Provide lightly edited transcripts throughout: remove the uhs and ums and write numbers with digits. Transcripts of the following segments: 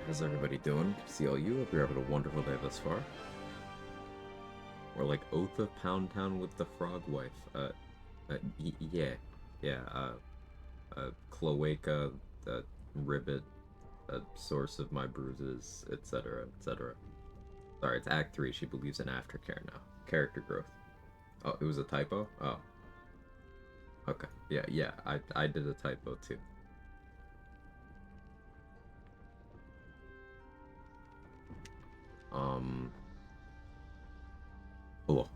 how's everybody doing? See all you. Hope you're having a wonderful day thus far. We're like Oath of Pound Town with the Frog Wife. Yeah, yeah. Cloaca, Ribbit, source of my bruises, etc., etc. Sorry, it's Act 3. She believes in aftercare now. Character growth. Oh, it was a typo? Oh. Okay. Yeah. I did a typo too. Cool.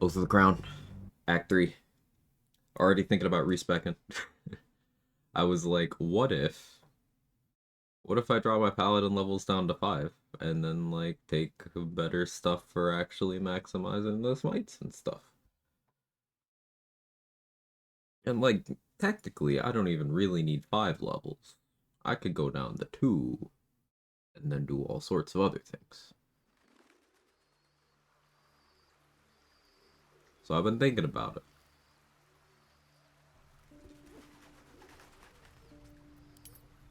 Oath of the Crown. Act 3. Already thinking about respecking. I was like, what if I draw my paladin levels down to 5 and then like take better stuff for actually maximizing the smites and stuff? And like technically I don't even really need 5 levels. I could go down to 2 and then do all sorts of other things. So I've been thinking about it.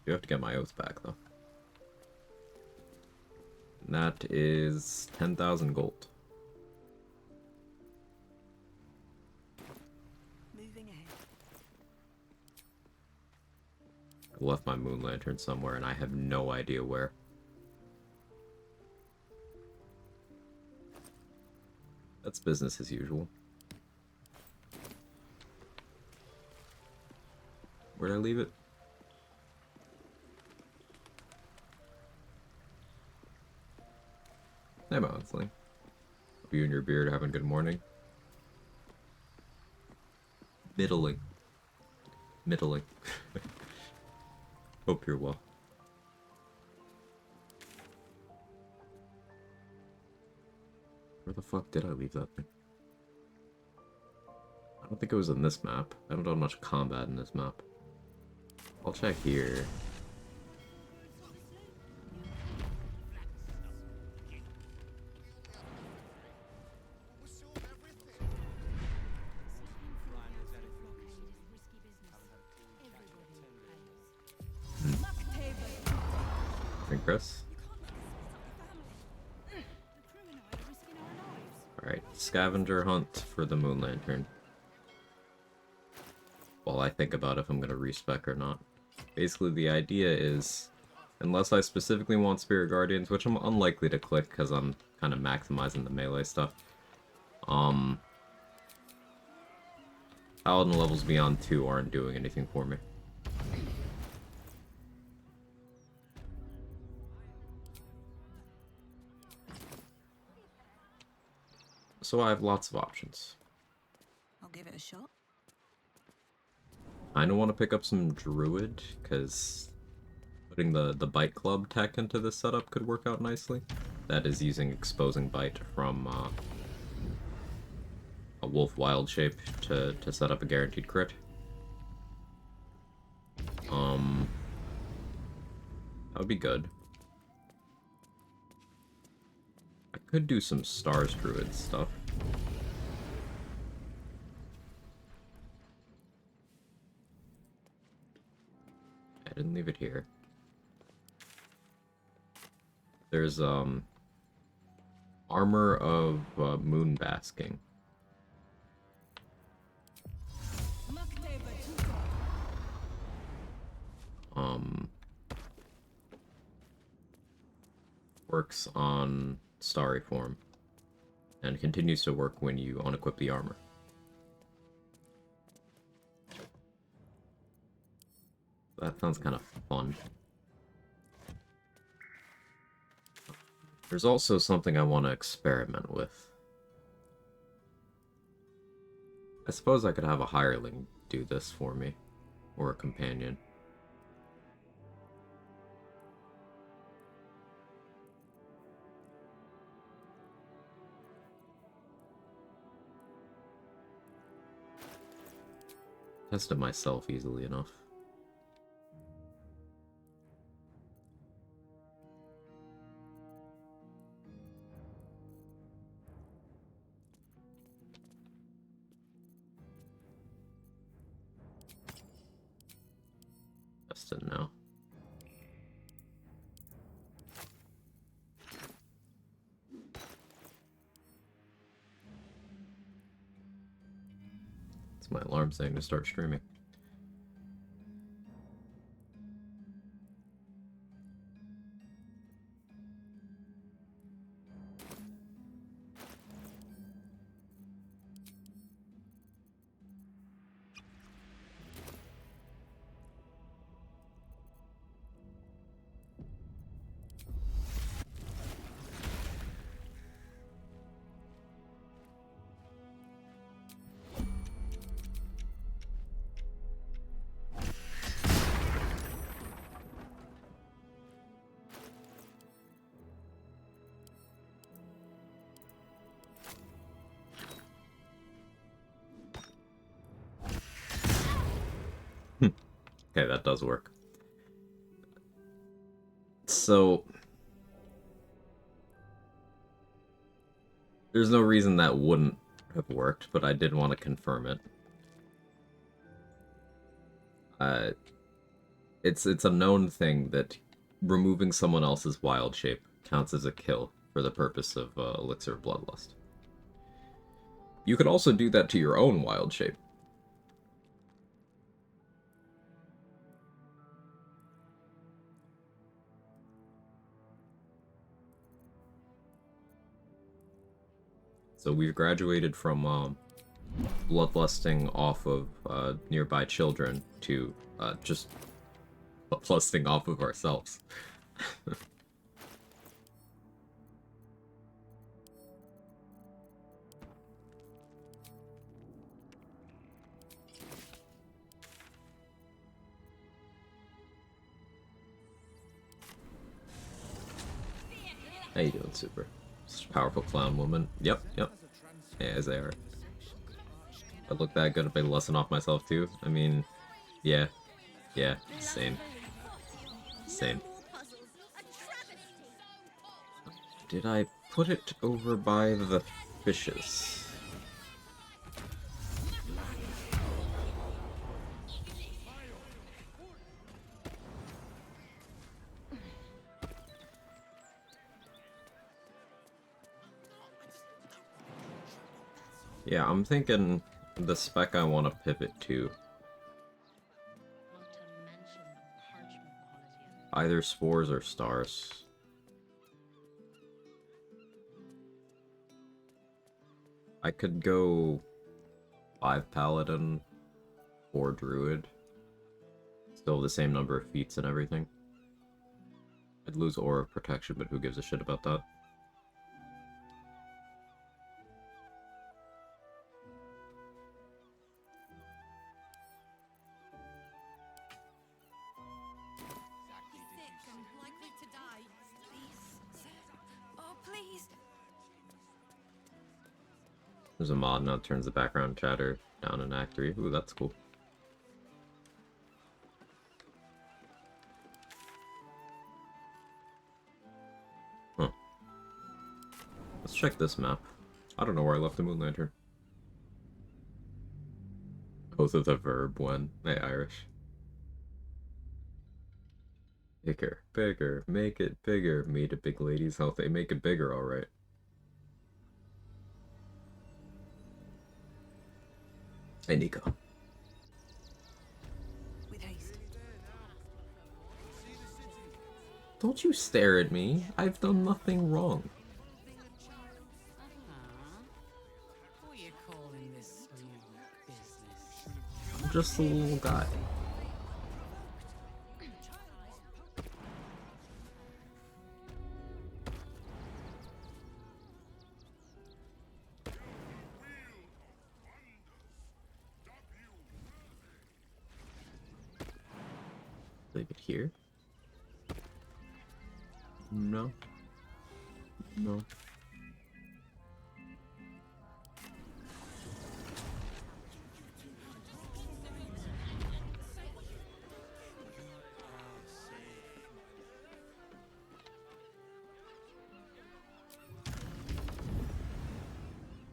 You have to get my oath back though. And that is 10,000 gold. I left my moon lantern somewhere and I have no idea where. That's business as usual. Where'd I leave it? Hey, honestly. Hope you and your beard having a good morning. Middling. Middling. Hope you're well. Where the fuck did I leave that thing? I don't think it was in this map. I haven't done much combat in this map. I'll check here. Chris. Alright, scavenger hunt for the moon lantern. While I think about if I'm gonna respec or not. Basically, the idea is, unless I specifically want Spirit Guardians, which I'm unlikely to click because I'm kind of maximizing the melee stuff. Paladin levels beyond 2 aren't doing anything for me. So I have lots of options. I'll give it a shot. I don't want to pick up some Druid, because putting the Bite Club tech into this setup could work out nicely. That is using Exposing Bite from a Wolf Wild shape to set up a guaranteed crit. That would be good. I could do some Stars Druid stuff. I didn't leave it here. There's Armor of Moon Basking. Works on Starry form and continues to work when you unequip the armor. That sounds kind of fun. There's also something I want to experiment with. I suppose I could have a hireling do this for me, or a companion. Test it myself easily enough. interested now. It's my alarm saying to start streaming. Okay, that does work. So, there's no reason that wouldn't have worked, but I did want to confirm it. It's a known thing that removing someone else's wild shape counts as a kill for the purpose of Elixir of Bloodlust. You could also do that to your own wild shape. So we've graduated from bloodlusting off of nearby children to just bloodlusting off of ourselves. How you doing, Super? Such a powerful clown woman. Yep. Yeah, as they are. I look that good if I lessen off myself too. I mean, yeah, same. Did I put it over by the fishes? Yeah, I'm thinking the spec I want to pivot to. Either spores or stars. I could go 5 paladin, 4 druid. Still the same number of feats and everything. I'd lose aura of protection, but who gives a shit about that? There's a mod now that turns the background chatter down in Act 3. Ooh, that's cool. Huh. Let's check this map. I don't know where I left the Moon Lantern. Both of the verb when. Hey, Irish. Bigger, make it bigger. Made a big lady's health. They make it bigger, alright. Hey, Nico. With haste. Don't you stare at me. I've done nothing wrong. What are you calling this new business? I'm just a little guy. Leave it here? No. No.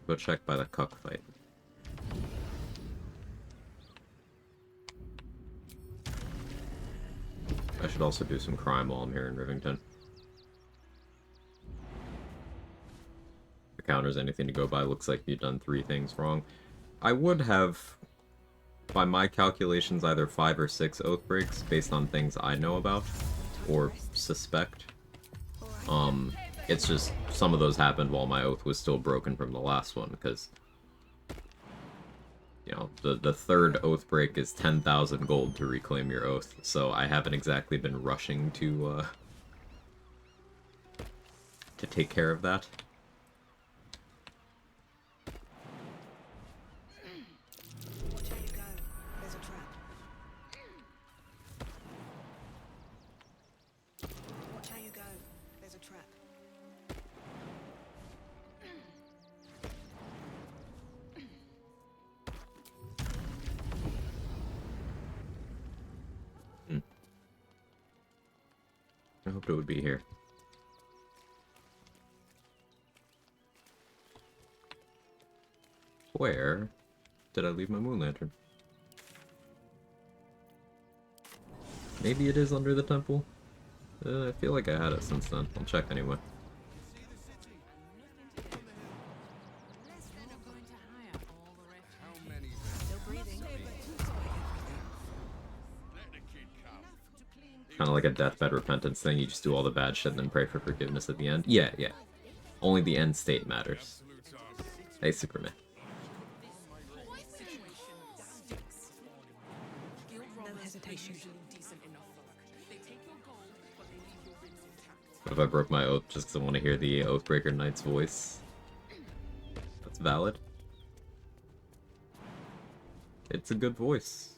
Go check by the cockfight. should also do some crime while I'm here in Rivington. The counter's anything to go by. Looks like you've done 3 things wrong. I would have, by my calculations, either 5 or 6 oath breaks based on things I know about or suspect. It's just some of those happened while my oath was still broken from the last one, because, you know, the third oath break is 10,000 gold to reclaim your oath, so I haven't exactly been rushing to take care of that. Watch how you go. There's a trap. Watch how you go. There's a trap. I hoped it would be here. Where did I leave my moon lantern? Maybe it is under the temple? I feel like I had it since then. I'll check anyway. Still breathing. Kind of like a deathbed repentance thing. You just do all the bad shit and then pray for forgiveness at the end. Yeah, yeah. Only the end state matters. Hey, Superman. No hesitation. What if I broke my oath just because I want to hear the Oathbreaker Knight's voice? That's valid. It's a good voice.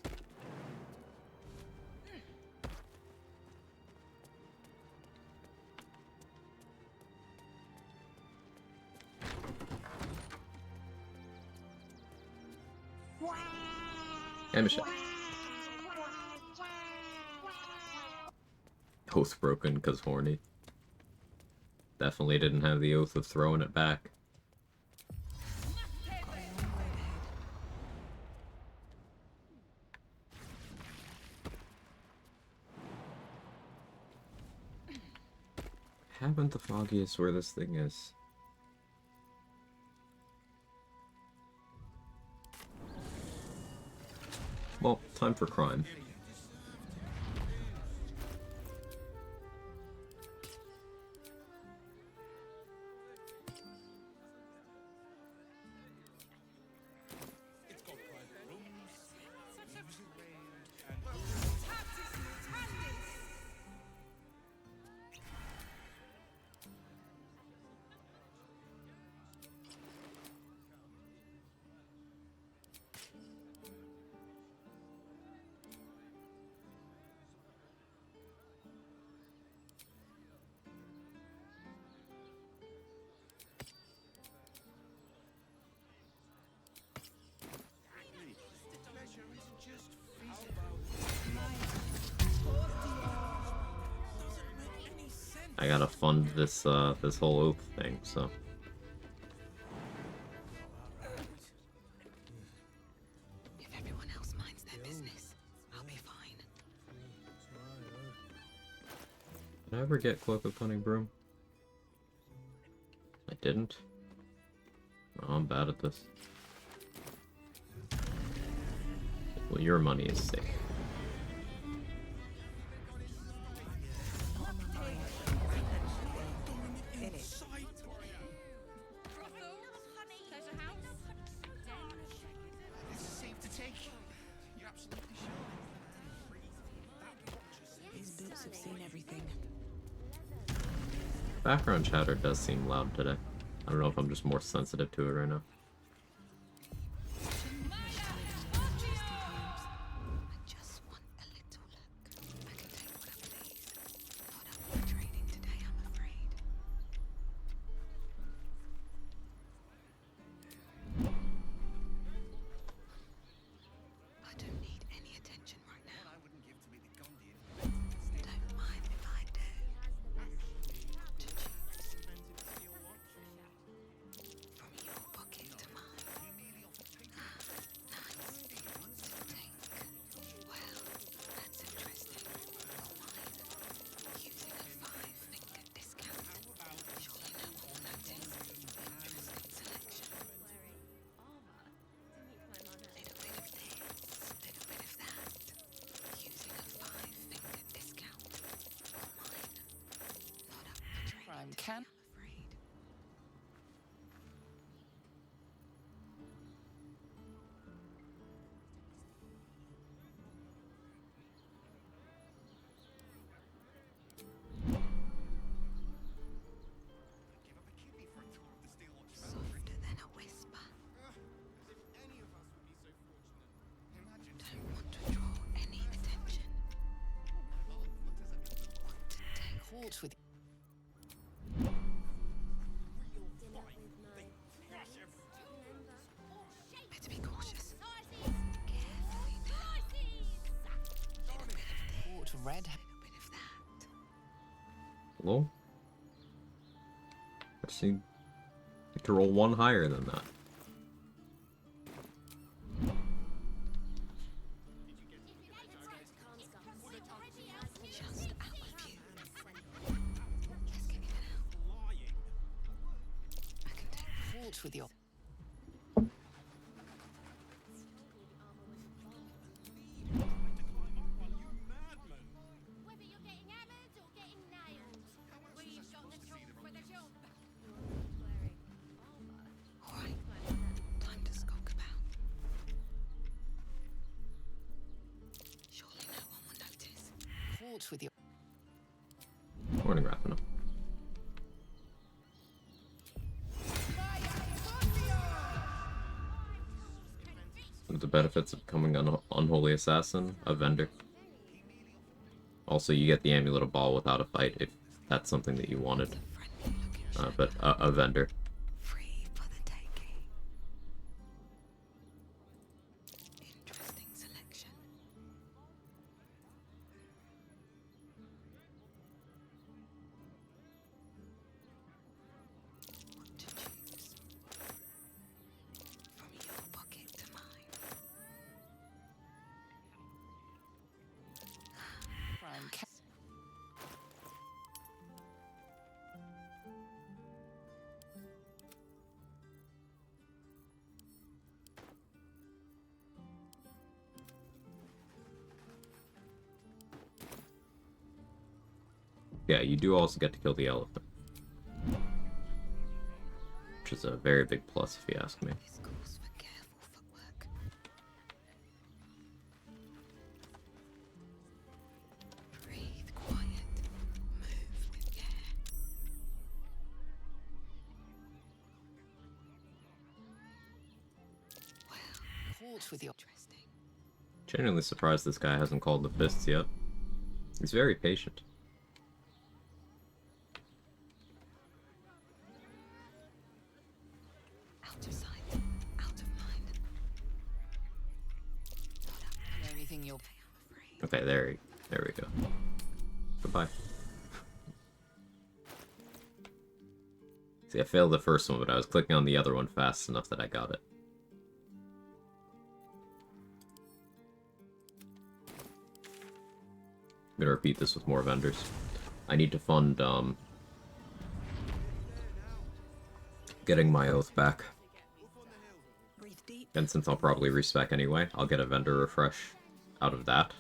Hey, Michelle. Oath broken because horny. Definitely didn't have the oath of throwing it back. Haven't the foggiest where this thing is. Well, time for crime. I gotta fund this this whole oath thing, so. If everyone else minds their business, I'll be fine. Did I ever get Cloak of Cunning Broom? I didn't. Oh, I'm bad at this. Well, your money is safe. These boots have seen everything. Background chatter does seem loud today. I don't know if I'm just more sensitive to it right now. I just want a little look. I can take what I please. Not up for trading today, I'm afraid. I don't need any attention right now. Don't mind if I do. From your pocket. can. Afraid. Softer than a whisper. Don't want to draw any attention. Want to take Caught with Better be cautious. Carefully now. caught red. A little bit of that. Hello? I see. To roll one higher than that. Just out of view. Let's get in and out. I can take Caught with your Whether you're getting hammered or getting nailed, we've got the tool for the job. All right. Time to skulk about. Surely no one will notice. caught with your Morning, Rathana. One of the benefits of becoming an unholy assassin, a vendor. Also, you get the amulet of ball without a fight if that's something that you wanted. Friendly looking But a vendor. free for the taking. Interesting selection. What to choose? From your pocket to mine. prime ca- Yeah, you do also get to kill the elephant. Which is a very big plus if you ask me. This calls for careful footwork. Breathe quiet. Move with care. Well, caught with your interesting. Genuinely surprised this guy hasn't called the fists yet. He's very patient. Out of sight, out of mind. Not up the only thing you'll I'm afraid. Okay, there we go. Goodbye. See, I failed the first one, but I was clicking on the other one fast enough that I got it. I'm gonna repeat this with more vendors. I need to fund, getting my oath back. Breathe deep. And since I'll probably respec anyway, I'll get a vendor refresh out of that,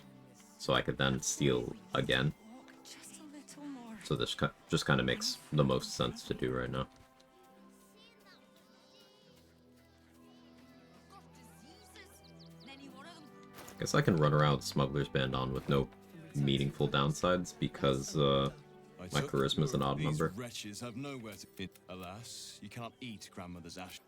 so I could then steal again. just a little more. So this just kind of makes the most sense to do right now. Guess I can run around Smuggler's Band on with no meaningful downsides because my charisma's an odd number. These wretches have nowhere to fit. Alas, you can't eat grandmother's ash.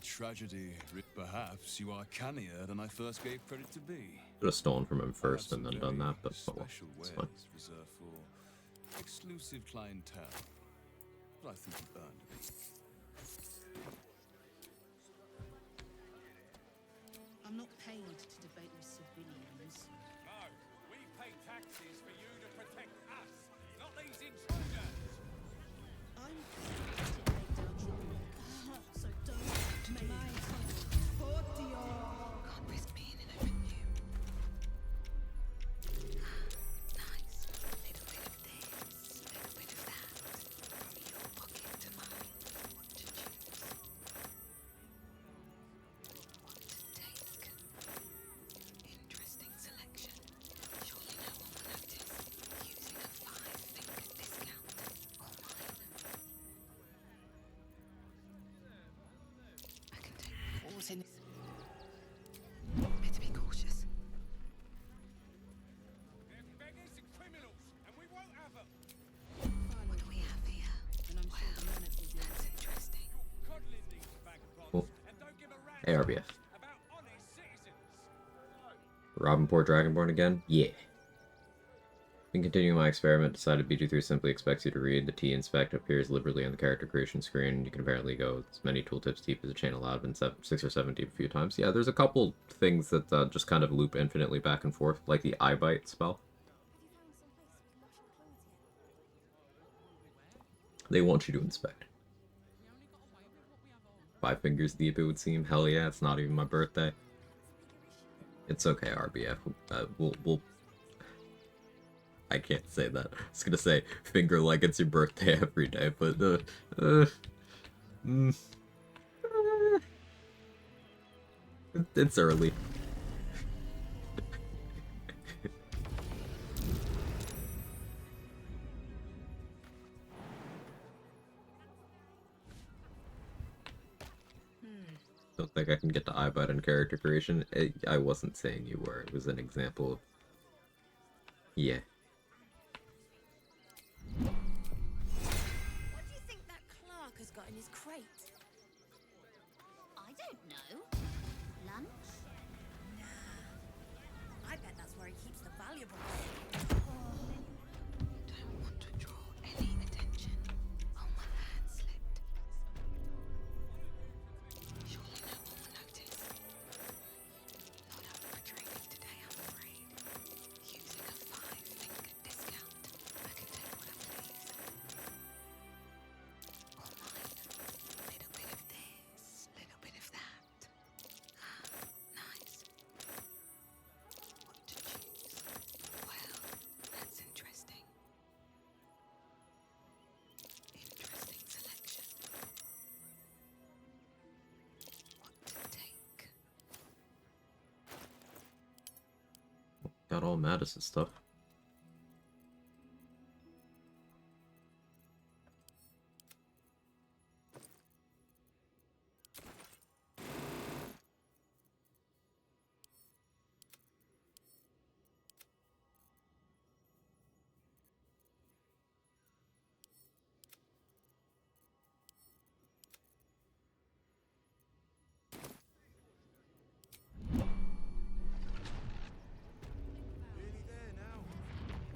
Tragedy. Perhaps you are cannier than I first gave credit to be. Should have stolen from him first and then done that, but oh well, Special it's wares fine. reserved for exclusive clientele. But I think you earned it. I'm not paid to debate with civilians. No, we pay taxes for you to protect us, not these intruders. I'm paid to lay down your law, so don't make Can't risk being in a venue. Nice. Little bit of this, little bit of that. From your pocket to mine. What to choose? What to take? Interesting selection. Surely no one will notice. Using a 5-finger discount. in this. Better be cautious. They're beggars and criminals, and we won't have them. What do we have here? And I'm sure the Manet will deal That's interesting. Coddling these vagabonds, Oh. and don't give a rat's ARBF. about honest citizens. Robinport Dragonborn again? Yeah. In continuing my experiment, decided BG3 simply expects you to read. The T inspect appears liberally on the character creation screen. You can apparently go as many tooltips deep as a chain allowed and 6 or 7 deep a few times. Yeah, there's a couple things that just kind of loop infinitely back and forth, like the eye bite spell. They want you to inspect. 5 fingers deep, it would seem. Hell yeah, it's not even my birthday. It's okay, RBF. We'll I can't say that. I was gonna say finger like it's your birthday every day, but it's early. Don't think I can get to eyebite in character creation. I wasn't saying you were. It was an example of... Yeah. What do you think that clerk has got in his crate? I don't know. Lunch? I bet that's where he keeps the valuables. Don't want to draw any attention. Oh, my hand slipped. Surely no one will notice. Not up for trading today, I'm afraid. Using a 5-finger discount, I can take what I please. All mine. Little bit of this, little bit of that. Ah, nice. What to choose? Well, that's interesting. Interesting selection. What to take? Got all Mattis' stuff.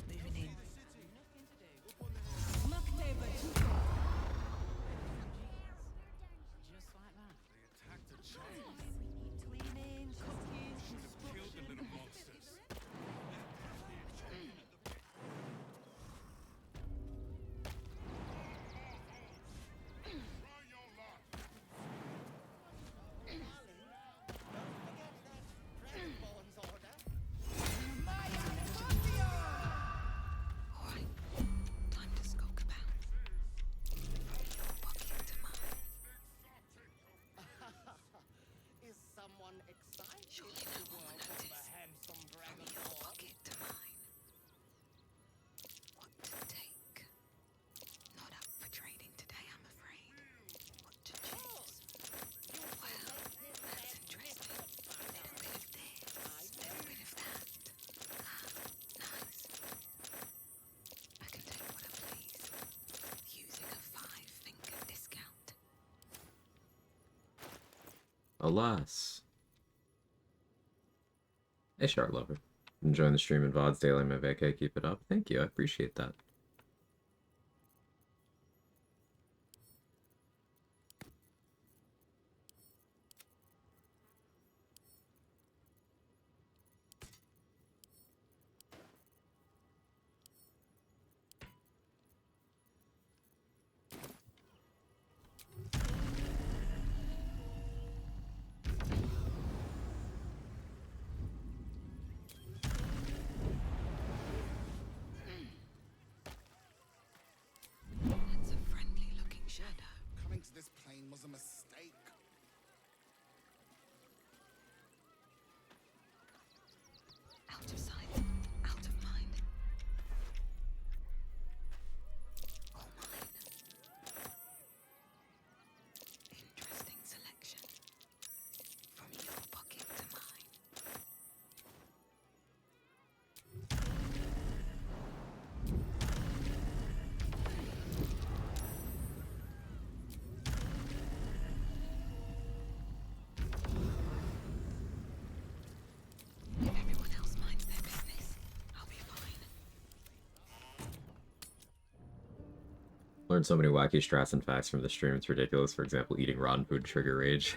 Moving in. Just like that. They attacked a child. Cleaning, cooking, Killed the little monsters. Alright, time to skulk about. Your pocket to mine. Is someone excited Surely to no one will work on the notice. handsome From dragon your lord? pocket to mine. What to take? Not up for trading today, I'm afraid. What to choose? Well, that's interesting. Little bit of this, little bit of that. Ah, nice. I can take what I please. Using a 5-finger discount. Alas. Hey, Shard Lover. Enjoying the stream and VODs daily, my vacay. Keep it up. Thank you. I appreciate that. That's a friendly-looking shadow. Coming to this plane was a mistake. Out of sight, out of mind. All mine. Interesting selection. Learned so many wacky strats and facts from the stream. It's ridiculous. For example, eating rotten food trigger rage.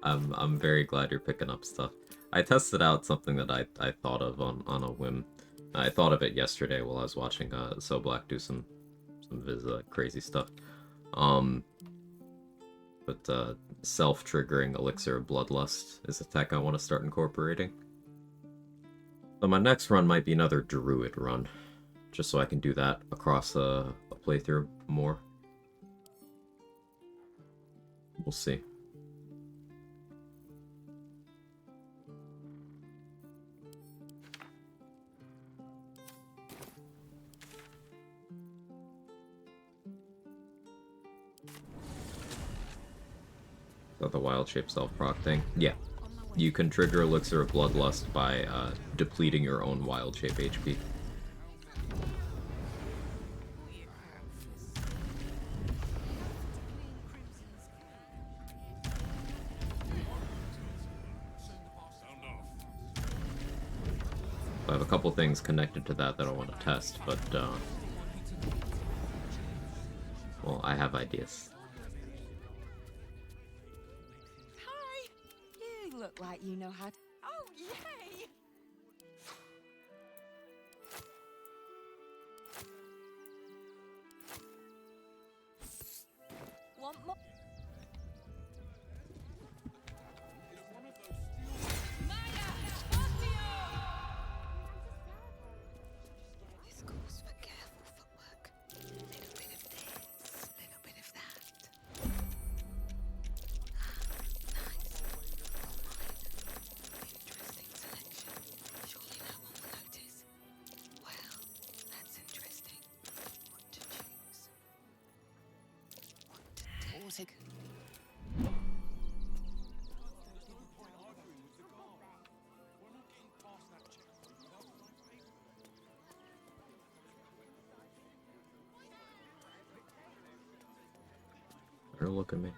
I'm very glad you're picking up stuff. I tested out something that I thought of on a whim. I thought of it yesterday while I was watching So Black do some of his crazy stuff. But self-triggering elixir of bloodlust is a tech I want to start incorporating. So my next run might be another druid run, just so I can do that across a playthrough more. We'll see. Is that the wild shape self-proc thing? Yeah. You can trigger Elixir of Bloodlust by depleting your own wild shape HP. I have a couple things connected to that I want to test, but well, I have ideas. Hi! You look like you know how to... Oh, yay! Want more? This calls for careful footwork. Little bit of this, little bit of that. Nice. All mine. Interesting selection. Surely no one will notice. Well, that's interesting. What to choose? What to take? Don't look at me.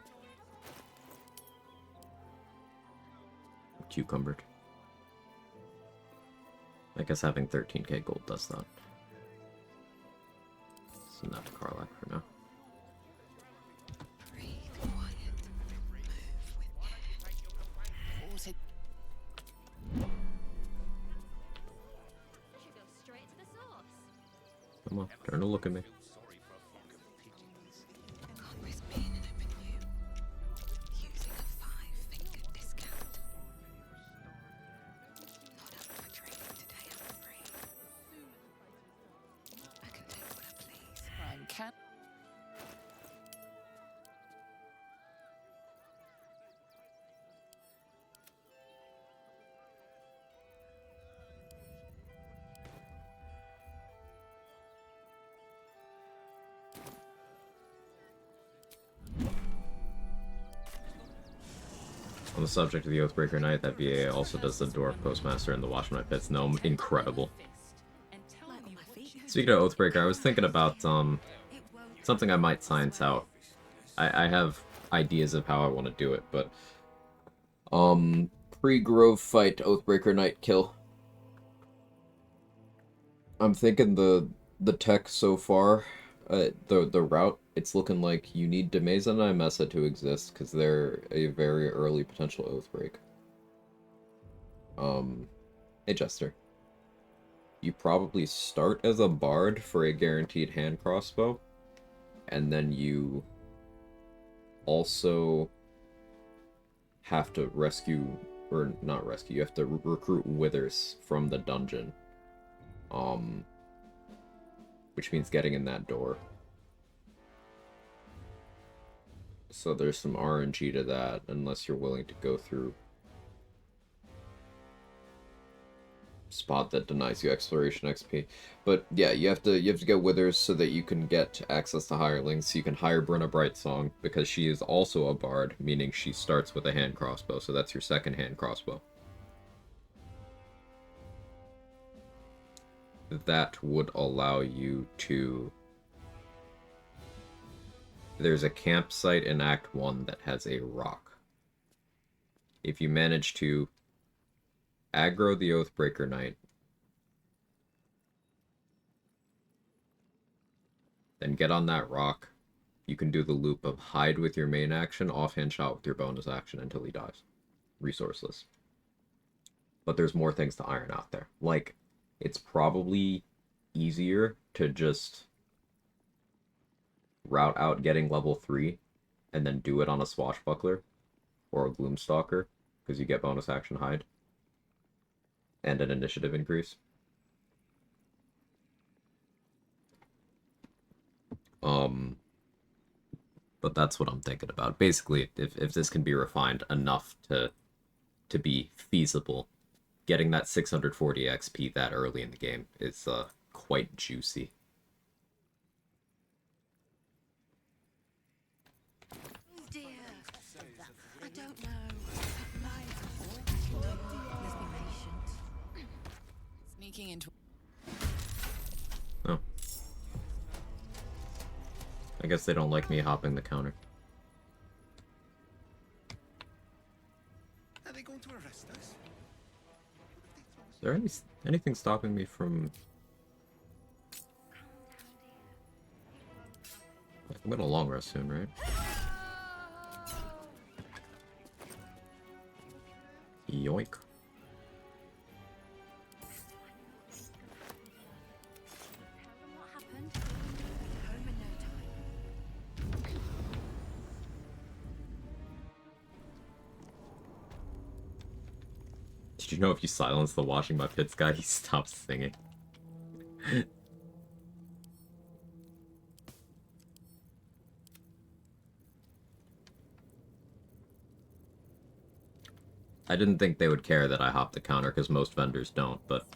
Cucumbered. I guess having 13k gold does that. Send that to Karlak for now. Breathe quiet. Move with care. Force it. Should go straight to the source. Come on, turn to look at me. Can't risk being an open view. Using a 5-finger discount. Not up for trading today, I'm afraid. I can take what I please. I can. On the subject of the Oathbreaker Knight, that VA also does the Dwarf Postmaster and the Watchman at Fitz Gnome. Incredible. Light on my feet. Speaking of Oathbreaker, I was thinking about something I might science out. I have ideas of how I want to do it, but pre-Grove fight Oathbreaker Knight kill. I'm thinking the tech so far, the route, it's looking like you need Demeza and Imessa to exist because they're a very early potential Oathbreak. Hey Jester. You probably start as a bard for a guaranteed hand crossbow, and then you also have to rescue, or not rescue, you have to recruit Withers from the dungeon. Which means getting in that door. So there's some RNG to that, unless you're willing to go through spot that denies you exploration XP. But yeah, you have to get Withers so that you can get access to hirelings. So you can hire Brenna Brightsong because she is also a bard, meaning she starts with a hand crossbow. So that's your second hand crossbow. That would allow you to... There's a campsite in Act 1 that has a rock. If you manage to aggro the Oathbreaker Knight, Then get on that rock. You can do the loop of hide with your main action, offhand shot with your bonus action until he dies. Resourceless. But there's more things to iron out there. Like, it's probably easier to just route out getting level 3 and then do it on a Swashbuckler or a Gloomstalker, because you get bonus action hide and an initiative increase. But that's what I'm thinking about. Basically, if this can be refined enough to be feasible, getting that 640 XP that early in the game is quite juicy. Dear, I don't know. Let's be patient. Sneaking into. Oh. I guess they don't like me hopping the counter. Are they going to arrest us? Is there anything stopping me from... I'm gonna long rest soon, right? Yoink. What happened? Home in no time. Did you know if you silence the washing my pits guy, he stops singing? I didn't think they would care that I hopped the counter, because most vendors don't, but...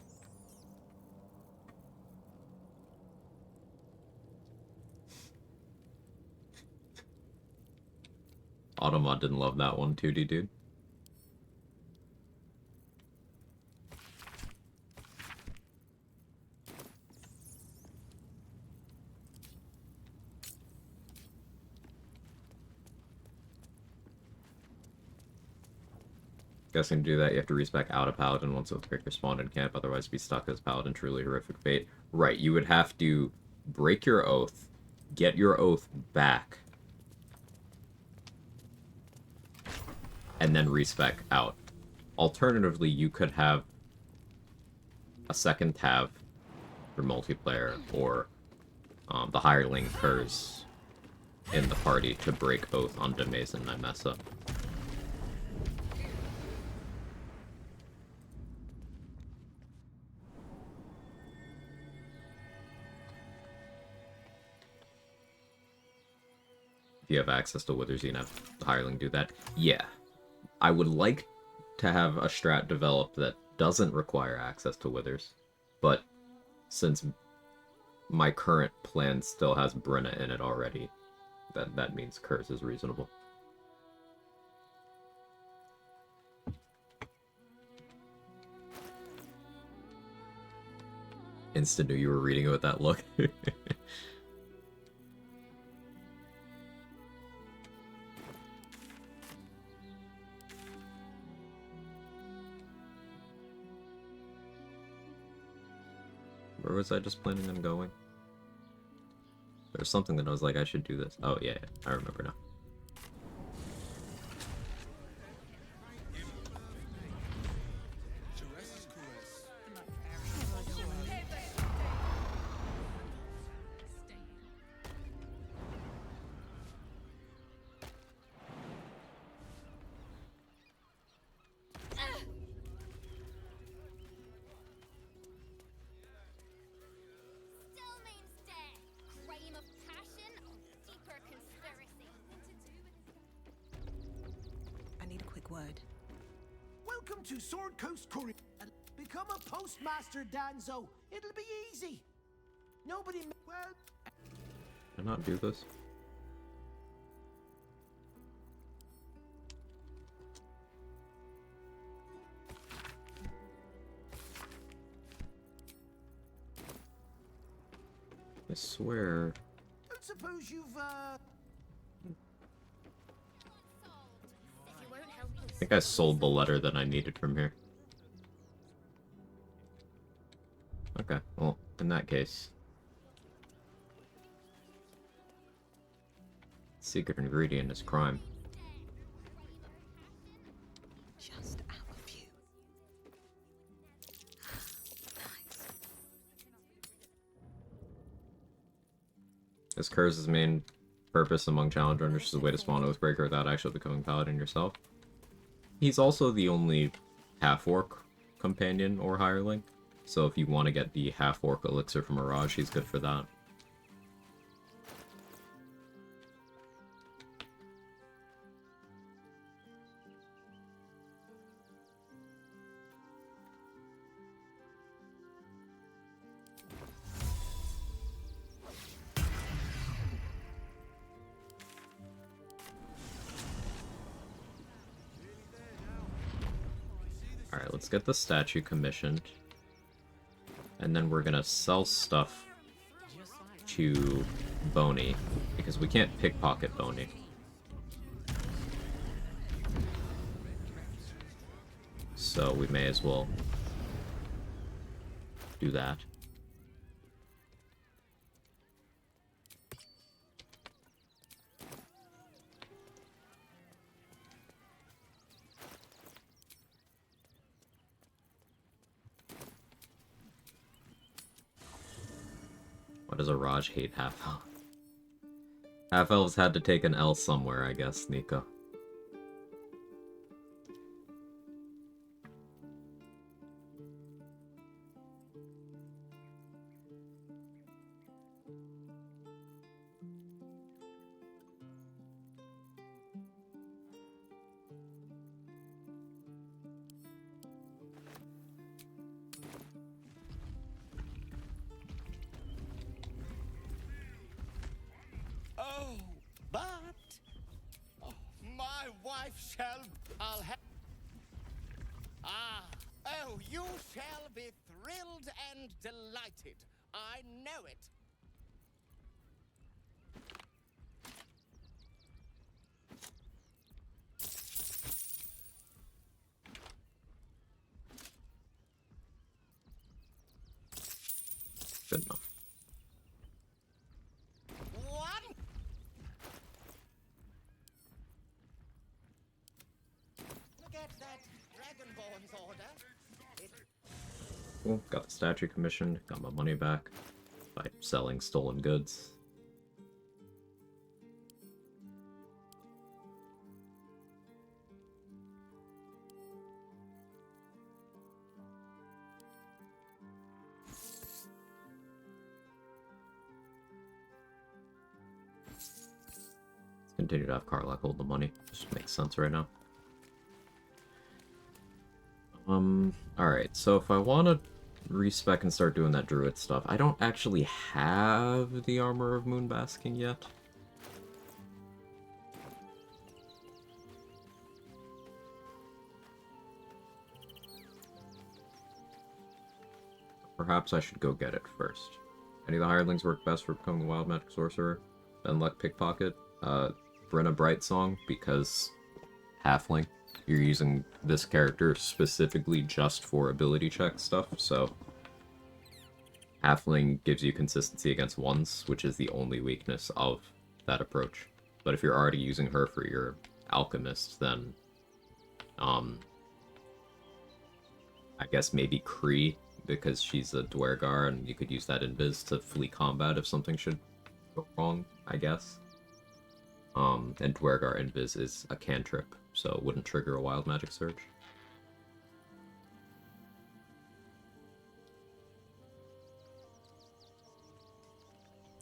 Automod didn't love that one, 2D dude. Guessing to do that, you have to respec out a paladin once Oathbreaker spawned in camp, otherwise be stuck as paladin. Truly horrific fate. Right, you would have to break your oath, get your oath back, and then respec out. Alternatively, you could have a second tab for multiplayer, or the hireling Curse in the party to break oath on Demaze and Nymessa. If you have access to Withers, you can have the hireling do that. Yeah. I would like to have a strat developed that doesn't require access to Withers, but since my current plan still has Brenna in it already, that means Curse is reasonable. Instant knew you were reading it with that look. Where was I just planning on going? There's something that I was like, I should do this. Oh, yeah, I remember now. Still means death. Crime of passion or deeper conspiracy. I need a quick word. Welcome to Sword Coast Courier. Become a postmaster, Danzo. It'll be easy. Nobody. Well. Can I not do this? I swear. Don't suppose you've Sold. If you won't help us. I think I sold the letter that I needed from here. Okay, well, in that case. Secret ingredient is crime. Just our few. Nice. Is Kurz' main purpose among challenge runners is a way to spawn Oathbreaker without actually becoming Paladin yourself? He's also the only half-orc companion or hireling, so if you want to get the half-orc elixir from Mirage, he's good for that. Alright, let's get the statue commissioned. And then we're gonna sell stuff to Boney, because we can't pickpocket Boney. So we may as well do that. Why does a Raj hate half-elf? Half-elves had to take an L somewhere, I guess, Nico. Oh, but oh, my wife shall. I'll have. Ah, oh, you shall be thrilled and delighted. I know it. Good enough. One. Look at that Dragonborn's order. It Cool, got the statue commissioned, got my money back by selling stolen goods. Let's continue to have Karlach hold the money. Just makes sense right now. Alright, so if I want to respec and start doing that druid stuff, I don't actually have the Armor of Moonbasking yet. Perhaps I should go get it first. Any of the hirelings work best for becoming a wild magic sorcerer? Benlek Pickpocket, Brenna Brightsong, because halfling. You're using this character specifically just for ability check stuff, so halfling gives you consistency against ones, which is the only weakness of that approach. But if you're already using her for your alchemist, then I guess maybe Kree, because she's a Dwergar and you could use that invis to flee combat if something should go wrong, I guess. And Dwergar invis is a cantrip, so it wouldn't trigger a wild magic surge.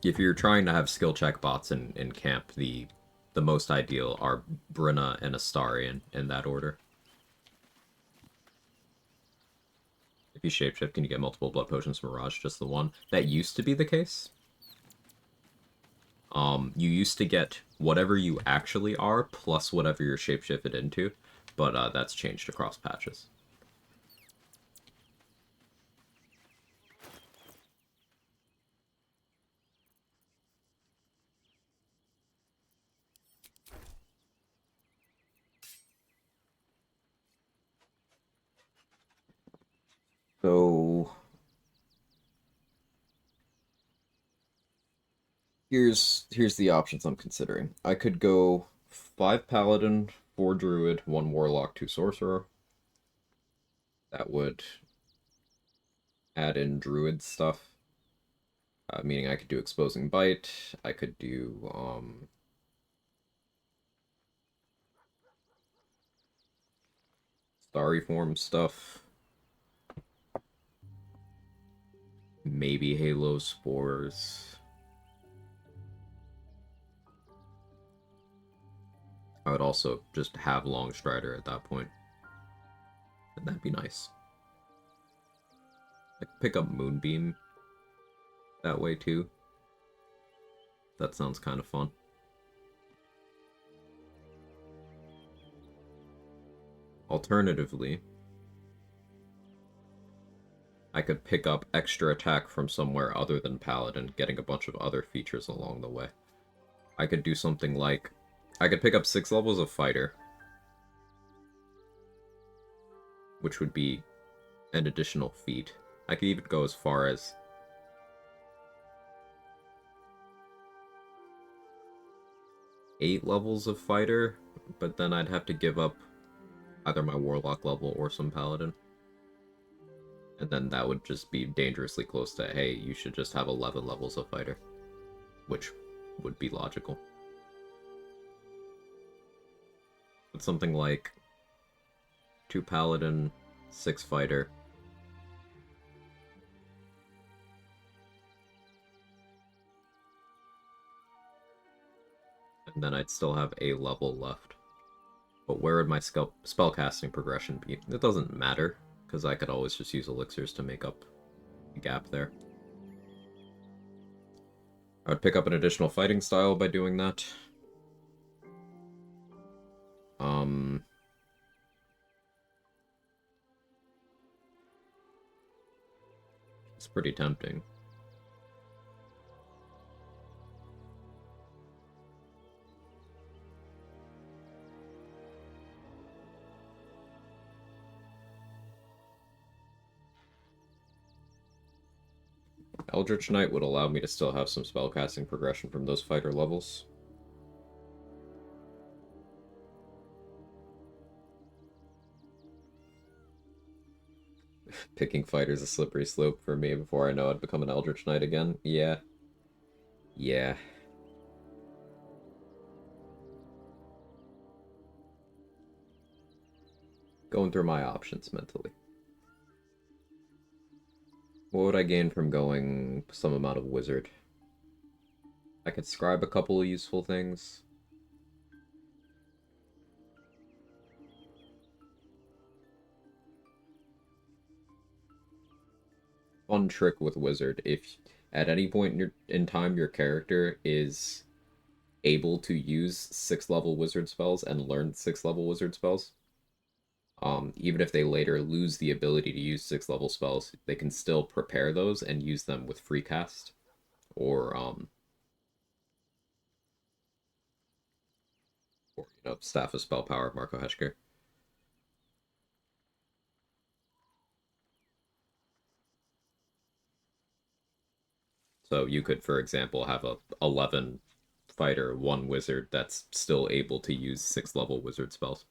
If you're trying to have skill check bots in camp, the most ideal are Brenna and Astarion in that order. If you shapeshift, can you get multiple blood potions from Mirage, just the one? That used to be the case. You used to get whatever you actually are, plus whatever you're shapeshifted into, but that's changed across patches. So Here's the options I'm considering. I could go 5 paladin, 4 druid, 1 warlock, 2 sorcerer. That would add in druid stuff. Meaning I could do exposing bite. I could do starry form stuff. Maybe halo spores. I would also just have long strider at that point. And that'd be nice. I could pick up moonbeam that way too. That sounds kind of fun. Alternatively, I could pick up extra attack from somewhere other than Paladin, getting a bunch of other features along the way. I could do something like... I could pick up 6 levels of Fighter, which would be an additional feat. I could even go as far as 8 levels of Fighter, but then I'd have to give up either my Warlock level or some Paladin. And then that would just be dangerously close to, hey, you should just have 11 levels of Fighter. Which would be logical. But something like 2 Paladin, 6 Fighter. And then I'd still have a level left. But where would my spellcasting progression be? It doesn't matter, because I could always just use elixirs to make up the gap there. I would pick up an additional fighting style by doing that. It's pretty tempting. Eldritch Knight would allow me to still have some spellcasting progression from those fighter levels. Picking fighters a slippery slope for me before I know I'd become an Eldritch Knight again. Yeah. Yeah. Going through my options mentally. What would I gain from going some amount of wizard? I could scribe a couple of useful things. Fun trick with wizard. If at any point in time your character is able to use 6 level wizard spells and learn 6 level wizard spells, even if they later lose the ability to use 6 level spells, they can still prepare those and use them with free cast or Staff of Spell Power, Marco Heschker. So you could, for example, have a 11 fighter, 1 wizard that's still able to use 6 level wizard spells.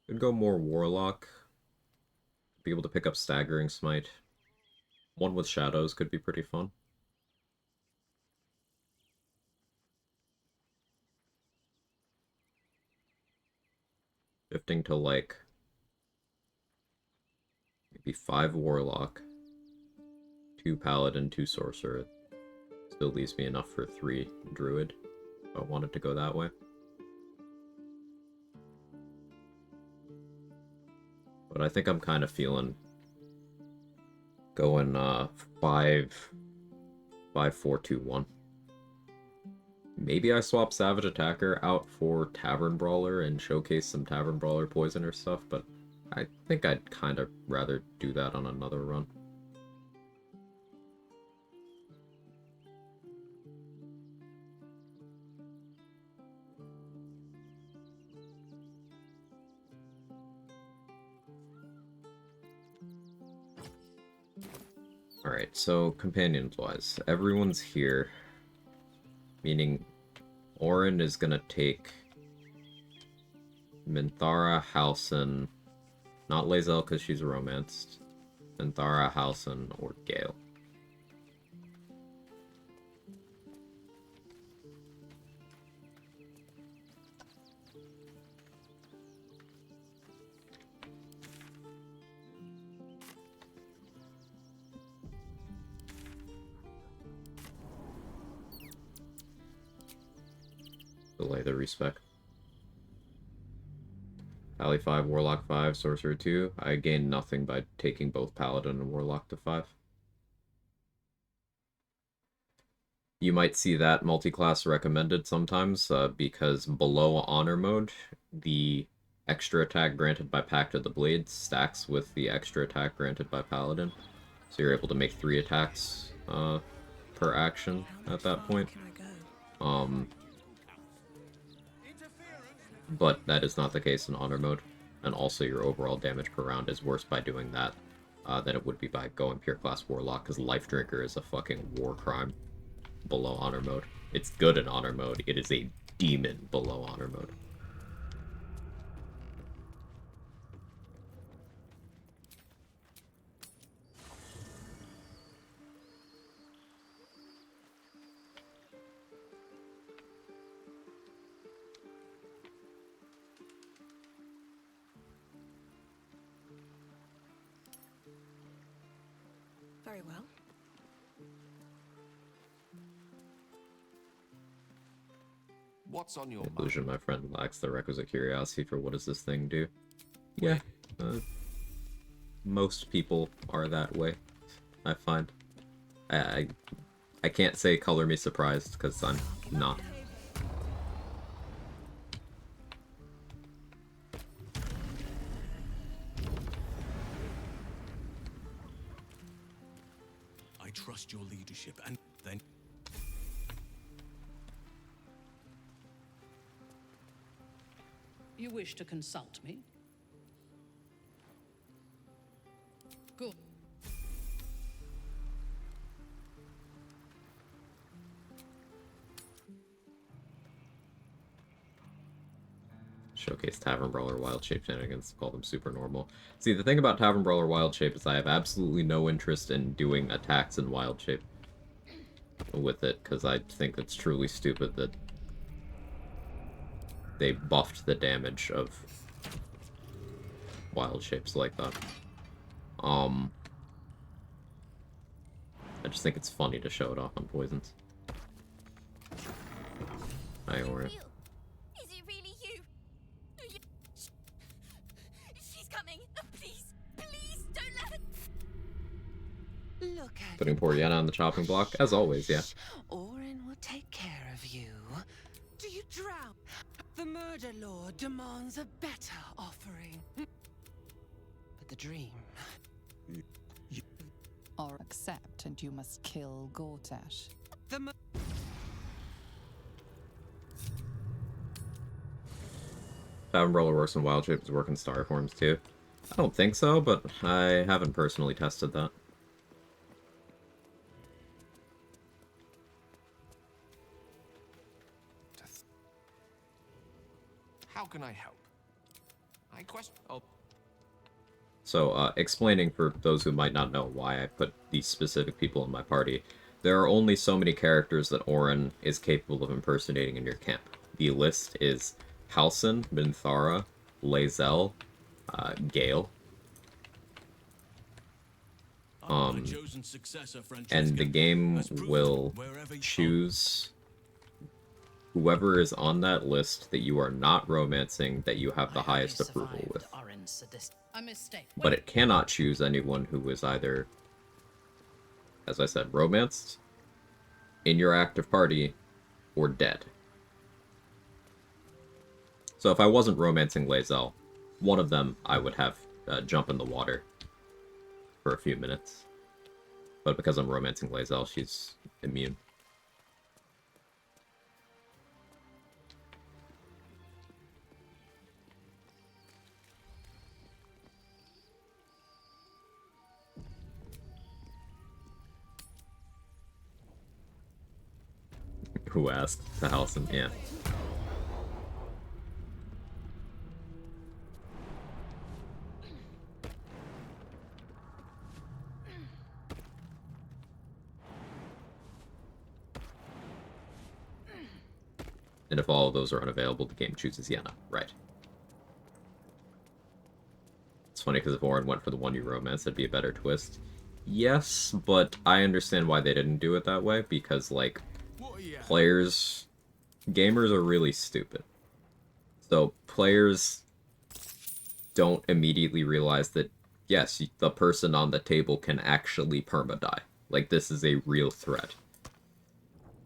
Could go more Warlock. Be able to pick up Staggering Smite. One with Shadows could be pretty fun. Shifting to like maybe 5 Warlock, 2 Paladin, 2 Sorcerer. Still leaves me enough for 3 Druid if I wanted to go that way. But I think I'm kind of feeling going 5, 4, 2, 1. Maybe I swap Savage Attacker out for Tavern Brawler and showcase some Tavern Brawler Poisoner stuff, but I think I'd kind of rather do that on another run. Alright, so companions-wise, everyone's here. Meaning, Orin is gonna take Minthara, Halson, not Lae'zel because she's romanced, Minthara, Halson, or Gale. Delay the respec. Pally 5, Warlock 5, Sorcerer 2. I gain nothing by taking both Paladin and Warlock to 5. You might see that multi-class recommended sometimes, because below Honor mode, the extra attack granted by Pact of the Blade stacks with the extra attack granted by Paladin. So you're able to make 3 attacks per action at that point. But that is not the case in Honor mode. And also your overall damage per round is worse by doing that than it would be by going pure class Warlock, because Life Drinker is a fucking war crime below Honor mode. It's good in Honor mode, it is a demon below Honor mode. Very well. What's on your Conclusion, my friend lacks the requisite curiosity for what does this thing do. Yeah, most people are that way, I find. I can't say color me surprised, because I'm not. I trust your leadership, and then... You wish to consult me? Good. Showcase Tavern Brawler Wild Shape shenanigans, call them super normal. See, the thing about Tavern Brawler Wild Shape is I have absolutely no interest in doing attacks in Wild Shape with it, because I think it's truly stupid that they buffed the damage of Wild Shapes like that. I just think it's funny to show it off on poisons. Hi, Aura. Is it really you? She's coming. Please, please don't let her. Look at Putting poor Yenna on the chopping block, as always, yeah. Orin will take care of you. Do you drown? The Murder Lord demands a better offering. But the dream... Or accept, and you must kill Gortash. The Tavern Brawler works in Wild Shape, does work in Star Forms too. I don't think so, but I haven't personally tested that. How can I help? I question. Oh, So, explaining for those who might not know why I put these specific people in my party, there are only so many characters that Orin is capable of impersonating in your camp. The list is Halson, Minthara, Lae'zel, Gale. My chosen successor, Francesca. And the game Has proved will wherever you choose whoever is on that list that you are not romancing that you have the highest approval with. A mistake. But it cannot choose anyone who is either, as I said, romanced, in your active party, or dead. So if I wasn't romancing Lae'zel, one of them I would have jump in the water for a few minutes. But because I'm romancing Lae'zel, she's immune. Who asked to house him? Yeah. And if all of those are unavailable, the game chooses Yenna. Right. It's funny because if Orin went for the 1U romance, it'd be a better twist. Yes, but I understand why they didn't do it that way, because, like, players... Gamers are really stupid. So, players don't immediately realize that, yes, the person on the table can actually perma-die. Like, this is a real threat.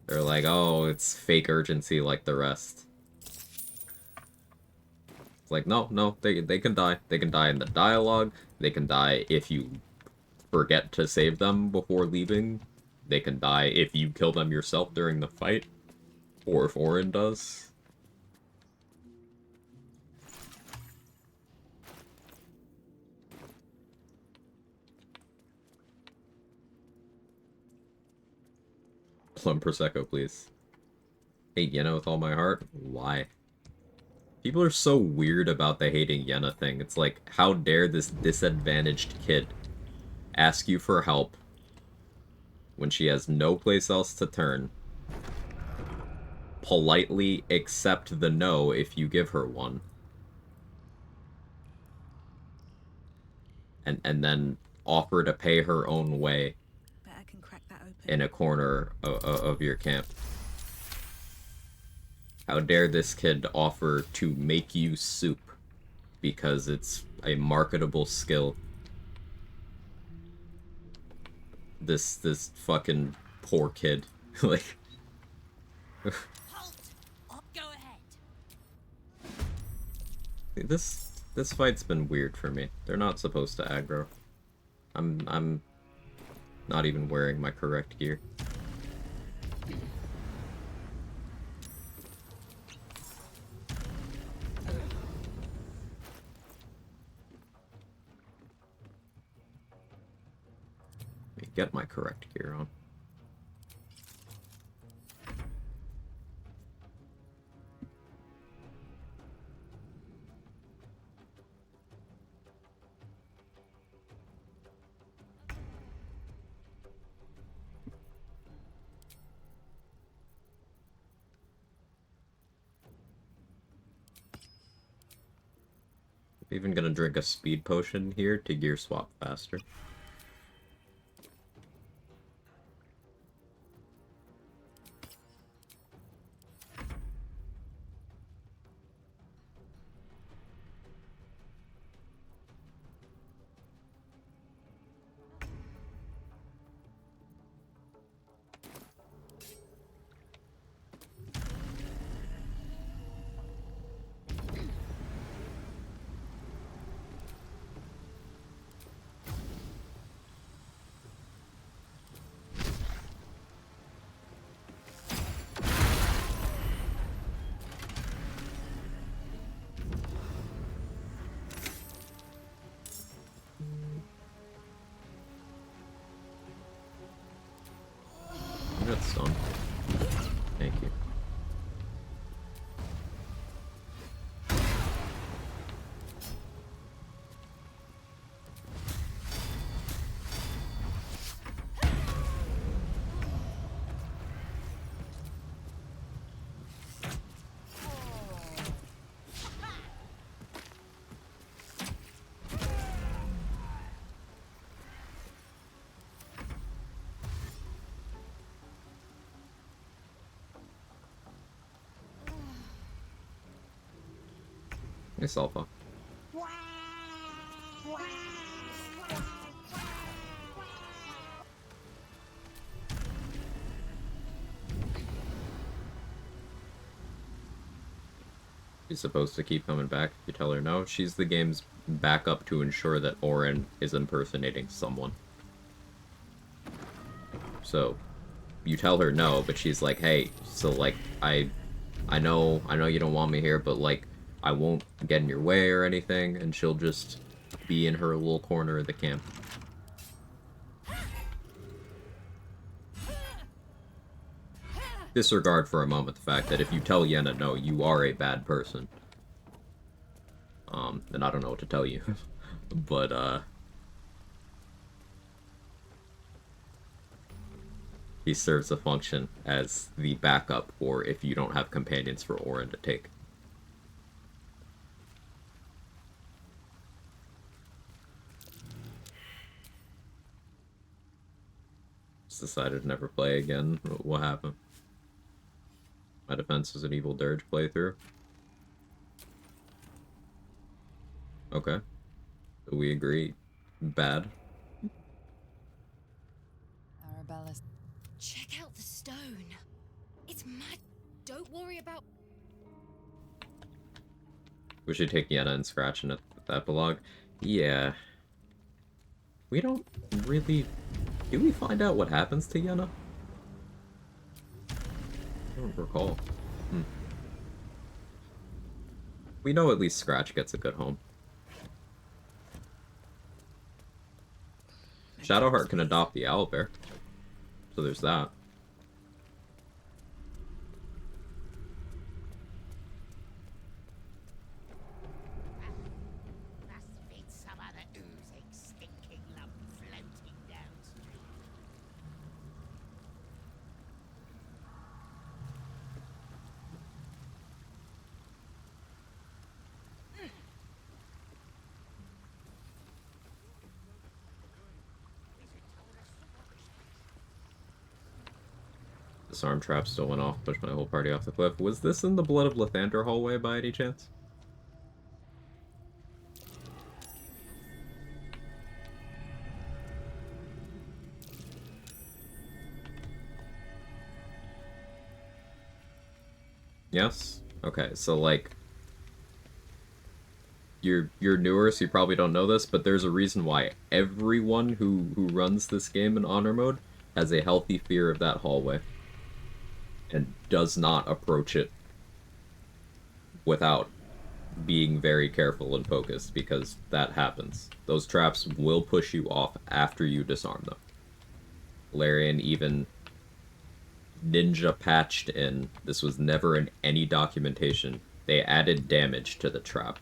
They're like, oh, it's fake urgency like the rest. It's like, no, they can die. They can die in the dialogue. They can die if you forget to save them before leaving. They can die if you kill them yourself during the fight. Or if Orin does. Plum Prosecco, please. Hate Yenna with all my heart? Why? People are so weird about the hating Yenna thing. It's like, how dare this disadvantaged kid ask you for help when she has no place else to turn, politely accept the no if you give her one, and then offer to pay her own way Bet I can crack that open. in a corner of your camp. How dare this kid offer to make you soup because it's a marketable skill. This fucking poor kid. Like, Halt! Go ahead. this fight's been weird for me. They're not supposed to aggro. I'm not even wearing my correct gear. Let me get my correct gear on. I'm even gonna drink a speed potion here to gear swap faster. That's stone. Thank you. Nice alpha. She's supposed to keep coming back if you tell her no. She's the game's backup to ensure that Orin is impersonating someone. So, you tell her no, but she's like, hey, so like, I know you don't want me here, but like, I won't get in your way or anything, and she'll just be in her little corner of the camp. disregard for a moment the fact that if you tell Yenna no, you are a bad person. And I don't know what to tell you. But, he serves a function as the backup, or if you don't have companions for Orin to take. Just decided to never play again. What happened? My defense was an Evil Dirge playthrough. Okay. So we agree. Bad. Arabella's. Check out the stone. It's mad. Don't worry about. We should take Yenna and Scratch in the epilogue. Yeah. We don't really... Do we find out what happens to Yenna? I don't recall. We know at least Scratch gets a good home. Shadowheart can adopt the owlbear. So there's that. Must be some other oozing, stinking lump floating downstream. Disarm trap still went off, pushed my whole party off the cliff. Was this in the Blood of Lathander hallway by any chance? Yes? Okay, so like... You're newer, so you probably don't know this, but there's a reason why everyone who runs this game in Honor Mode has a healthy fear of that hallway. And does not approach it without being very careful and focused, because that happens. Those traps will push you off after you disarm them. Larian even ninja patched in, this was never in any documentation, they added damage to the trap.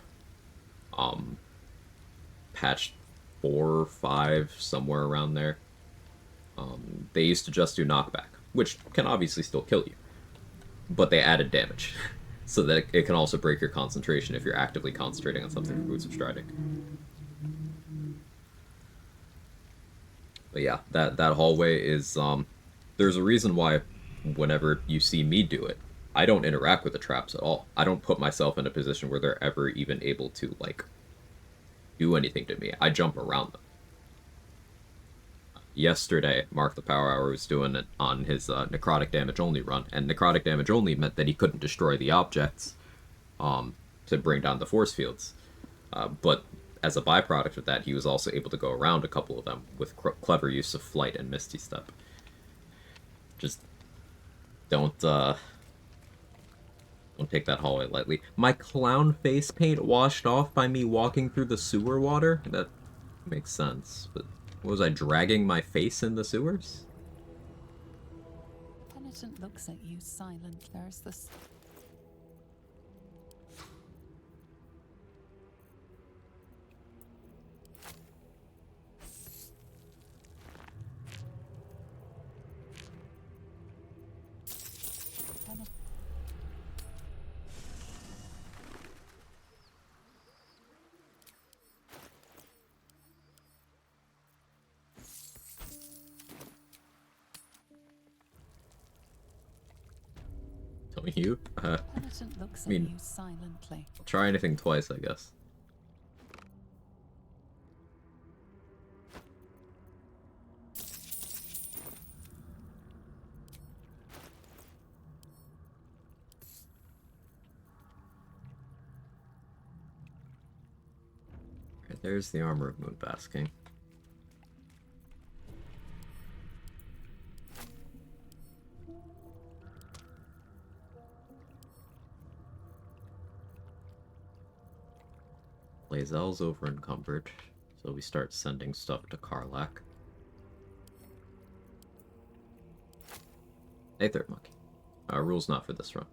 Patch 4 or 5, somewhere around there. They used to just do knockback, which can obviously still kill you. But they added damage, so that it can also break your concentration if you're actively concentrating on something for Boots of Striding. But yeah, that hallway is, there's a reason why whenever you see me do it, I don't interact with the traps at all. I don't put myself in a position where they're ever even able to, like, do anything to me. I jump around them. Yesterday, Mark the Power Hour was doing it on his necrotic damage only run, and necrotic damage only meant that he couldn't destroy the objects to bring down the force fields. But as a byproduct of that, he was also able to go around a couple of them with clever use of flight and Misty Step. Just don't take that hallway lightly. My clown face paint washed off by me walking through the sewer water? That makes sense, but was I dragging my face in the sewers? Penitent looks at you silent. There's this. You? Penitent looks at you silently. I'll try anything twice, I guess. Right, there's the armor of Moonbasking. Lae'zel's over encumbered, so we start sending stuff to Karlach. Hey, Third Monkey. Rule's not for this run.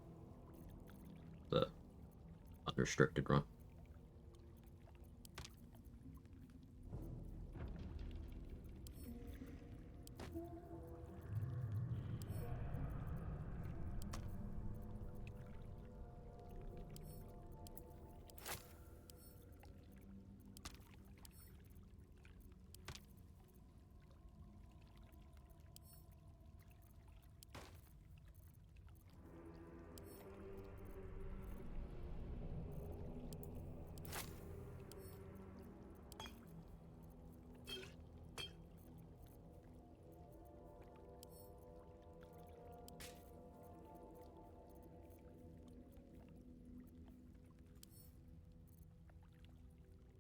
The unrestricted run.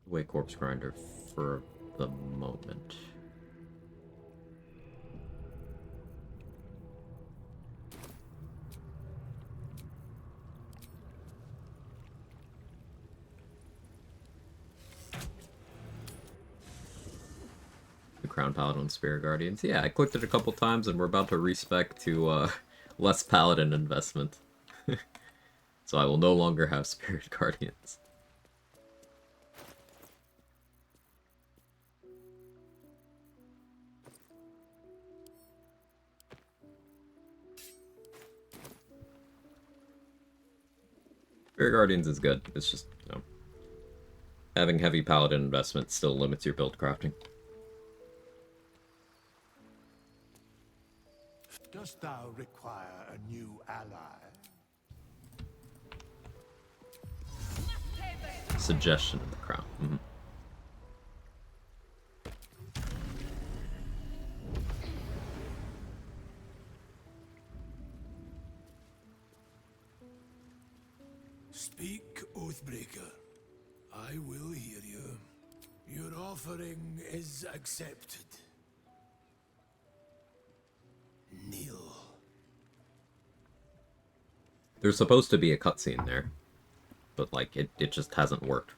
Away Corpse Grinder for the moment. The Crown Paladin Spirit Guardians. Yeah, I clicked it a couple times and we're about to respec to less Paladin investment. So I will no longer have Spirit Guardians. Spirit Guardians is good. It's just, you know, having heavy Paladin investment still limits your build crafting. Dost thou require a new ally? Suggestion of the crown. Mm-hmm. Speak, Oathbreaker. I will hear you. Your offering is accepted. Kneel. There's supposed to be a cutscene there, but like it just hasn't worked.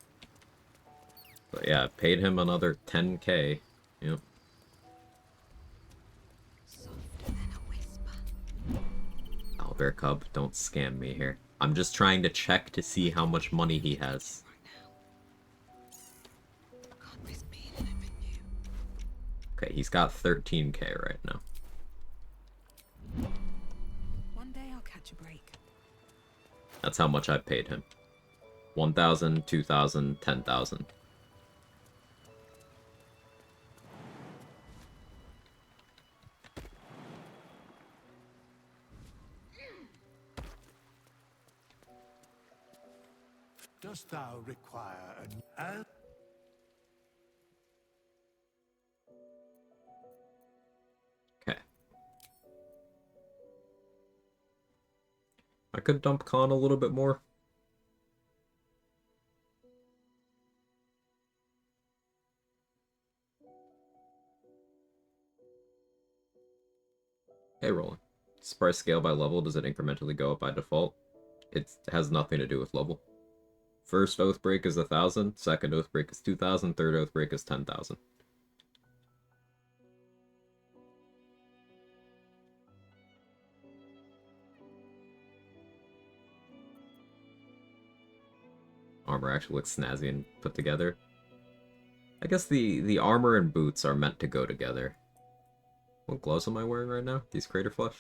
But yeah, paid him another 10k. Yep. Softer than a whisper. Owlbear Cub, don't scam me here. I'm just trying to check to see how much money he has. Can't risk being anything new. Okay, he's got 13k right now. One day I'll catch a break. That's how much I paid him. 1,000, 2,000, 10,000. Dost thou require an... Okay. I could dump Khan a little bit more. Hey, Roland. Does price scale by level? Does it incrementally go up by default? It has nothing to do with level. First Oathbreak is 1,000, second Oathbreak is 2,000, third Oathbreak is 10,000. Armor actually looks snazzy and put together. I guess the armor and boots are meant to go together. What gloves am I wearing right now? These Crater Flesh?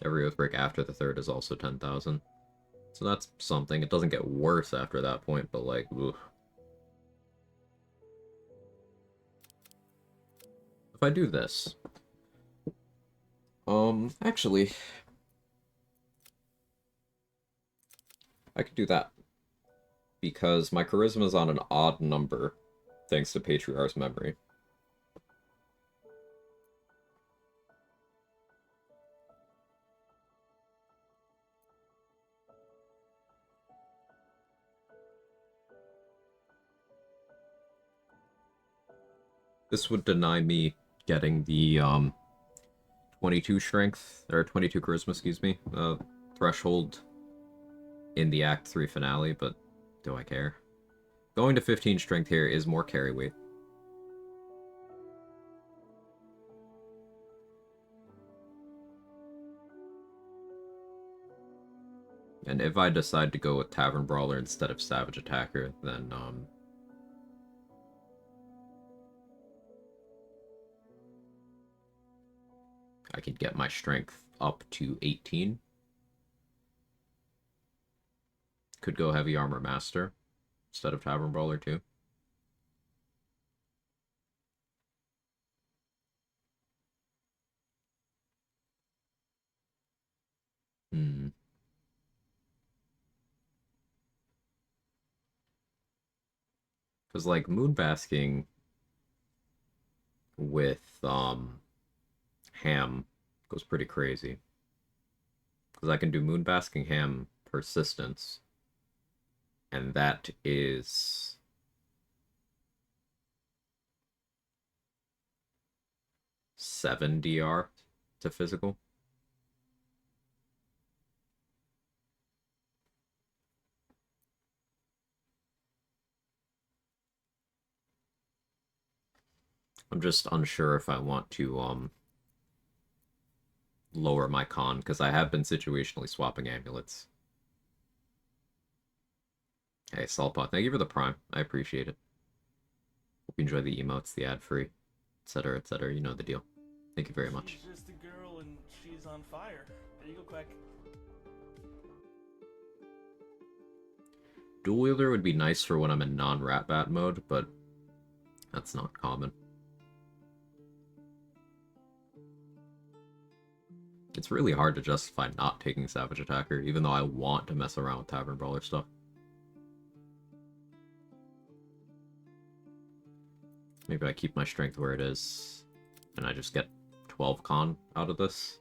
Every Oathbreak after the third is also 10,000. So that's something. It doesn't get worse after that point, but like, ugh. If I do this... actually... I could do that. Because my charisma is on an odd number, thanks to Patriarch's memory. This would deny me getting the 22 strength, or 22 charisma, excuse me, threshold in the Act 3 finale, but do I care? Going to 15 strength here is more carry weight. And if I decide to go with Tavern Brawler instead of Savage Attacker, then, I could get my strength up to 18. Could go Heavy Armor Master instead of Tavern Brawler too. Because, like, Moonbasking with, Ham goes pretty crazy. Because I can do Moonbasking Ham Persistence, and that is 7 DR to physical. I'm just unsure if I want to lower my con, because I have been situationally swapping amulets. Hey, Saltpot, thank you for the prime. I appreciate it. Hope you enjoy the emotes, the ad-free, etc., etc. You know the deal. Thank you very much. She's just a girl and she's on fire. There you go, Quag. Dual wielder would be nice for when I'm in non-rat bat mode, but that's not common. It's really hard to justify not taking Savage Attacker, even though I want to mess around with Tavern Brawler stuff. Maybe I keep my strength where it is, and I just get 12 con out of this.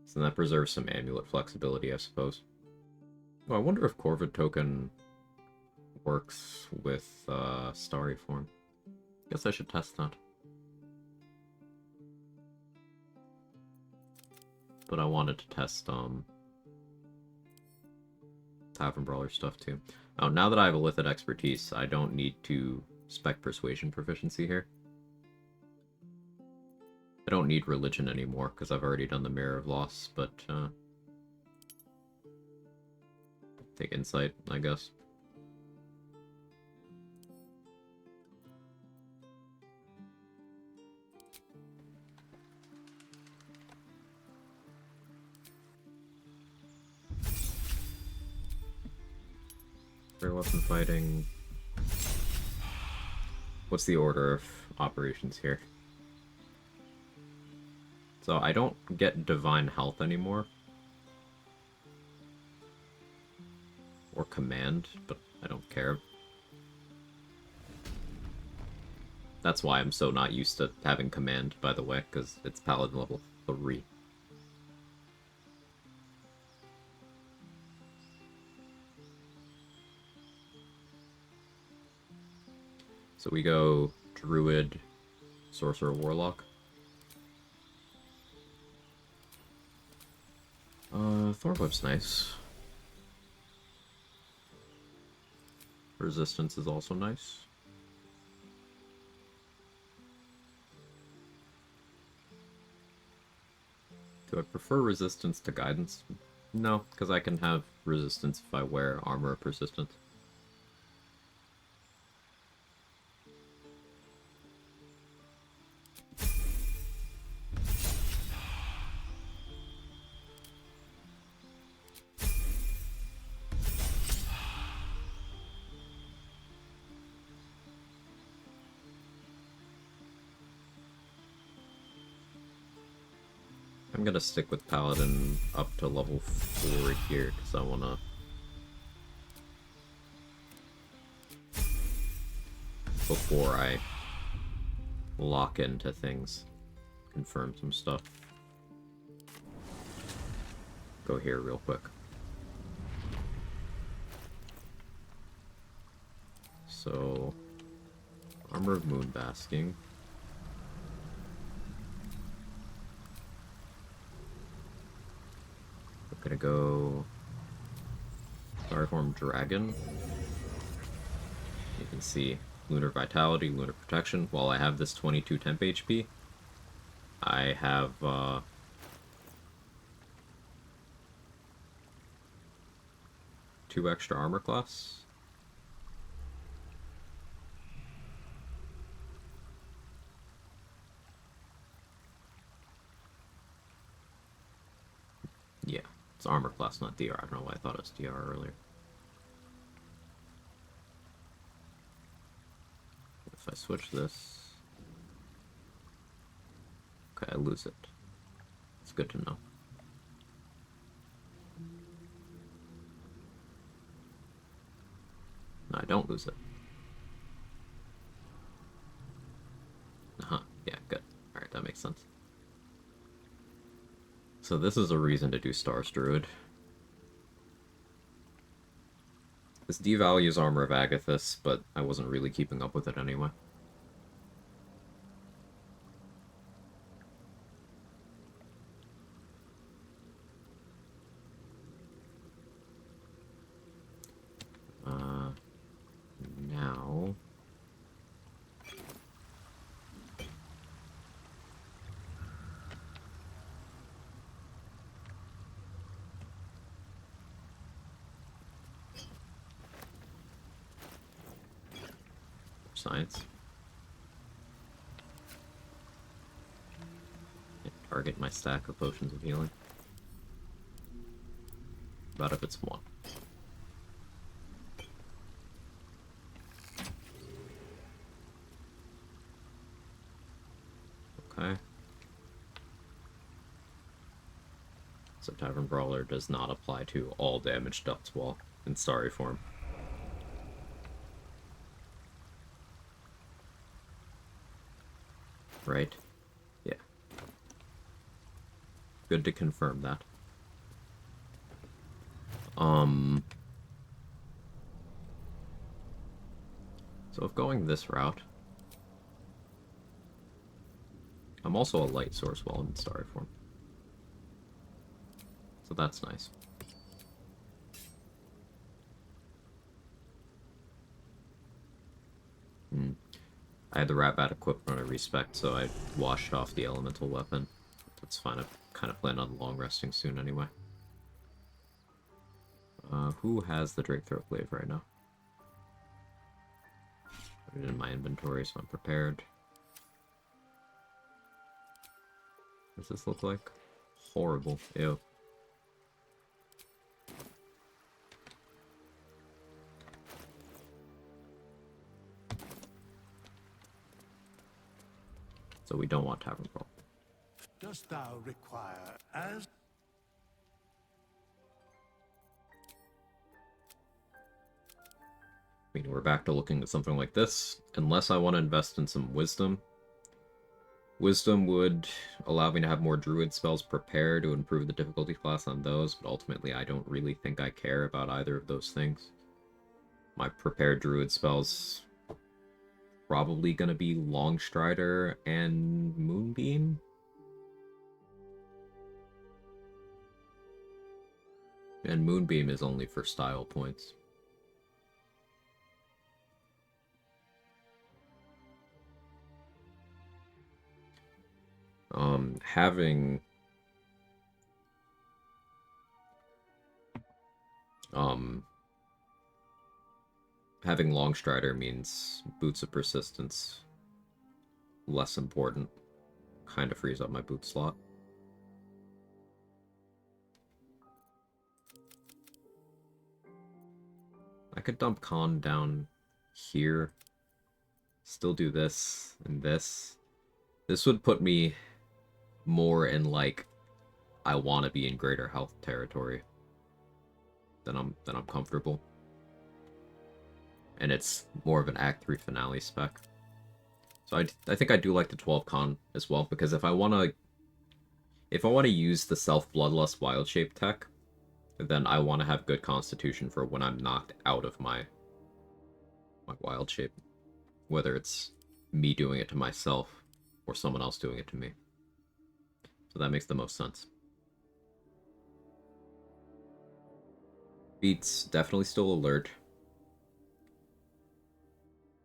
So that preserves some amulet flexibility, I suppose. Oh, I wonder if Corvid Token works with Starry Form. Guess I should test that. But I wanted to test Tavern Brawler stuff too. Oh, now that I have a Lithid expertise, I don't need to spec Persuasion proficiency here. I don't need Religion anymore, because I've already done the Mirror of Loss, but take Insight, I guess. Rare weapon fighting. What's the order of operations here? So I don't get Divine Health anymore. Or Command, but I don't care. That's why I'm so not used to having Command, by the way, because it's Paladin level 3. So we go Druid, Sorcerer, Warlock. Thornwhip's nice. Resistance is also nice. Do I prefer resistance to guidance? No, because I can have resistance if I wear armor of persistence. I'm gonna stick with Paladin up to level 4 here, because I wanna... before I lock into things, confirm some stuff. Go here real quick. So, Armor of Moonbasking. Gonna go Styroform Dragon. You can see Lunar Vitality, Lunar Protection. While I have this 22 temp HP, I have 2 extra armor class. Yeah, it's armor class, not DR. I don't know why I thought it was DR earlier. If I switch this... Okay, I lose it. It's good to know. No, I don't lose it. Uh-huh, yeah, good. Alright, that makes sense. So this is a reason to do Stars Druid. This devalues Armor of Agathis, but I wasn't really keeping up with it anyway. Now... Science. Target my stack of potions of healing. About if it's 1. Okay. So Tavern Brawler does not apply to all damage dealt while in Starry form. Right? Yeah. Good to confirm that. So if going this route, I'm also a light source while I'm in Starry form. So that's nice. I had the Rat Bat equipped on a respect, so I washed off the elemental weapon. That's fine, I kind of plan on long resting soon anyway. Who has the Drake Throat Glaive right now? Put it in my inventory so I'm prepared. What does this look like? Horrible. Ew. So we don't want Tavern Brawl. Dost thou require as... I mean, we're back to looking at something like this. Unless I want to invest in some Wisdom. Wisdom would allow me to have more Druid spells prepared to improve the difficulty class on those, but ultimately I don't really think I care about either of those things. My prepared Druid spells probably gonna be Longstrider and Moonbeam. And Moonbeam is only for style points. Having having Longstrider means Boots of Persistence less important. Kind of frees up my boot slot. I could dump Khan down here. Still do this and this. This would put me more in, like, I want to be in greater health territory than I'm comfortable. And it's more of an Act 3 finale spec. So I think I do like the 12 Con as well, because if I want to use the Self Bloodlust Wild Shape tech, then I want to have good constitution for when I'm knocked out of my Wild Shape. Whether it's me doing it to myself or someone else doing it to me. So that makes the most sense. Beats definitely still alert.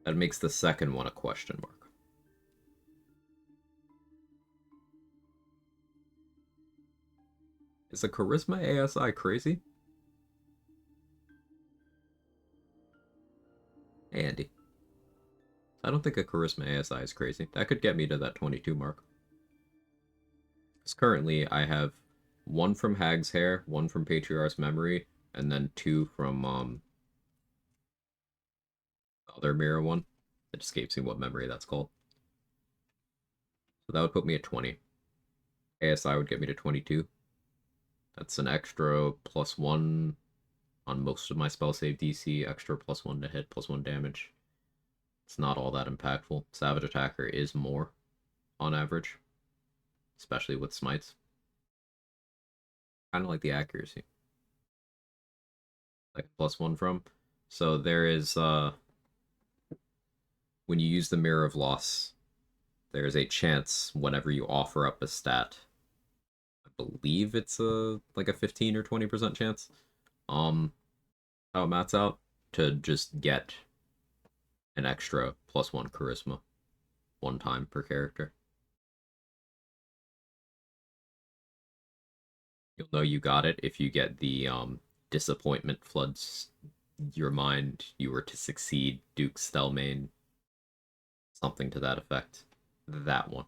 That makes the second one a question mark. Is a charisma ASI crazy? Hey, Andy. I don't think a charisma ASI is crazy. That could get me to that 22 mark. Because currently I have 1 from Hag's Hair, 1 from Patriarch's Memory, and then 2 from the other mirror one. It escapes me what memory that's called. So that would put me at 20. ASI would get me to 22. That's an extra +1 on most of my spell save DC, extra +1 to hit, +1 damage. It's not all that impactful. Savage Attacker is more on average, especially with smites. Kind of like the accuracy. Like +1 from. So there is, when you use the Mirror of Loss, there is a chance whenever you offer up a stat. I believe it's like a 15 or 20% chance. How it mats out to just get an extra +1 charisma 1 time per character. You'll know you got it if you get the disappointment floods your mind, you were to succeed, Duke Stelmane, something to that effect. That one.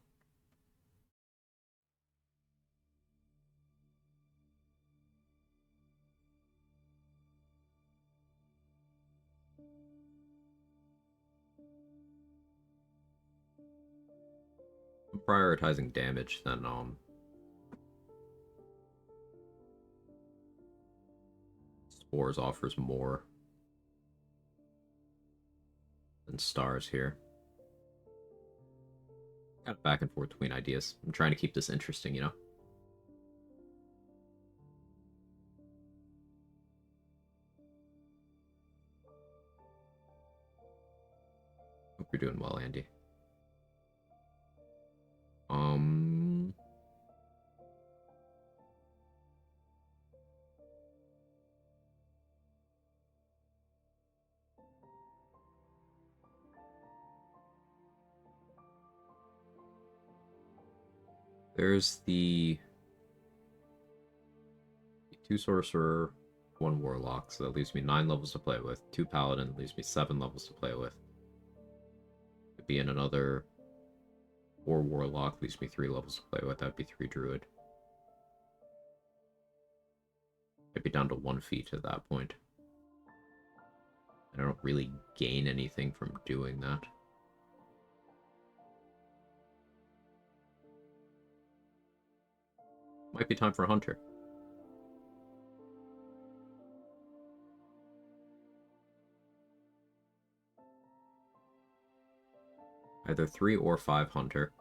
I'm prioritizing damage than Spores offers more than Stars here. Kind of back and forth between ideas. I'm trying to keep this interesting, you know? Hope you're doing well, Andy. There's the 2 Sorcerer, 1 Warlock, so that leaves me 9 levels to play with. 2 Paladin leaves me 7 levels to play with. Could be in another 4 Warlock, leaves me 3 levels to play with. That'd be 3 Druid. I'd be down to 1 feat at that point. I don't really gain anything from doing that. Might be time for a Hunter. Either 3 or 5 Hunter.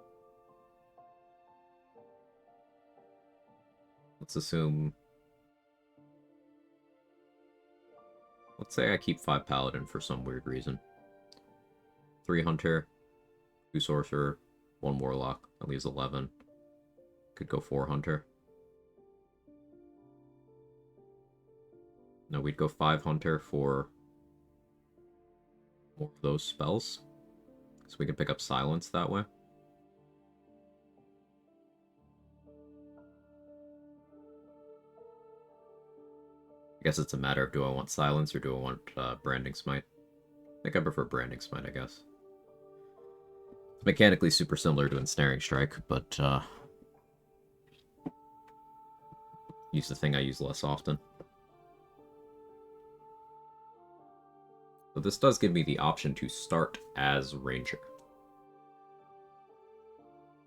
Let's assume... Let's say I keep 5 Paladin for some weird reason. 3 Hunter, 2 Sorcerer, 1 Warlock. That leaves 11. Could go 4 Hunter. No, we'd go 5 Hunter for more of those spells. So we can pick up Silence that way. I guess it's a matter of do I want Silence or do I want Branding Smite? I think I prefer Branding Smite, I guess. It's mechanically super similar to Ensnaring Strike, but use the thing I use less often. So this does give me the option to start as Ranger.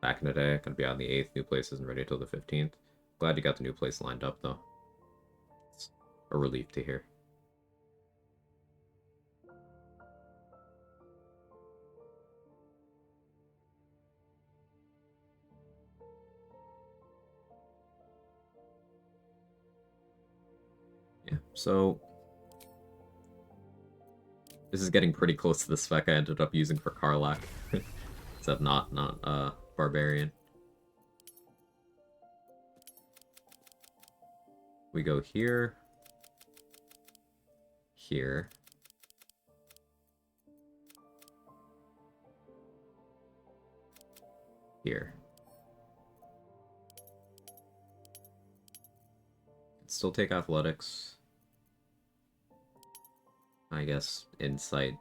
Back in the day, gonna be on the 8th, new place isn't ready until the 15th. Glad you got the new place lined up, though. It's a relief to hear. Yeah, so... This is getting pretty close to the spec I ended up using for Karlach. Except not Barbarian. We go here. here. Here. Still take athletics. I guess insight.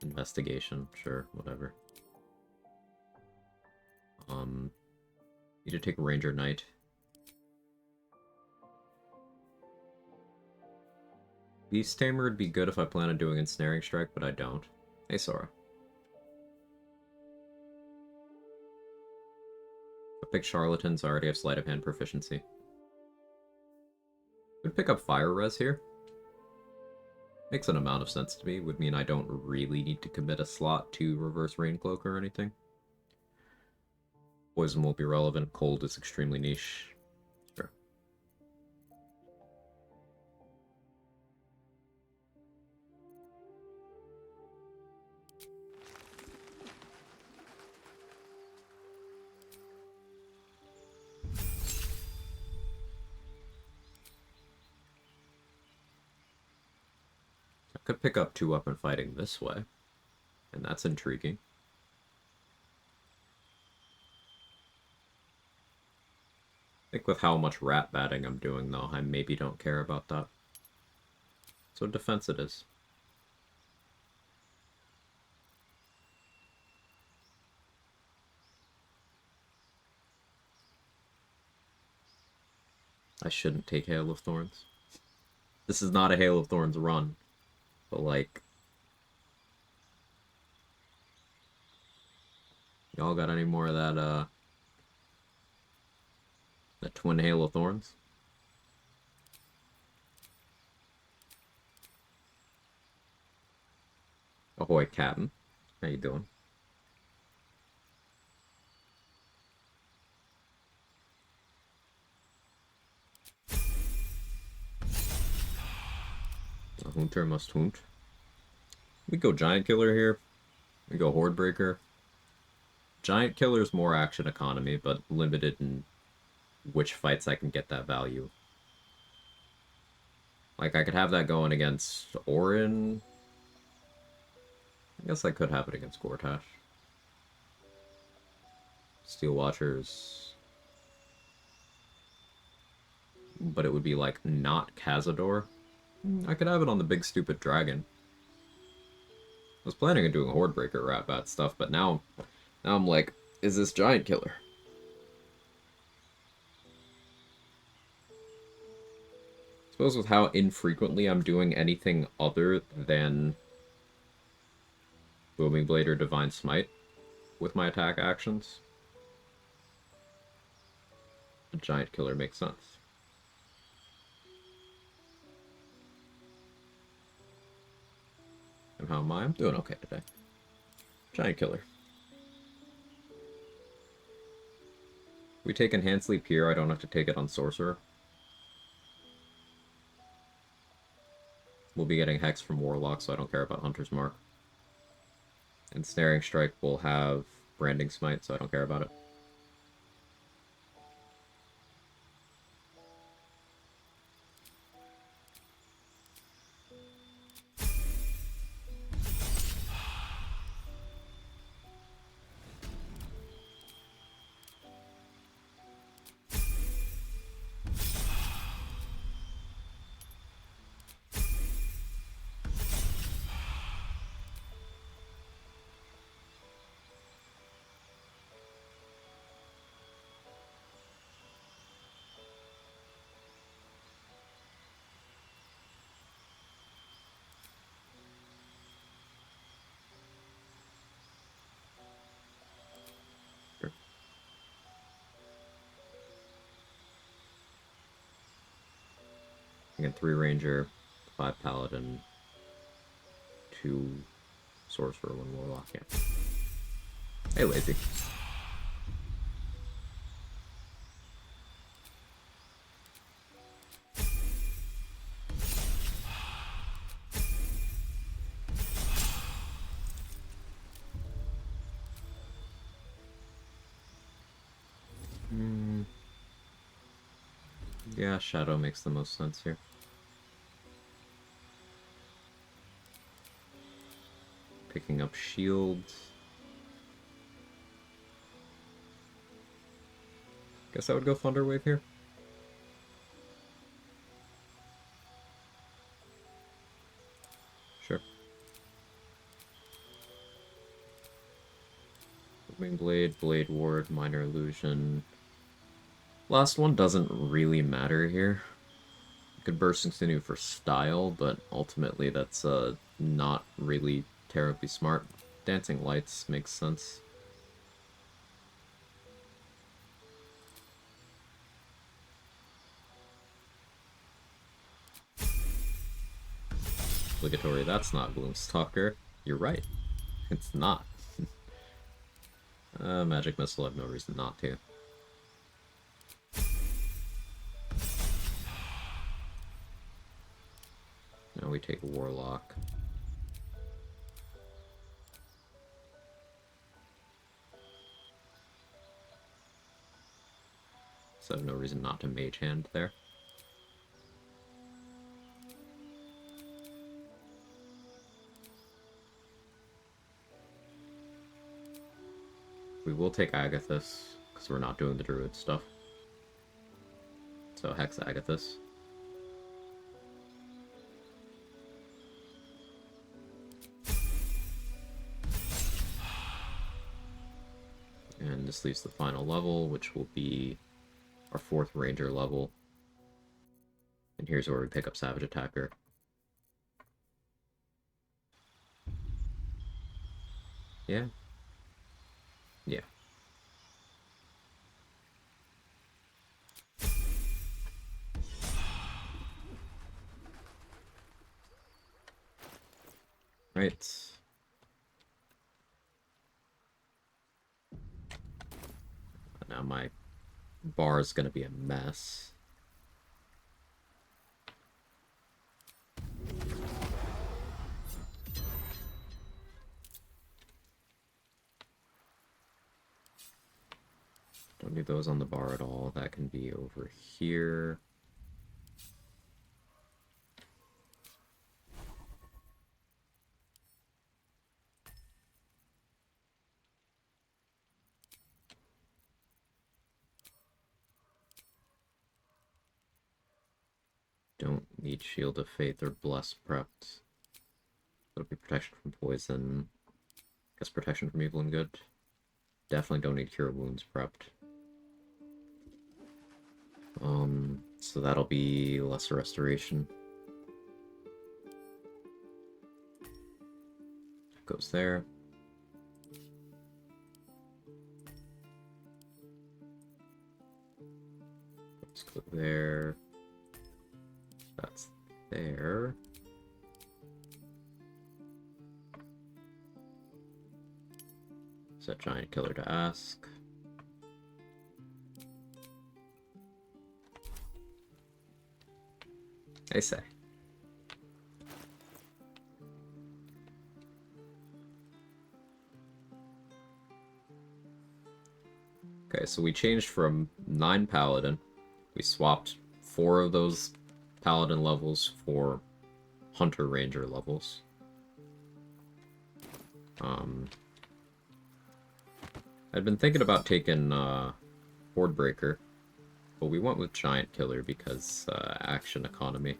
Investigation, sure, whatever. Need to take a Ranger Knight. Beast Tamer would be good if I plan on doing Ensnaring Strike, but I don't. Hey, Sora. I'll pick Charlatans, I already have Sleight of Hand proficiency. Would pick up Fire Res here. Makes an amount of sense to me. Would mean I don't really need to commit a slot to reverse Rain Cloak or anything. Poison won't be relevant. Cold is extremely niche. Sure. I could pick up 2-weapon fighting this way, and that's intriguing. I think with how much rat batting I'm doing, though, I maybe don't care about that. So defense it is. I shouldn't take Hail of Thorns. This is not a Hail of Thorns run, but like... Y'all got any more of that, that twin Hail of Thorns? Ahoy, Captain. How you doing? A hunter must hunt. We go Giant Killer here. We go Horde Breaker. Giant Killer's more action economy, but limited in which fights I can get that value. Like, I could have that going against Orin. I guess I could have it against Gortash. Steel Watchers. But it would be, like, not Cazador. I could have it on the big stupid dragon. I was planning on doing Horde Breaker Rat Bat stuff, but now I'm like, is this Giant Killer? I suppose with how infrequently I'm doing anything other than Booming Blade or Divine Smite with my attack actions, a Giant Killer makes sense. And how am I? I'm doing okay today. Giant Killer. We take Enhanced Leap here, I don't have to take it on Sorcerer. We'll be getting Hex from Warlock, so I don't care about Hunter's Mark. And Snaring Strike will have Branding Smite, so I don't care about it. Again, 3 Ranger, 5 Paladin, 2 Sorcerer, 1 Warlock, yeah. Hey, Lazy. Yeah, Shadow makes the most sense here. Picking up shield. Guess I would go Thunderwave here. Sure. Moving Blade, Blade Ward, Minor Illusion. Last one doesn't really matter here. You could Bursting Sinew for style, but ultimately that's not really terribly smart. Dancing Lights makes sense. Obligatory, that's not Gloomstalker. You're right. It's not. Magic Missile, I have no reason not to. Now we take Warlock. So I have no reason not to Mage Hand there. We will take Agathis, because we're not doing the Druid stuff. So Hex Agathis. And this leaves the final level, which will be our 4th Ranger level. And here's where we pick up Savage Attacker. Yeah. Yeah. Right. Now my bar is going to be a mess. Don't need those on the bar at all. That can be over here. Don't need Shield of Faith or Bless prepped. That'll be protection from poison. Guess protection from evil and good. Definitely don't need Cure Wounds prepped. So that'll be Lesser Restoration. Goes there. Let's go there. That's there. Set Giant Killer to ask. I say. Okay, so we changed from 9 Paladin. We swapped 4 of those Paladin levels for Hunter Ranger levels. I'd been thinking about taking Horde Breaker, but we went with Giant Killer because action economy.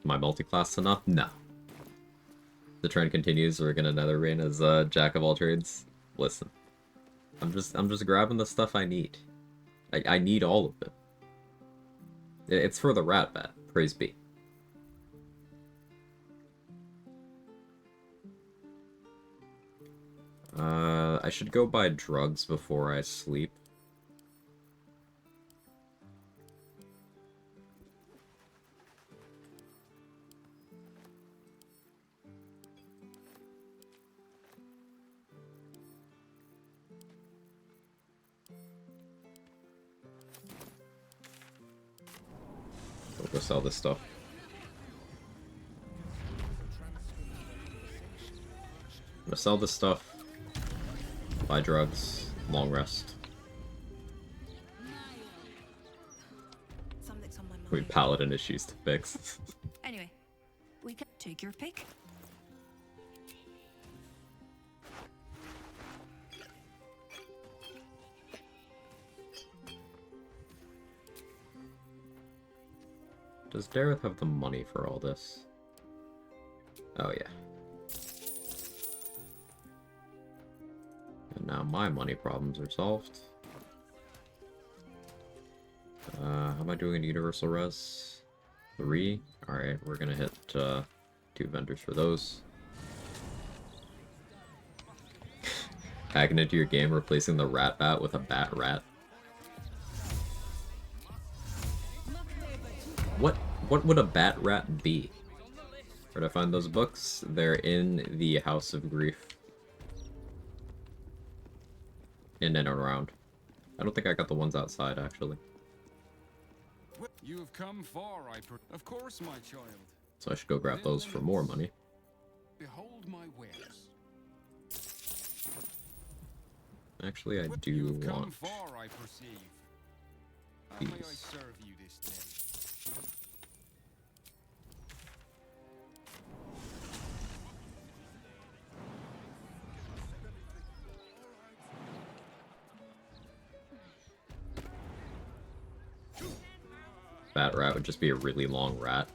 My multi-class enough? No. The trend continues, we're gonna nether reign as Jack of all trades. Listen. I'm just grabbing the stuff I need. I need all of it. It's for the rat bat, praise be. I should go buy drugs before I sleep. We'll go sell this stuff. I'm gonna sell this stuff. Buy drugs. Long rest. Something's on my mind. I mean, paladin issues to fix. Anyway, we can take your pick. Does Dareth have the money for all this? Oh yeah. And now my money problems are solved. How am I doing in Universal Res? 3? Alright, we're gonna hit 2 vendors for those. Hacking into your game, replacing the rat bat with a bat rat. What would a bat rat be? Where did I find those books? They're in the House of Grief. In and around. I don't think I got the ones outside, actually. You have come far, of course, my child. So I should go grab those for more money. Behold my wares. Actually, I do You have come want far, I perceive. How may I these. serve you this day? Bat rat would just be a really long rat.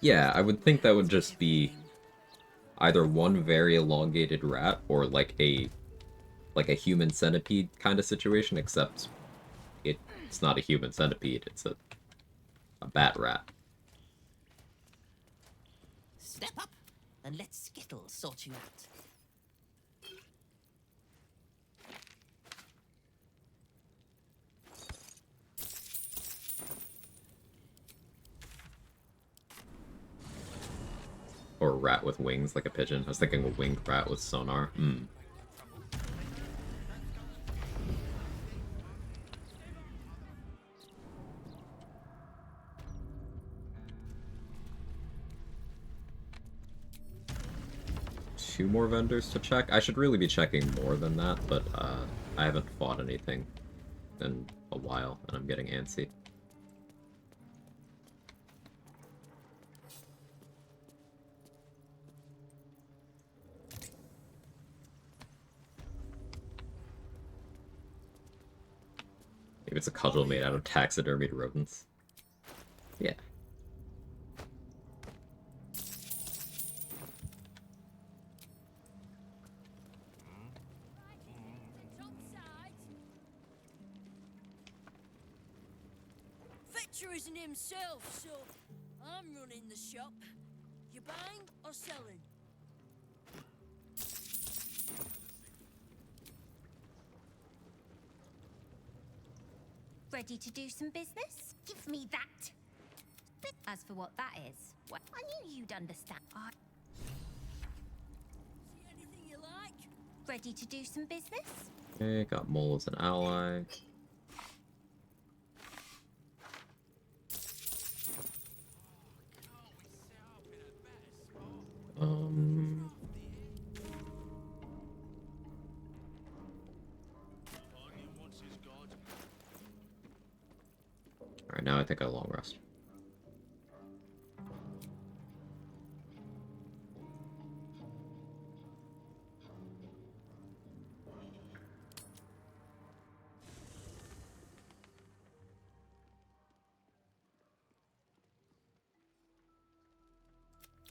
Yeah, I would think that would just be either one very elongated rat or like a human centipede kind of situation, except it's not a human centipede, it's a bat rat. Step up and let Skittles sort you out. Or a rat with wings, like a pigeon. I was thinking a winged rat with sonar. Two more vendors to check. I should really be checking more than that, but I haven't fought anything in a while, and I'm getting antsy. Maybe it's a cudgel made out of taxidermied rodents. Yeah. Fetcher isn't himself, so I'm running the shop. You buying or selling? Ready to do some business? Give me that. As for what that is, well, I knew you'd understand. See anything you like? Ready to do some business? Okay, got Mole as an ally. Alright, now I think I long rest.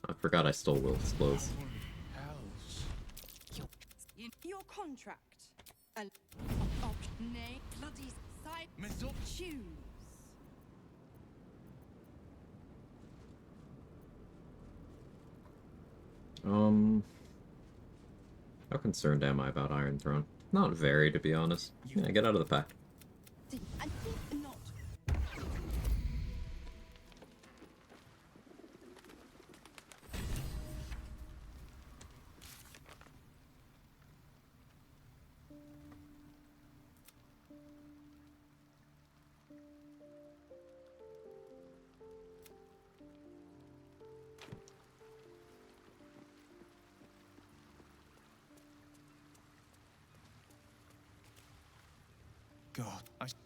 I forgot I stole Will's clothes. Your contract. Nay, bloody side. Choose. How concerned am I about Iron Throne? Not very, to be honest. Yeah, get out of the pack. I think not.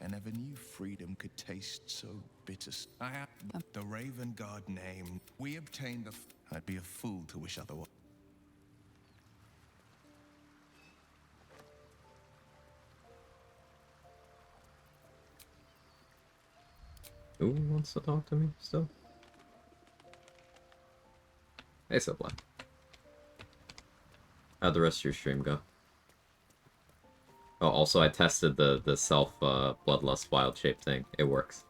I never knew freedom could taste so bitter. I am the Raven God name. We obtained the. I'd be a fool to wish otherwise. Who wants to talk to me still? Hey, Subla. How'd the rest of your stream go? Oh, also I tested the self bloodlust wild shape thing. It works.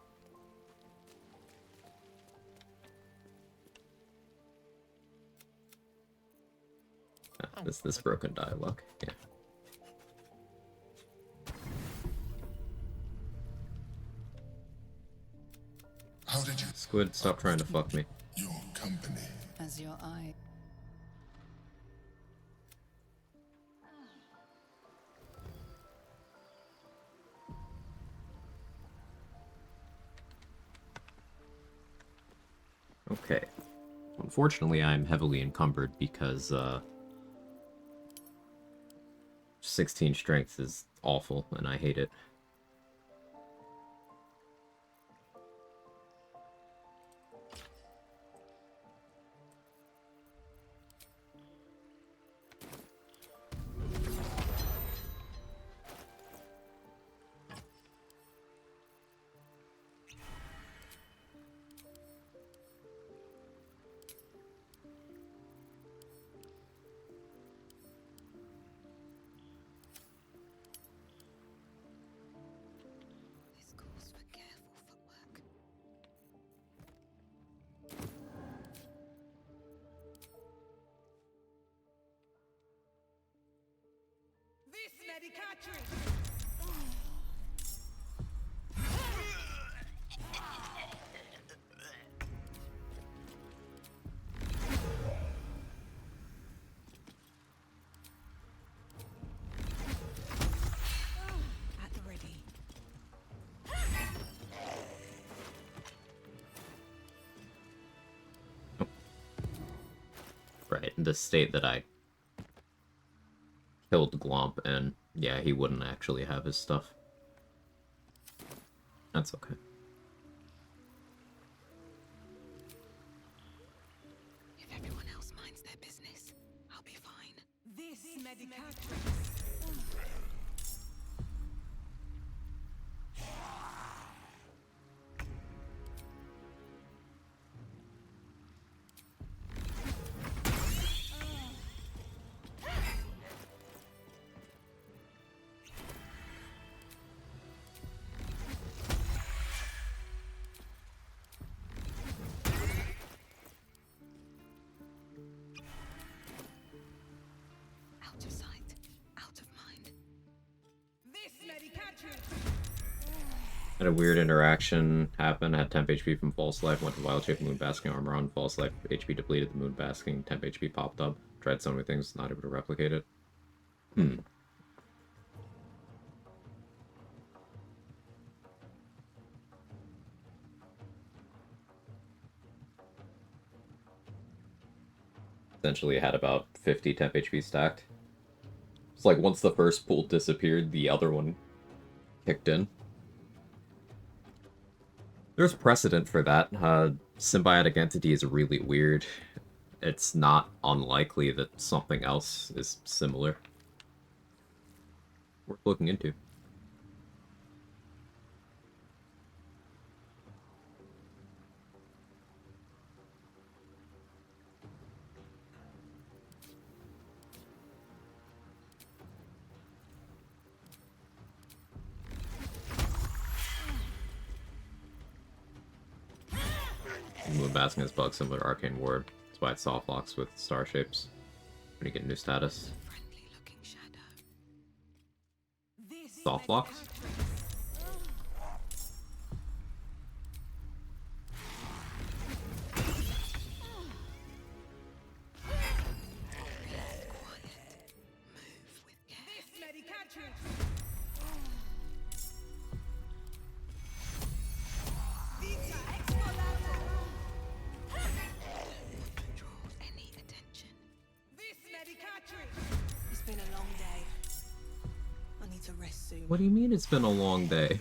This broken dialogue. Yeah. How did you? Squid, stop trying to fuck me. Your company. As your eye. Okay. Unfortunately, I'm heavily encumbered because 16 strength is awful and I hate it. This calls for careful footwork. This medicatrix! At the ready. Right, in the state that I killed Glomp, and yeah, he wouldn't actually have his stuff. That's okay. If everyone else minds their business, I'll be fine. This medicatrix! Out of sight, out of mind. This medicatrix! Had a weird interaction happen. Had temp HP from False Life. Went to Wild Shape, Moon Basking armor on. False Life HP depleted. The Moon Basking temp HP popped up. Tried so many things, not able to replicate it. Essentially had about 50 temp HP stacked. It's like once the first pool disappeared, the other one kicked in. There's precedent for that. Symbiotic entity is really weird. It's not unlikely that something else is similar. Worth looking into. Moon Basking is bug similar to Arcane Ward. That's why it soft locks with star shapes when you get new status. Soft locks? This medicatrix! Any attention. This medicatrix! It's been a long day. I need to rest soon. What do you mean it's been a long day?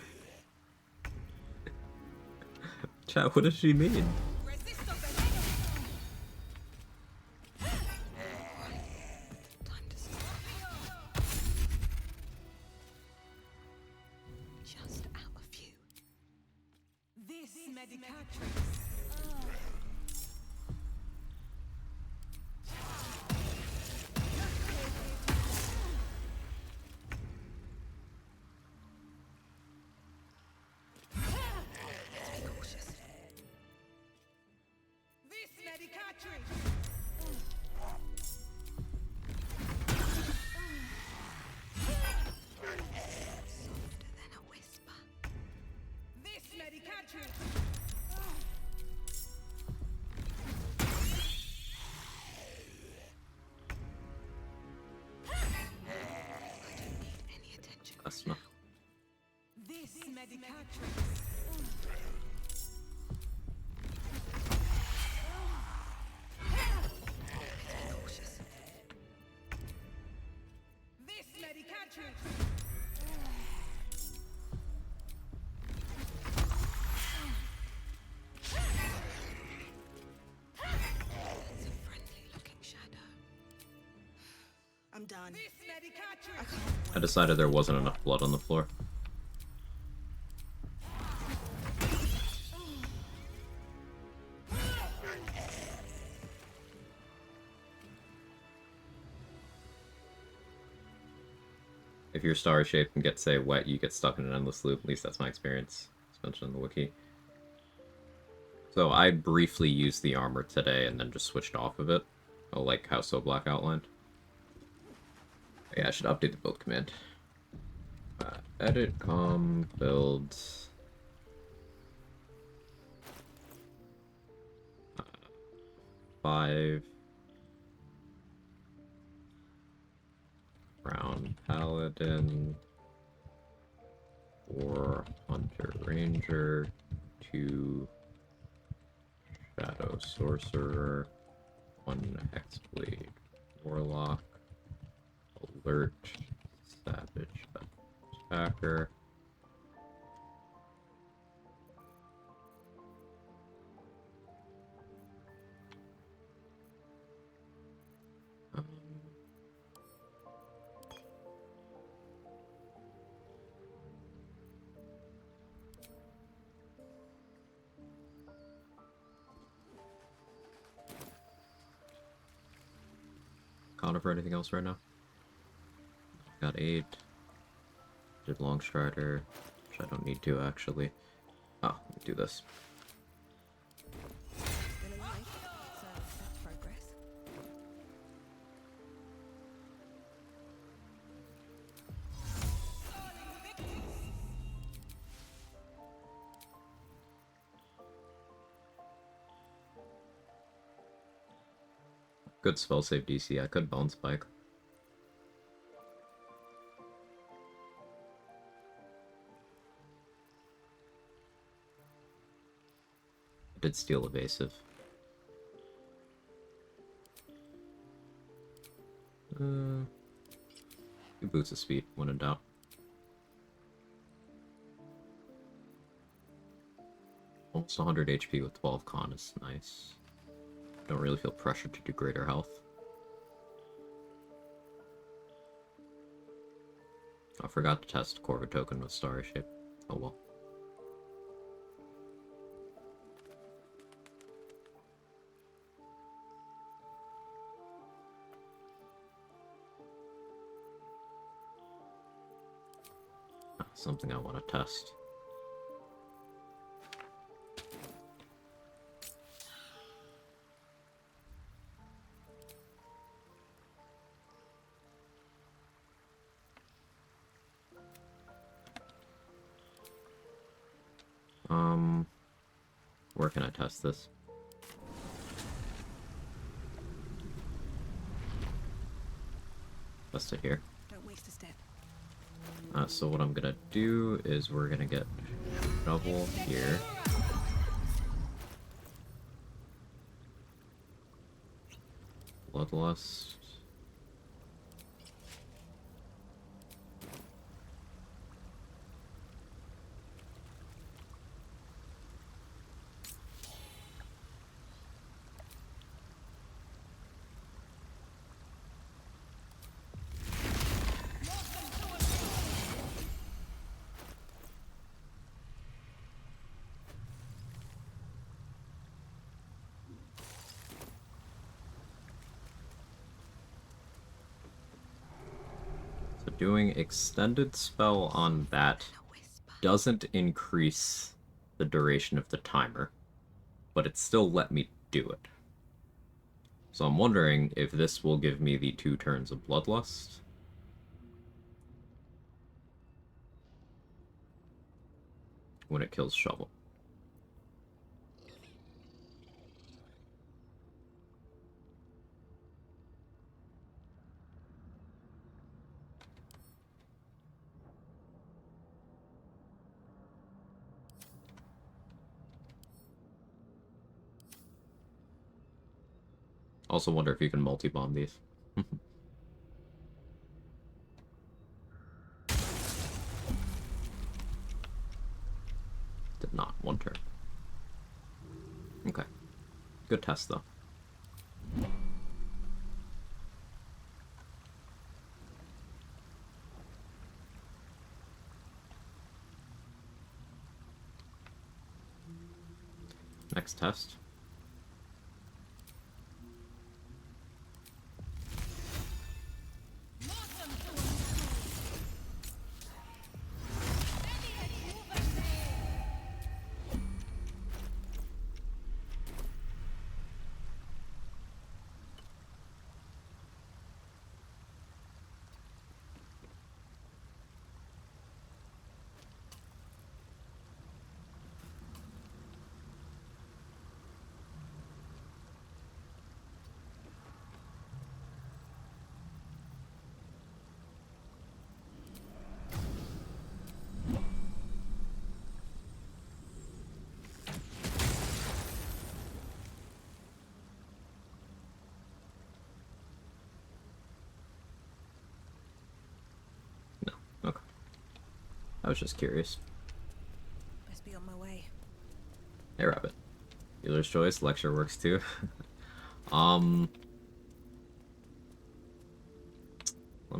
Chat, what does she mean? Just out of view. This medicatrix. This medicatrix. Softer than a whisper. This medicatrix. Any attention? That's not. This medicatrix. Cautious. This medicatrix. That's a friendly looking shadow. I'm done. This medicatrix. I decided there wasn't enough blood on the floor. If you're star shaped and get, say, wet, you get stuck in an endless loop. At least that's my experience. It's mentioned in the wiki. So I briefly used the armor today and then just switched off of it. Oh, like how So Black outlined. Yeah, I should update the build command. Edit com build 5 Brown Paladin, 4 Hunter Ranger, 2 Shadow Sorcerer, 1 Hexblade Warlock, Alert Savage Attacker, Conifer, anything else right now? Got 8. Did Longstrider, which I don't need to actually. Oh, let me do this. Still alive, so that's progress. Good spell save DC. I could Bone Spike. I did steal evasive. Two boots of speed, when in doubt. Almost 100 HP with 12 con is nice. Don't really feel pressured to do greater health. I forgot to test Corva token with Starry Shape. Oh well. Something I want to test. Where can I test this? Test it here. Don't waste a step. So what I'm gonna do is we're gonna get Shovel here. Bloodlust. Doing extended spell on that doesn't increase the duration of the timer, but it still let me do it. So I'm wondering if this will give me the 2 turns of Bloodlust. When it kills Shovel. Also wonder if you can multi-bomb these. Did not. 1 turn. Okay. Good test, though. Next test. Okay. I was just curious. Must be on my way. Hey, Rabbit. Dealer's choice. Lecture works too. Let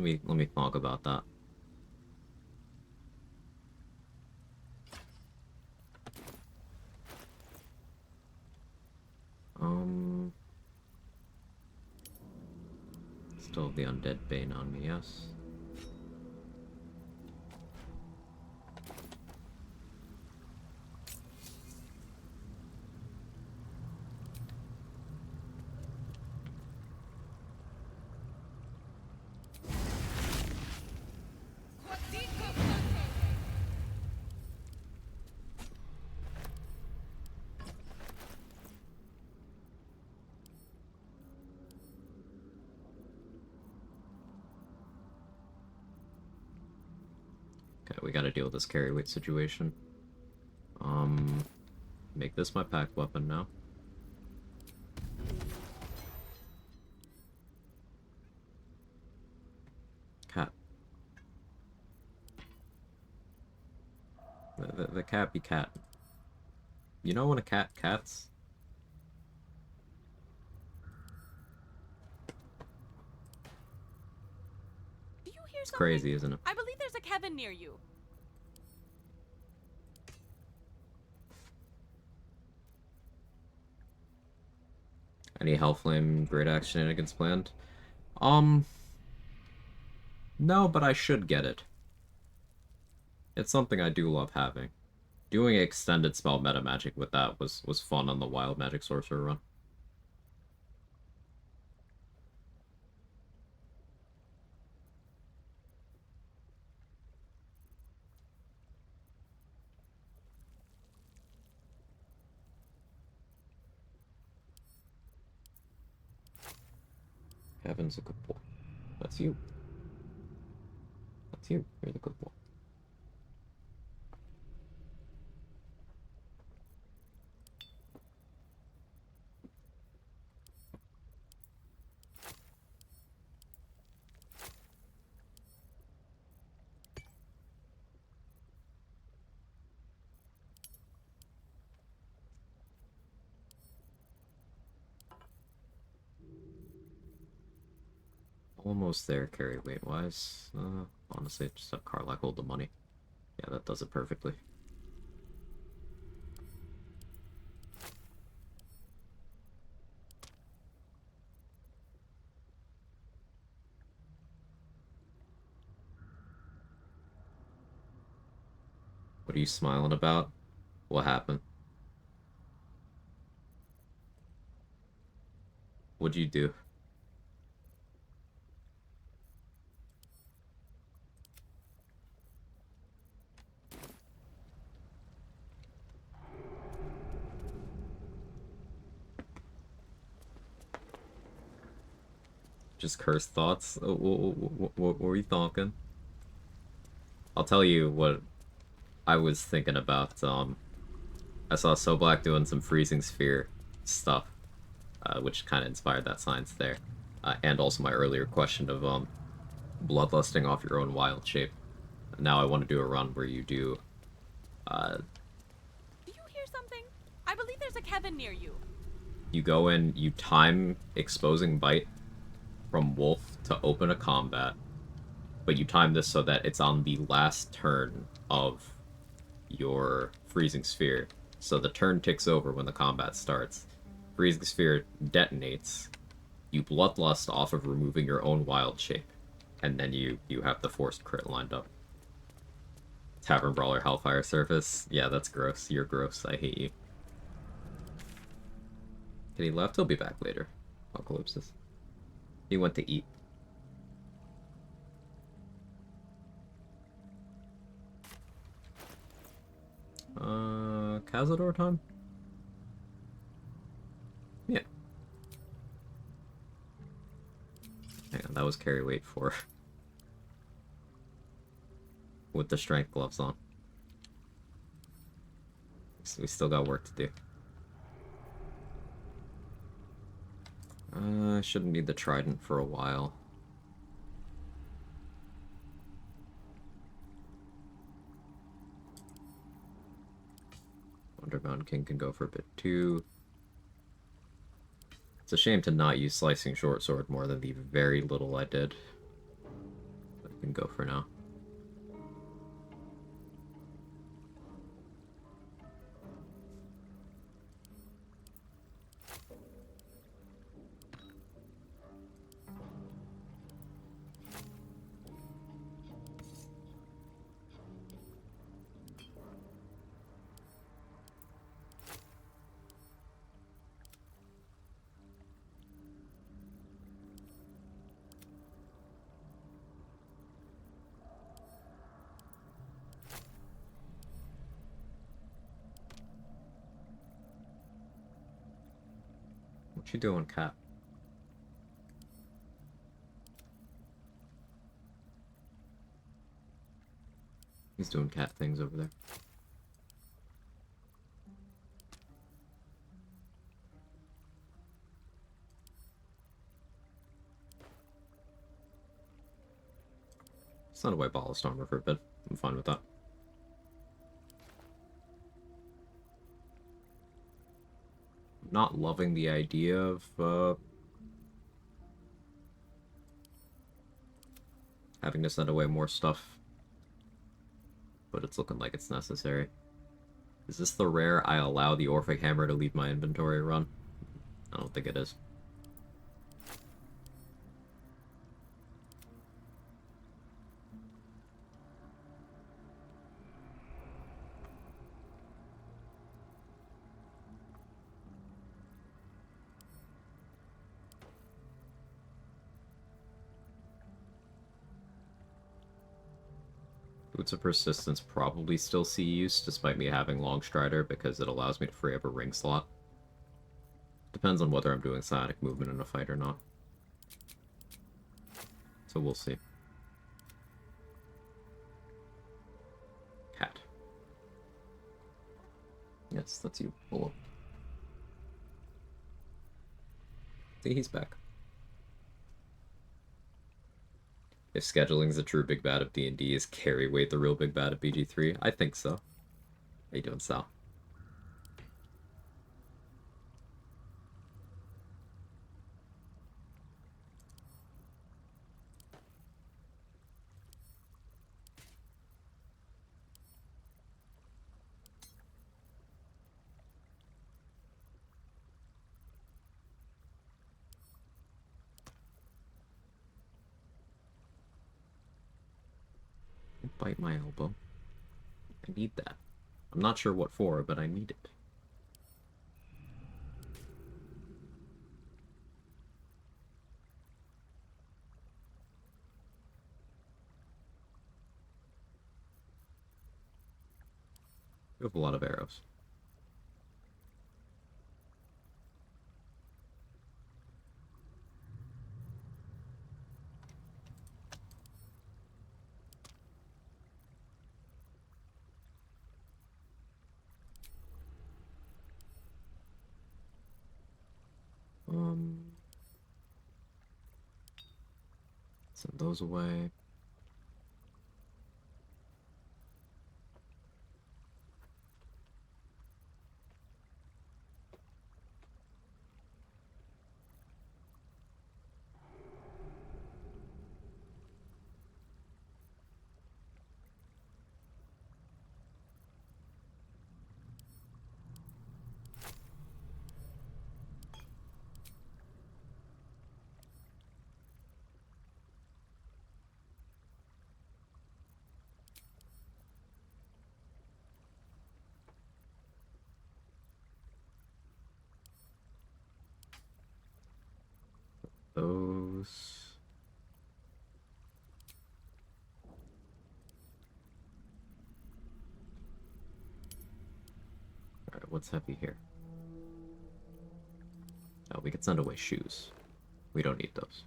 me talk about that. Still have the Undead Bane on me, yes. Okay, we gotta deal with this carry weight situation. Make this my pack weapon now. Cat. The cat be cat. You know when a cat cats? Do you hear It's something? crazy, isn't it? I believe there's a Kevin near you. Any Hellflame Great Axe shenanigans planned? No, but I should get it. It's something I do love having. Doing extended spell meta magic with that was fun on the Wild Magic Sorcerer run. Kevin's a good boy. That's you. That's you. You're the good boy. Almost there, carry weight wise. Honestly, just have Karlach hold the money. Yeah, that does it perfectly. What are you smiling about? What happened? What'd you do? Just cursed thoughts? What were you thinking? I'll tell you what I was thinking about. I saw So Black doing some freezing sphere stuff, which kind of inspired that science there. And also my earlier question of bloodlusting off your own wild shape. Now I want to do a run where you do. Do you hear something? I believe there's a Kevin near you. You go in, you time exposing bite from wolf to open a combat, but you time this so that it's on the last turn of your freezing sphere. So the turn ticks over when the combat starts. Freezing sphere detonates. You bloodlust off of removing your own wild shape, and then you have the forced crit lined up. Tavern Brawler Hellfire Surface. Yeah, that's gross. You're gross. I hate you. And he left. He'll be back later. Apocalypses. He went to eat. Cazador time? Yeah. Hang on, that was carry weight 4. With the strength gloves on. So we still got work to do. I shouldn't need the trident for a while. Underbound King can go for a bit too. It's a shame to not use Slicing Short Sword more than the very little I did. But I can go for now. What you doing, cat? He's doing cat things over there. It's not a white ballast armor for a bit. I'm fine with that. Not loving the idea of having to send away more stuff, but it's looking like it's necessary. Is this the rare I allow the Orphic Hammer to leave my inventory run? I don't think it is. Boots of Persistence probably still see use, despite me having Long Strider, because it allows me to free up a ring slot. Depends on whether I'm doing psionic movement in a fight or not. So we'll see. Cat. Yes, that's you. Hello. See, he's back. If scheduling's a true big bad of D&D, is carry weight the real big bad of BG3? I think so. How you doing, Sal? Bite my elbow. I need that. I'm not sure what for, but I need it. We have a lot of arrows. Send those away. Those. Alright, what's heavy here? Oh, we could send away shoes. We don't need those.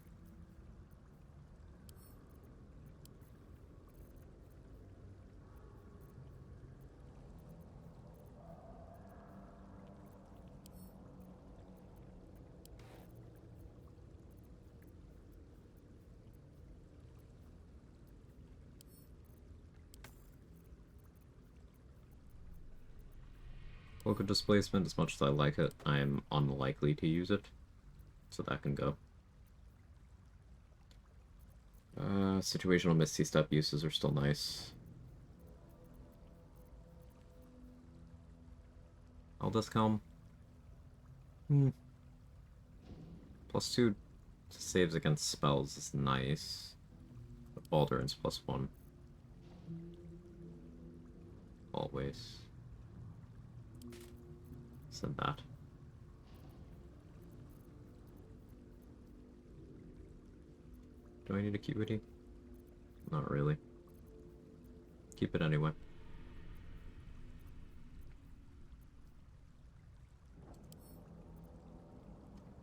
Local displacement, as much as I like it, I am unlikely to use it. So that can go. Situational Misty Step uses are still nice. Eldest Calm. +2 saves against spells is nice. But Baldur's +1. Always. Send that. Do I need Acuity? Not really. Keep it anyway.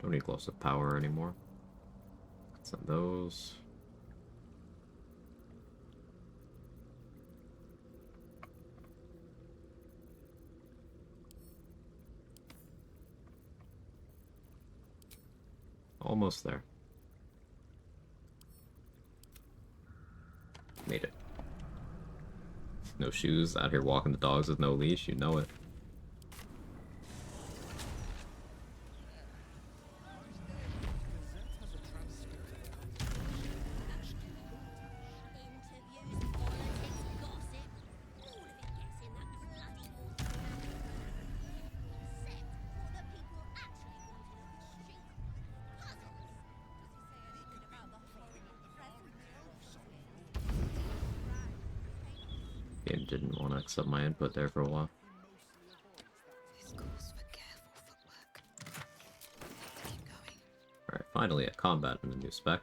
Don't need Gloves of Power anymore. Send those. Almost there. Made it. No shoes, out here walking the dogs with no leash, you know it. Game didn't want to accept my input there for a while. Alright, finally a combat in the new spec.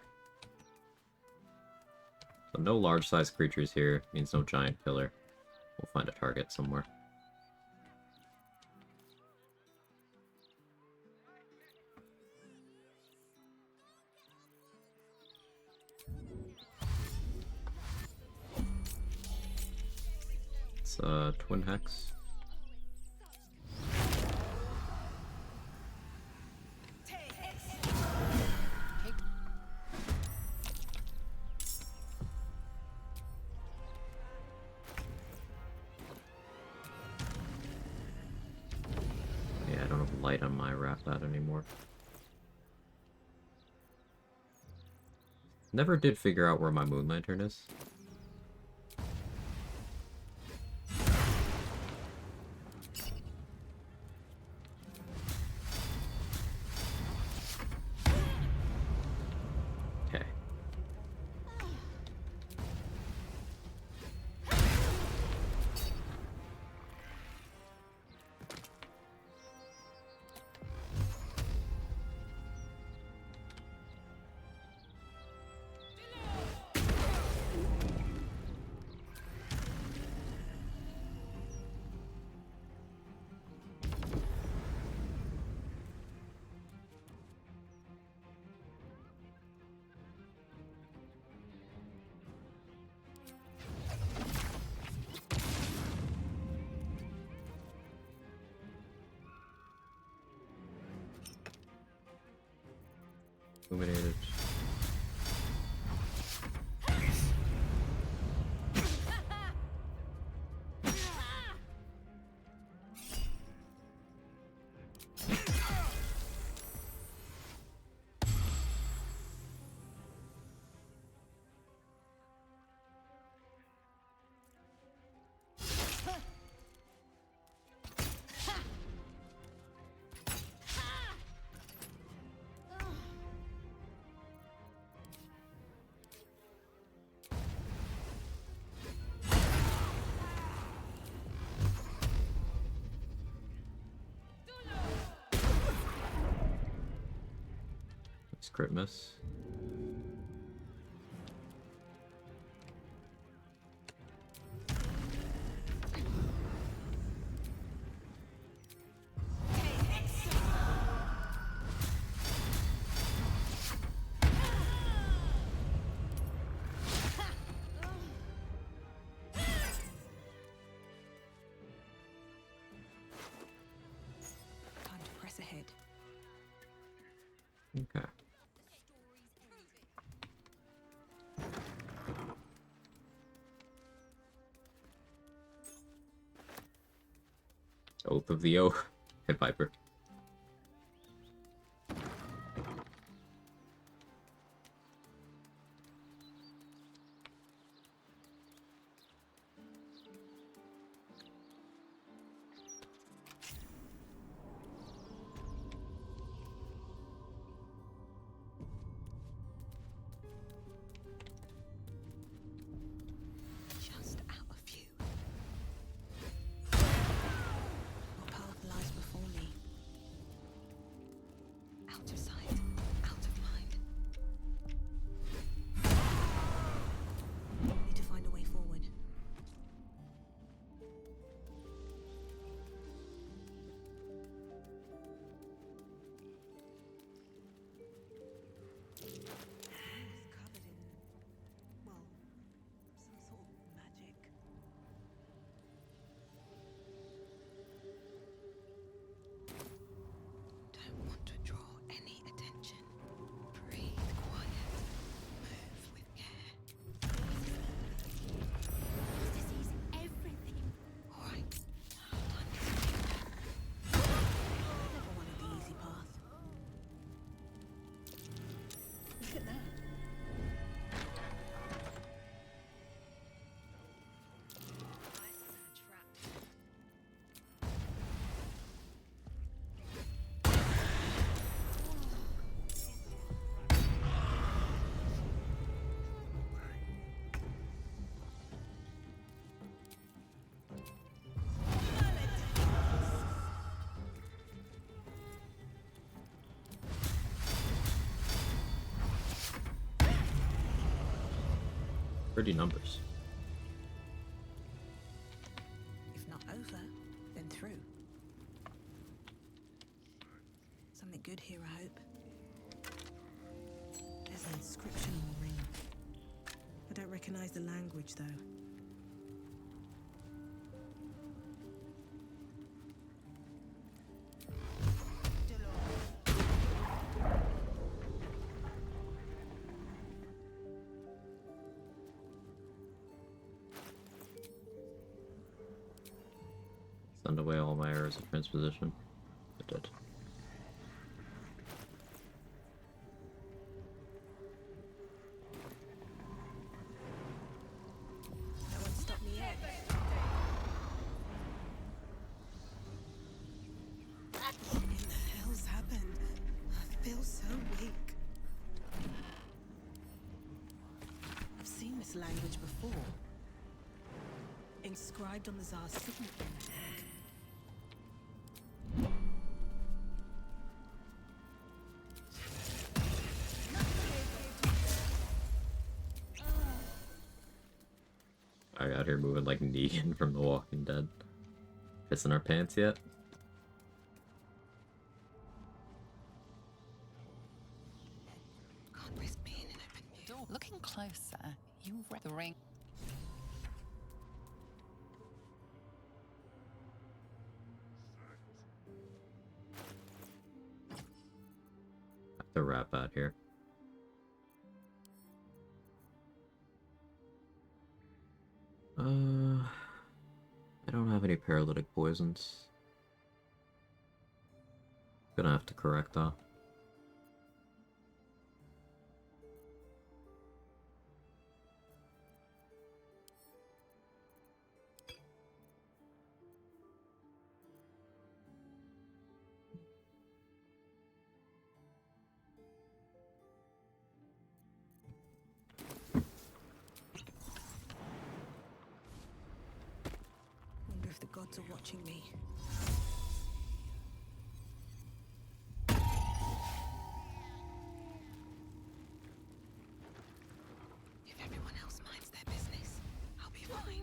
So no large-sized creatures here, means no giant killer. We'll find a target somewhere. It's Twin Hex. Yeah, I don't have light on my Rapat anymore. Never did figure out where my Moon Lantern is. Illuminated. Crit miss. Time to press ahead. Okay. Oath of the Oak. Hit Viper. Just out of view. What path lies before me? Out of sight, out of mind. Need to find a way forward. It's covered in, well, some sort of magic. Don't want to draw any attention. Breathe quiet. Move with care. This is everything. All right. Time to never wanted the easy path. Look at that. Pretty numbers. If not over, then through. Something good here, I hope. There's an inscription on the ring. I don't recognize the language, though. Send away all my errors of transposition. It did. No one stopped me yet. What in the hell's happened? I feel so weak. I've seen this language before. Inscribed on the Tsar's signature. I got here moving like Negan from The Walking Dead. Pissing our pants yet? Can't risk being in open view. Looking closer, you read the ring. Have to wrap out here. any paralytic poisons. Gonna have to correct that. Wonder if the gods are watching me. If everyone else minds their business, I'll be fine.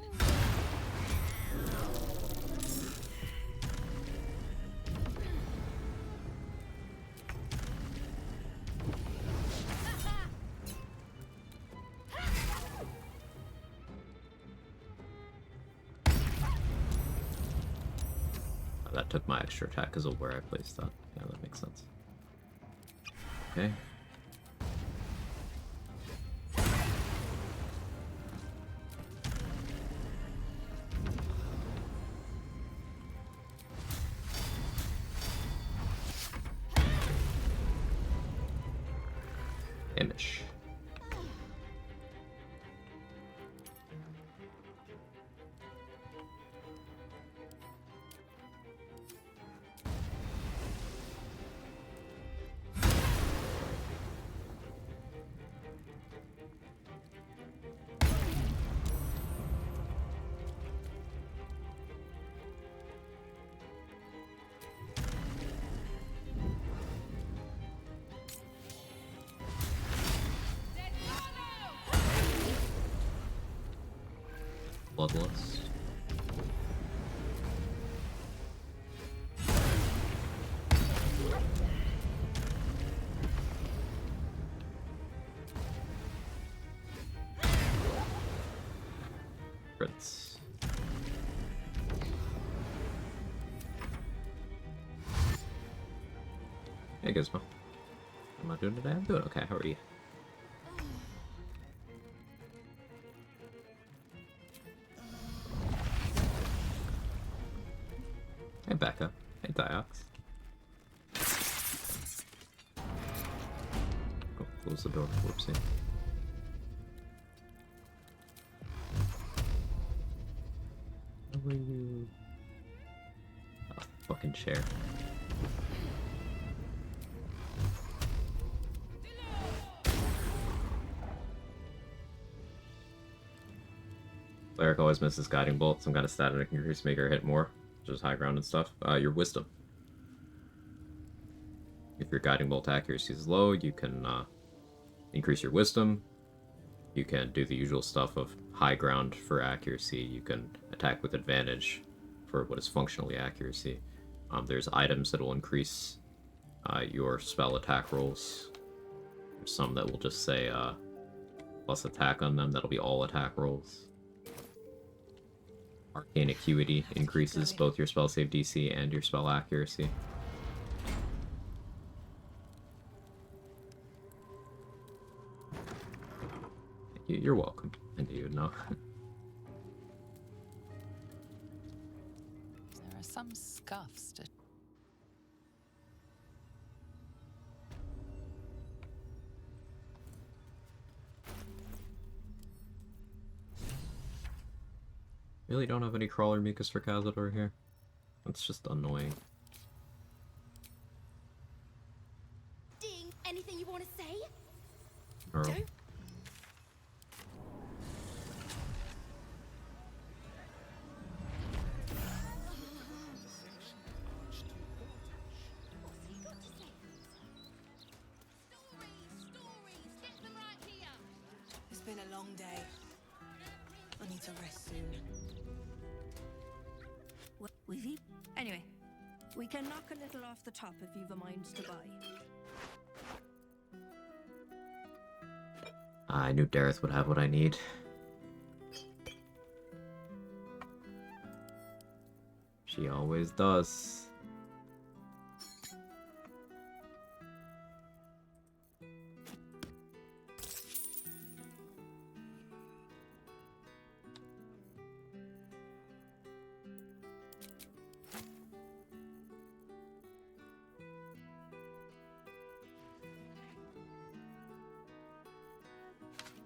That took my extra attack because of where I placed that. Yeah, that makes sense. Okay. Imish. Bloodlust. Crits. Hey Gizmo. How am I doing today? I'm doing okay. How are you? Hey Becca. Hey Diox. Oh, close the door. Whoopsie. Where were you? Oh, fucking chair. Cleric always misses guiding bolt. Some kind of stat and it can increase make her hit more. Just high ground and stuff. Your wisdom. If your guiding bolt accuracy is low, you can increase your wisdom. You can do the usual stuff of high ground for accuracy. You can attack with advantage for what is functionally accuracy. There's items that will increase your spell attack rolls. There's some that will just say plus attack on them. That'll be all attack rolls. Arcane Acuity increases both your spell save DC and your spell accuracy. You're welcome. I knew you'd know. There are some scuffs to... Really don't have any crawler mucus for Cazador here. That's just annoying. Ding, anything you want to say? Or... Don't. It's been a long day. I need to rest soon. What, with you? Anyway, we can knock a little off the top if you've a mind to buy. I knew Dareth would have what I need. She always does.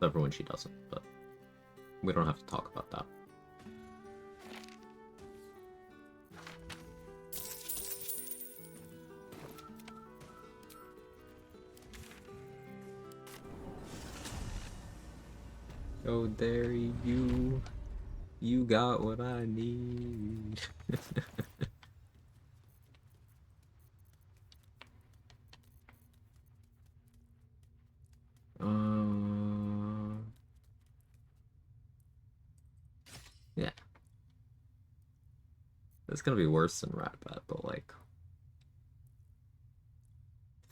Except for when she doesn't, but we don't have to talk about that. Oh, there you got what I need. Yeah. It's gonna be worse than Ratbat, but like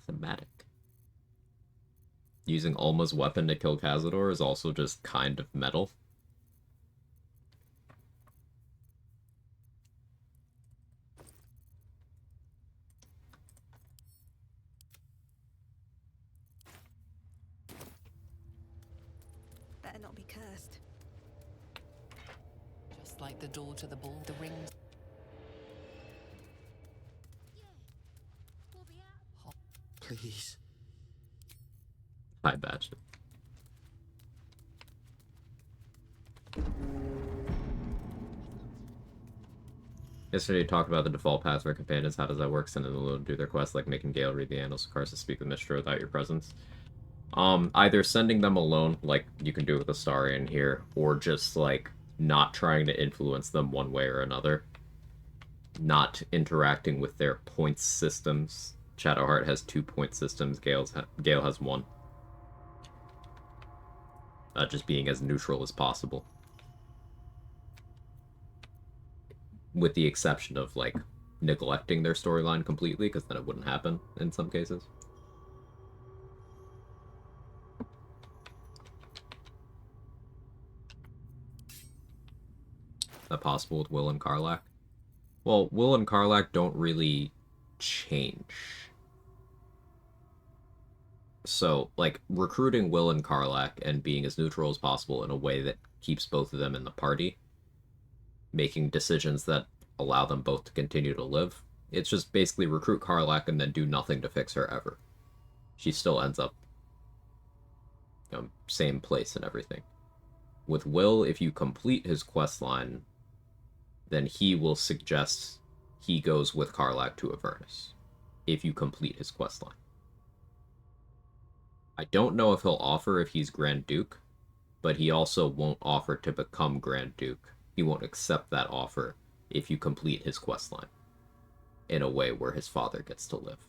thematic. Using Alma's weapon to kill Cazador is also just kind of metal. Better not be cursed. Just like the door to the ball, the rings. Please. Hi, Batch. Yesterday, you talked about the default path for companions. How does that work? Sending them alone to do their quests, like making Gale read the annals of Karsa, speak with Mistro without your presence. Either sending them alone, like you can do with Astarion here, or just, like, not trying to influence them one way or another. Not interacting with their points systems. Shadowheart has 2 point systems, Gale has 1. Just being as neutral as possible. With the exception of, like, neglecting their storyline completely, because then it wouldn't happen in some cases. Is that possible with Will and Karlach? Well, Will and Karlach don't really change. So, like, recruiting Will and Karlach and being as neutral as possible in a way that keeps both of them in the party, making decisions that allow them both to continue to live. It's just basically recruit Karlach and then do nothing to fix her ever. She still ends up, you know, same place and everything. With Will, if you complete his quest line, then he will suggest he goes with Karlach to Avernus, if you complete his quest line. I don't know if he'll offer if he's Grand Duke, but he also won't offer to become Grand Duke. He won't accept that offer if you complete his quest line in a way where his father gets to live.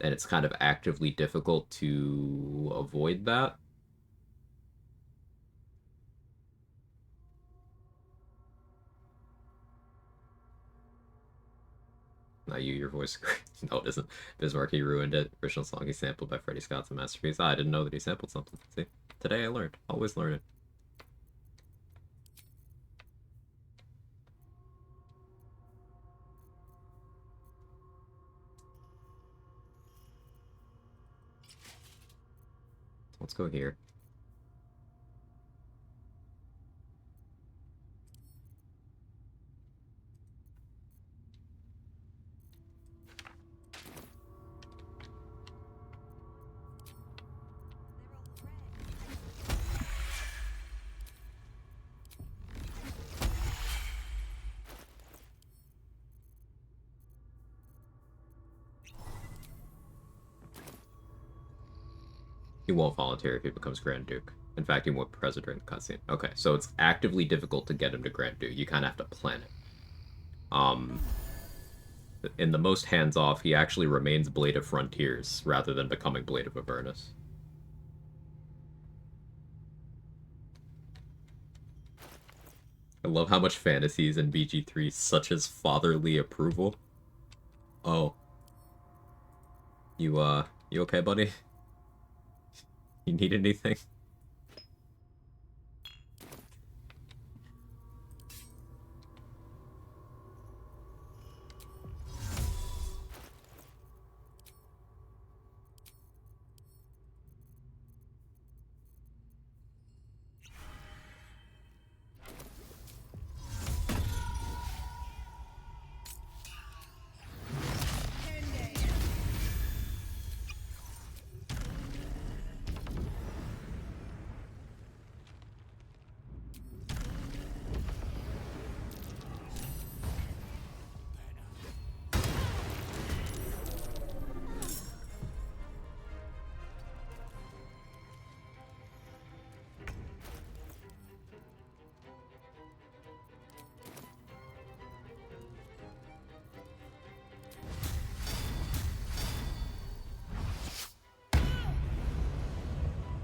And it's kind of actively difficult to avoid that. Not you, your voice. No, it isn't. Bismarck, he ruined it. Original song he sampled by Freddie Scott's a masterpiece. I didn't know that he sampled something. See? Today I learned. Always learning. Let's go here. He won't volunteer if he becomes Grand Duke. In fact, he won't be present during the cutscene. Okay, so it's actively difficult to get him to Grand Duke. You kind of have to plan it. In the most hands-off, he actually remains Blade of Frontiers rather than becoming Blade of Avernus. I love how much fantasies in BG3, such as fatherly approval. Oh. You okay, buddy? You need anything?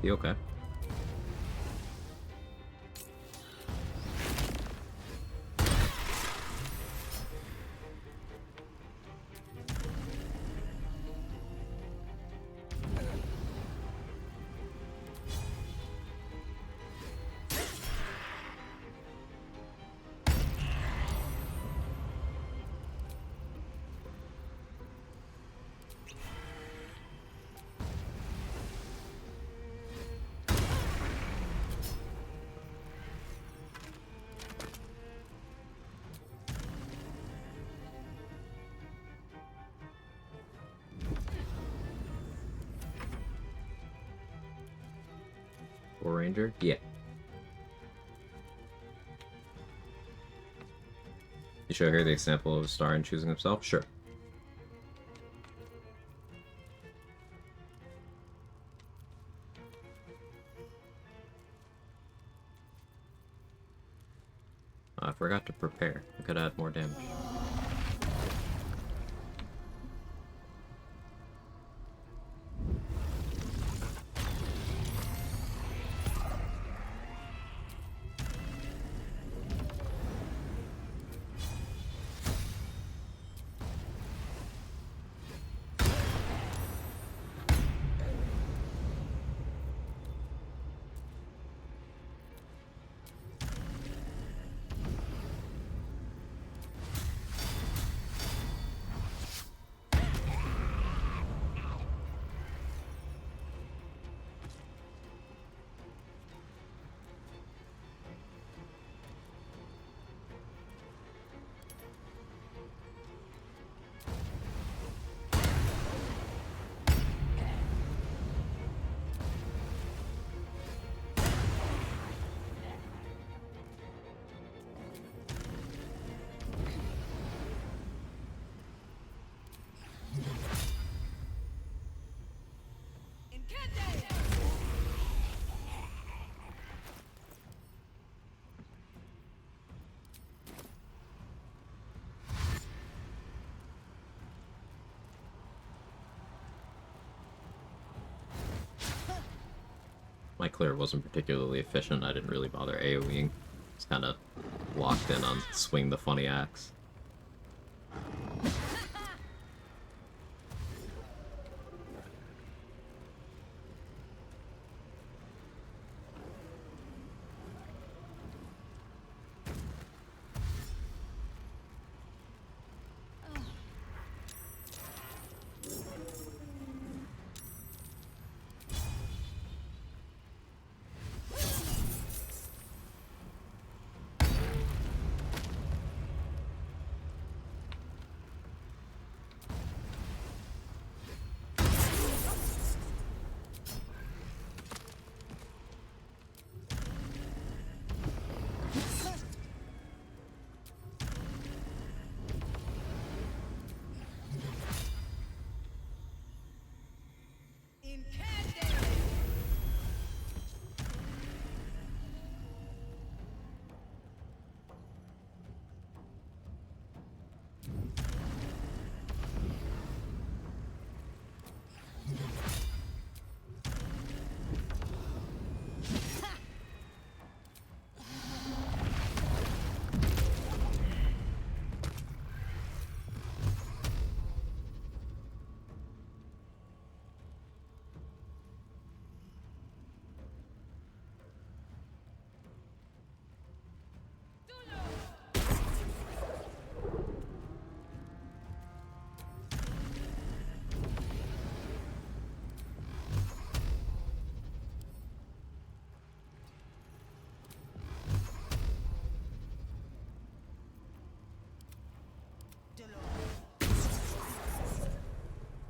You okay? War Ranger? Yeah. You show here the example of a star in choosing himself? Sure. I forgot to prepare. I could add more damage. My clear wasn't particularly efficient. I didn't really bother AoEing. Just kind of locked in on swing the funny axe.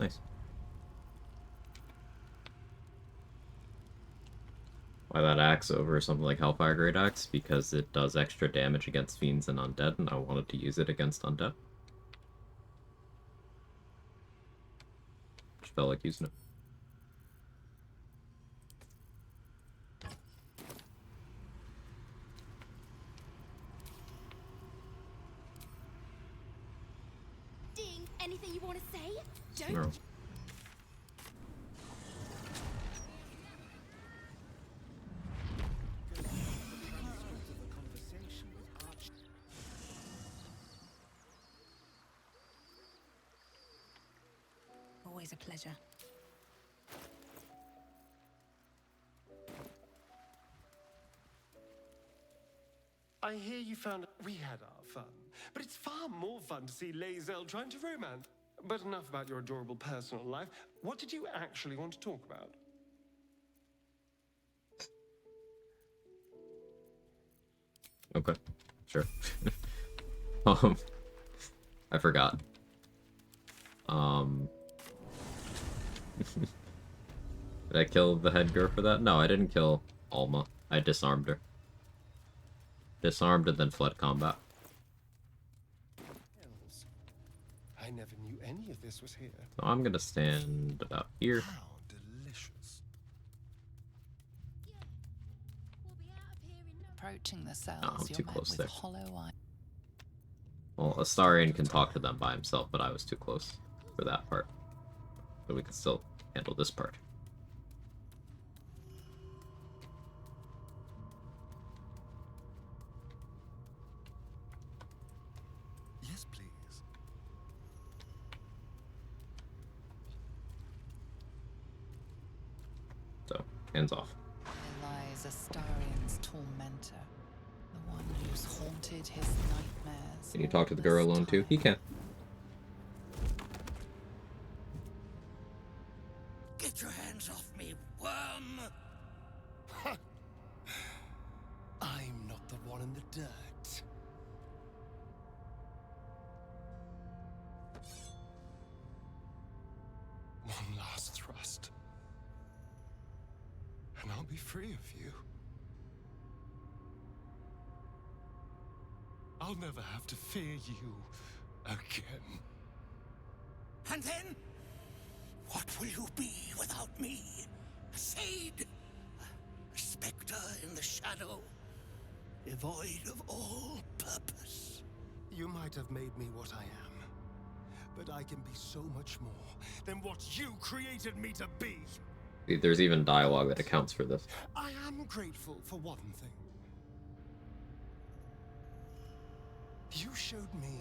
Nice. Why that axe over something like Hellfire Great Axe? Because it does extra damage against fiends and undead, and I wanted to use it against undead. Just felt like using it. Ding, anything you want to say? Don't. No. Always a pleasure. I hear you found... We had our fun. But it's far more fun to see Lae'zel trying to romance. But enough about your adorable personal life. What did you actually want to talk about? Okay, sure. I forgot. Did I kill the head girl for that? No, I didn't kill Alma. I disarmed her. Disarmed and then fled combat. I never knew any of this was here. So I'm gonna stand about here. How delicious. Approaching the cells, No, I'm you're too met close with there. hollow eye. Well, Astarion can talk to them by himself, but I was too close for that part. But we can still handle this part. Yes, please. So, hands off. There lies Astarion's tormentor, the one who's haunted his nightmares. Can you talk to the girl alone too? He can. Get your hands off me, worm! I'm not the one in the dirt. One last thrust. And I'll be free of you. I'll never have to fear you again. And then, what will you be without me? A shade? A spectre in the shadow? Devoid of all purpose? You might have made me what I am, but I can be so much more than what you created me to be. There's even dialogue that accounts for this. I am grateful for one thing. You showed me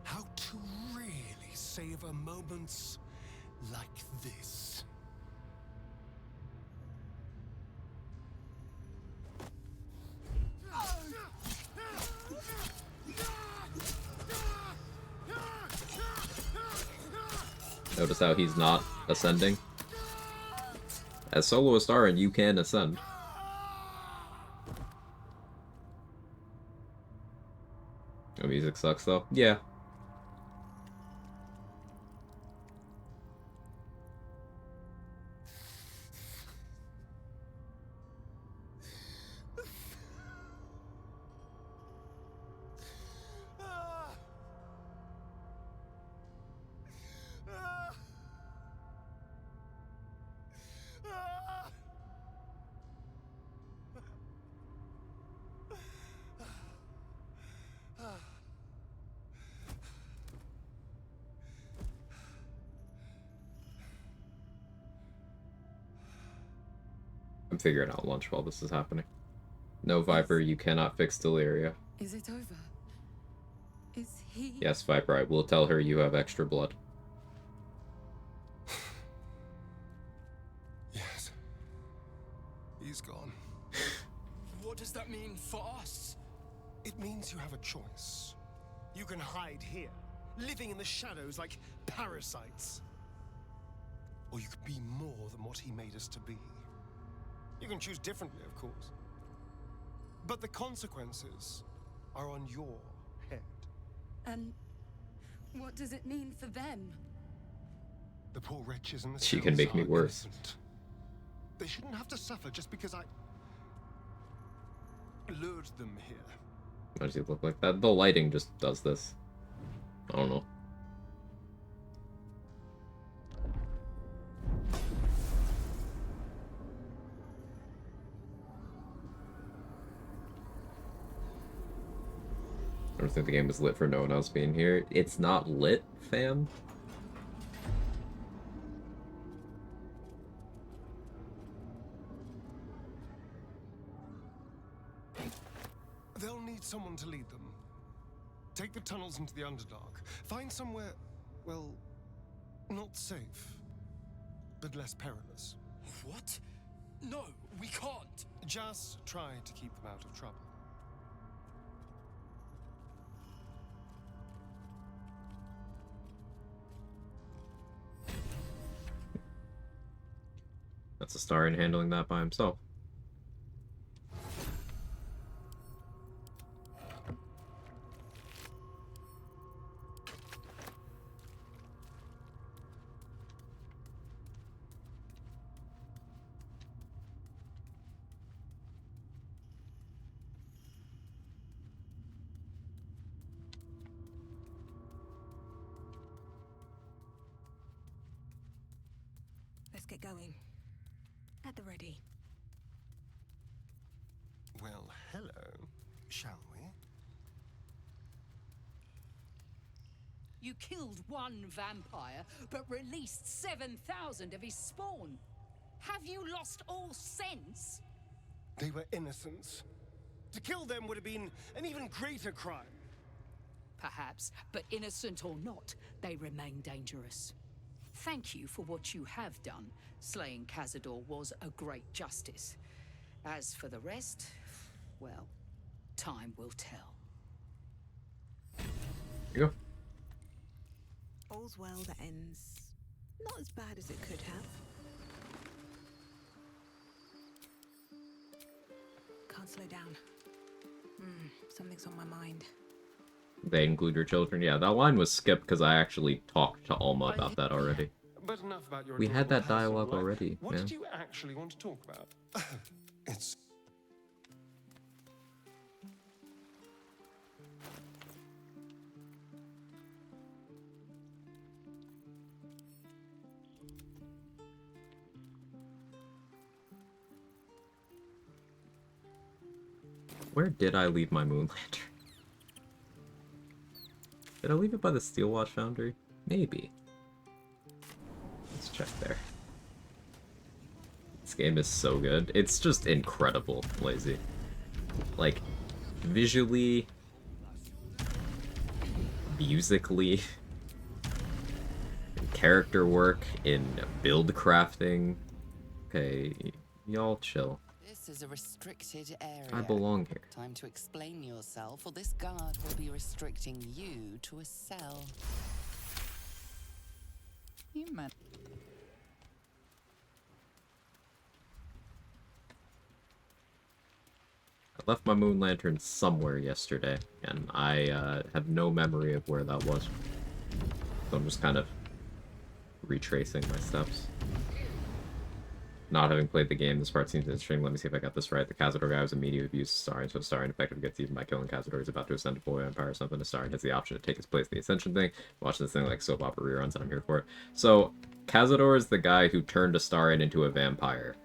how to really savor moments like this. Notice how he's not ascending? As solo Astarion, you can ascend. The music sucks though. Yeah. I'm figuring out lunch while this is happening. No, Viper, you cannot fix Deliria. Is it over? Is he? Yes, Viper, I will tell her you have extra blood. Yes. He's gone. What does that mean for us? It means you have a choice. You can hide here, living in the shadows like parasites. Or you could be more than what he made us to be. You can choose differently, of course. But the consequences are on your head. And what does it mean for them? The poor wretches in the She can cells make me are worse. innocent. They shouldn't have to suffer just because I lured them here. Why does he look like that? The lighting just does this. I don't know. I don't think the game is lit for no one else being here. It's not lit, fam. They'll need someone to lead them. Take the tunnels into the Underdark. Find somewhere, well, not safe. but less perilous. What? No, we can't. Just try to keep them out of trouble. That's Astarion handling that by himself. Let's get going. At the ready. Well, hello, shall we? You killed one vampire, but released 7,000 of his spawn. Have you lost all sense? They were innocents. To kill them would have been an even greater crime. Perhaps, but innocent or not, they remain dangerous. Thank you for what you have done. Slaying Cazador was a great justice. As for the rest, well, time will tell. Here you go. All's well that ends not as bad as it could have. Can't slow down. Something's on my mind. They include your children. Yeah, that line was skipped because I actually talked to Alma about that already. But enough about your We had adorable that dialogue personal life. already. What Yeah. did you actually want to talk about? It's... Where did I leave my moon lantern? Did I leave it by the Steel Watch Foundry? Maybe. Let's check there. This game is so good. It's just incredible, Lazy. Like, visually, musically, in character work, in build crafting. Okay, y'all chill. This is a restricted area. I belong here. Time to explain yourself, or this guard will be restricting you to a cell. You meant... I left my moon lantern somewhere yesterday, and I have no memory of where that was. So I'm just kind of retracing my steps. Not having played the game, this part seems interesting. Let me see if I got this right. The Cazador guy was immediately abused Astarion, so Astarion effectively gets even by killing Cazador. He's about to ascend to Boy Empire or something. Astarion has the option to take his place in the Ascension thing. Watching this thing like soap opera reruns, and I'm here for it. So, Cazador is the guy who turned Astarion into a vampire.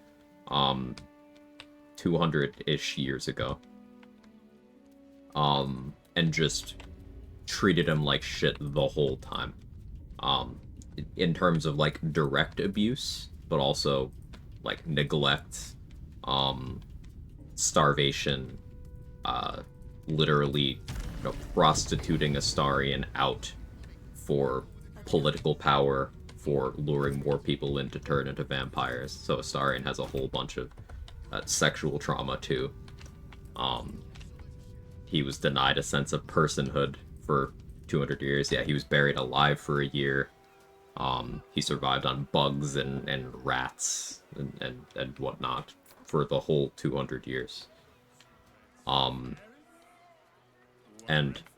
200-ish years ago. And just treated him like shit the whole time. In terms of, like, direct abuse, but also like neglect, starvation, literally, prostituting Astarion out for political power, for luring more people in to turn into vampires. So Astarion has a whole bunch of sexual trauma too. He was denied a sense of personhood for 200 years. Yeah, he was buried alive for a year. He survived on bugs and rats and whatnot for the whole 200 years. And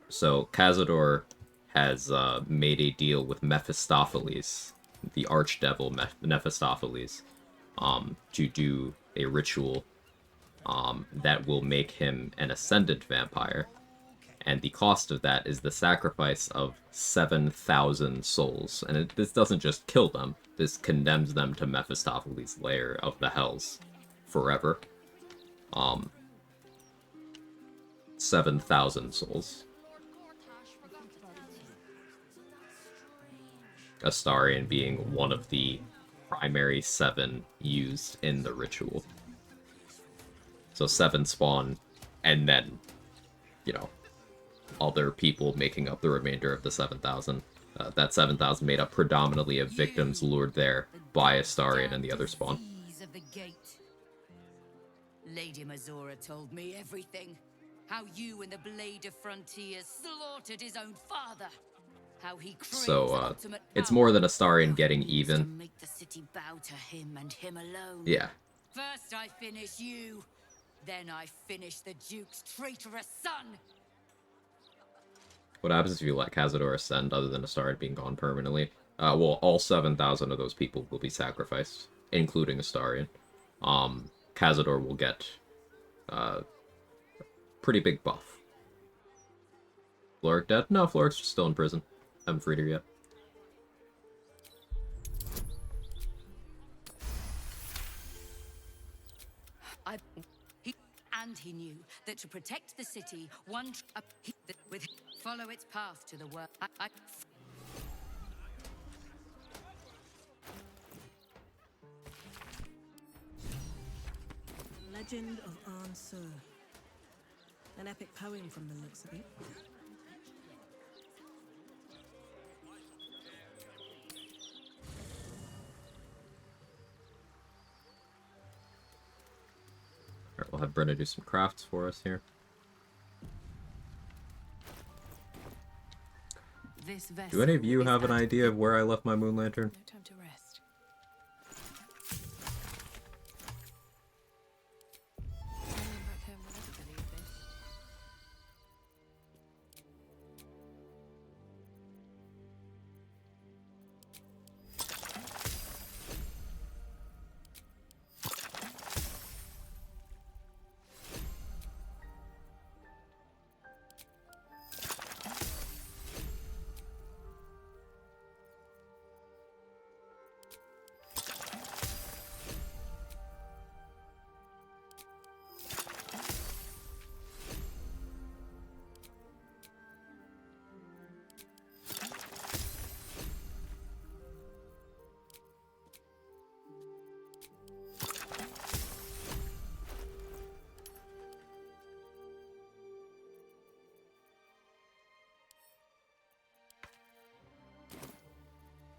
so Cazador has made a deal with Mephistopheles, the archdevil Mephistopheles, to do a ritual that will make him an ascendant vampire. And the cost of that is the sacrifice of 7,000 souls. And this doesn't just kill them, this condemns them to Mephistopheles' lair of the hells forever. 7,000 souls. Astarion being one of the primary 7 used in the ritual. So 7 spawn, and then, other people making up the remainder of the 7,000. That 7,000 made up predominantly of victims lured there buy Astarion in the other spawn. Keys of the gate. Lady Mazora told me everything. How you and the Blade of Frontiers slaughtered his own father. How he craves So, ultimate it's power. more than Astarion How getting he needs to even. make the city bow to him and him alone. Yeah. First I finish you, then I finish the Duke's traitorous son. What happens if you let Cazador ascend other than Astarion being gone permanently? Well, all 7,000 of those people will be sacrificed, including Astarion. Cazador will get pretty big buff. Floric dead? No, Floric's still in prison. Haven't freed her yet. He knew that to protect the city, follow its path to the world. Legend of Ansur. An epic poem from the looks of it. Alright, we'll have Brenna do some crafts for us here. Do any of you have an idea of where I left my moon lantern? No time to rest.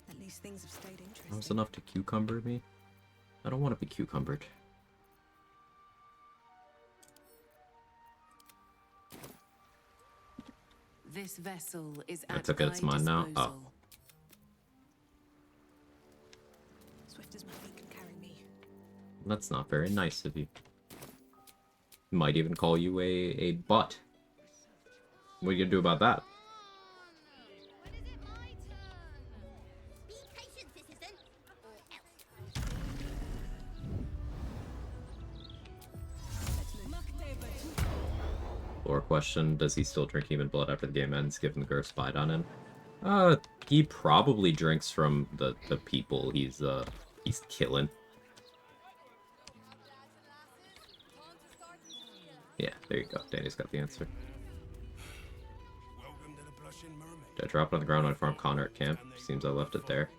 At least things have stayed interesting. That was enough to cucumber me. I don't want to be cucumbered. This vessel is I at took it, it's mine now. Oh. Swift as my feet can carry me. That's not very nice of you. Might even call you a butt. What are you gonna do about that? Or question, does he still drink human blood after the game ends, given the girl spied on him? He probably drinks from the people he's killing. Yeah, there you go. Danny's got the answer. Did I drop it on the ground when I farmed Connor at camp? Seems I left it there.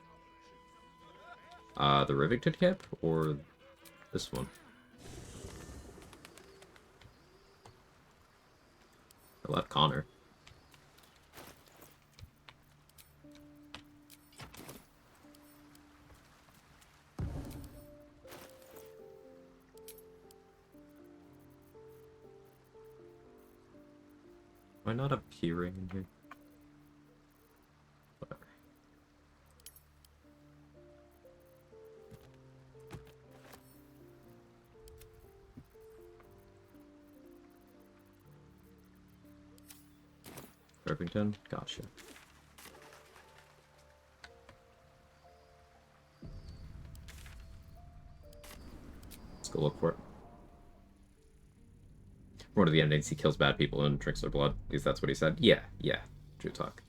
The Rivington camp? Or this one? I left Connor. Am I not appearing in here? Whatever. Irvington? Gotcha. Let's go look for it. One of the endings, he kills bad people and drinks their blood. At least that's what he said. Yeah, yeah. True talk.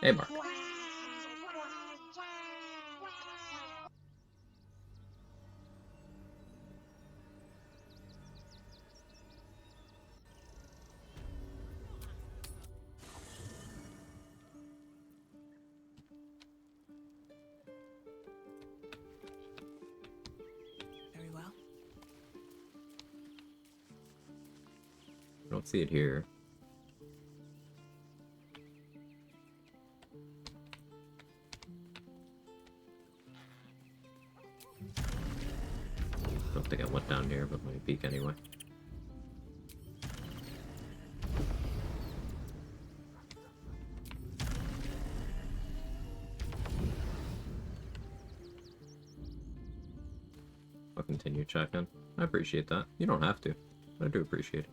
Hey, Mark. Very well. I don't see it here. don't think I went down here, but my peek anyway. I'll continue checking. I appreciate that. You don't have to. I do appreciate it.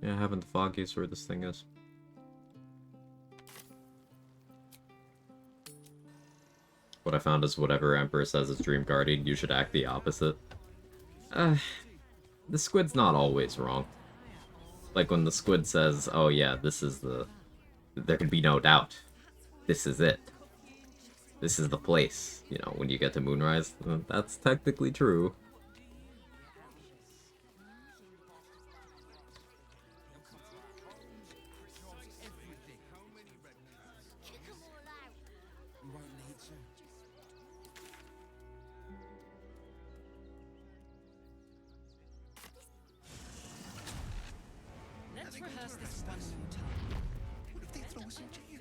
Yeah, I haven't the foggiest where this thing is. What I found is whatever Emperor says is Dream Guardian, you should act the opposite. The squid's not always wrong. Like when the squid says, oh yeah, this is the... There can be no doubt. This is it. This is the place. You know, when you get to Moonrise, that's technically true. Let's rehearse this one more time. What if they throw us in jail?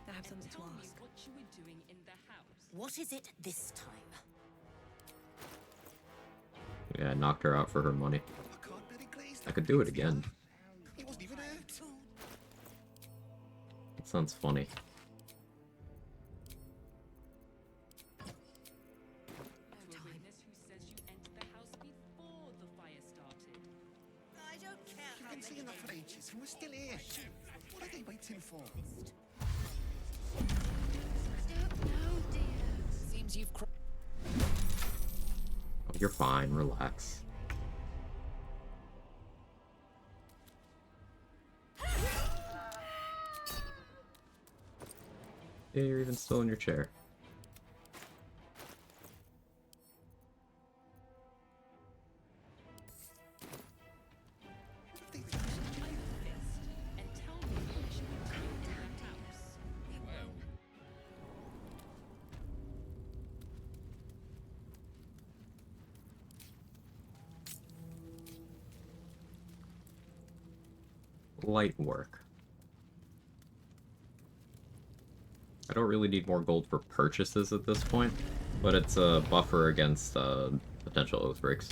I have something to ask. What you were doing in the house? What is it this time? Yeah, I knocked her out for her money. I could do it again. He wasn't even hurt. That sounds funny. To a witness who says you entered the house before the fire started. I don't care You've how been many saying that for ages, and we're still here. What are they waiting for? Seems you've Oh, you're fine, relax. Yeah, you're even still in your chair. and tell me what you were doing in the house. Well, Light work. I don't really need more gold for purchases at this point, but it's a buffer against potential oath breaks.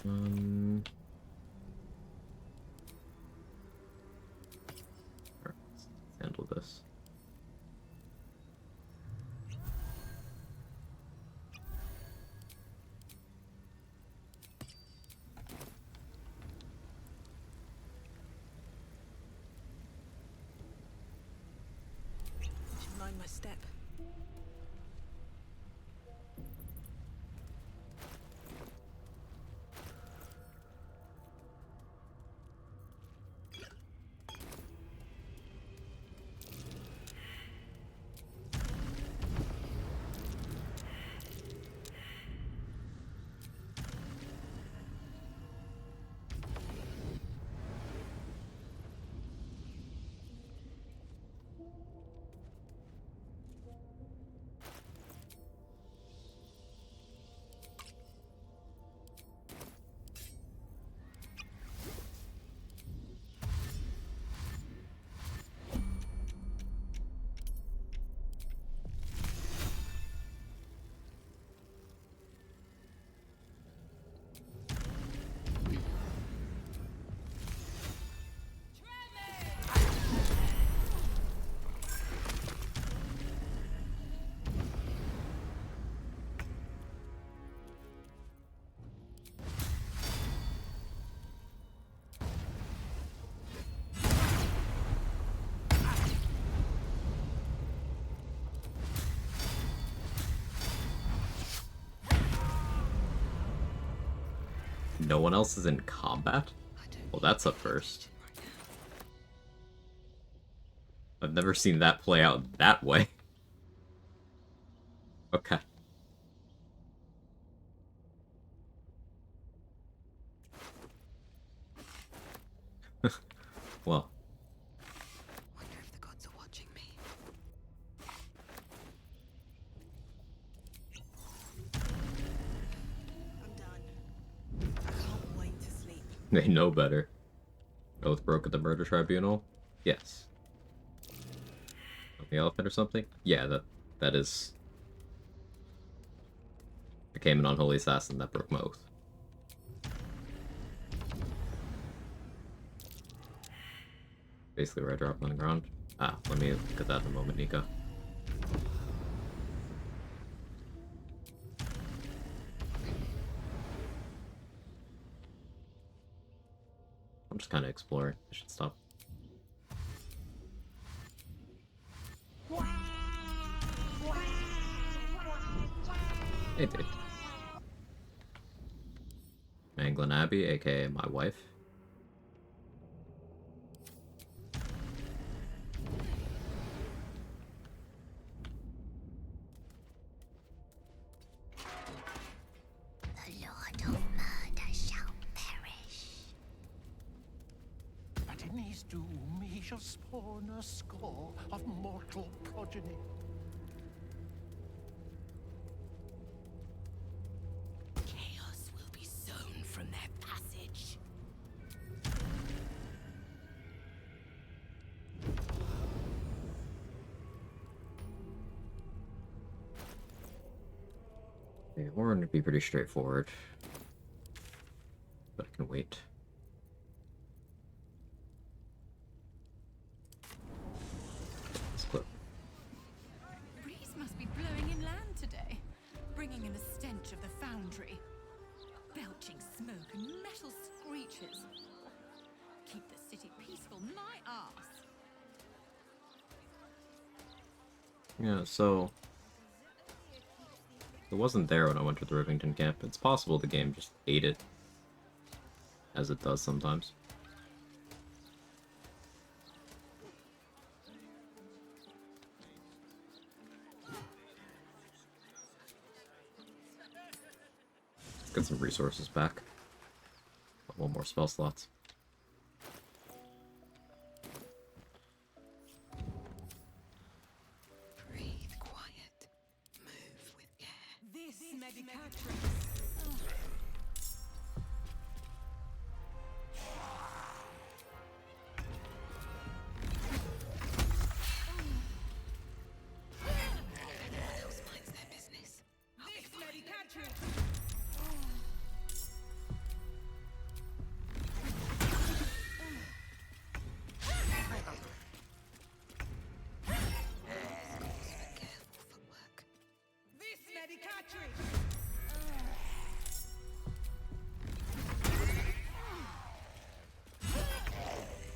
Alright, let's handle this. Should mind my step. no one else is in combat? Well, that's a first. I've never seen that play out that way. Okay. Well. Wonder if the gods are watching me. I'm done. I can't wait to sleep. They know better. Oath broke at the murder tribunal? Yes. The elephant or something? Yeah, that is... I became an unholy assassin that broke my oath. Basically where I dropped on the ground. Ah, let me look at that in a moment, Nico. I'm just kind of exploring. I should stop. Hey, dude. Manglin Abbey, aka my wife. The Lord of Murder shall perish. But in his doom he shall spawn a score of mortal progeny. Chaos will be sown from their passage. The horn would be pretty straightforward. But I can wait. Let's clip. Breeze must be blowing inland today, bringing in the stench of the foundry. Belching smoke and metal screeches. Keep the city peaceful, my arse. Yeah, so... it wasn't there when I went to the Rivington camp. It's possible the game just ate it. As it does sometimes. Get some resources back. One more spell slots. Breathe quiet. Move with care. This medicatrix. Everyone else minds their business. This medicatrix. Careful footwork. This medicatrix.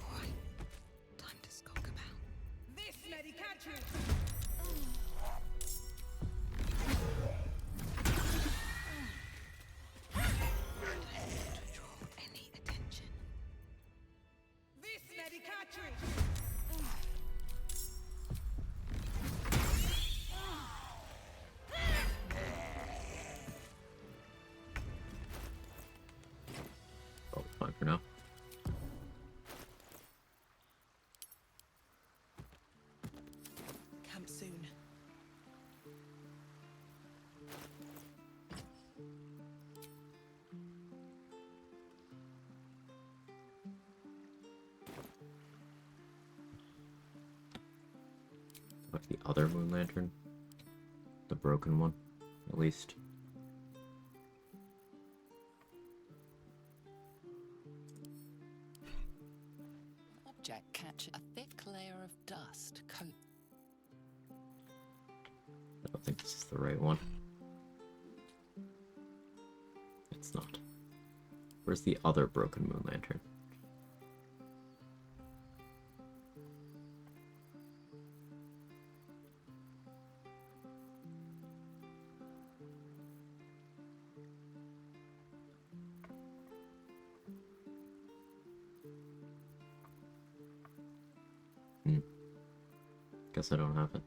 Alright. Time to skulk about. This medicatrix. To draw any attention. This medicatrix. Oh, fine for now. Camp soon. Like the other moon lantern. The broken one, at least. Object catches a thick layer of dust coat. I don't think this is the right one. It's not. Where's the other broken moon lantern? Guess I don't have it.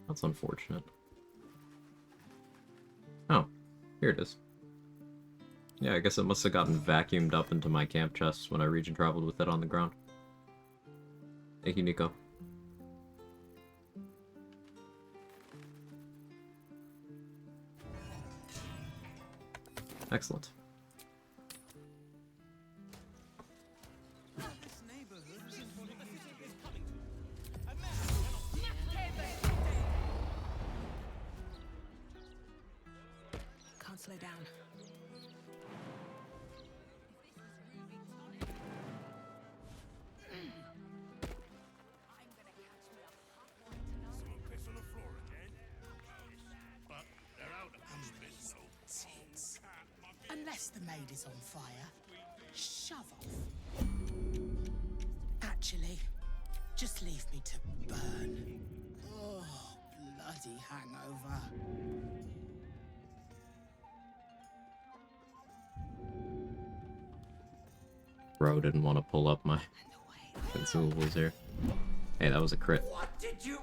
That's unfortunate. Oh, here it is. Yeah, I guess it must have gotten vacuumed up into my camp chest when I region traveled with it on the ground. Thank you, Nico. Excellent. Can't slow down. Unless the maid is on fire, shove off. Actually, just leave me to burn. Oh, bloody hangover. Bro didn't want to pull up my consumables here. Hey, that was a crit. What did you...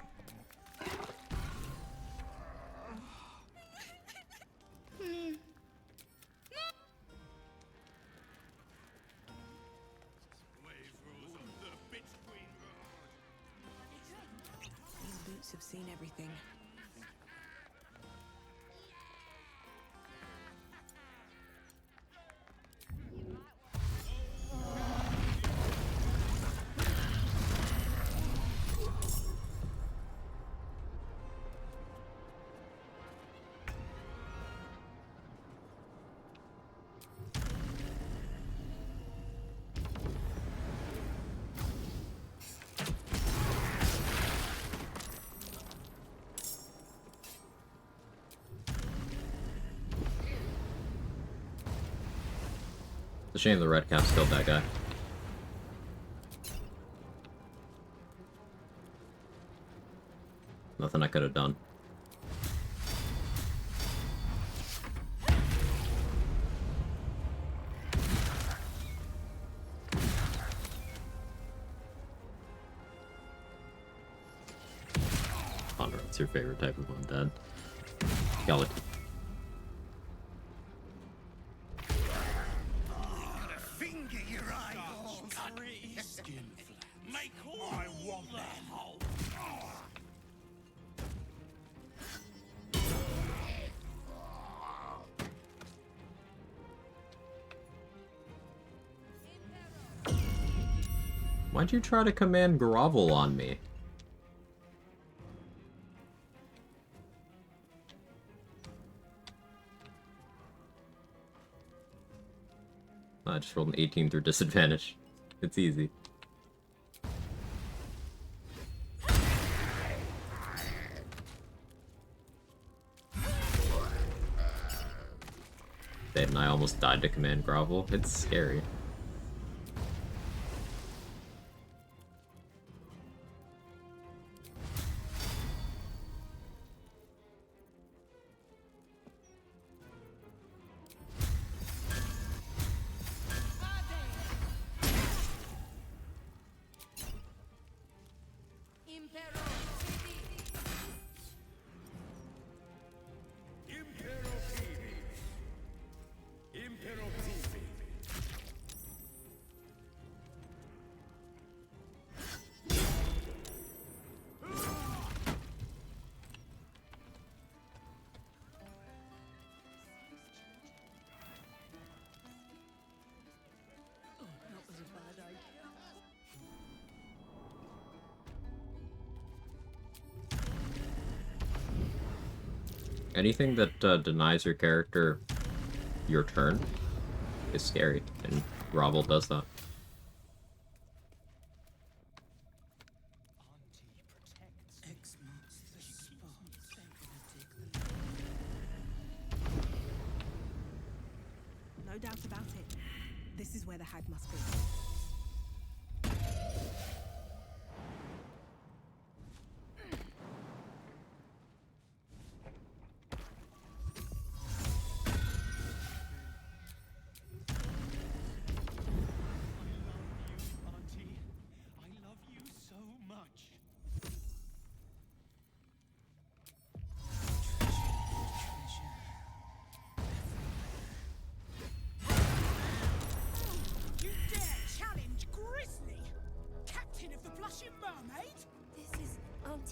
These boots have seen everything. It's a shame the red caps killed that guy. Nothing I could have done. Honor, what's your favorite type of undead? Skeleton. Finger your eyeballs. Skin Make all I want them. Why'd you try to command grovel on me? I just rolled an 18 through disadvantage. It's easy. Dave and I almost died to command grovel. It's scary. Anything that denies your character your turn is scary, and grovel does that. X marks the spot. No doubt about it. This is where the hag must be.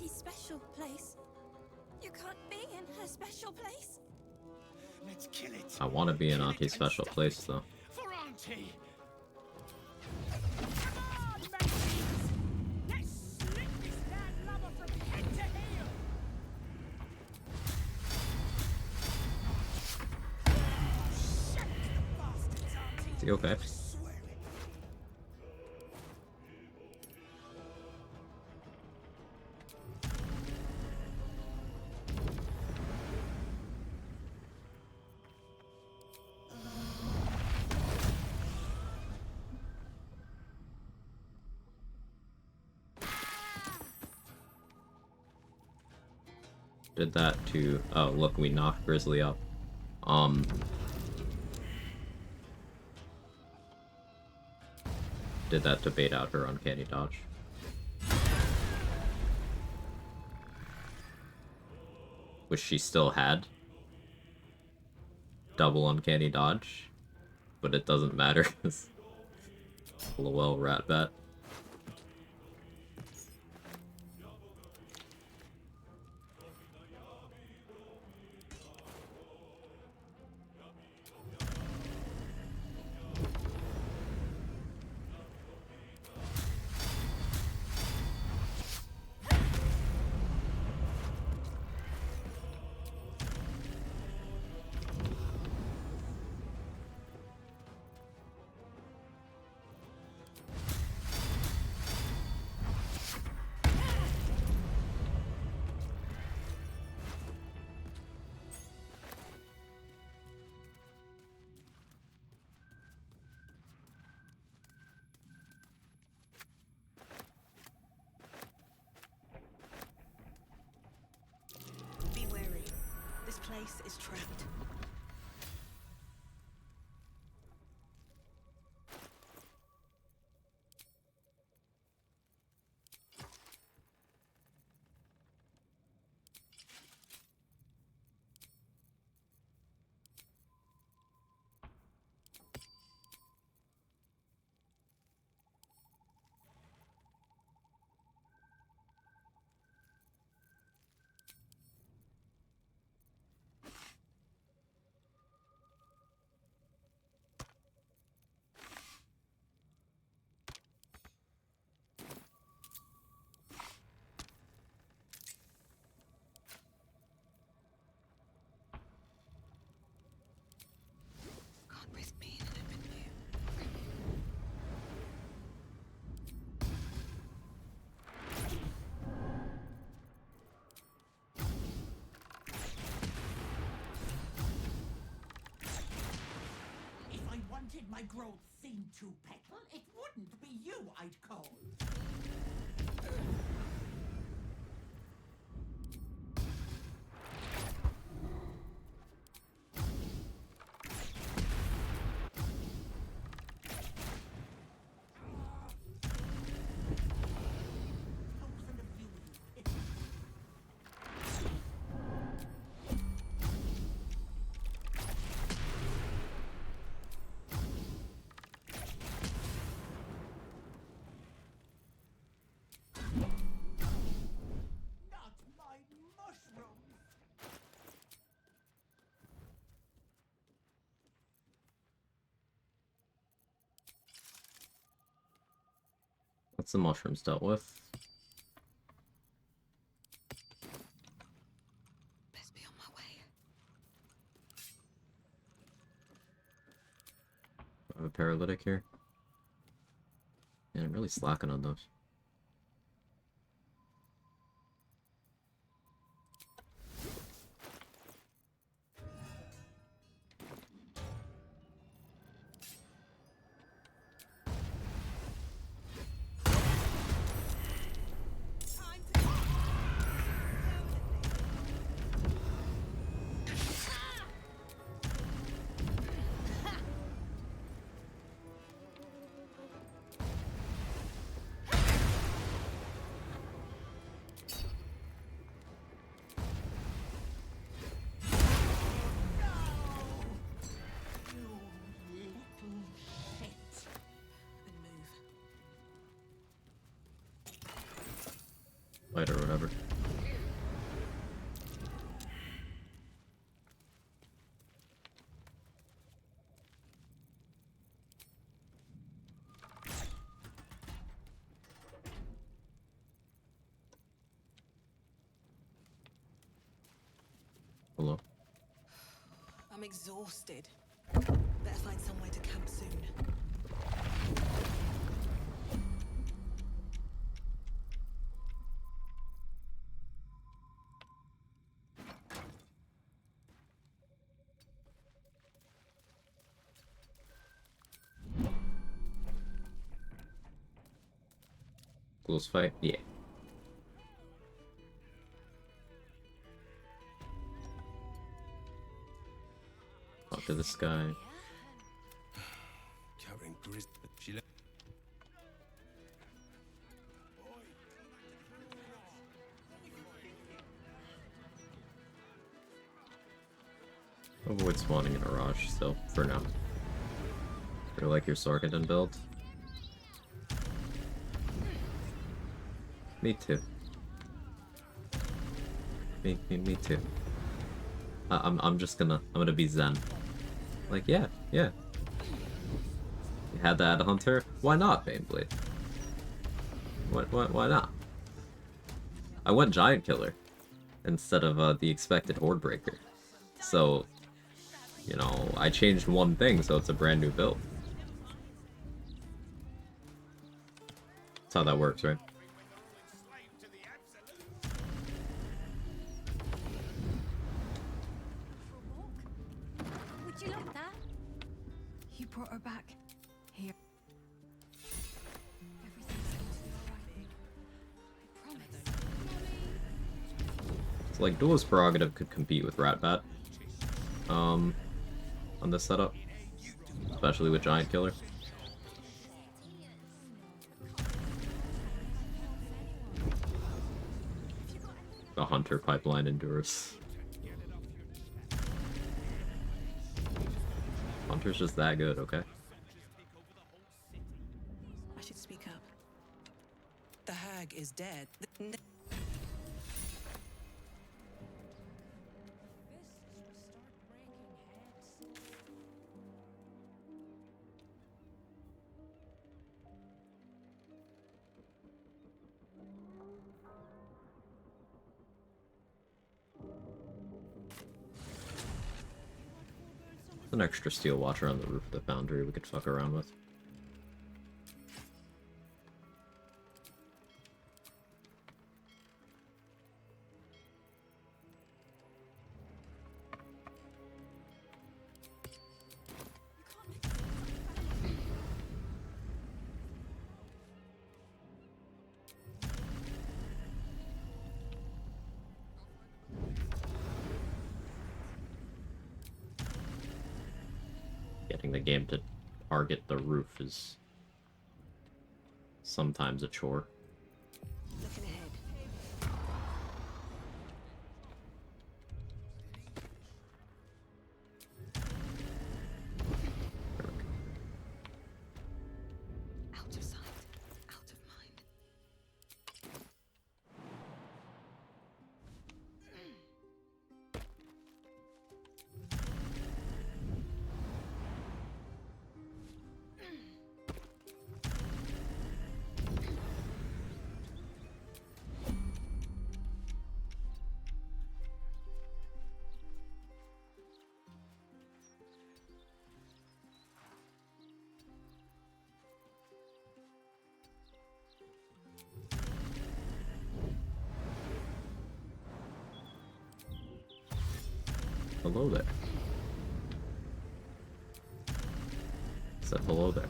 Auntie's special place. You can't be in her special place. Let's kill it. I want to be in Auntie's special place, though. For Auntie. Come on, Maxine. Let's slit this lad lover from head to heel. Shut the bastards, Auntie. Is he okay? Did that to... Oh, look, we knocked Grizzly up. Did that to bait out her uncanny dodge. Which she still had. Double uncanny dodge. But it doesn't matter, because... Lowell Ratbat. Be wary. This place is trapped. Can't risk being an open view. If I wanted my growth theme to petal, it wouldn't be you I'd call. Not my mushrooms! That's the mushrooms dealt with. Best be on my way. I have a paralytic here. And I'm really slacking on those. fight or whatever. Hello. I'm exhausted. Better find somewhere to camp soon. Close fight? Yeah. Talk to this guy. Karen Grizz. She left. Avoid spawning in a rush still, for now. Do you like your Sorkadon build? Me too. Me too. I'm gonna be zen. Like, yeah. You had that hunter? Why not, Baneblade? Why not? I went Giant Killer instead of the expected Horde Breaker. So, you know, I changed one thing, so it's a brand new build. That's how that works, right? Would you like that? You brought her back. Here. Everything's going to be alright. I promise. It's like Duelist Prerogative could compete with Ratbat. On this setup. Especially with Giant Killer. The Hunter pipeline endures. Hunter's just that good, okay? I should speak up. The hag is dead. An extra steel watcher on the roof of the foundry we could fuck around with. Getting the game to target the roof is sometimes a chore. Looking ahead. Out of sight, out of mind. Hello there. Said hello there.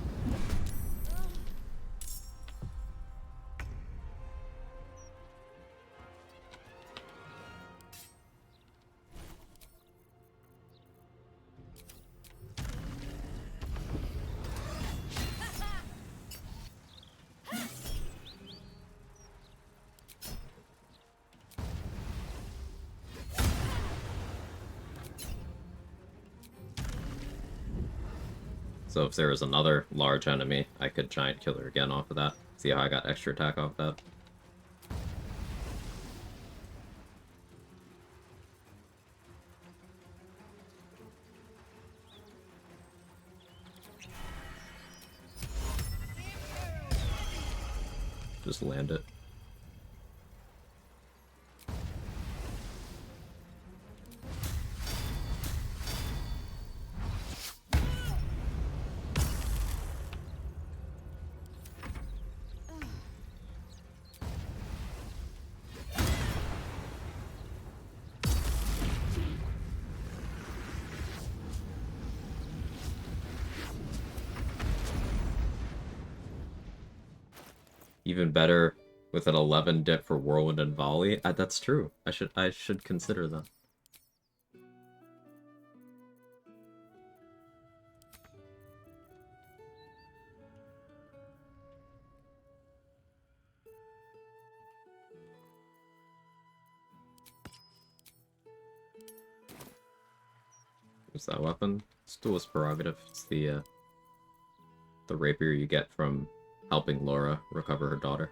So if there was another large enemy, I could Giant Killer again off of that. See how I got extra attack off that? Just land it. Even better with an 11 dip for Whirlwind and Volley. That's true. I should consider that. What's that weapon? It's Duelist Prerogative. It's the rapier you get from helping Laura recover her daughter.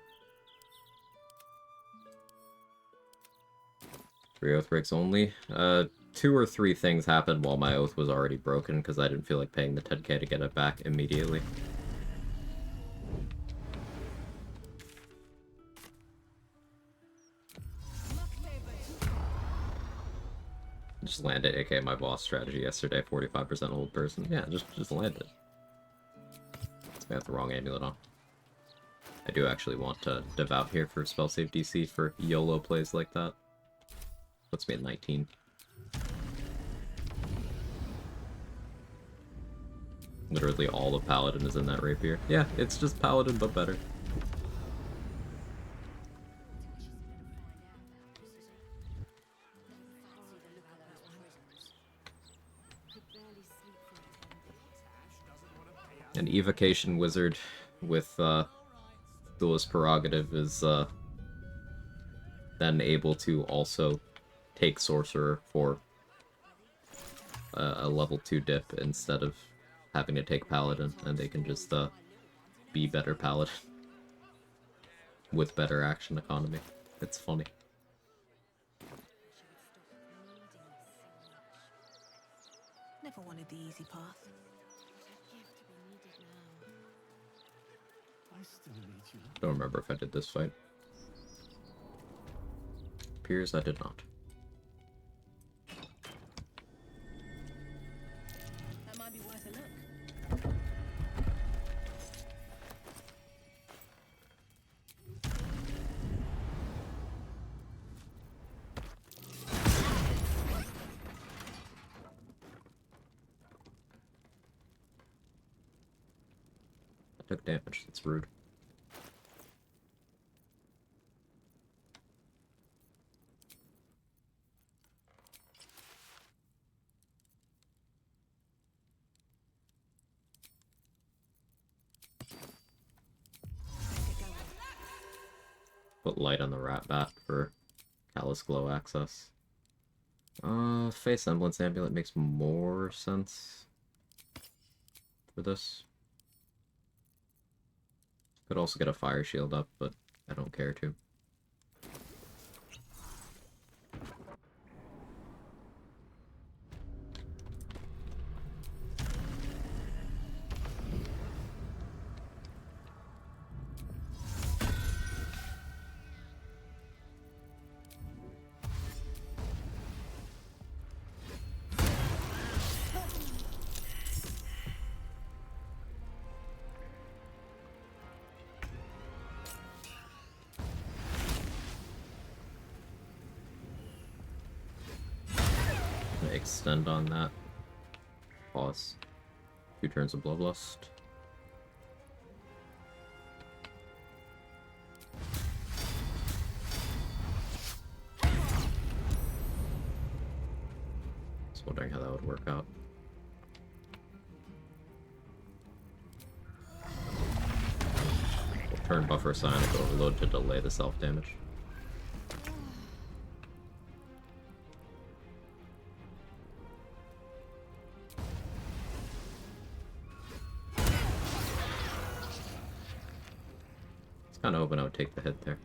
3 oath breaks only. 2 or 3 things happened while my oath was already broken because I didn't feel like paying the 10k to get it back immediately. Just land it, aka my boss strategy yesterday, 45% old person. Yeah, just land it. I got the wrong amulet on. I do actually want to devout here for spell save DC for YOLO plays like that. Puts me at 19. Literally all of Paladin is in that rapier. Yeah, it's just Paladin, but better. An evocation wizard with Duelist Prerogative is then able to also take Sorcerer for a level 2 dip instead of having to take Paladin, and they can just be better Paladin with better action economy. It's funny. Never wanted the easy path. Don't remember if I did this fight. Appears I did not. That might be worth a look. I took damage, that's rude. Put light on the rat bat for Callous Glow access. Face Semblance Amulet makes more sense for this. Could also get a fire shield up, but I don't care to. Extend on that. Pause. 2 turns of Bloodlust. Just wondering how that would work out. We'll turn buffer Psionic Overload to delay the self-damage. Kind of hoping I would take the hit there.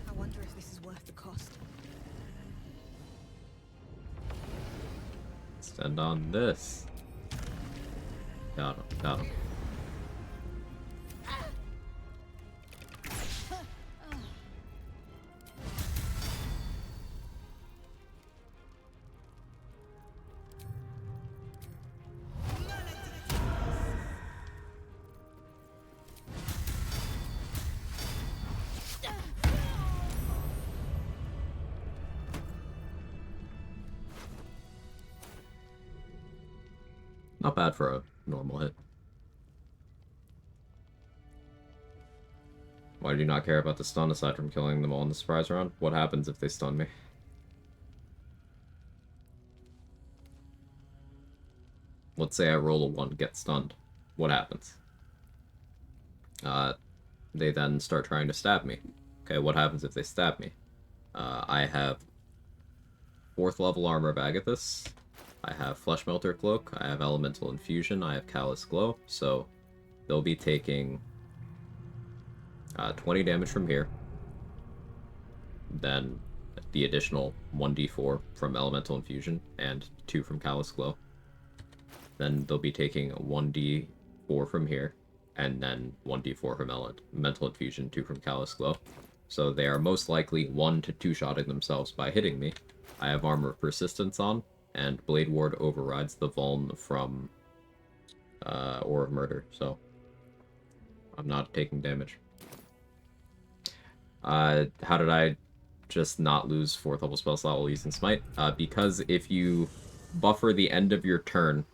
I wonder if this is worth the cost. Stand on this. Got him, got him. Not bad for a normal hit. Why do you not care about the stun aside from killing them all in the surprise round? What happens if they stun me? Let's say I roll a 1, get stunned. What happens? They then start trying to stab me. Okay, what happens if they stab me? I have 4th level armor of Agathis. I have Flesh Melter Cloak, I have Elemental Infusion, I have Callous Glow, so they'll be taking 20 damage from here, then the additional 1d4 from Elemental Infusion, and 2 from Callous Glow. Then they'll be taking 1d4 from here, and then 1d4 from Elemental Infusion, 2 from Callous Glow. So they are most likely 1 to 2-shotting themselves by hitting me. I have Armor of Persistence on, and Blade Ward overrides the Vuln from Ore of Murder, so I'm not taking damage. How did I just not lose 4th level spell slot while using Smite? Because if you buffer the end of your turn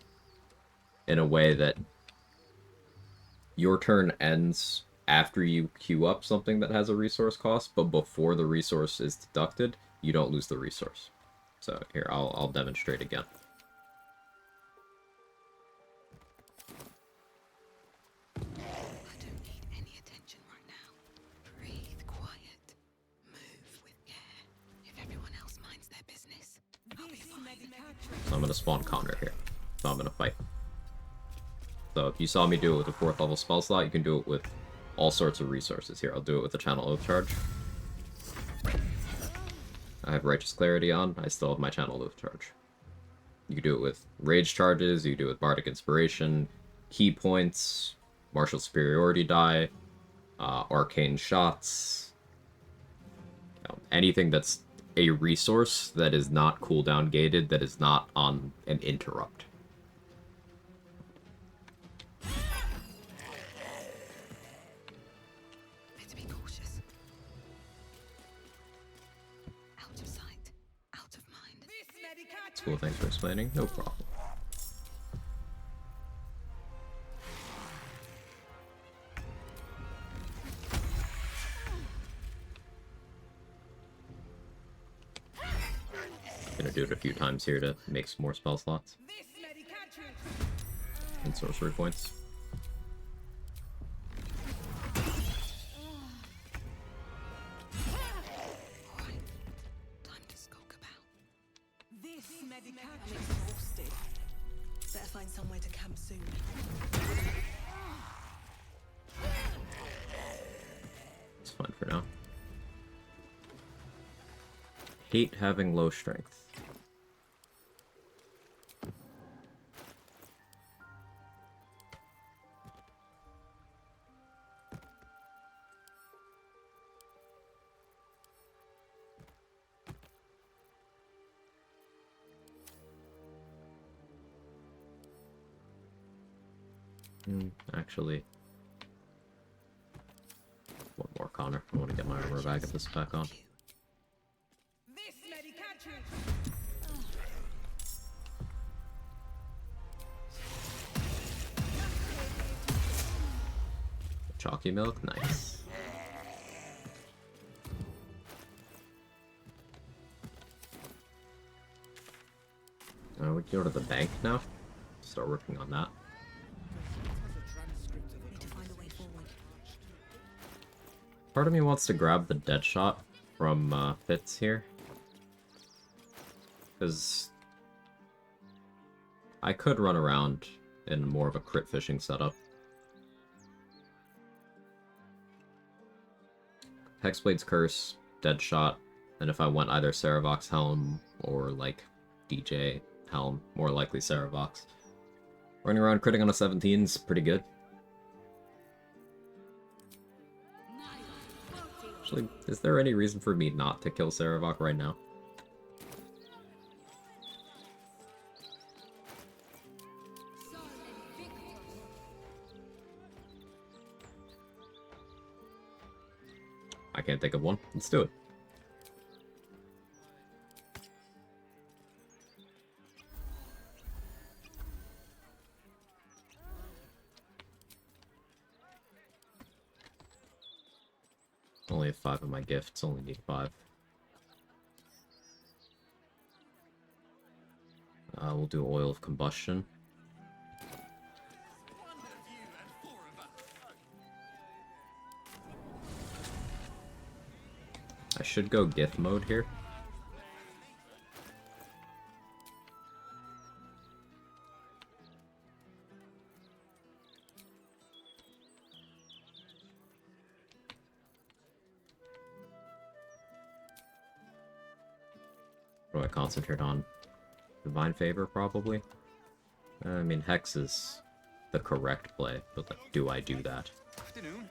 in a way that your turn ends after you queue up something that has a resource cost, but before the resource is deducted, you don't lose the resource. So here, I'll demonstrate again. I don't need any attention right now. Breathe quiet. Move with care. If everyone else minds their business, I'll be fine. So I'm going to spawn Connor here. So I'm going to fight. So if you saw me do it with a 4th level spell slot, you can do it with all sorts of resources. Here, I'll do it with the Channel Oath charge. I have Righteous Clarity on, I still have my Channel Oath charge. You can do it with Rage charges, you can do it with Bardic Inspiration, Key Points, Martial Superiority die, Arcane Shots, anything that's a resource that is not cooldown gated, that is not on an interrupt. Better be cautious. Out of sight, out of mind. It's cool, thanks for explaining. No problem. Gonna do it a few times here to make some more spell slots. And sorcery points. Time to skulk about. This medication. I'm exhausted. Better find somewhere to camp soon. It's fine for now. Hate having low strength. Actually, one more Connor. I want to get my armor back at this back on. Chalky milk, nice. We can go to the bank now. Start working on that. Part of me wants to grab the dead shot from Fitz here. Because I could run around in more of a crit fishing setup. Hexblade's Curse, Deadshot, and if I went either Saravox Helm or like DJ Helm, more likely Saravox. Running around critting on a 17 is pretty good. Actually, is there any reason for me not to kill Saravox right now? I can't think of one. Let's do it. Only have 5 of my gifts, only need 5. We'll do Oil of Combustion. I should go Gith mode here. What do I concentrate on? Divine Favor, probably? I mean, Hex is the correct play, but do I do that? Afternoon.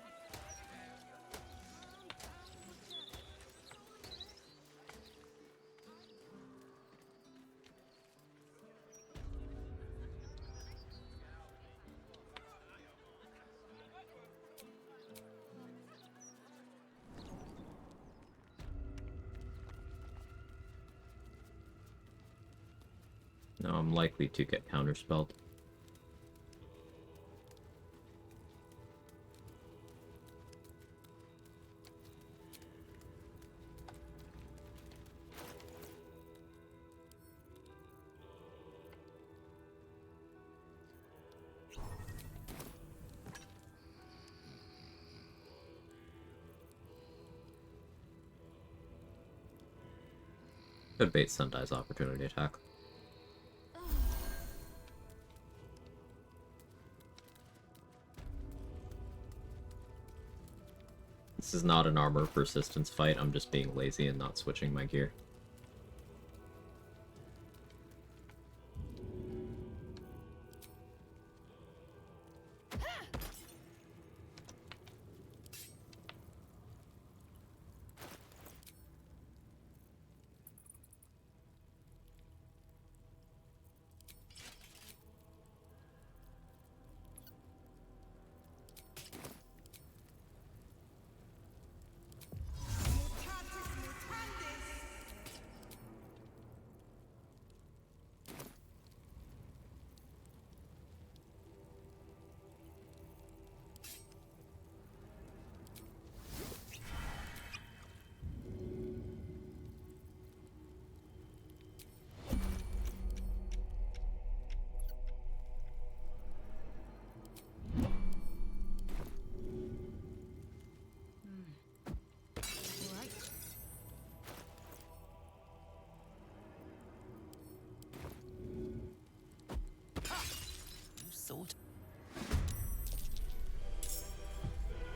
No, I'm likely to get counterspelled. Could bait Sendai's opportunity attack. This is not an armor persistence fight, I'm just being lazy and not switching my gear.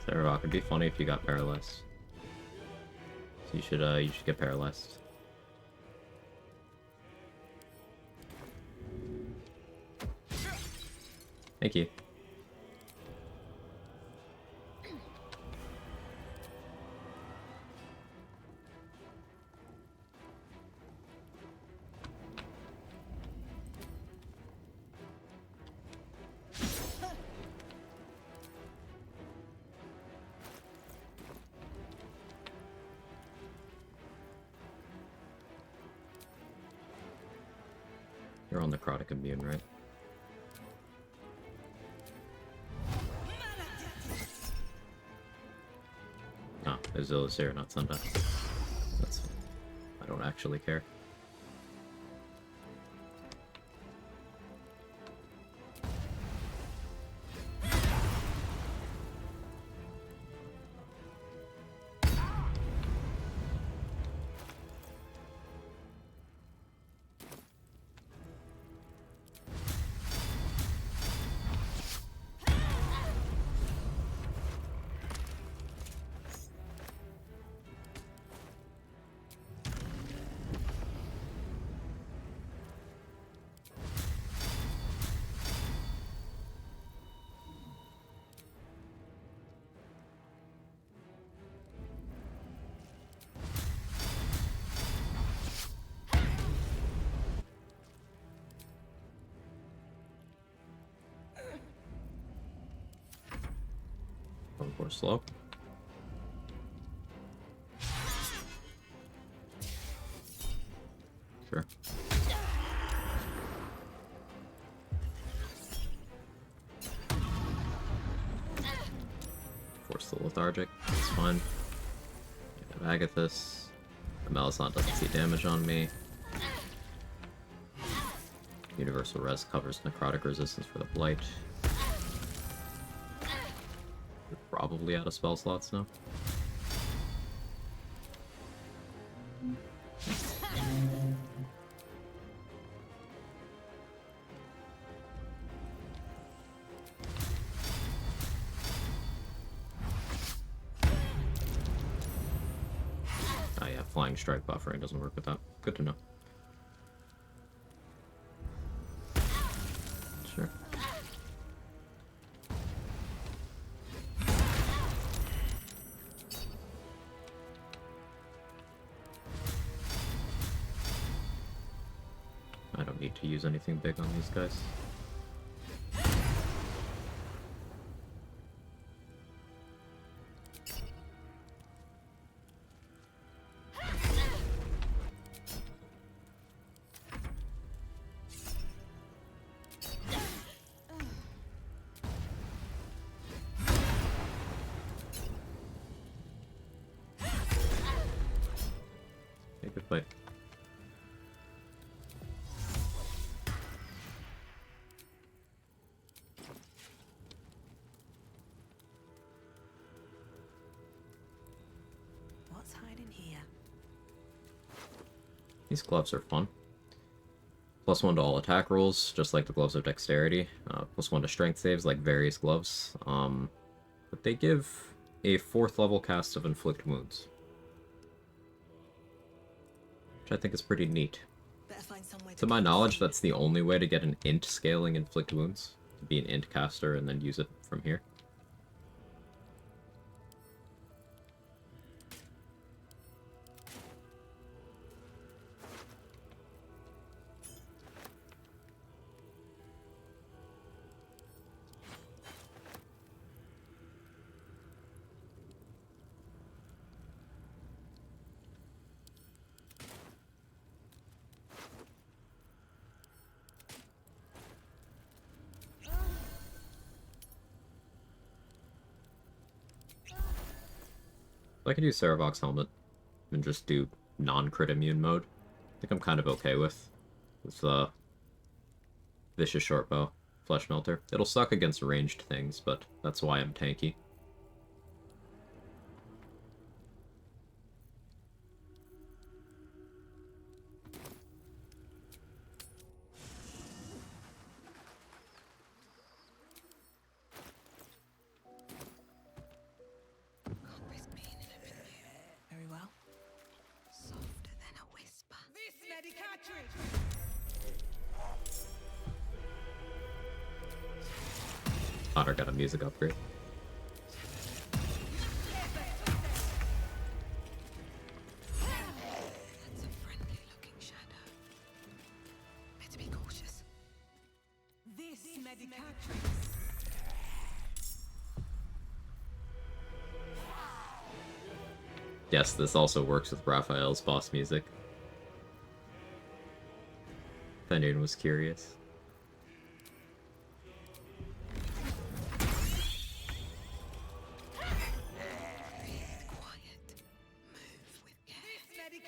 Sarah, it'd be funny if you got paralyzed. So you should get paralyzed. Thank you. You're on necrotic immune, right? Ah, Azula's here, not Sundai. That's fine. I don't actually care. For slow. Sure. Force the lethargic. That's fine. Get Agathis. The Melisande doesn't see damage on me. Universal Res covers necrotic resistance for the blight. We're probably out of spell slots now. Oh yeah, flying strike buffering doesn't work with that. Good to know. Sure. I don't need to use anything big on these guys. Okay, good fight. What's hiding here? These gloves are fun. +1 to all attack rolls, just like the gloves of dexterity. +1 to strength saves, like various gloves. But they give a 4th level cast of inflict wounds, which I think is pretty neat. To my knowledge, that's the only way to get an int scaling inflict wounds, to be an int caster and then use it from here. I could use Ceravoc's helmet and just do non-crit immune mode. I think I'm kind of okay with Vicious Shortbow, Flesh Melter. It'll suck against ranged things, but that's why I'm tanky. Very well. Softer than a whisper. This medicatrix! Otter got a music upgrade. That's a friendly looking shadow. Better be cautious. This medicatrix! Yes, this also works with Raphael's boss music. If anyone was curious.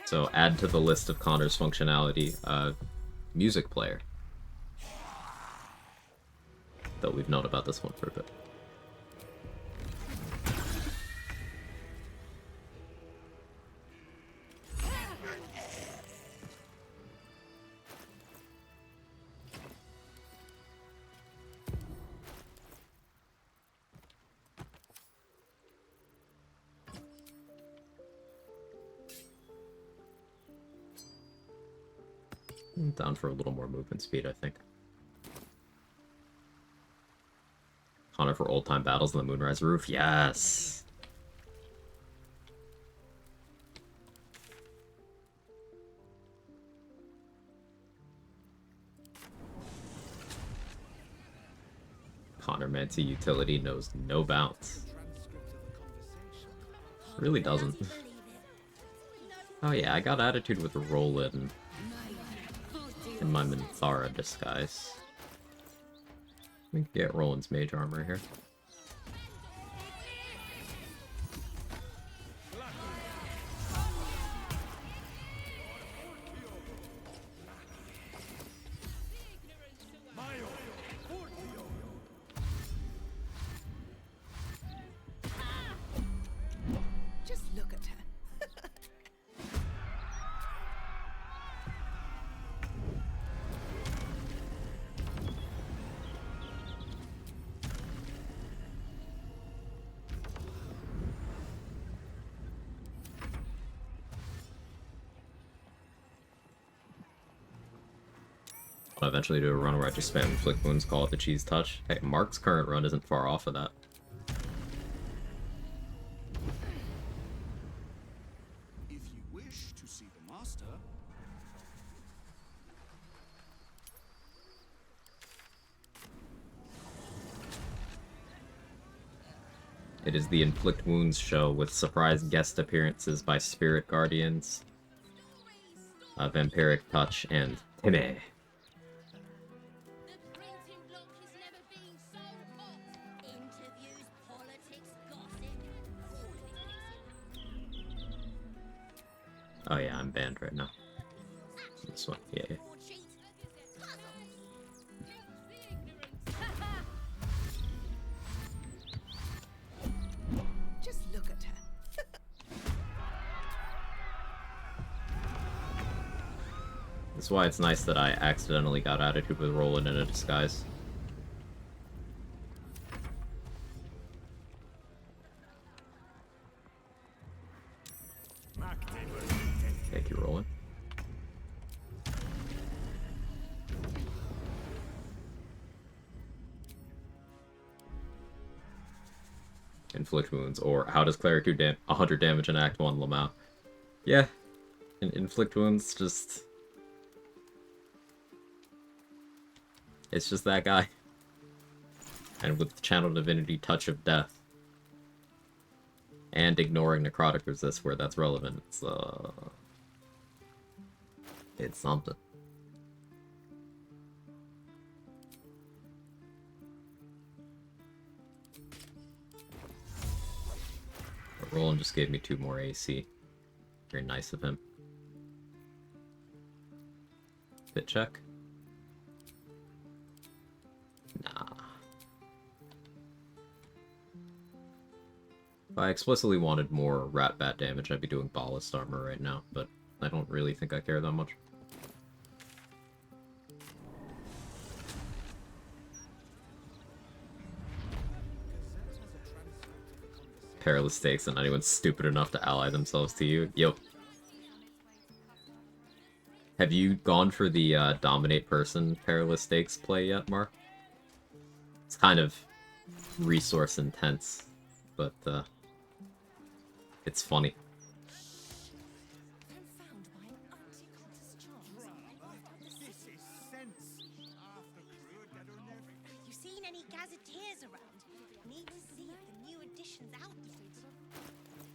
So add to the list of Connor's functionality, music player. Though we've known about this one for a bit. Down for a little more movement speed, I think. Connor for old-time battles on the Moonrise Roof. Yes! Connor Mancy utility knows no bounds. Really doesn't. Oh yeah, I got attitude with Roland in my Minthara disguise. We can get Roland's mage armor here. Just look at her. I'll eventually do a run where I just spam Inflict Wounds, call it the Cheese Touch. Hey, Mark's current run isn't far off of that. If you wish to see the master, It is the Inflict Wounds show with surprise guest appearances by Spirit Guardians, Vampiric Touch, and Timmy. Oh yeah, I'm banned right now. This one, yeah. Just look at her. That's why it's nice that I accidentally got attitude with Roland in a disguise. Thank you, Roland. Inflict wounds, or how does cleric do 100 damage in Act 1, Lamau? Yeah, inflict wounds, just... It's just that guy. And with Channel Divinity Touch of Death. And ignoring Necrotic Resist where that's relevant, it's something. But Roland just gave me 2 more AC. Very nice of him. Fit check? Nah. If I explicitly wanted more rat bat damage, I'd be doing ballast armor right now, but I don't really think I care that much. Perilous stakes and anyone stupid enough to ally themselves to you. Yo. Have you gone for the dominate person perilous stakes play yet, Mark? It's kind of resource intense, but it's funny. You seen any gazetteers around? Need to see if the new edition's out yet.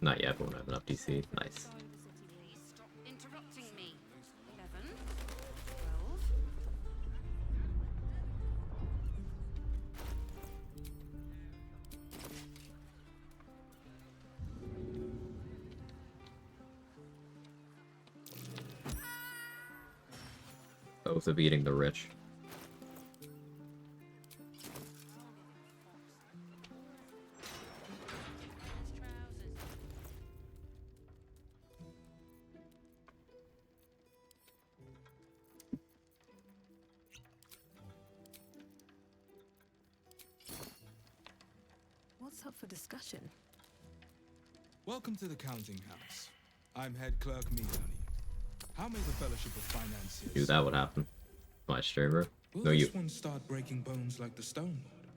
Not yet, but won't have enough DC. Nice. Stop interrupting me. 11, 12. Oath of Eating the Rich. What's up for discussion? Welcome to the counting house. I'm head clerk Midani. How may the Fellowship of Financiers... Knew that would happen. My streamer. Will No, you. this one start breaking bones like the Stone Lord?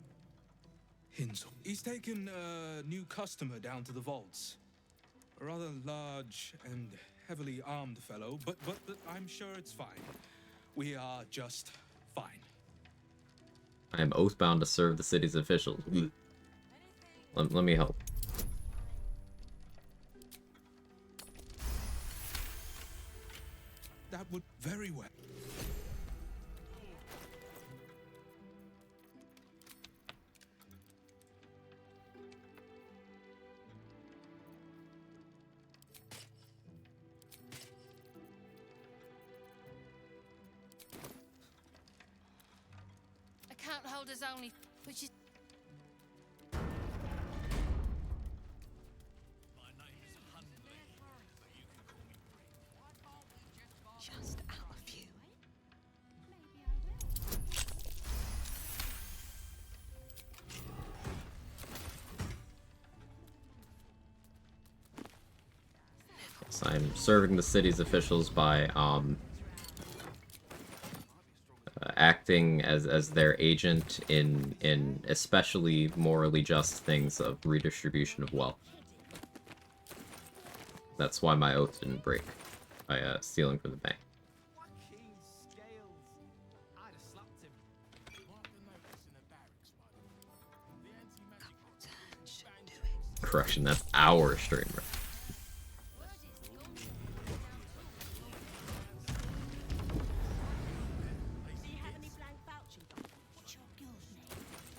Hinsel. He's taken a new customer down to the vaults. A rather large and heavily armed fellow, but I'm sure it's fine. We are just fine. I am oathbound to serve the city's officials. Let me help. Very well. Account holders only, which is. Just out of view. So I'm serving the city's officials by acting as their agent in especially morally just things of redistribution of wealth. That's why my oath didn't break by stealing from the bank. Correction, that's our streamer.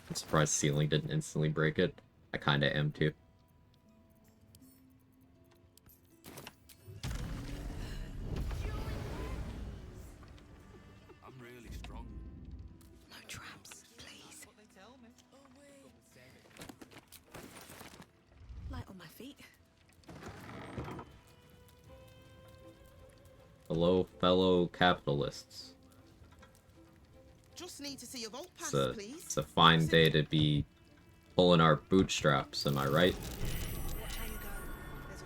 I'm surprised ceiling didn't instantly break it. I kinda am too. I'm really strong. No traps, please. Light on my feet. Hello, fellow capitalists. Just need to see your vault pass, please. It's a fine day to be pulling our bootstraps, am I right? Watch how you go. There's a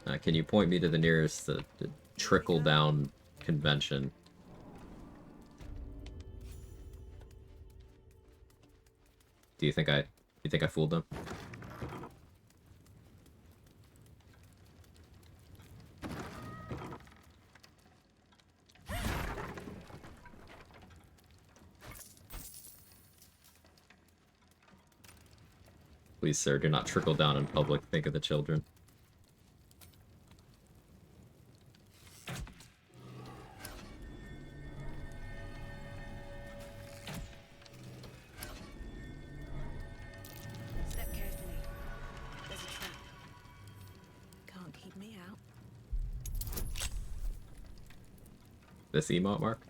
trap. Can you point me to the nearest trickle-down convention? Do you think I fooled them? Please, sir, do not trickle down in public. Think of the children. Step carefully. There's a trap. Can't keep me out. This emote, Mark?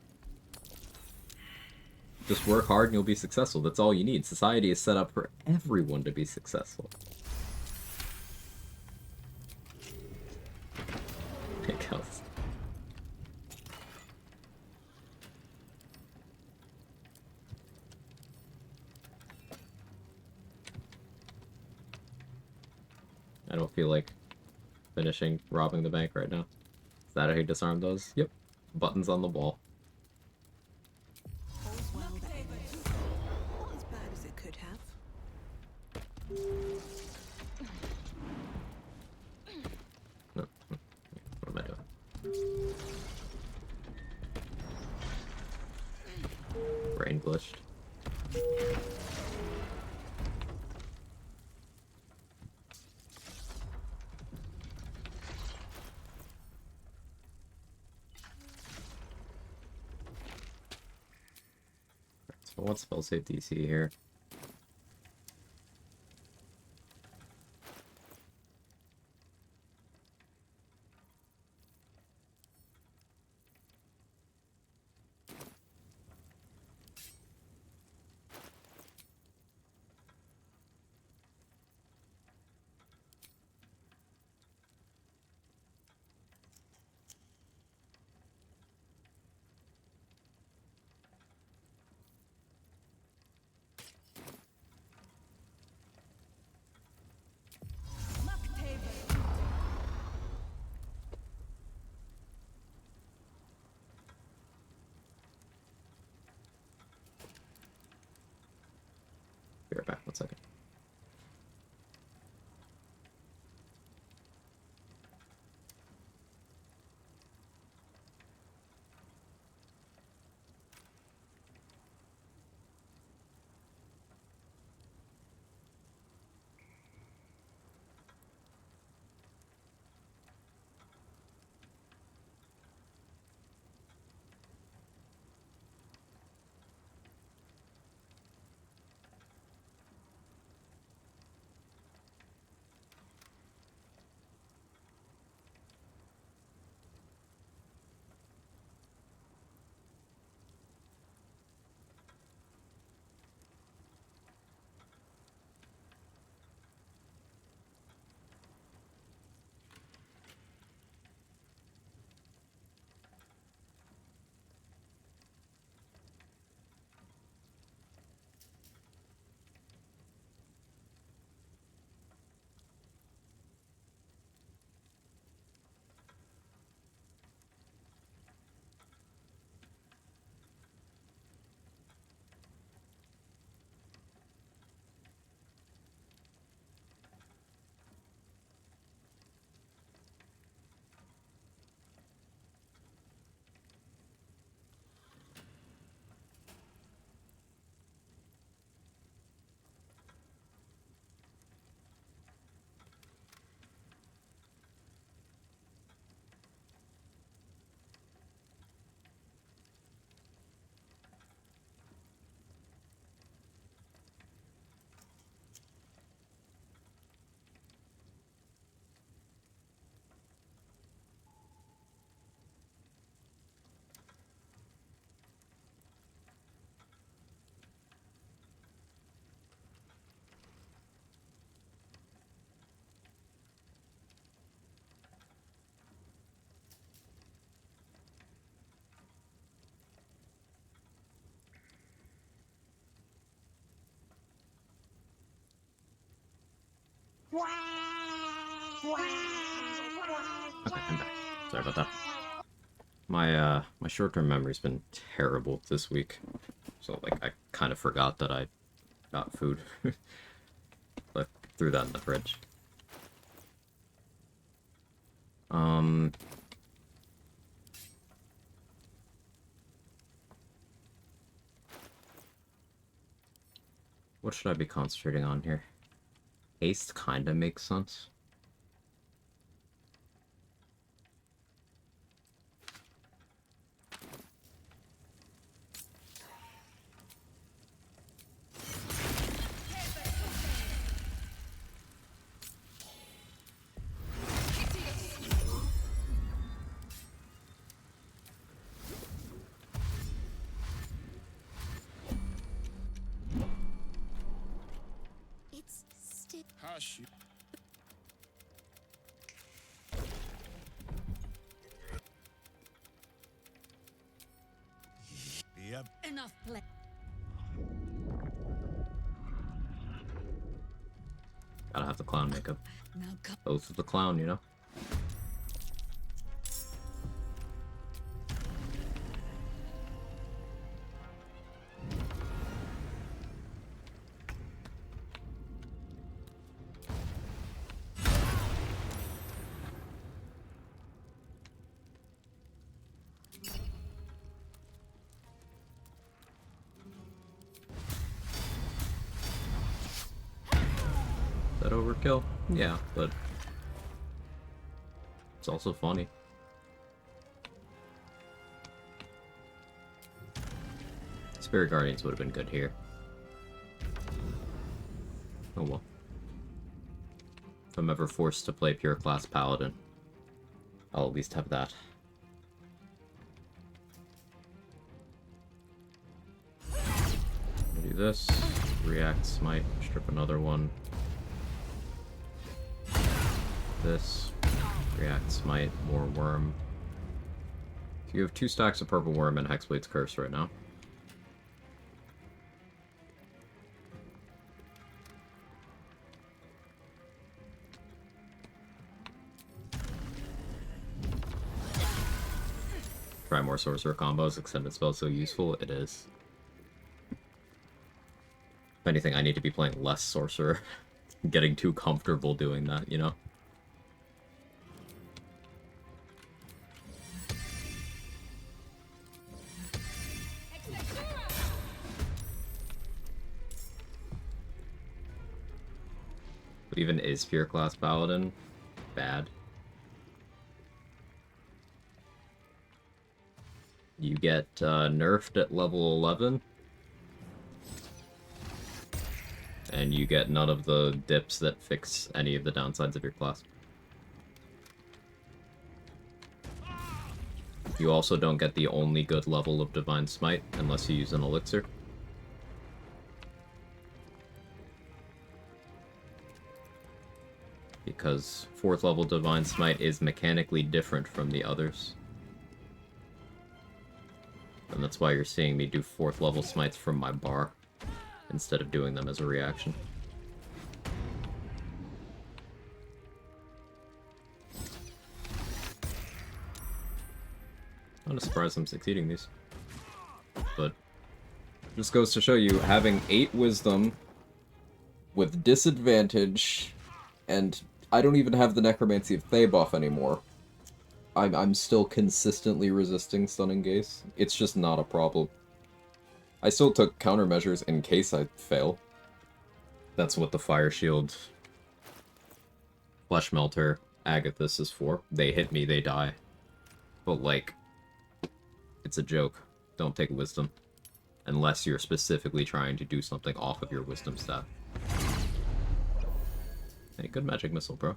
Just work hard and you'll be successful. That's all you need. Society is set up for everyone to be successful. It goes. I don't feel like finishing robbing the bank right now. Is that how you disarm those? Yep. Buttons on the wall. Well, that ended. Not as bad as it could have. No. What am I doing? Brain glitched. So what spell save DC here? Be right back, 1 second. Okay, I'm back. Sorry about that. My short-term memory's been terrible this week. So, like, I kind of forgot that I got food. But threw that in the fridge. What should I be concentrating on here? Haste kinda makes sense. It's still. Hush. Yep. Enough play. Gotta have the clown makeup. Now come. Oath of the clown, you know? Is that overkill? Yeah, but it's also funny. Spirit Guardians would have been good here. Oh well. If I'm ever forced to play pure class paladin, I'll at least have that. Do this, react, smite, strip another one. This, react, smite, more worm. So you have 2 stacks of purple worm and Hexblade's Curse right now. Try more sorcerer combos, extended spells so useful, it is. If anything, I need to be playing less sorcerer. Getting too comfortable doing that, you know? But even is pure class paladin bad? You get nerfed at level 11, and you get none of the dips that fix any of the downsides of your class. You also don't get the only good level of Divine Smite unless you use an elixir. Because 4th level Divine Smite is mechanically different from the others. And that's why you're seeing me do 4th level smites from my bar, instead of doing them as a reaction. Not surprised I'm succeeding these. But just goes to show you, having 8 wisdom with disadvantage, and I don't even have the Necromancy of Thay buff anymore. I'm still consistently resisting Stunning Gaze. It's just not a problem. I still took countermeasures in case I fail. That's what the Fire Shield, Flesh Melter, Agathis is for. They hit me, they die. But, like, it's a joke. Don't take Wisdom. Unless you're specifically trying to do something off of your Wisdom stat. Hey, good magic missile, bro.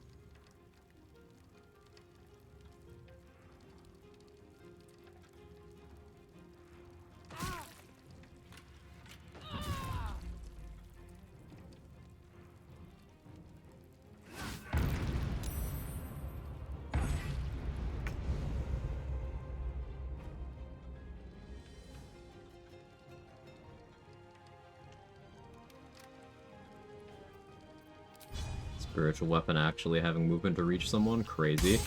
Spiritual weapon actually having movement to reach someone? Crazy.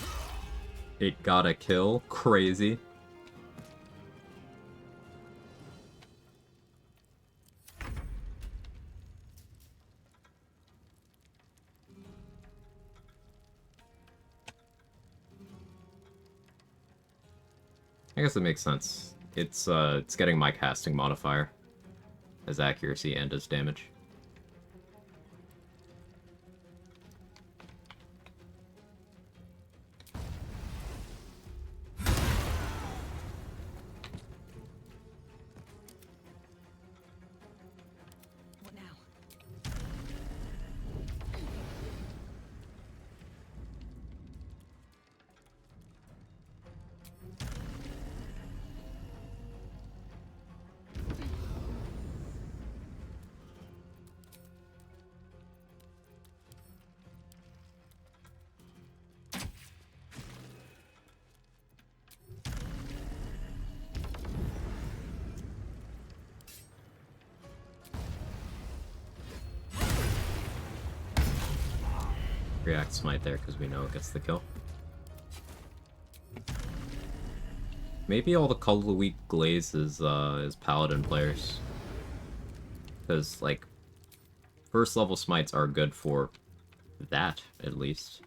It got a kill? Crazy. I guess it makes sense. It's getting my casting modifier. As accuracy and as damage. What now? React smite there because we know it gets the kill. Maybe all the color weak glaze is paladin players. Because like first level smites are good for that at least.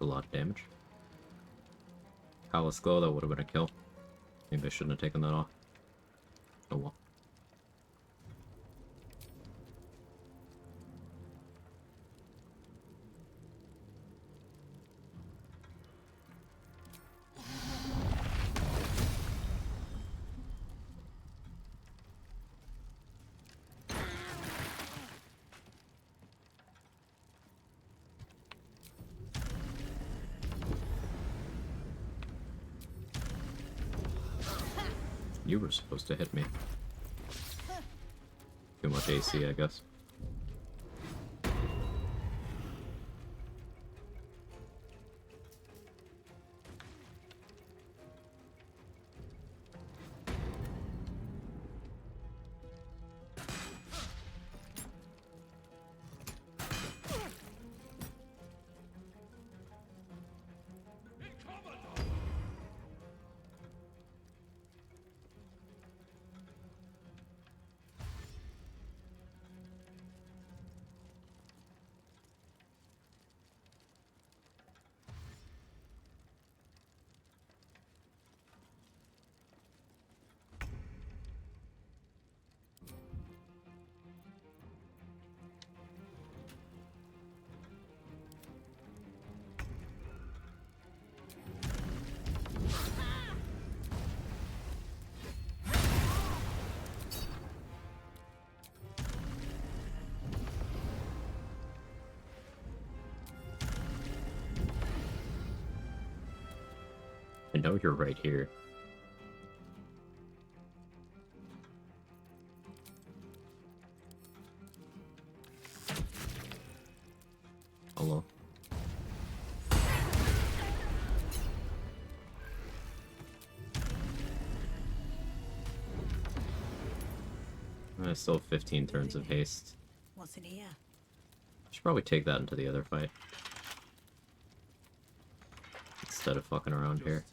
A lot of damage. Palace Glow, that would have been a kill. Maybe I shouldn't have taken that off. Oh well. You were supposed to hit me. Too much AC, I guess. I know you're right here. Hello. I still have 15 turns of haste. What's in here? Should probably take that into the other fight. Instead of fucking around here.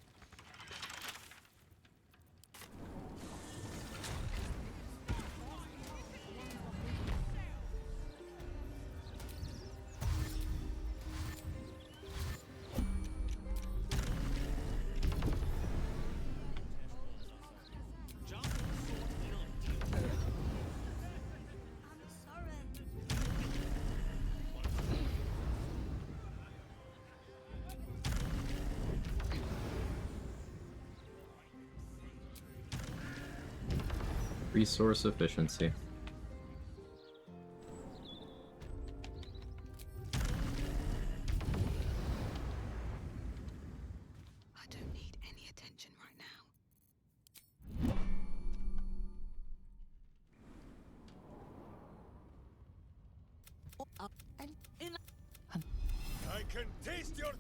Resource efficiency. I don't need can taste your...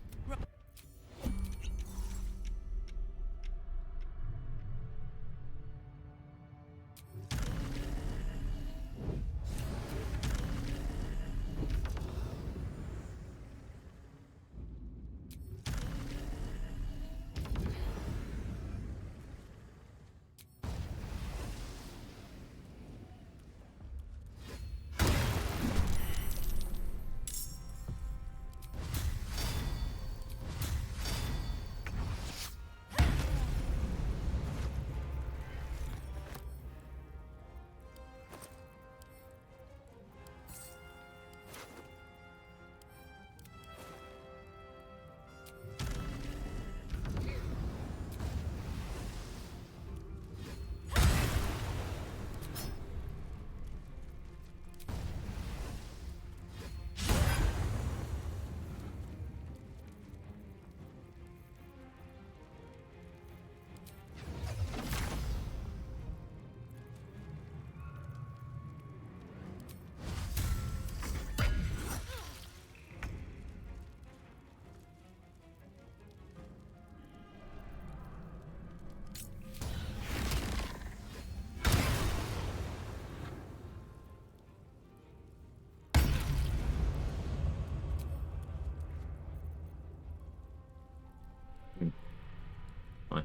Fine.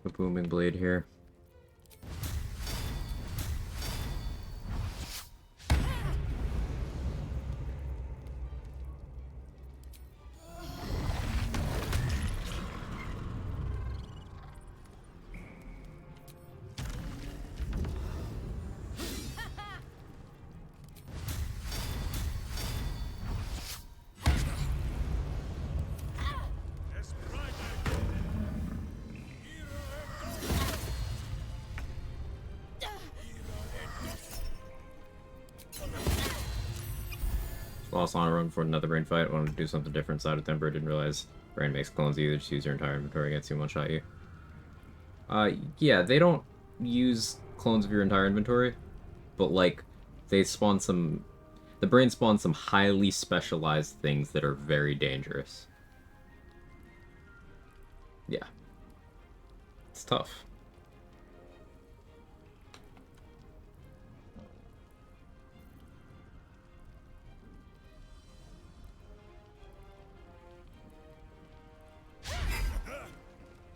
A booming blade here. Lost on a run for another brain fight. Wanted to do something different side of temper. Didn't realize brain makes clones either. Just use your entire inventory against you, one-shot you. Yeah, they don't use clones of your entire inventory, but like, they spawn some... The brain spawns some highly specialized things that are very dangerous. Yeah. It's tough.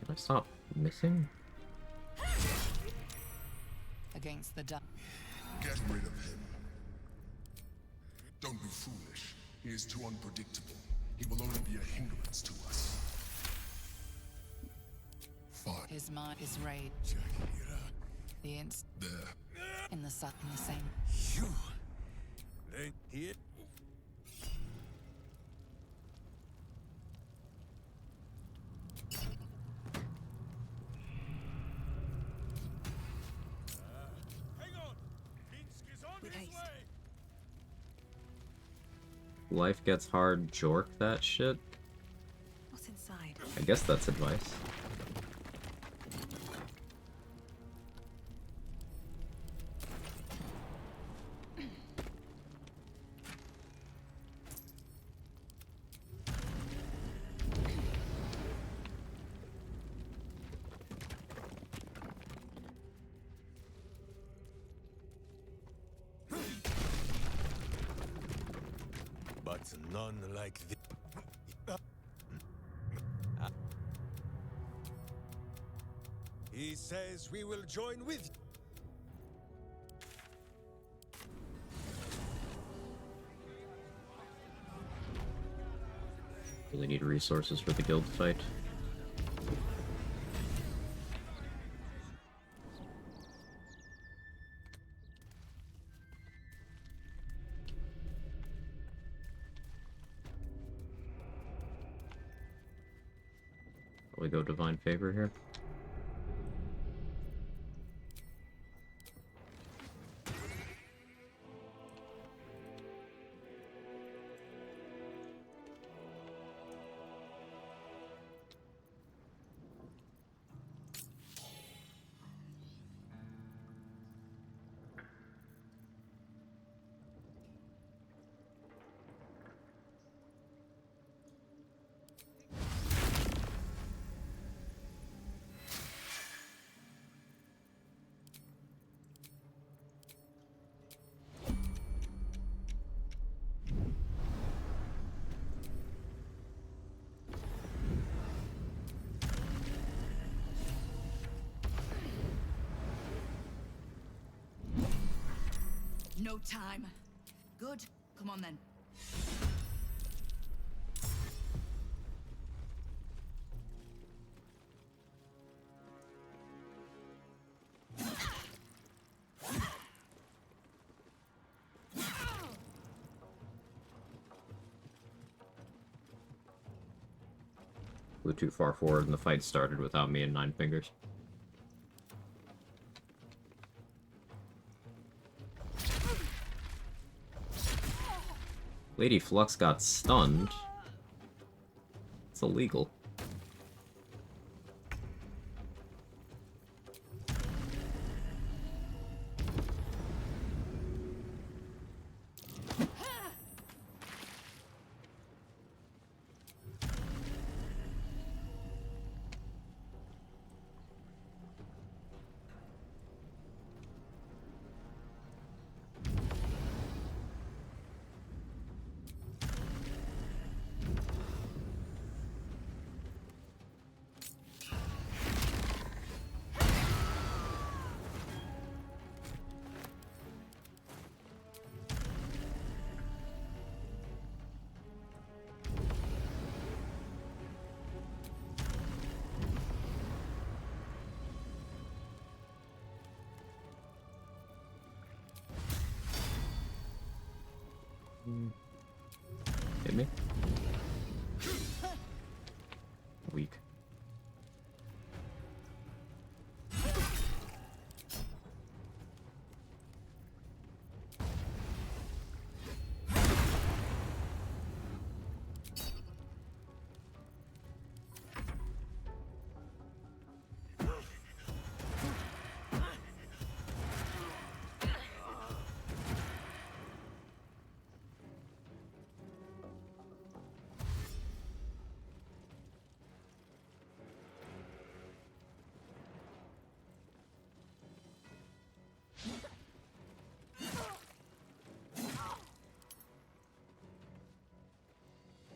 Can I stop missing? Against the dark. Get rid of him. Don't be foolish. He is too unpredictable. He will only be a hindrance to us. Fine. His mind is rage. The inst There. in the sun in the same. You... They here? Hang on! Minsk is on his way! Life gets hard, jork that shit? What's inside? I guess that's advice. But none like this. He says we will join with you. Really need resources for the guild fight. We go divine favor here. no time. Good. Come on then. Flew too far forward and the fight started without me and Nine Fingers. Lady Flux got stunned. It's illegal. Hit me. Weak.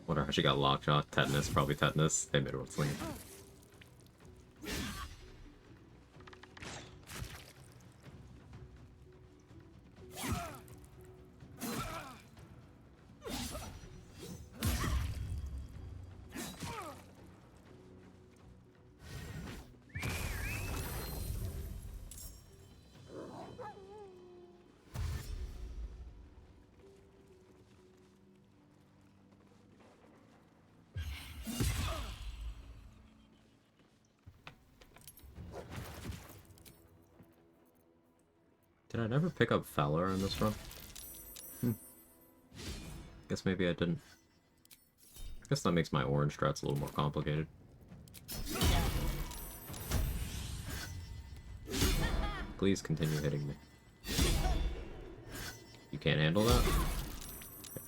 Wonder how she got lockjaw. Tetanus, probably tetanus. They made her sling. Did I never pick up Fowler in this run? Guess maybe I didn't. I guess that makes my orange strats a little more complicated. Please continue hitting me. You can't handle that? Okay,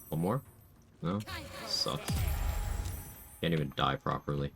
one more? No? Sucks. Can't even die properly.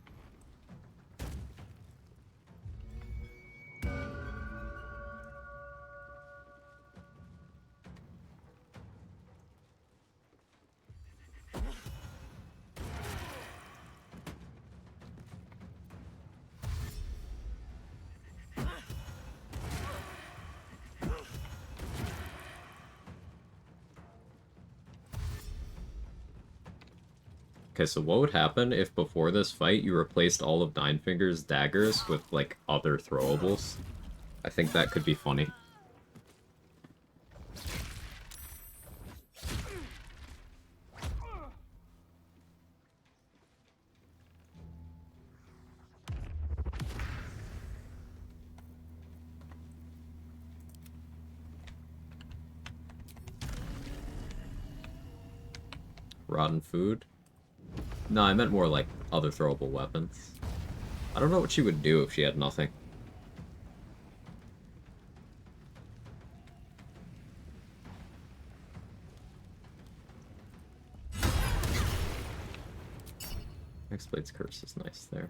Okay, so what would happen if before this fight you replaced all of Nine Fingers' daggers with, like, other throwables? I think that could be funny. Rotten food? No, I meant more like other throwable weapons. I don't know what she would do if she had nothing. X-Blade's curse is nice there.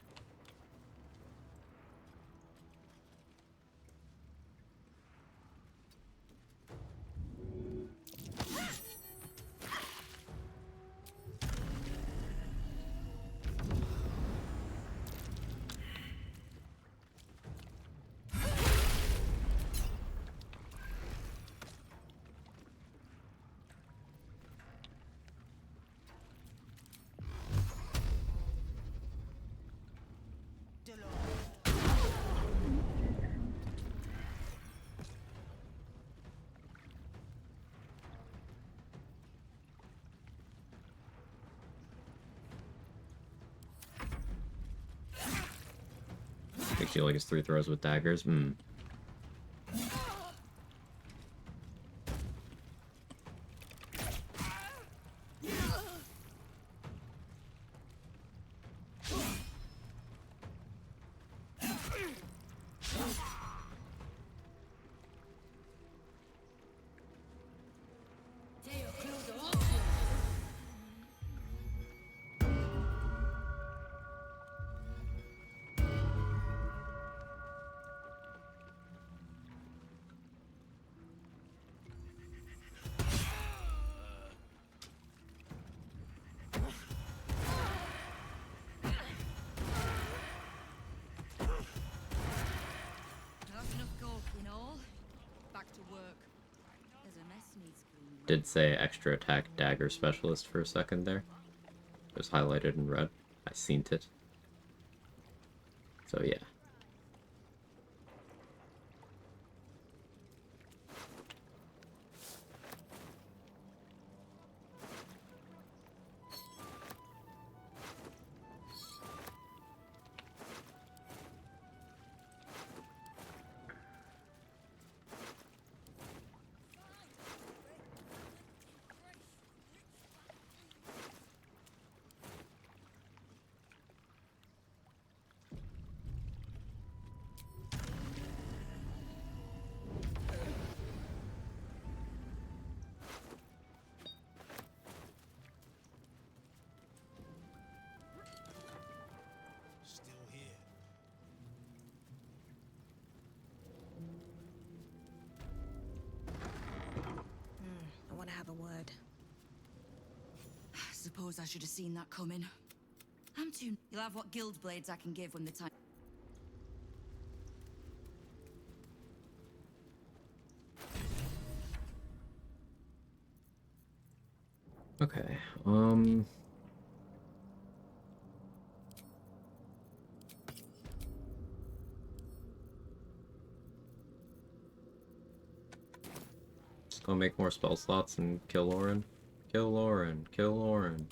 Makes you like his 3 throws with daggers. Hmm. That's enough gawking all. Back to work. There's a mess needs cleaning. Did say extra attack dagger specialist for a second there. It was highlighted in red. I seen it. So yeah. Still here. I want to have a word. Suppose I should have seen that coming. I'm too... You'll have what guild blades I can give when the time... Okay, just go make more spell slots and kill Lauren. Kill Lauren. Kill Lauren.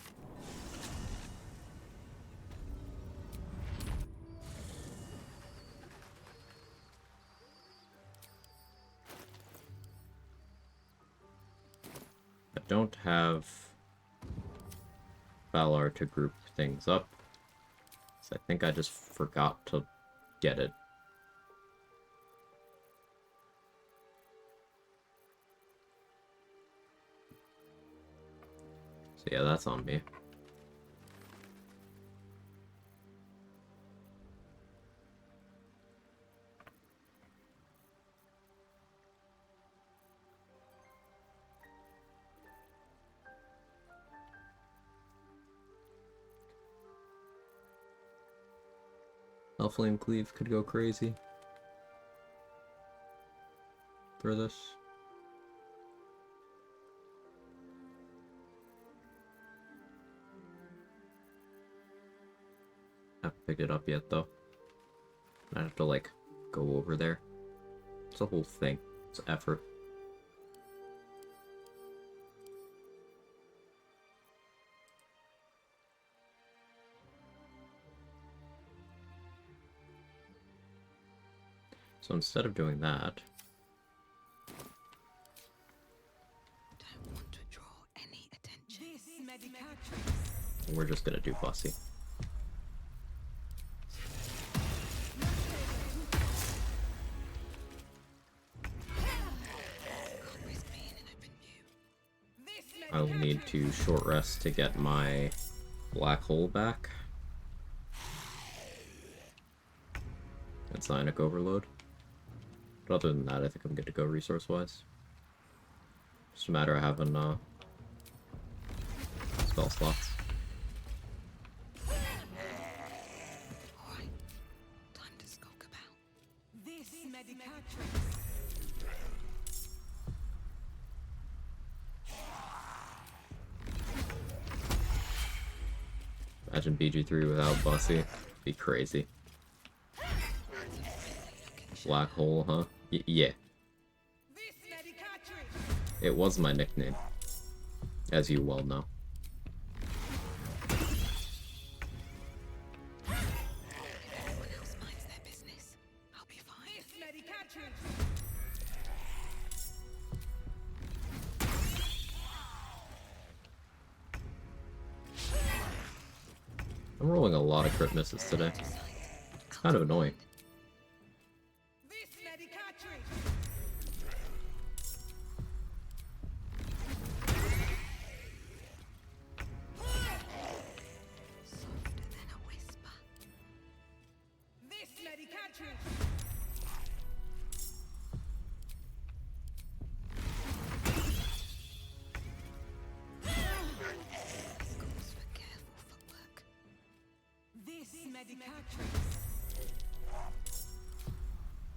I don't have Valor to group things up, so I think I just forgot to get it. So yeah, that's on me. Flame Cleave could go crazy for this. Haven't picked it up yet though. I have to like go over there. It's a whole thing. It's effort. So instead of doing that, Don't want to draw any attention. we're just gonna do Bussy. I will need to short rest to get my black hole back. And Psionic Overload. But other than that, I think I'm good to go resource-wise. Just a matter of having spell slots. Alright, time to skulk about. This medicatrix. Imagine BG3 without Bussy. Be crazy. Black hole, huh? Yeah. It was my nickname, as you well know. Everyone else minds their business. I'll be fine. I'm rolling a lot of crit misses today. It's kind of annoying.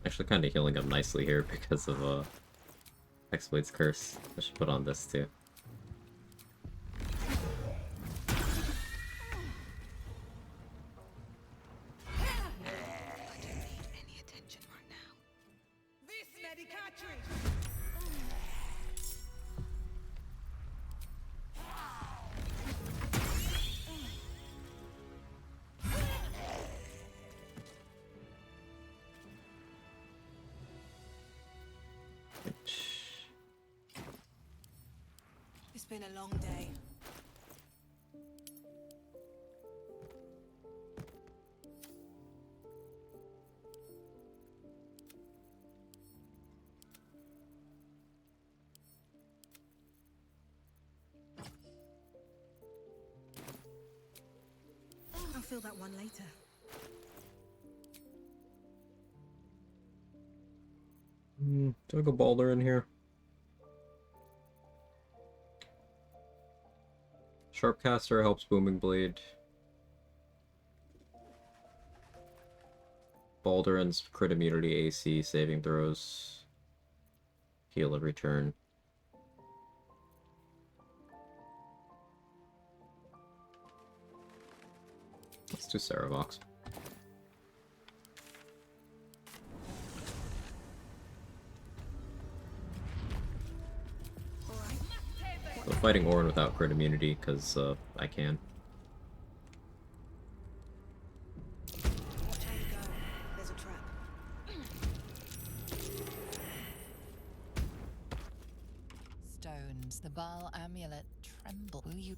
Actually kind of healing up nicely here because of Hexblade's Curse. I should put on this too. It's been a long day. I'll feel that one later. Do I go Balder in here? Sharpcaster helps Booming Blade. Baldurin's crit immunity, AC, saving throws. Heal every turn. Let's do Saravox. So fighting Orin without crit immunity, because I can. Watch how you go. There's a trap. Stones, the Baal amulet tremble. Will you?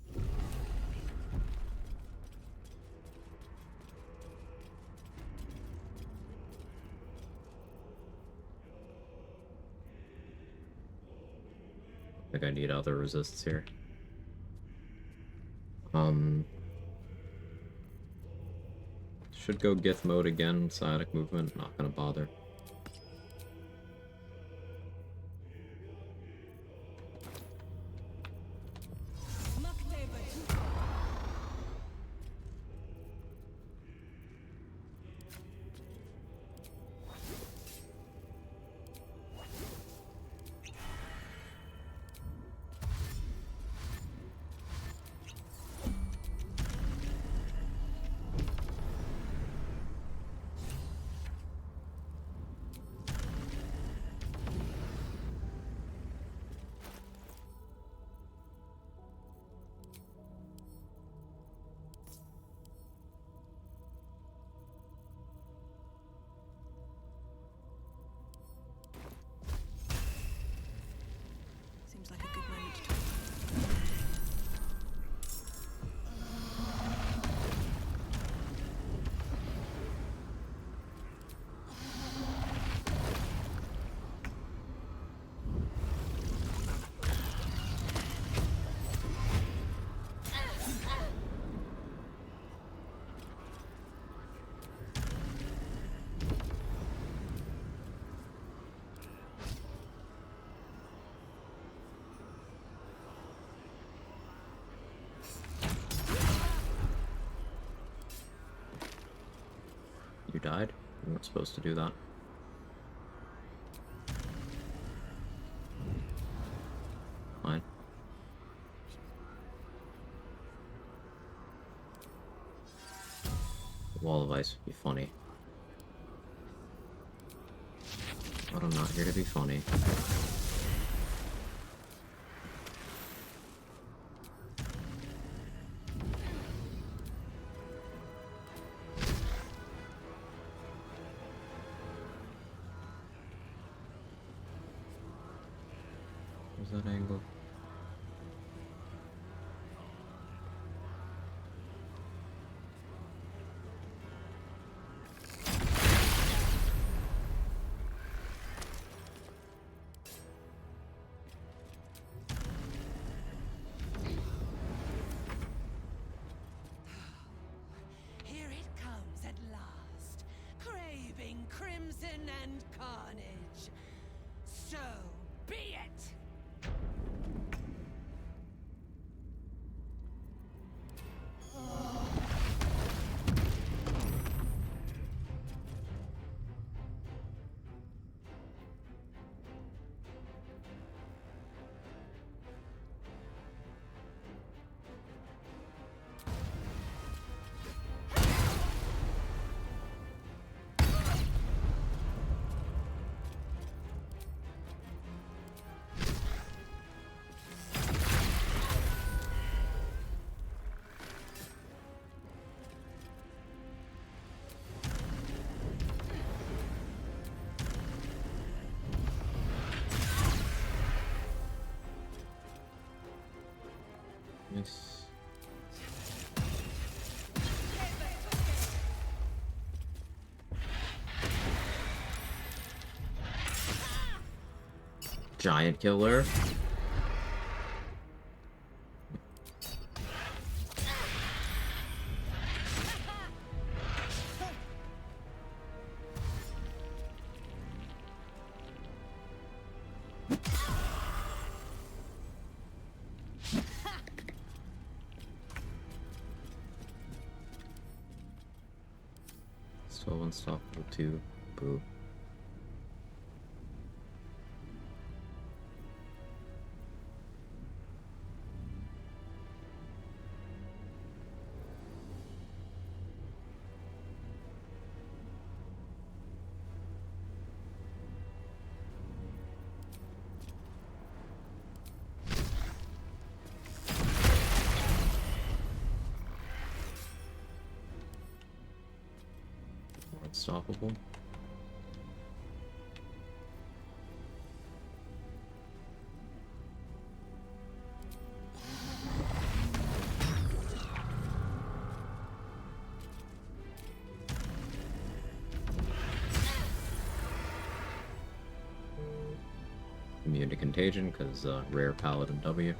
I think I need other resists here. Should go Gith mode again, Psionic movement, not gonna bother. Seems like a good moment to talk. You died? You weren't supposed to do that. Fine. Wall of Ice would be funny. But I'm not here to be funny. Where's that angle? Here it comes at last, craving crimson and carnage. So be it! Nice. Giant killer. Still unstoppable too. Boo. Unstoppable. Immune to contagion because rare paladin W.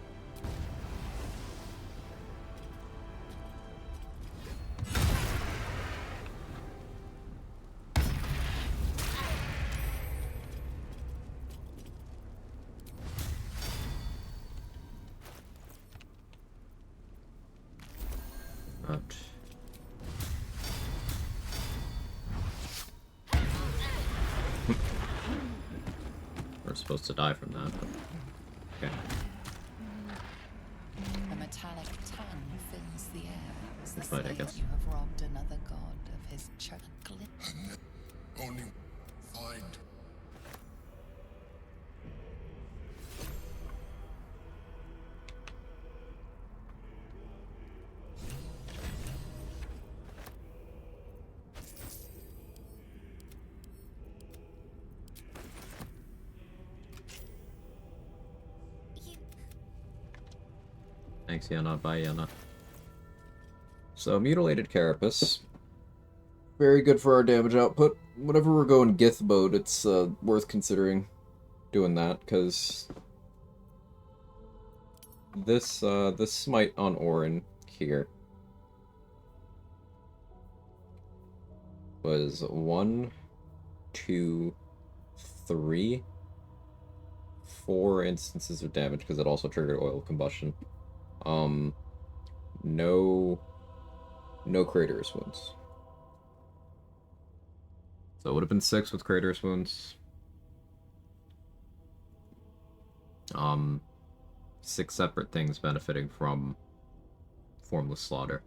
Ouch. We're supposed to die from that, but okay. A metallic tongue fills the air as the Good fight, I slave guess. you have robbed another god of his chocolate. Only find. Thanks, Yana. Bye, Yana. So, Mutilated Carapace. Very good for our damage output. Whenever we're going Gith mode, it's worth considering doing that, because this smite on Orin here was 1, 2, 3, 4 instances of damage, because it also triggered oil combustion. No Craterous wounds. So it would have been 6 with Craterous wounds. 6 separate things benefiting from Formless Slaughter.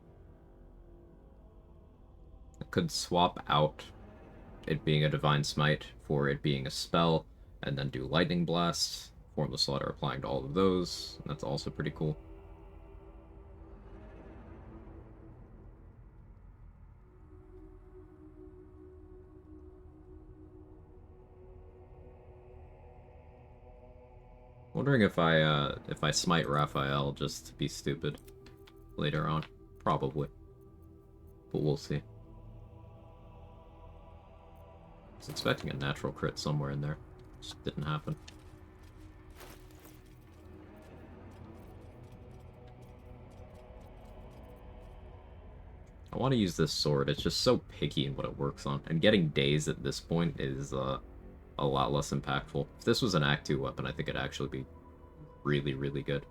I could swap out it being a divine smite for it being a spell, and then do lightning blast, formless slaughter applying to all of those. That's also pretty cool. Wondering if I smite Raphael just to be stupid later on. Probably. But we'll see. I was expecting a natural crit somewhere in there. Just didn't happen. I want to use this sword. It's just so picky in what it works on. And getting daze at this point is a lot less impactful. If this was an Act 2 weapon, I think it'd actually be really, really good.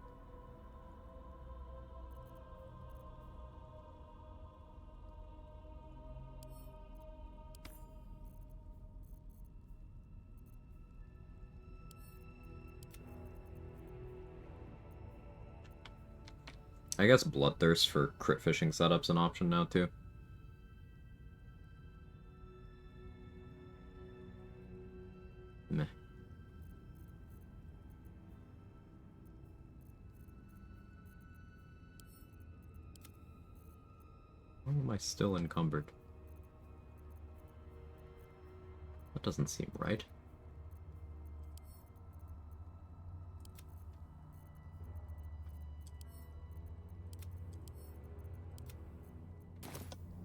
I guess Bloodthirst for crit fishing setup's an option now, too. Meh. Why am I still encumbered? That doesn't seem right.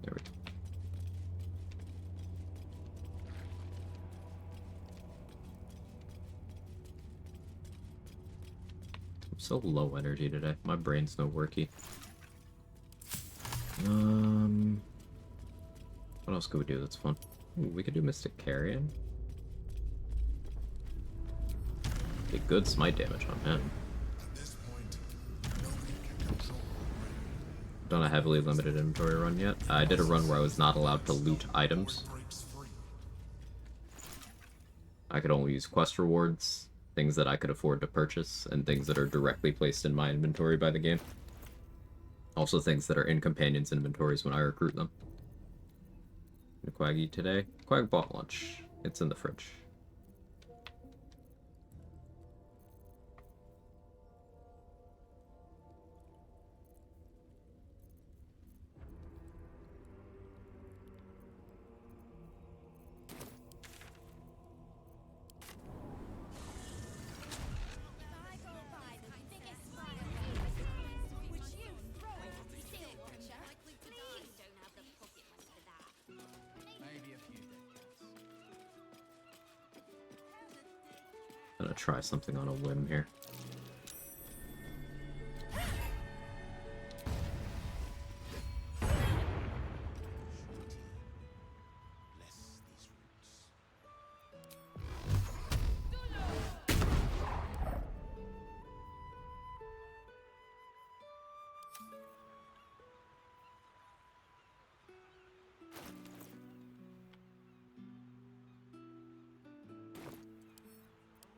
There we go. I'm so low energy today. My brain's no worky. What else could we do that's fun? Ooh, we could do Mystic Carrion. Be good smite damage on him. Done a heavily limited inventory run yet. I did a run where I was not allowed to loot items. I could only use quest rewards, things that I could afford to purchase, and things that are directly placed in my inventory by the game. Also things that are in companions' inventories when I recruit them. Did Quag eat today? Quag bought lunch. It's in the fridge. Gonna try something on a whim here.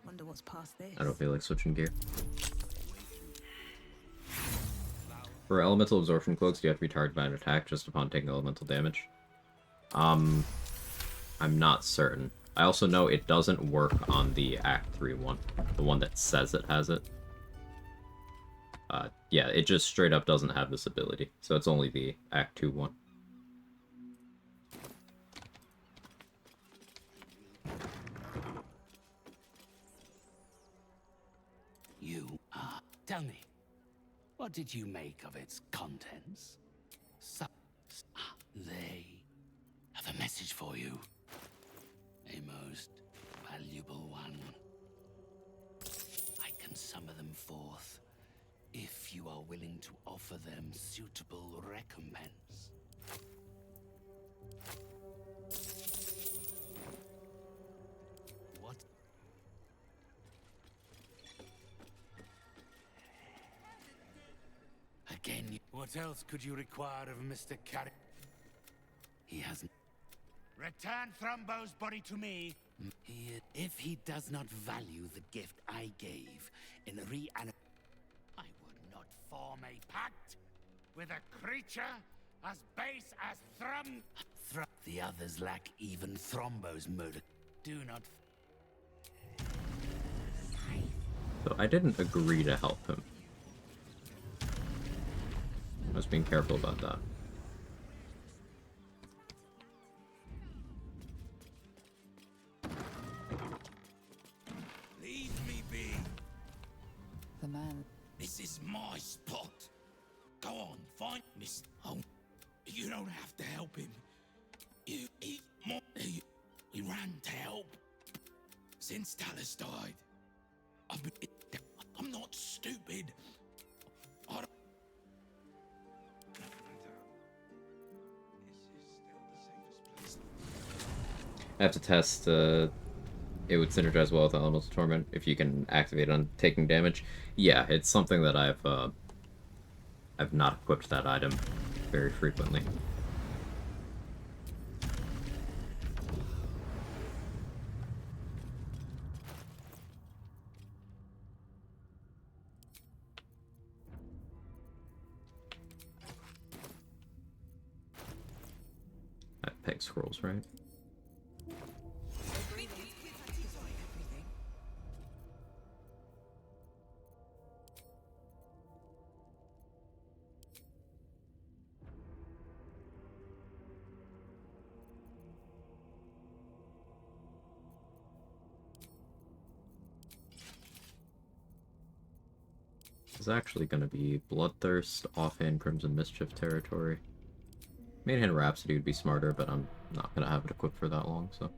Wonder what's past this. I don't feel like switching gear. For elemental absorption cloaks, you have to be targeted by an attack just upon taking elemental damage. I'm not certain. I also know it doesn't work on the Act 3 one, the one that says it has it. Yeah, it just straight up doesn't have this ability, so it's only the Act 2 one. Tell me, what did you make of its contents? They have a message for you. A most valuable one. I can summon them forth if you are willing to offer them suitable recompense. What? Again, what else could you require of Mr. Carry? He hasn't. Return Thrumbo's body to me. If he does not value the gift I gave in I would not form a pact with a creature as base as the others lack even Thrombo's murder. Do not. So I didn't agree to help him. I was being careful about that. Leave me be. The man. This is my spot. Go on, find Miss. Oh, you don't have to help him. He ran to help. Since Talus died, I'm not stupid. I have to test, it would synergize well with Elemental Torment if you can activate on taking damage. Yeah, it's something that I've not equipped that item very frequently. That peg scrolls, right? Is actually going to be Bloodthirst, Offhand Crimson Mischief territory. Mainhand Rhapsody would be smarter, but I'm not going to have it equipped for that long, so...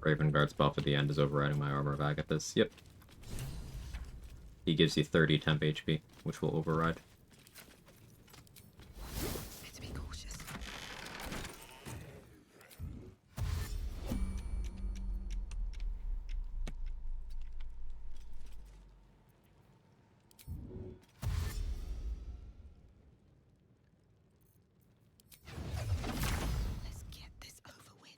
Raven Guard's buff at the end is overriding my Armor of Agathis. Yep. He gives you 30 temp HP, which will override. Better be cautious. Let's get this over with.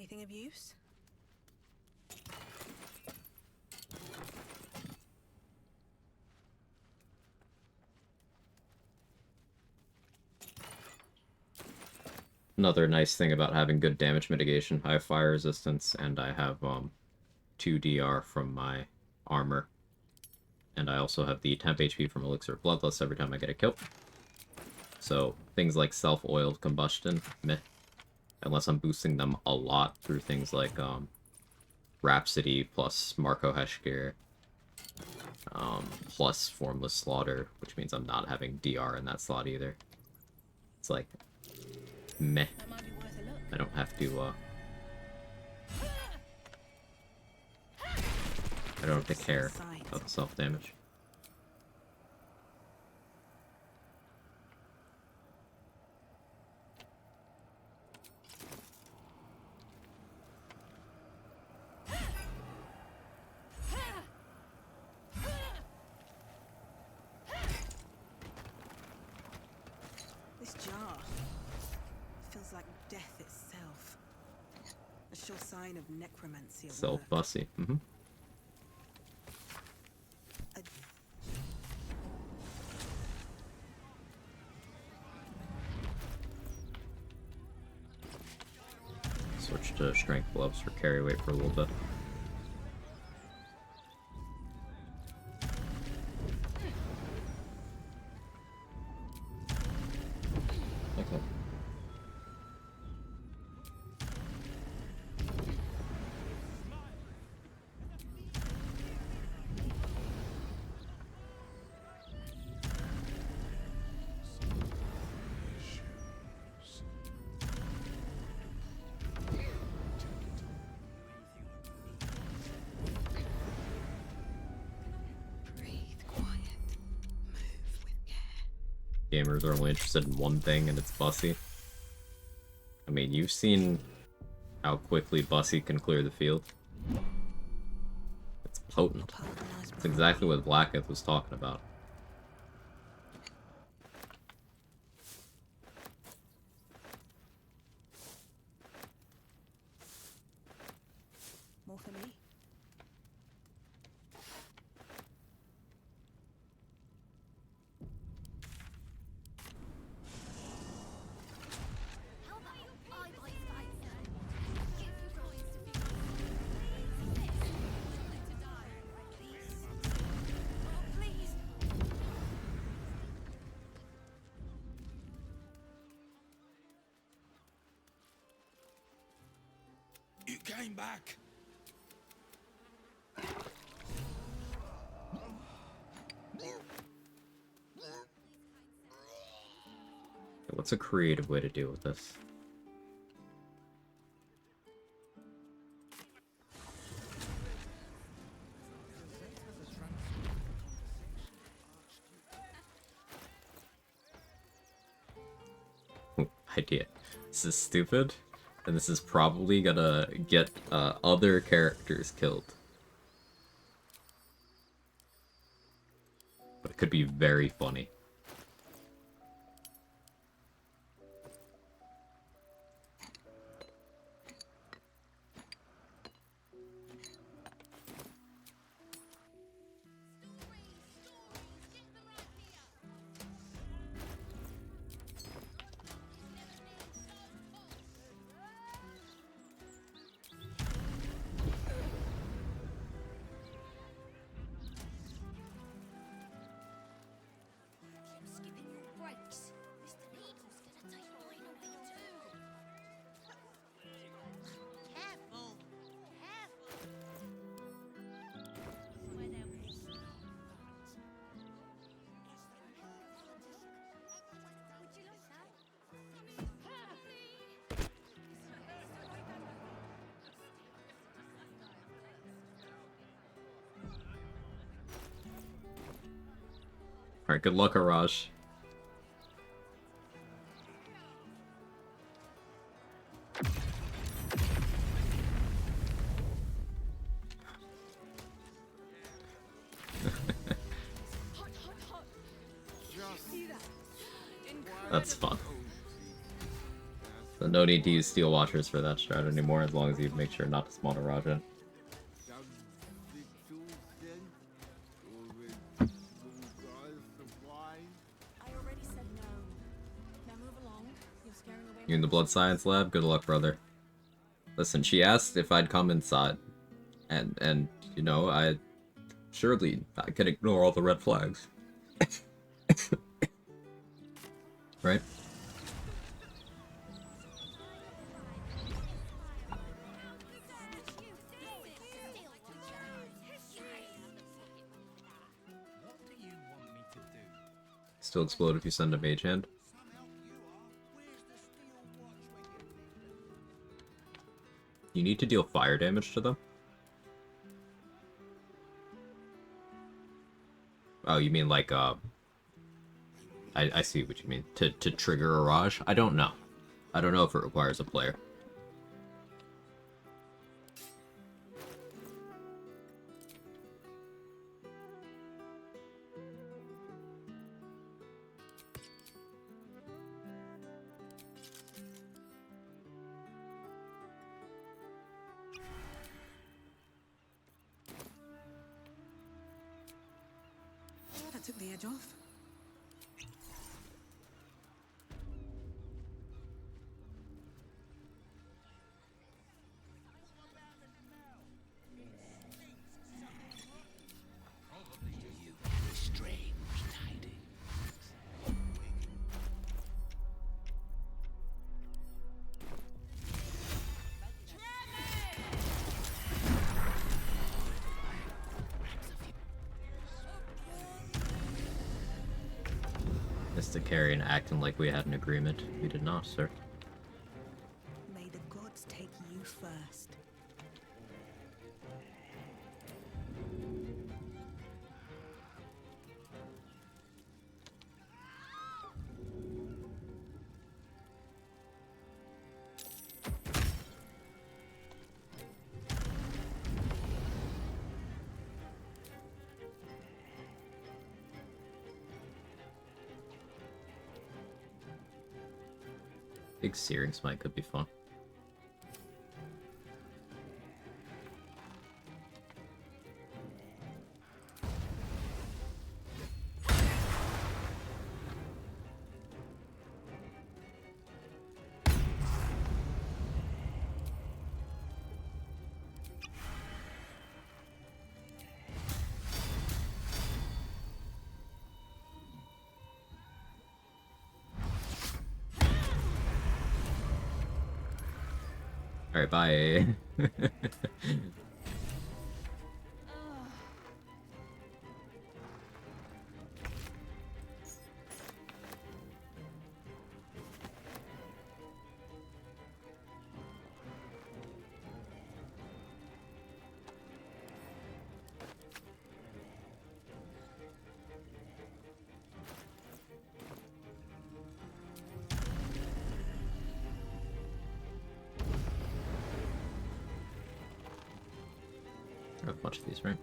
Anything of use? Another nice thing about having good damage mitigation, I have fire resistance, and I have 2 DR from my armor. And I also have the temp HP from Elixir of Bloodlust every time I get a kill. So things like self-oiled combustion, meh. Unless I'm boosting them a lot through things like Rhapsody plus Marco Heshkir, plus Formless Slaughter, which means I'm not having DR in that slot either. It's like, meh. I don't have to, I don't have to care about the self-damage. This jar feels like death itself. A sure sign of necromancy at So work. fussy. Mm-hmm. Switch to strength gloves for carry weight for a little bit. Okay. Gamers are only interested in one thing, and it's Bussy. I mean, you've seen how quickly Bussy can clear the field. It's potent. It's exactly what Blacketh was talking about. More for me? You came back. What's a creative way to deal with this? Idea. This is stupid, and this is probably gonna get other characters killed. But it could be very funny. Alright, good luck, Araj. That's fun. So no need to use Steel Watchers for that strat anymore, as long as you make sure not to spawn a Rajan. You in the blood science lab? Good luck, brother. Listen, she asked if I'd come inside. And you know, I can ignore all the red flags. Right? Still explode if you send a mage hand. You need to deal fire damage to them? Oh, you mean like, I see what you mean. To trigger a Raj? I don't know. I don't know if it requires a player. That took the edge off. Mr. Carrion acting like we had an agreement. We did not, sir. May the gods take you first. Big Searing Smite could be fun. Alright, bye. I have a bunch of these, right?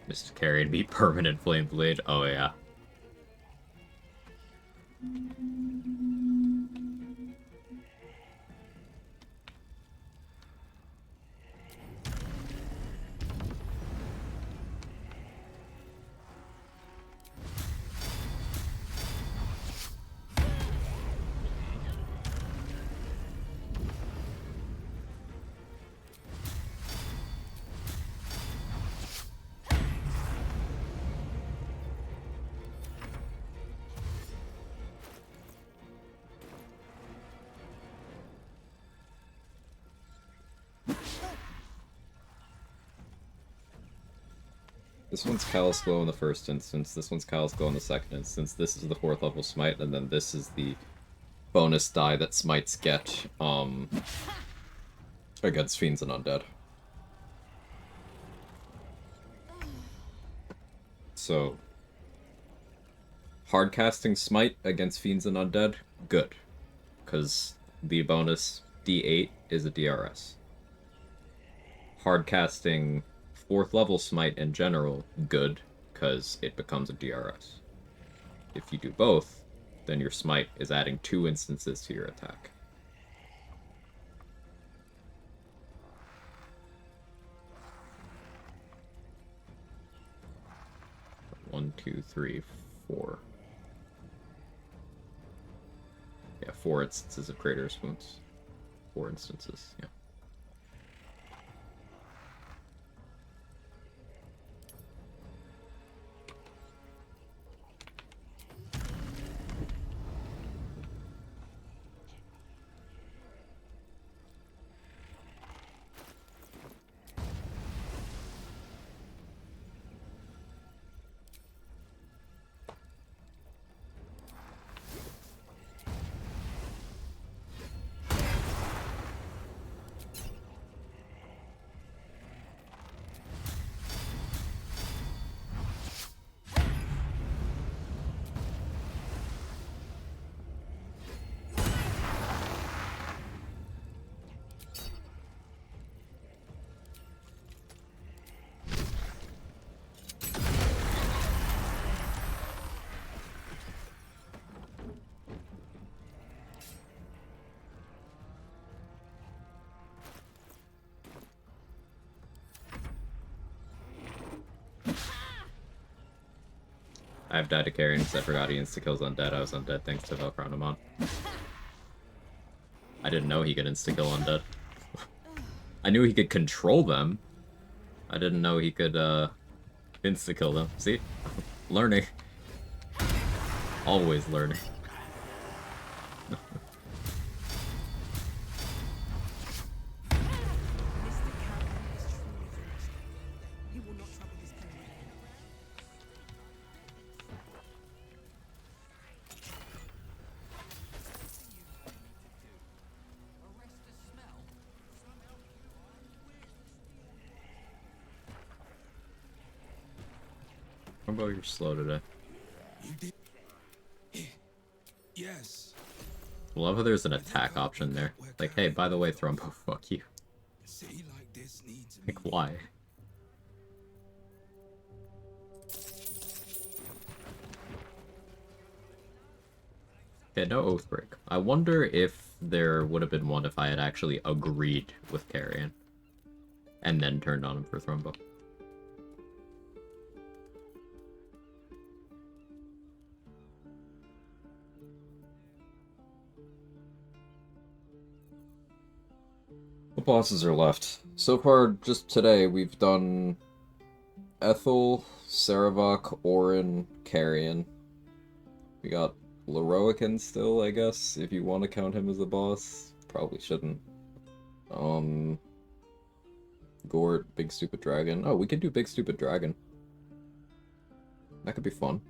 Mr. Carrion be permanent flame blade. Oh yeah. This one's Callous Glow in the first instance, this one's Callous Glow in the second instance, this is the 4th level smite, and then this is the bonus die that smites get against fiends and undead. So hard casting smite against fiends and undead, good. Because the bonus D8 is a DRS. Hard casting 4th level smite in general, good, because it becomes a DRS. If you do both, then your smite is adding 2 instances to your attack. One, two, three, 4. Yeah, 4 instances of Greater Wounds. 4 instances, yeah. I've died to carrying because I forgot he insta-kills undead. I was undead thanks to Velcronomon. I didn't know he could insta-kill undead. I knew he could control them. I didn't know he could, insta-kill them. See? Learning. Always learning. How about you're slow today? Yes. I love how there's an attack option there. Like, hey, by the way, Thrumbo, fuck you. Like, why? Okay, no Oathbreak. I wonder if there would have been one if I had actually agreed with Carrion. And then turned on him for Thrumbo. What bosses are left? So far, just today, we've done Ethel, Saravok, Orin, Carrion. We got Leroican still, I guess, if you want to count him as a boss. Probably shouldn't. Gort, Big Stupid Dragon. Oh, we could do Big Stupid Dragon. That could be fun.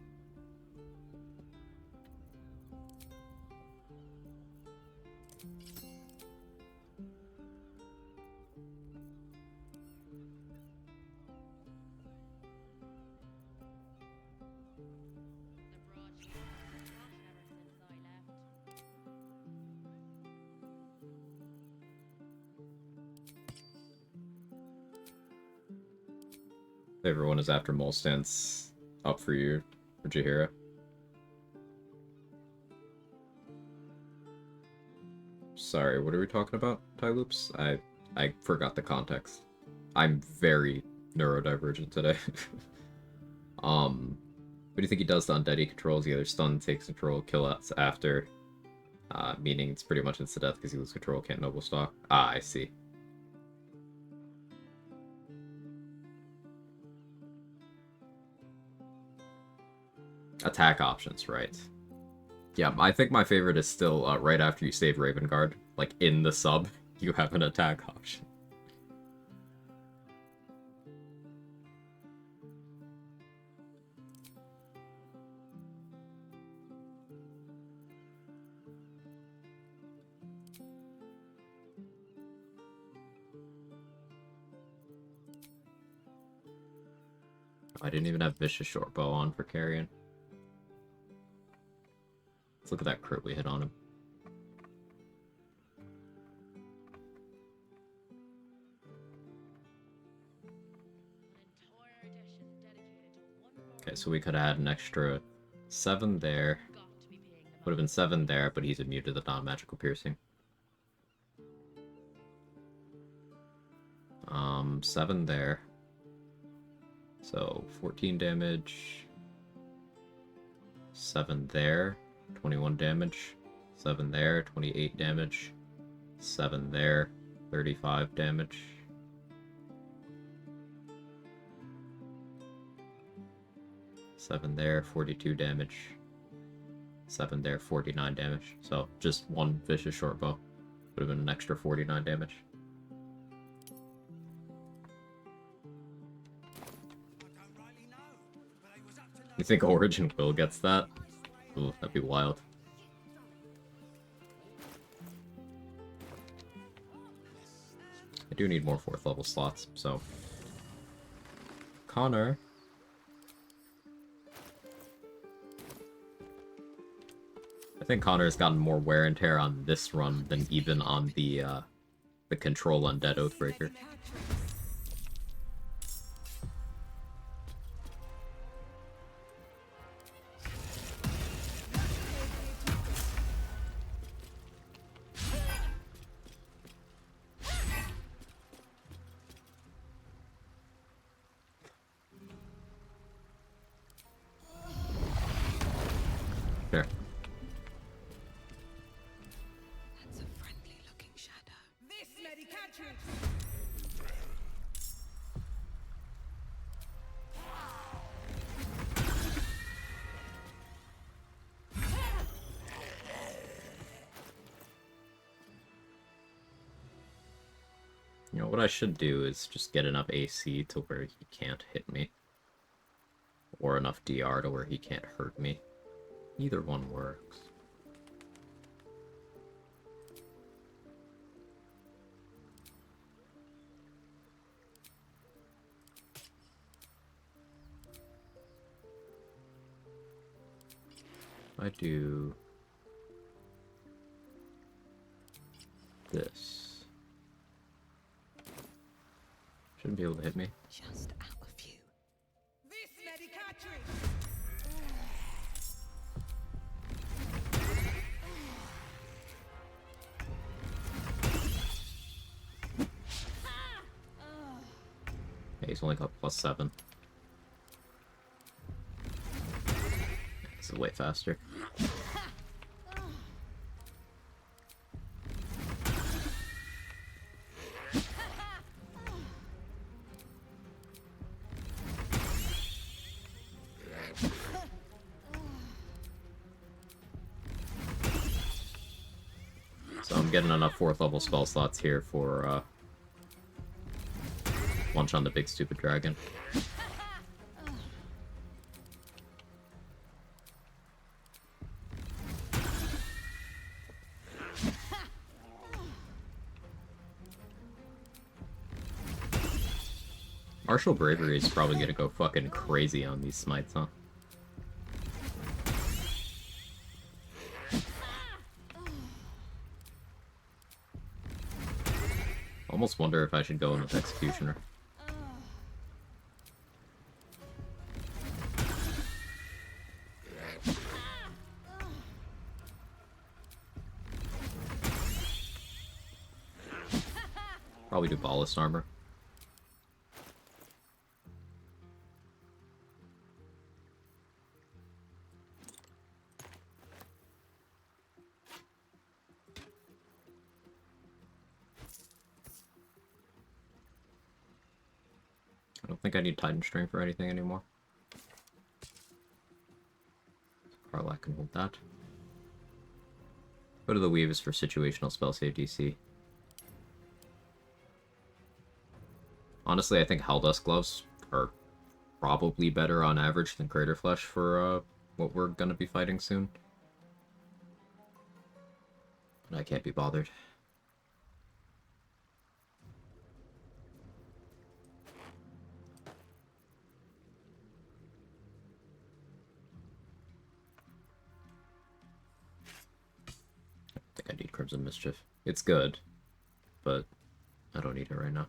Everyone is after Molstance up for you, for Jaheira. Sorry, what are we talking about, Tyloops? I forgot the context. I'm very neurodivergent today. What do you think he does to undead he controls? He either stun, takes control, kill us after. Meaning it's pretty much insta-death because he loses control, can't noble stalk. Ah, I see. Attack options, right. Yeah, I think my favorite is still right after you save Raven Guard. Like, in the sub, you have an attack option. I didn't even have Vicious Shortbow on for carrying. Let's look at that crit we hit on him. Okay, so we could add an extra 7 there. Would have been 7 there, but he's immune to the non-magical piercing. 7 there. So 14 damage. 7 there, 21 damage. 7 there, 28 damage. 7 there, 35 damage. Seven there, 42 damage. 7 there, 49 damage. So just 1 Vicious Shortbow. Would have been an extra 49 damage. You think Origin Will gets that? Ooh, that'd be wild. I do need more 4th level slots, so... Connor... I think Connor's gotten more wear and tear on this run than even on the Control Undead Oathbreaker. Sure. That's a friendly looking shadow. This medicatrix! You know, what I should do is just get enough AC to where he can't hit me. Or enough DR to where he can't hurt me. Either one works. I do this. Shouldn't be able to hit me. Just out of view. This medicatrix! Yeah, he's only got +7. This is way faster. So I'm getting enough 4th level spell slots here for lunch on the big stupid dragon. Martial Bravery is probably gonna go fucking crazy on these smites, huh? Almost wonder if I should go in with Executioner. Probably do Ballast Armor. I don't think I need Titan Strength for anything anymore. Karlak can hold that. Go to the Weave is for situational spell save DC. Honestly, I think Helldusk Gloves are probably better on average than Crater Flesh for what we're gonna be fighting soon. I can't be bothered. Patterns of Mischief. It's good, but I don't need it right now.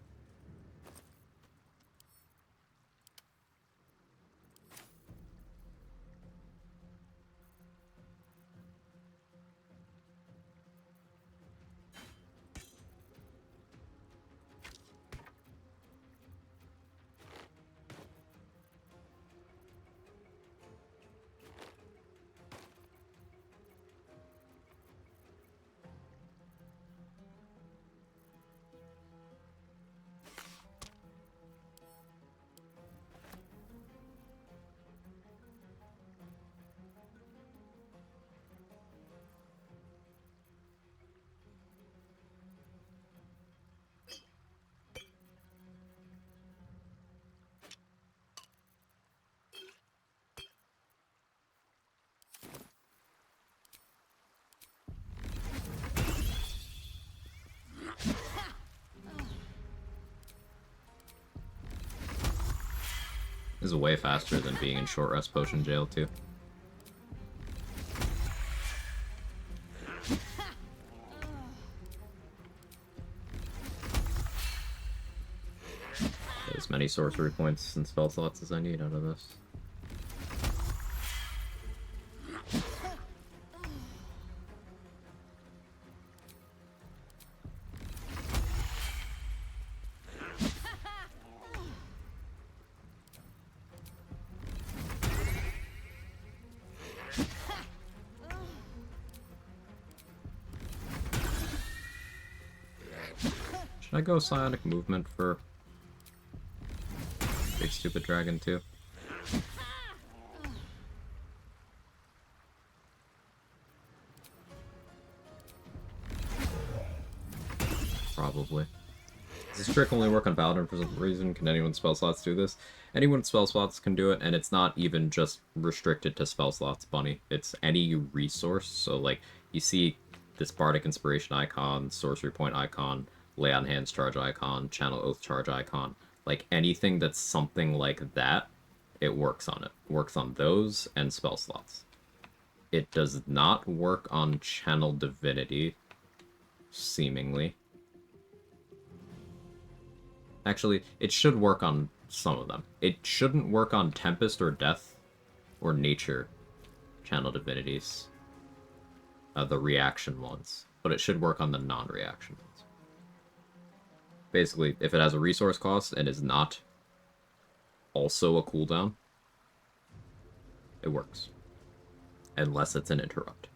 This is way faster than being in short rest potion jail, too. Get as many sorcery points and spell slots as I need out of this. Should I go Psionic Movement for Big Stupid Dragon too? Probably. Does this trick only work on Paladin for some reason? Can anyone spell slots do this? Anyone with spell slots can do it, and it's not even just restricted to spell slots, Bunny. It's any resource. So, like, you see this Bardic Inspiration icon, Sorcery Point icon, Lay on Hands charge icon, Channel Oath charge icon. Like, anything that's something like that, it works on it. It works on those and spell slots. It does not work on Channel Divinity, seemingly. Actually, it should work on some of them. It shouldn't work on Tempest or Death or Nature Channel Divinities. The reaction ones. But it should work on the non-reaction ones. Basically, if it has a resource cost and is not also a cooldown, it works. Unless it's an interrupt.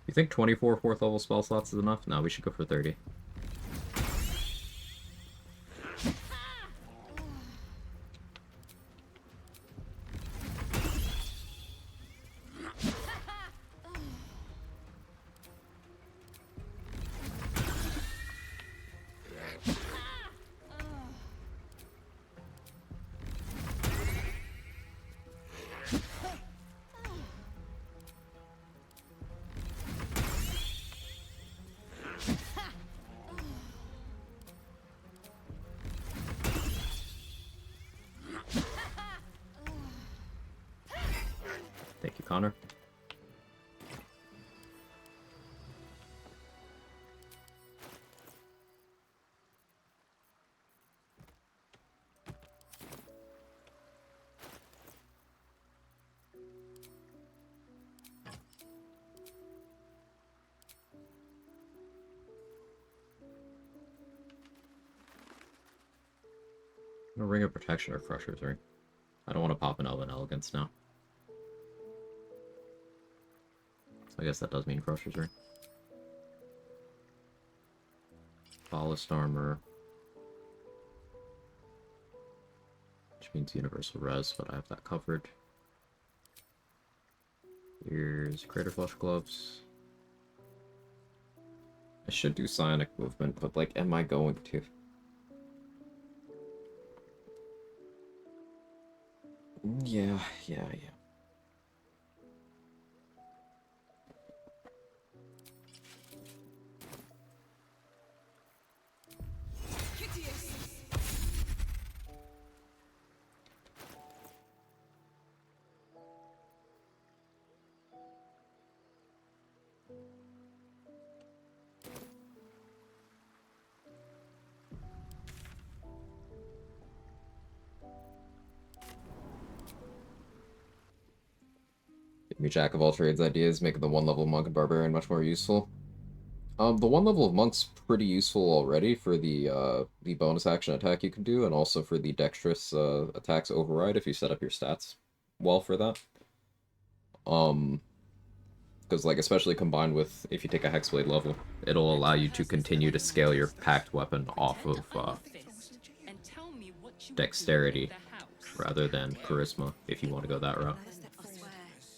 You think 24 4th level spell slots is enough? No, we should go for 30. Thank you, Connor. A Ring of Protection or Crusher's Ring. I don't want to pop an Elven Elegance now. I guess that does mean Crusher's Ring. Ballast Armor. Which means Universal Res, but I have that covered. Here's Crater Flush Gloves. I should do Psionic Movement, but, like, am I going to? Yeah. Give me Jack of all trades ideas, making the 1-level monk and barbarian much more useful. The 1 level of monk's pretty useful already for the bonus action attack you can do, and also for the dexterous attacks override if you set up your stats well for that. Because like especially combined with if you take a hexblade level, it'll allow you to continue to scale your packed weapon off of dexterity rather than charisma if you want to go that route.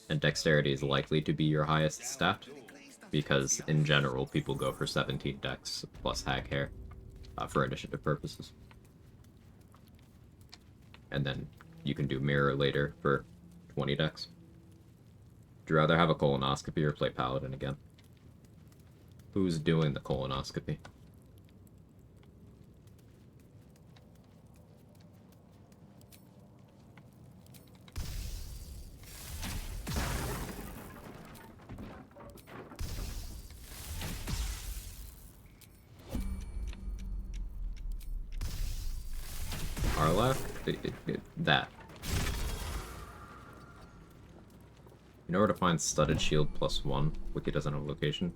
And dexterity is likely to be your highest stat, because in general people go for 17 dex plus hag hair for initiative purposes. And then you can do mirror later for 20 dex. Would you rather have a colonoscopy or play paladin again? Who's doing the colonoscopy? Arlaf? That. You know where to find studded shield +1? Wiki doesn't have a location.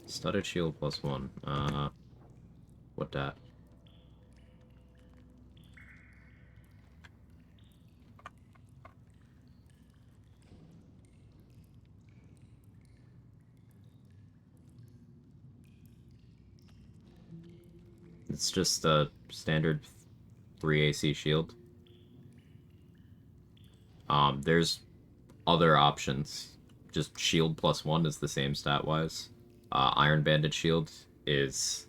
Studded shield +1. What that? It's just a standard 3 AC shield. There's other options. Just shield +1 is the same stat-wise. Iron Banded Shield is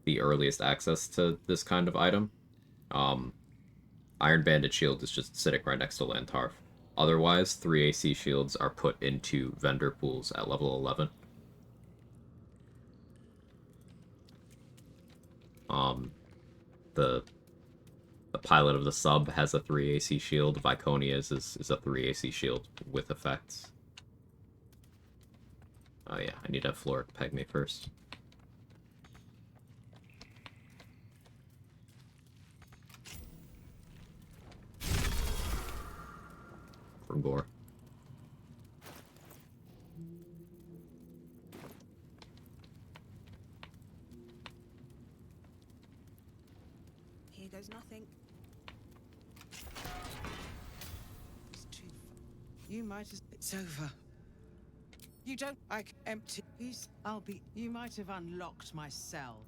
the earliest access to this kind of item. Iron Banded Shield is just sitting right next to Lantarf. Otherwise, 3 AC shields are put into vendor pools at level 11. The pilot of the sub has a 3 AC shield. Viconia's is a 3 AC shield with effects. Oh yeah, I need to have Floric peg me first. For gore. Here goes nothing. You might as... It's over. You don't like empty... I'll be... You might have unlocked my cell.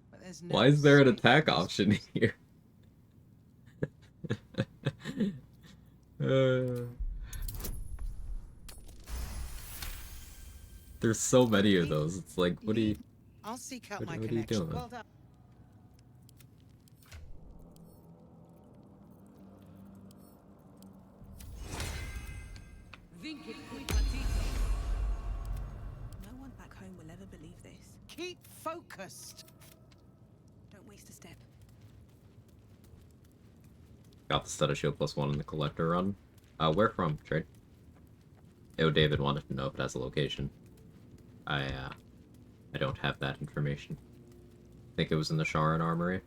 But there's no... Why is there an attack option here? There's so many of those. It's like, what are you... I'll seek out what my are you connection. doing? Well done. No one back home will ever believe this. Keep focused. Don't waste a step. Got the studded shield +1 in the collector run. Where from? Trade? Oh, David wanted to know if it has a location. I don't have that information. I think it was in the Sharon Armory.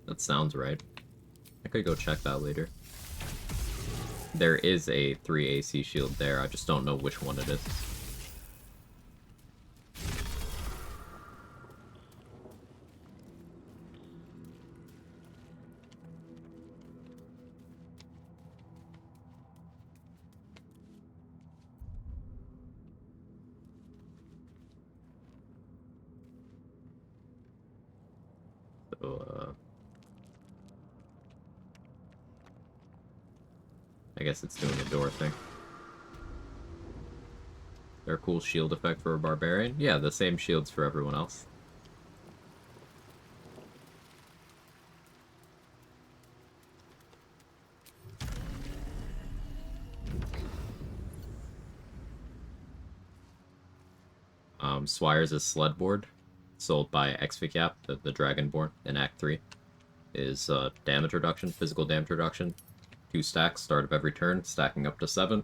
That sounds right. I could go check that later. There is a 3 AC shield there, I just don't know which one it is. So, I guess it's doing a door thing. They're a cool shield effect for a barbarian? Yeah, the same shields for everyone else. Swires' Sledboard, sold by Exficap, the Dragonborn, in Act 3, is damage reduction, physical damage reduction. 2 stacks, start of every turn, stacking up to 7.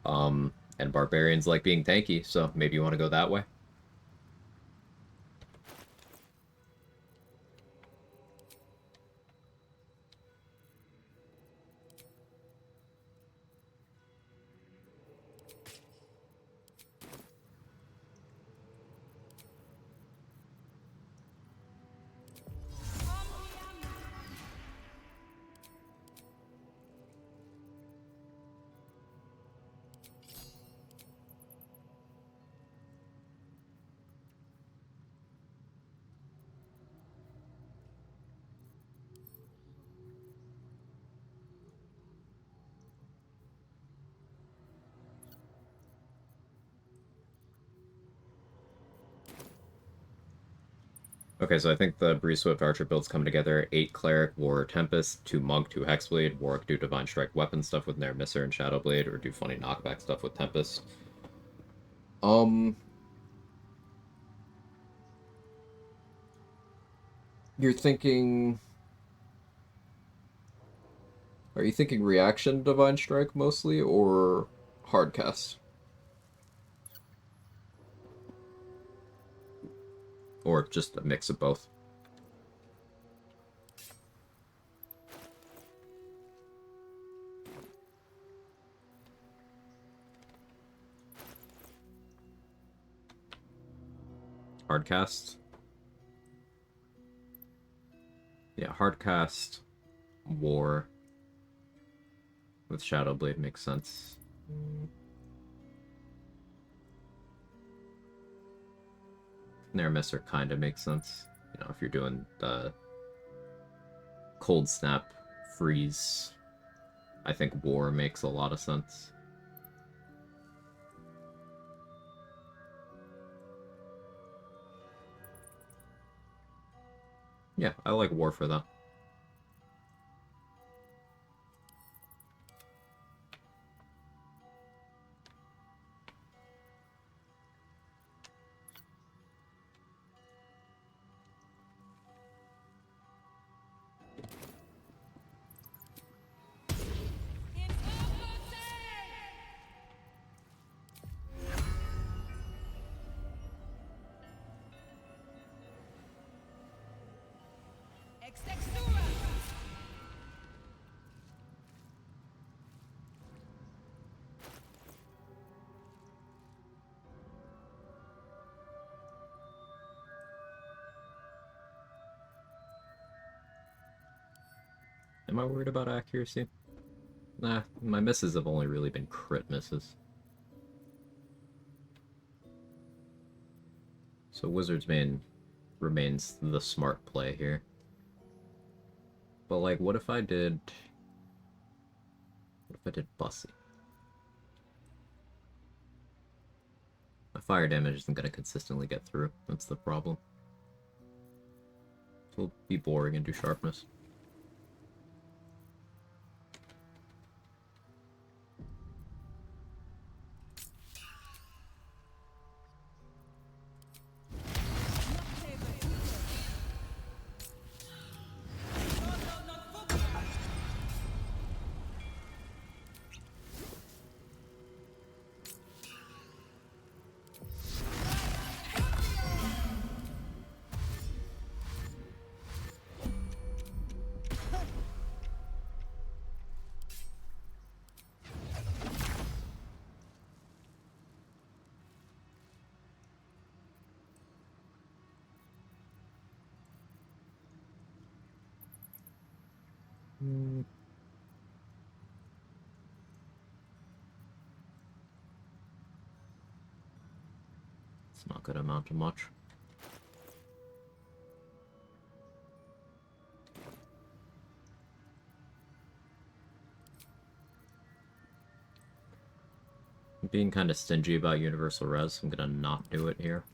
And barbarians like being tanky, so maybe you want to go that way. Okay, so I think the Breeze Swift Archer builds come together. 8 Cleric, Warrior Tempest, 2 Monk, 2 Hexblade. Warwick do Divine Strike weapon stuff with Nair Misser and Shadowblade, or do funny knockback stuff with Tempest. You're thinking... Are you thinking reaction Divine Strike mostly, or hardcast? Or just a mix of both? Hardcast? Yeah, hardcast, war, with Shadowblade makes sense. Nair Misser kind of makes sense. You know, if you're doing the cold snap freeze, I think war makes a lot of sense. Yeah, I like war for that. Am I worried about accuracy? Nah, my misses have only really been crit misses. So Wizard's Bane remains the smart play here. But like, what if I did Bussy? My fire damage isn't gonna consistently get through. That's the problem. It'll be boring and do sharpness. It's not gonna amount to much. I'm being kind of stingy about Universal Res. I'm gonna not do it here.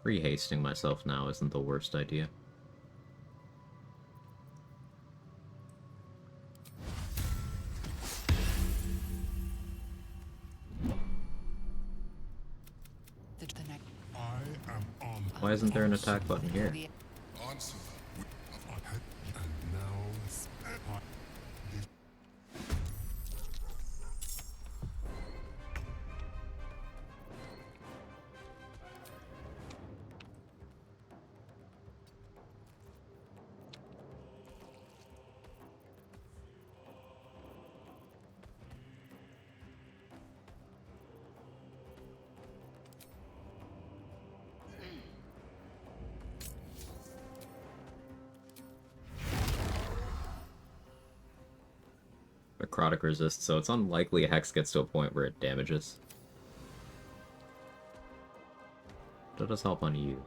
Pre-hasting myself now isn't the worst idea. Why isn't there an attack button here? Answer. And now. Necrotic resist, so it's unlikely a Hex gets to a point where it damages. That does help on you.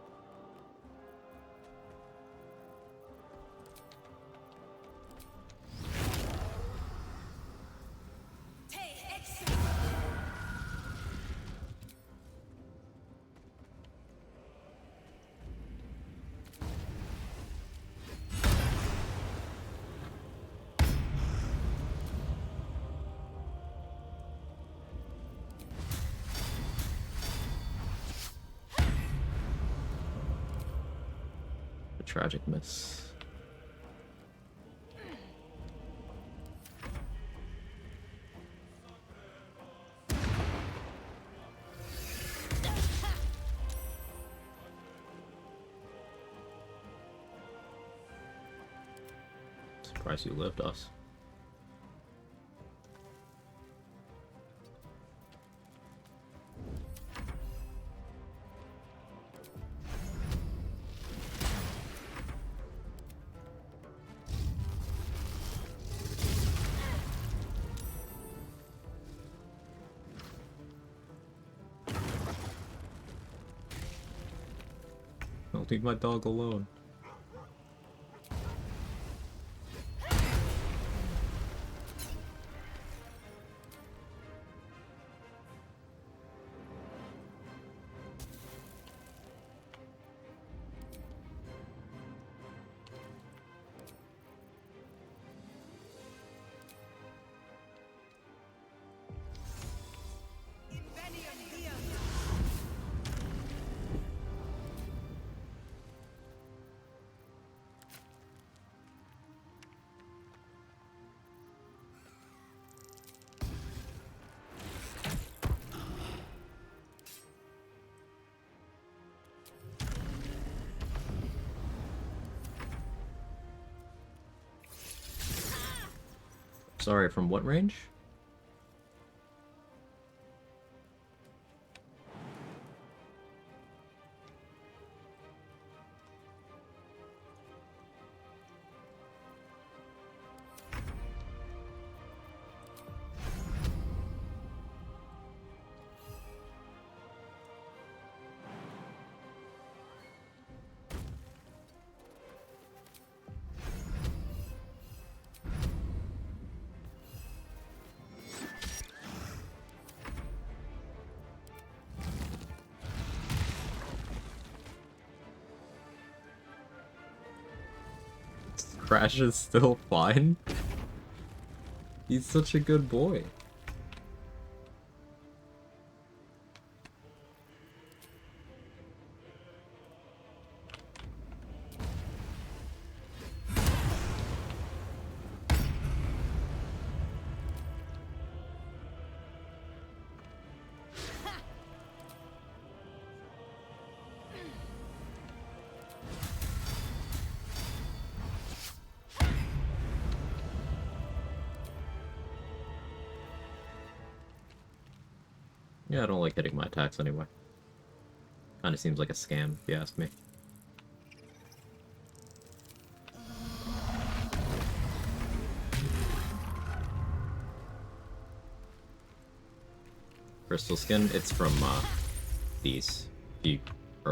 tragic miss. Surprised you lived us. Don't leave my dog alone. Sorry, from what range? Crash is still fine? He's such a good boy. Yeah, I don't like hitting my attacks anyway. Kinda seems like a scam, if you ask me. Crystal skin, it's from these. If you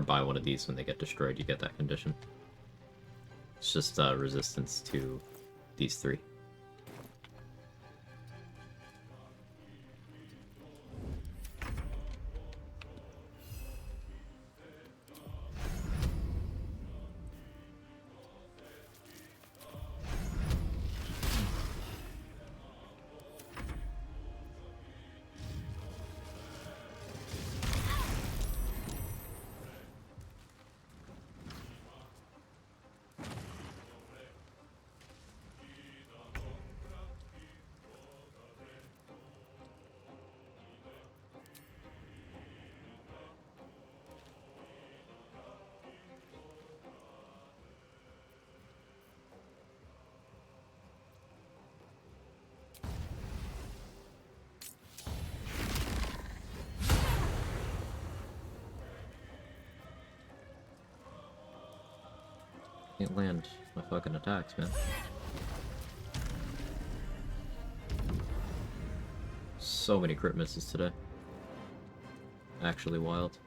buy one of these when they get destroyed, you get that condition. It's just resistance to these three. Can't land my fucking attacks, man. So many crit misses today. Actually wild.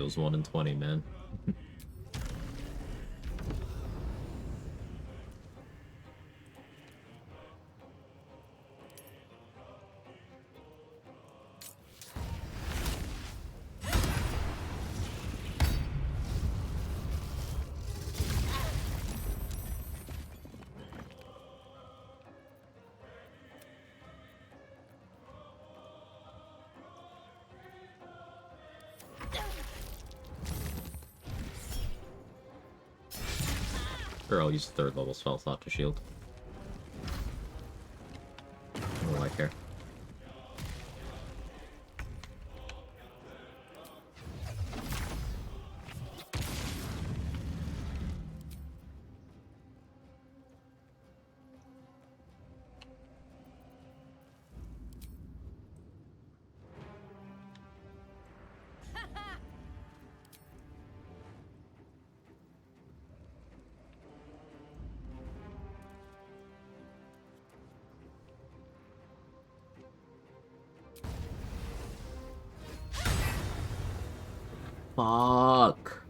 Feels 1 in 20, man. Sure, I'll use 3rd level spell slot to shield. What do I care? Fuck.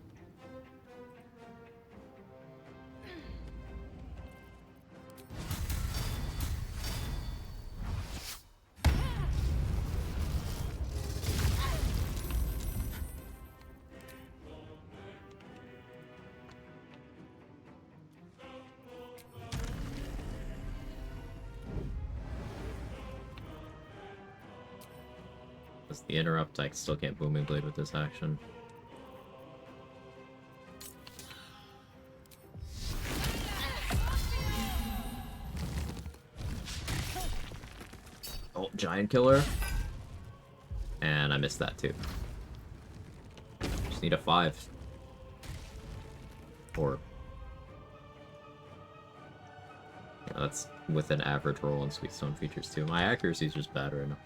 That's the interrupt. I still can't Booming Blade with this action. Oh, Giant Killer. And I missed that too. Just need a 5. Or... yeah, that's with an average roll on Sweetstone features too. My accuracy is just bad right now.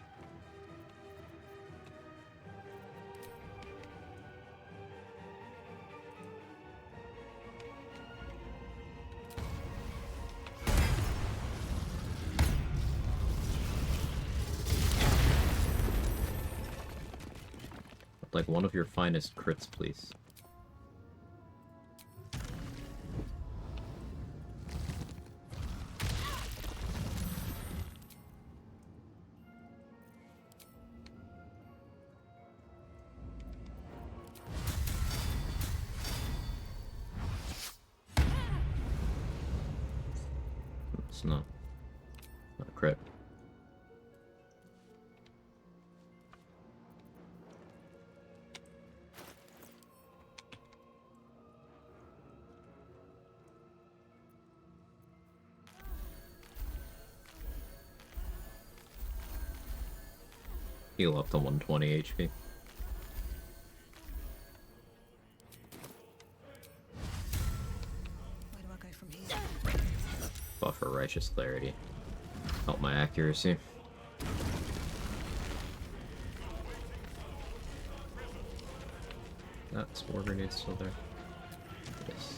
Like one of your finest crits, please. It's not a crit. Heal up to 120 HP. Where do I go from here? Buffer Righteous Clarity. Help my accuracy. That Spore Grenade's still there. Yes.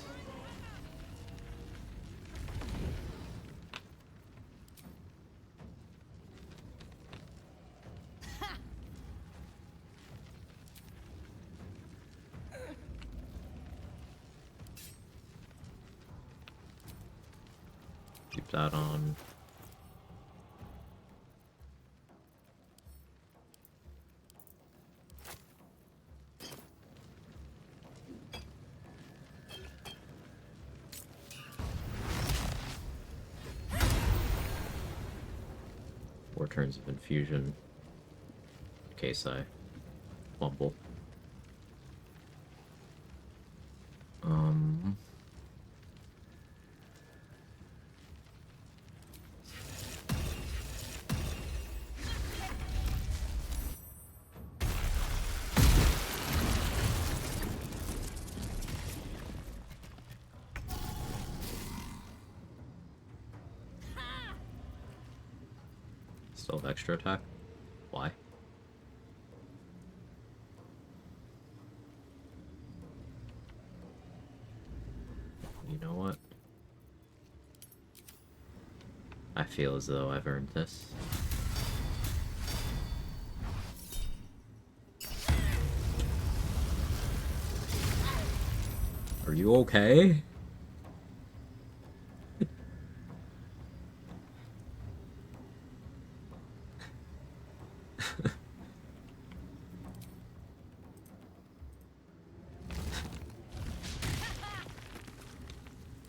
Keep that on. Four turns of infusion. In case I fumble. Still have extra attack? Why? You know what? I feel as though I've earned this. you okay?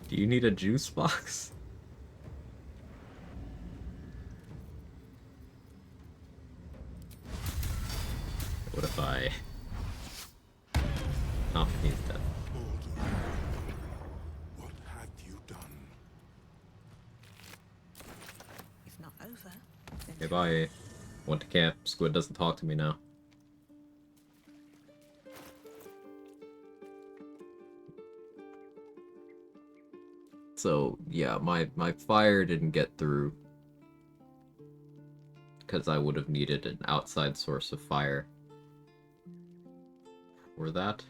Do you need a juice box? What if I... Oh, he's dead. What have you done? If not over, then Okay, bye. Went to camp. Squid doesn't talk to me now. So, yeah, my fire didn't get through. Because I would have needed an outside source of fire. For that.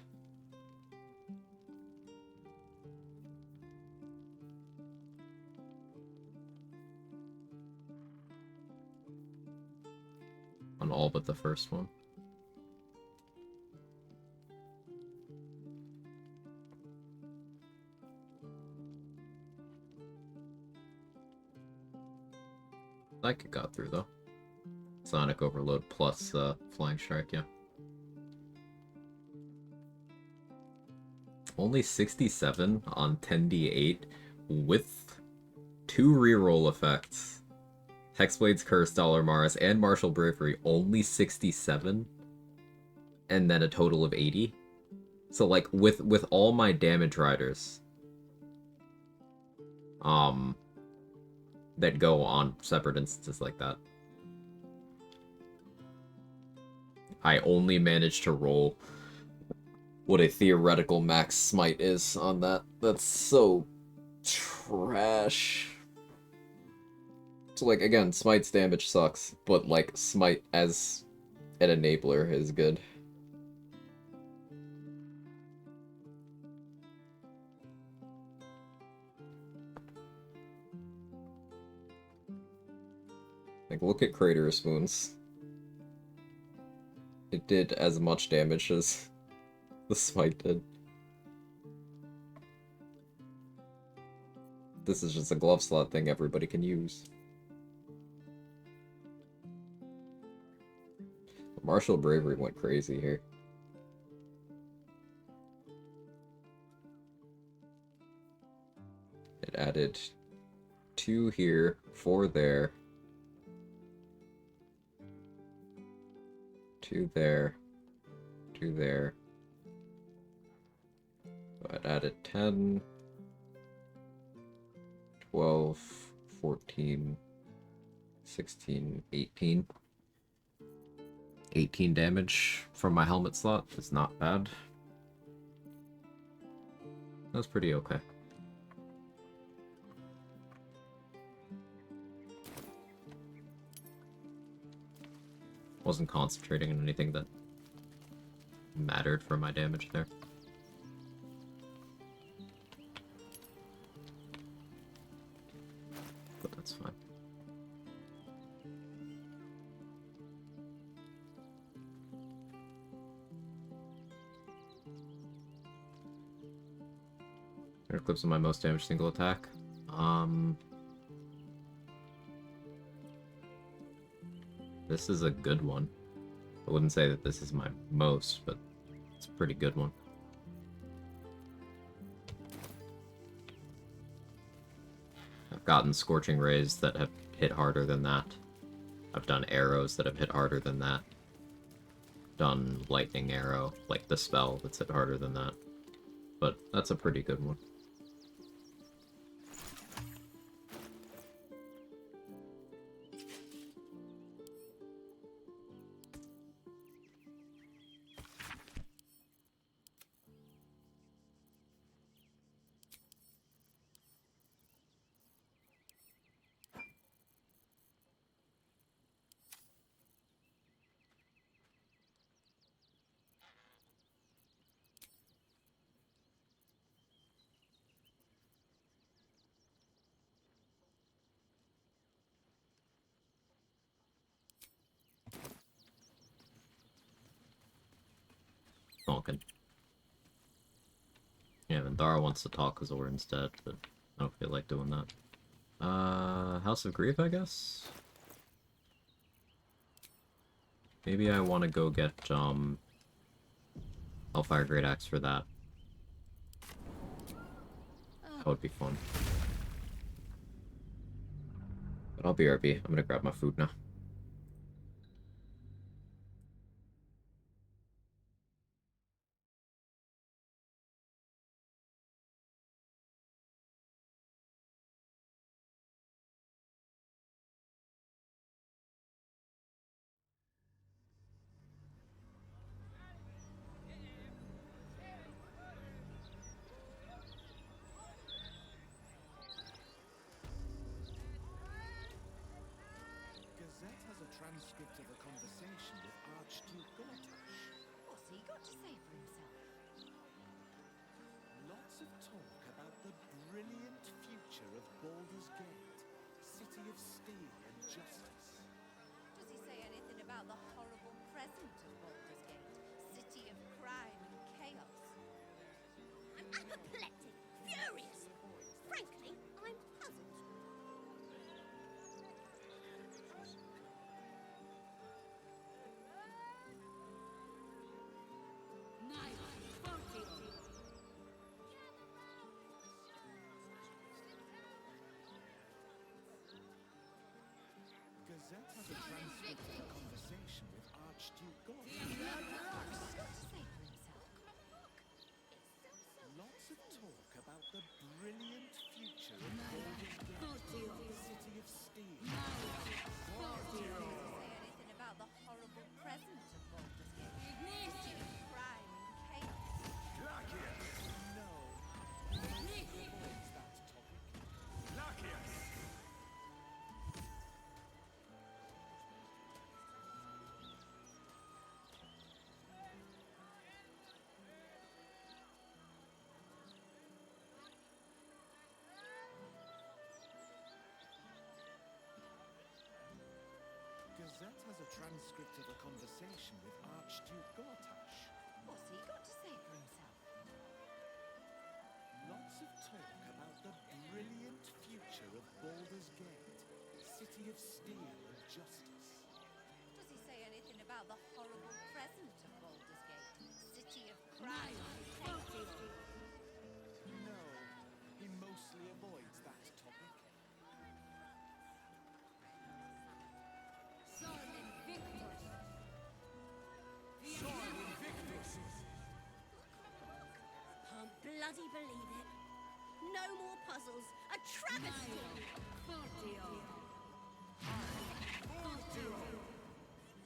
On all but the first one. Psychic got through though. Sonic Overload plus Flying Strike, yeah. Only 67 on 10d8 with 2 reroll effects. Hexblade's Curse, Dollar Mars, and Martial Bravery, only 67. And then a total of 80. So like with all my damage riders that go on separate instances like that, I only managed to roll what a theoretical max smite is on that. That's so trash. So like again, smite's damage sucks, but like smite as an enabler is good. Like look at Craterous Wounds. It did as much damage as the smite did. This is just a glove slot thing everybody can use. Martial Bravery went crazy here. It added 2 here, 4 there, 2 there, 2 there. So it added 10, 12, 14, 16, 18. 18 damage from my helmet slot is not bad. That's pretty okay. Wasn't concentrating on anything that mattered for my damage there. But that's fine. Clips of my most damaged single attack. This is a good one. I wouldn't say that this is my most, but it's a pretty good one. I've gotten Scorching Rays that have hit harder than that. I've done arrows that have hit harder than that. Done Lightning Arrow, like the spell that's hit harder than that. But that's a pretty good one. Falcon. You haven't Dara wants to talk Azor instead, but I don't feel like doing that. House of Grief, I guess? Maybe I want to go get, Hellfire Great Axe for that. That would be fun. But I'll BRB. I'm gonna grab my food now. Gazette has a transcript of a conversation with Archduke Gortash. What's he got to say for himself? Lots of talk about the brilliant future of Baldur's Gate, city of steel and justice. Does he say anything about the horrible present of Baldur's Gate, city of crime and chaos? I'm apoplectic, furious. Frankly, I'm puzzled. Gazette has a transcript of a conversation with Archduke Gortash. What's he got to say for himself? Lots of talk about the brilliant future of Baldur's Gate, city of steel. Does he say anything about the horrible present of Baldur's Gate, city of crime and chaos? No. Avoids that topic. Gazette has a transcript of a conversation with Archduke Gortash. What's he got to say for himself? Lots of talk about the brilliant future of Baldur's Gate, city of steel and justice. Does he say anything about the horrible present of Baldur's Gate, city of crime and chaos? No, he mostly avoids that topic. Can't bloody believe it. No more puzzles. A travesty.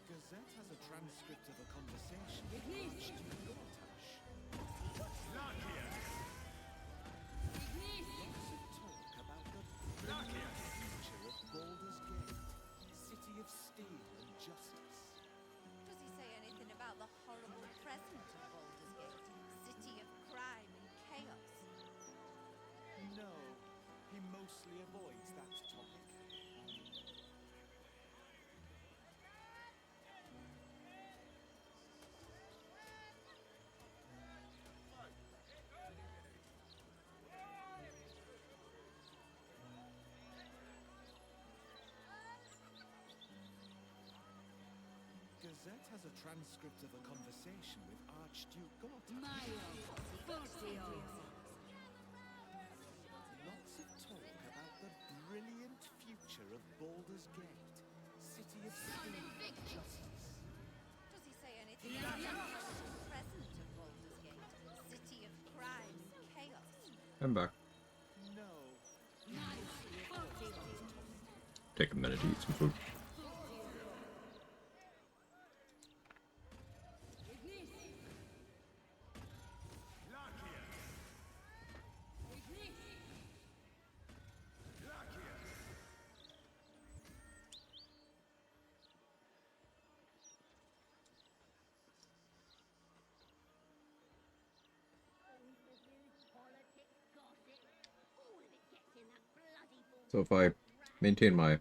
Gazette has a transcript of a conversation with Archduke Gortash. Lots of talk about the brilliant future of Baldur's Gate, city of steel and justice. Does he say anything about the horrible present of Baldur's Gate, city of crime and chaos? No, he mostly avoids that topic. Gazette has a transcript of a conversation with Archduke Gortash. Lots of talk about the brilliant future of Baldur's Gate, city of steel and justice. Does he say anything about the horrible present of Baldur's Gate, city of crime and chaos? I'm back. No, he mostly avoids that topic. Take a minute to eat some food. So if I maintain my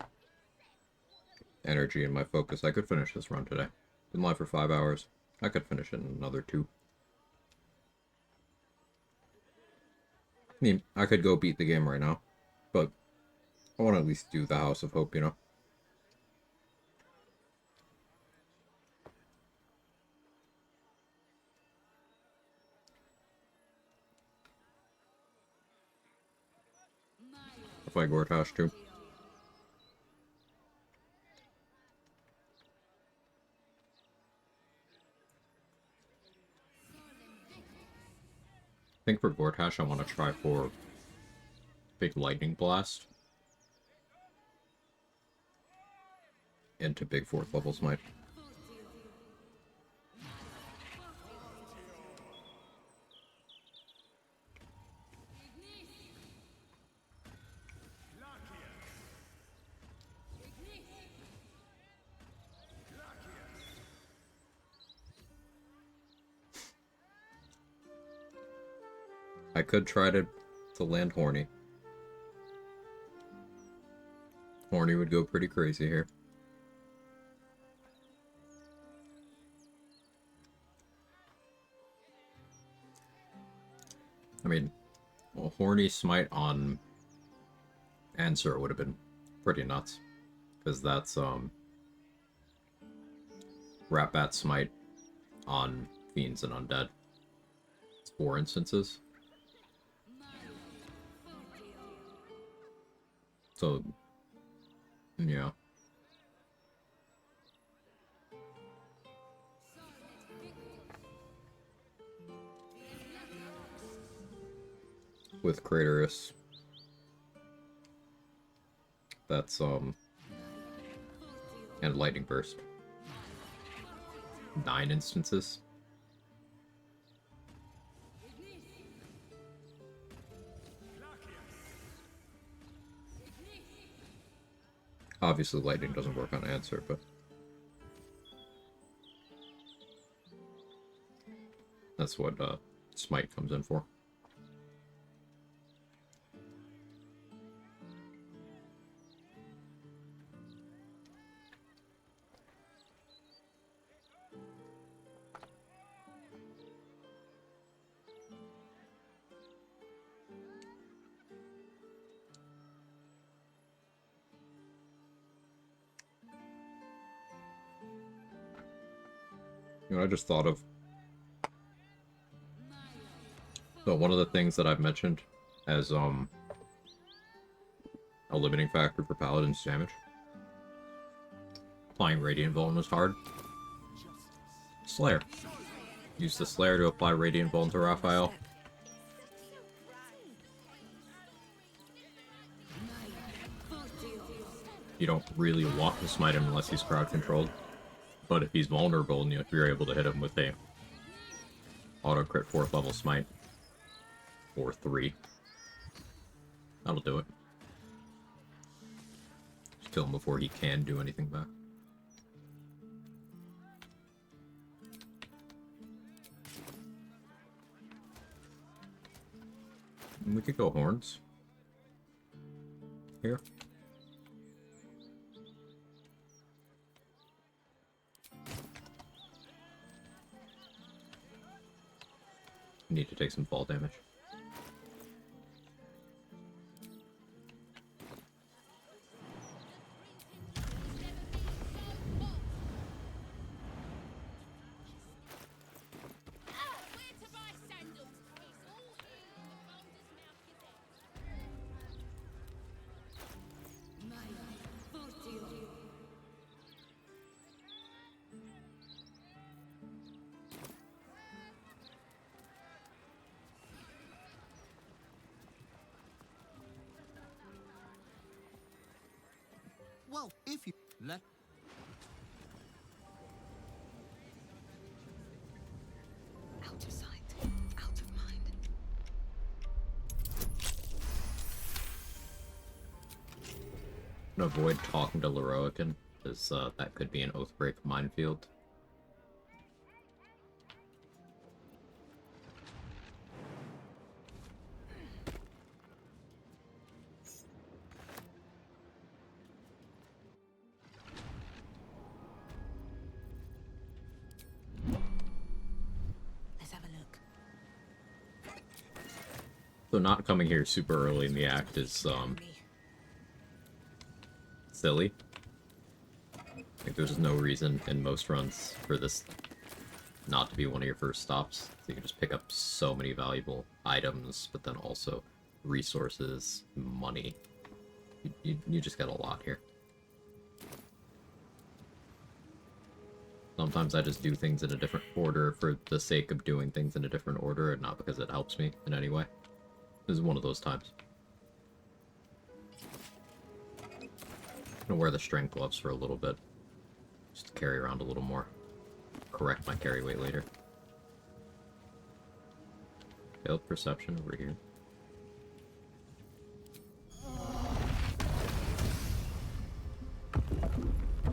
energy and my focus, I could finish this run today. Been live for 5 hours. I could finish it in another 2. I mean, I could go beat the game right now, but I want to at least do the House of Hope, you know? If I Gortash too. I think for Gortash, I want to try for big lightning blast into big 4th level smite. I could try to land Horny. Horny would go pretty crazy here. I mean, well, Horny Smite on Answer would have been pretty nuts. Because that's, Rat Bat Smite on Fiends and Undead. It's 4 instances. So, yeah. With Craterus. That's, and Lightning Burst. 9 instances. Obviously, lightning doesn't work on Answer, but that's what Smite comes in for. You know, I just thought of. So one of the things that I've mentioned as a limiting factor for Paladin's damage. Applying Radiant Vuln was hard. Slayer. Use the Slayer to apply Radiant Vuln to Raphael. You don't really want to smite him unless he's crowd controlled. But if he's vulnerable and you're able to hit him with a auto crit 4th level smite or 3, that'll do it. Just kill him before he can do anything back. And we could go horns here. Need to take some fall damage. Well, if you let... Out of sight, out of mind. Avoid talking to Leroican, because that could be an Oathbreak minefield. So not coming here super early in the act is, silly. Like, there's no reason in most runs for this not to be one of your first stops. So you can just pick up so many valuable items, but then also resources, money. You just get a lot here. Sometimes I just do things in a different order for the sake of doing things in a different order, and not because it helps me in any way. This is one of those times. I'm gonna wear the strength gloves for a little bit. Just to carry around a little more. Correct my carry weight later. Failed perception over here.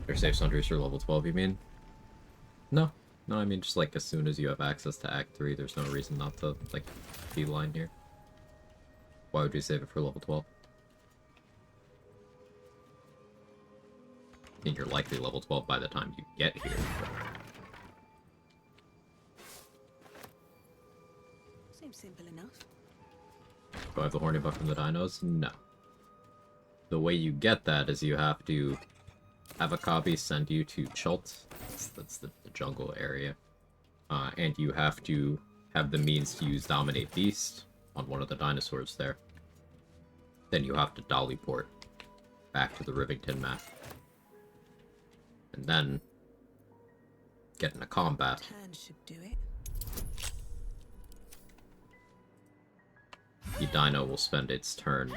Your safe sundries for level 12, you mean? No. No, I mean just like as soon as you have access to Act 3, there's no reason not to, like, beeline here. Why would you save it for level 12? I think you're likely level 12 by the time you get here. But... Seems simple enough. Do I have the horny buff from the dinos? No. The way you get that is you have to have a copy send you to Chult. That's the jungle area. And you have to have the means to use Dominate Beast on one of the dinosaurs there. Then you have to dollyport back to the Rivington map. And then get into combat. Turn should do it. The dino will spend its turn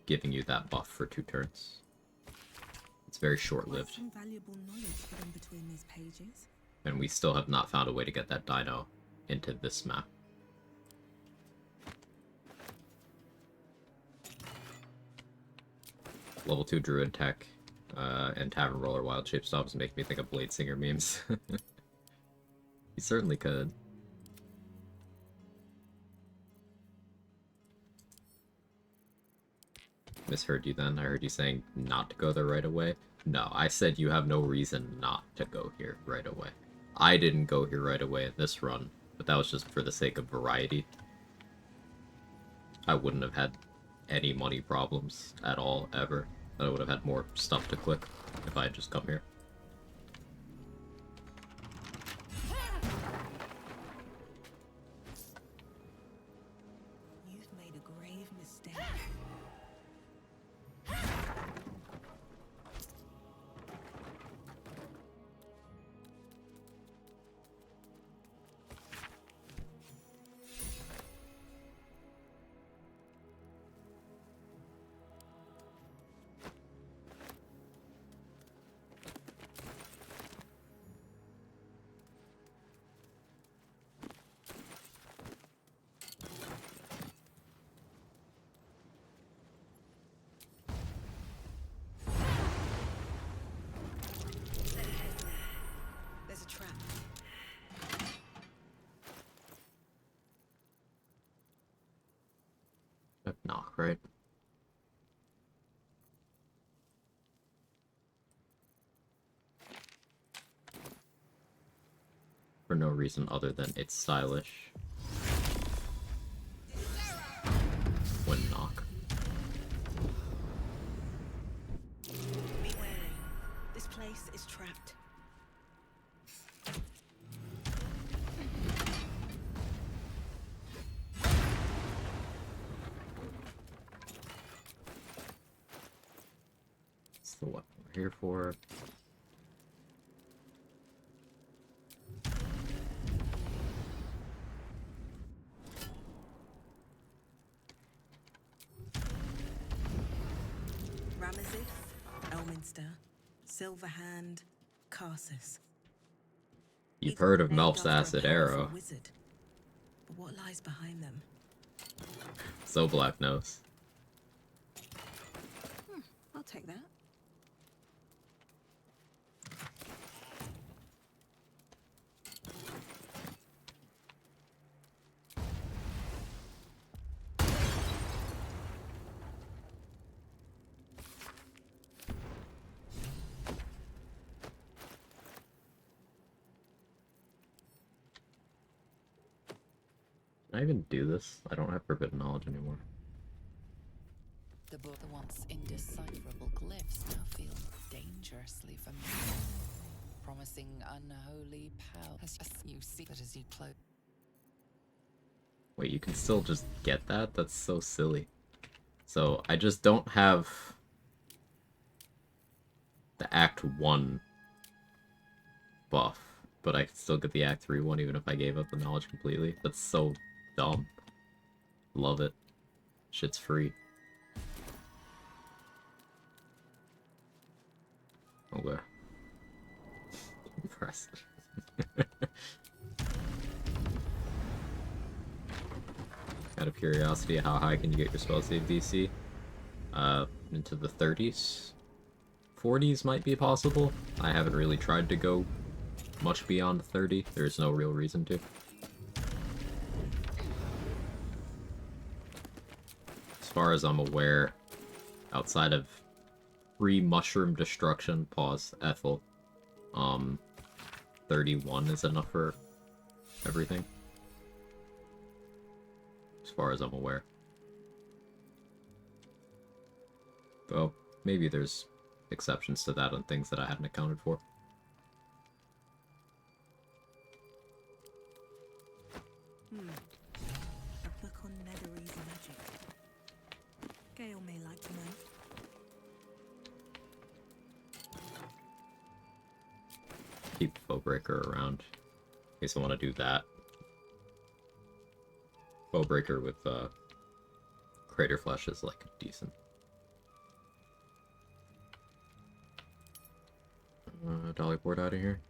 giving you that buff for 2 turns. It's very short-lived. Some valuable knowledge hidden between these pages. And we still have not found a way to get that dino into this map. Level 2 Druid Tech and Tavern Roller Wild Shape Stops make me think of Blade Singer memes. You certainly could. Misheard you then. I heard you saying not to go there right away. No, I said you have no reason not to go here right away. I didn't go here right away in this run, but that was just for the sake of variety. I wouldn't have had any money problems at all, ever. I would have had more stuff to click if I had just come here. You've made a grave mistake. There's a trap. Knock, right? For no reason other than it's stylish. When knock. Be wary. This place is trapped. That's the weapon we're here for. Ramazith, Elminster, Silverhand, Carsus. You've heard of Named Melf's after a acid powerful arrow. Wizard. But what lies behind them? So Black knows. I'll take that. Can I even do this? I don't have forbidden knowledge anymore. The book, the once indecipherable glyphs now feel dangerously familiar, promising unholy power. As you see, but as you close. Wait, you can still just get that? That's so silly. So, I just don't have the Act 1 buff, but I can still get the Act 3 one even if I gave up the knowledge completely. That's so dumb. Love it. Shit's free. Okay. Impressive. Out of curiosity, how high can you get your spell save DC? Into the 30s? 40s might be possible. I haven't really tried to go much beyond 30. There's no real reason to. As far as I'm aware, outside of pre-mushroom destruction, pause, Ethel, 31 is enough for everything. As far as I'm aware. Though, maybe there's exceptions to that on things that I hadn't accounted for. A book on Netherese magic. Gale may like to know. Keep Bowbreaker around in case I want to do that. Bowbreaker with Crater Flesh is like decent. Dollyport out of here.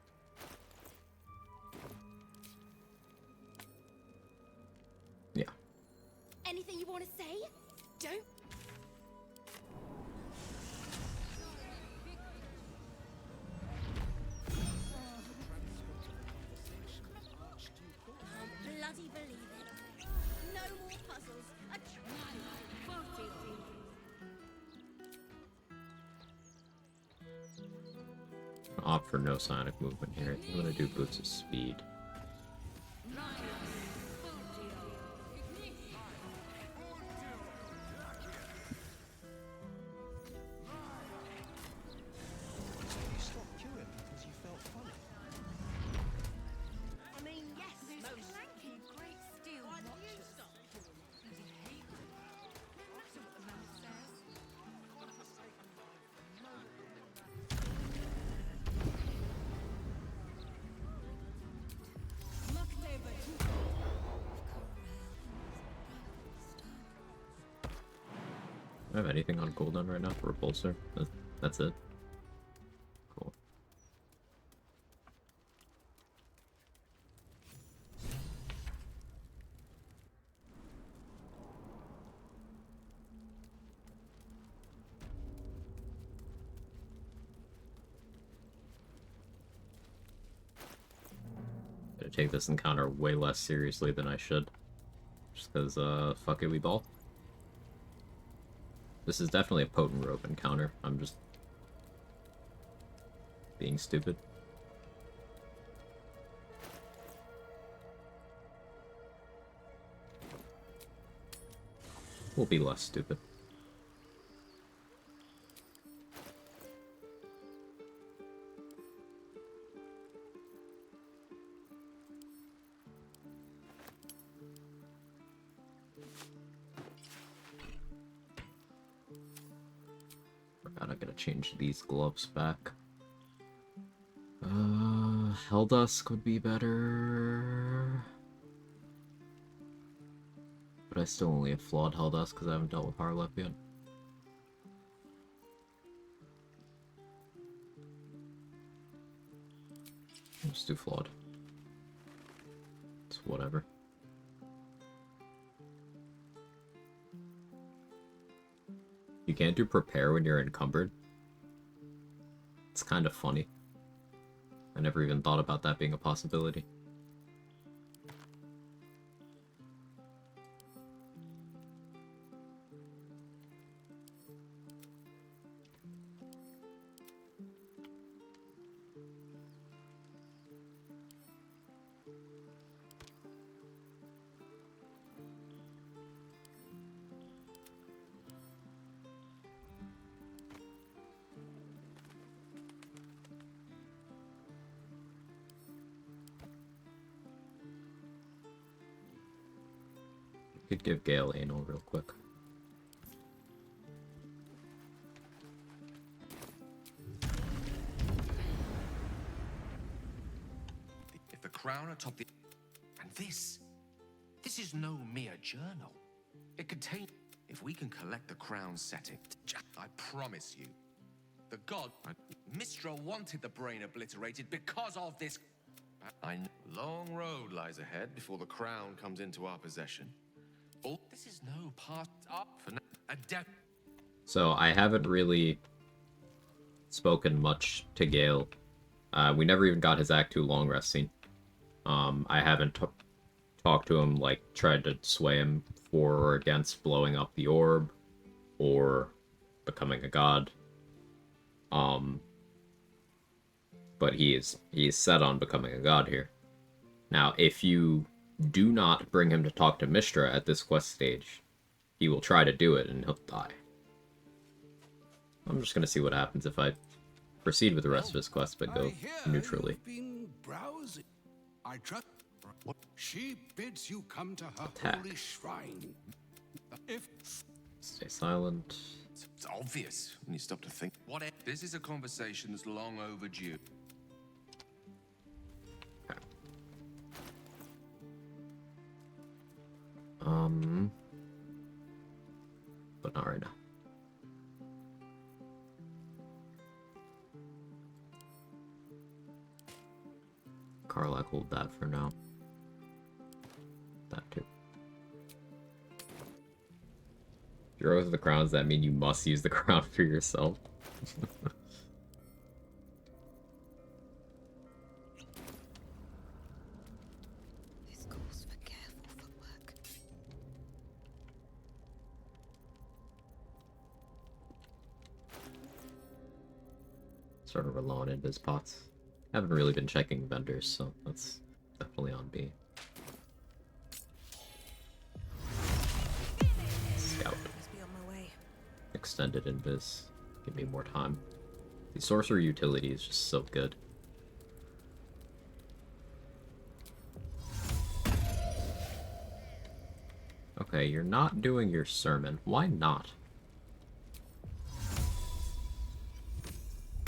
Yeah. Anything you want to say? Don't. Bloody believe it. No more puzzles. A Opt for no sonic movement here. I think I'm gonna do Boots of Speed. You stopped queuing because you felt funny. I mean, yes, Those most. clanky great steel watches. Bloody hate them. No matter what the man says. Do I have anything on cooldown right now for Repulsor? That's it. Cool. Gonna take this encounter way less seriously than I should. Just because, fuck it, we ball. This is definitely a potent rope encounter. I'm just being stupid. We'll be less stupid. Forgot I gotta change these gloves back. Helldusk would be better. But I still only have flawed Helldusk because I haven't dealt with Harlep yet. Let's do flawed. It's whatever. You can't do prepare when you're encumbered. It's kind of funny. I never even thought about that being a possibility. Could give Gale anal real quick. If the crown atop the... And this is no mere journal. It contains... If we can collect the crown setting, I promise you, the god... Mistra wanted the brain obliterated because of this... Long road lies ahead before the crown comes into our possession. Oh, this is no part up for a death. So I haven't really spoken much to Gale. We never even got his Act 2 long rest scene. I haven't talked to him, like, tried to sway him for or against blowing up the orb or becoming a god. But he is set on becoming a god here. Now, if you do not bring him to talk to Mistra at this quest stage, he will try to do it and he'll die. I'm just gonna see what happens if I proceed with the rest of his quest, but go neutrally. Been browsing. I trust. What? She bids you come to her Attack. holy shrine. If Stay silent. It's obvious when you stop to think. What? This is a conversation that's long overdue. But not right now. Karlak, hold that for now. That too. If you're oath of the crowns, that mean you must use the crown for yourself. This calls for careful footwork. Sort of alone in his pots. Haven't really been checking vendors, so that's definitely on B. Scout. Must be on my way. Extended invis. Give me more time. The sorcerer utility is just so good. Okay, you're not doing your sermon. Why not?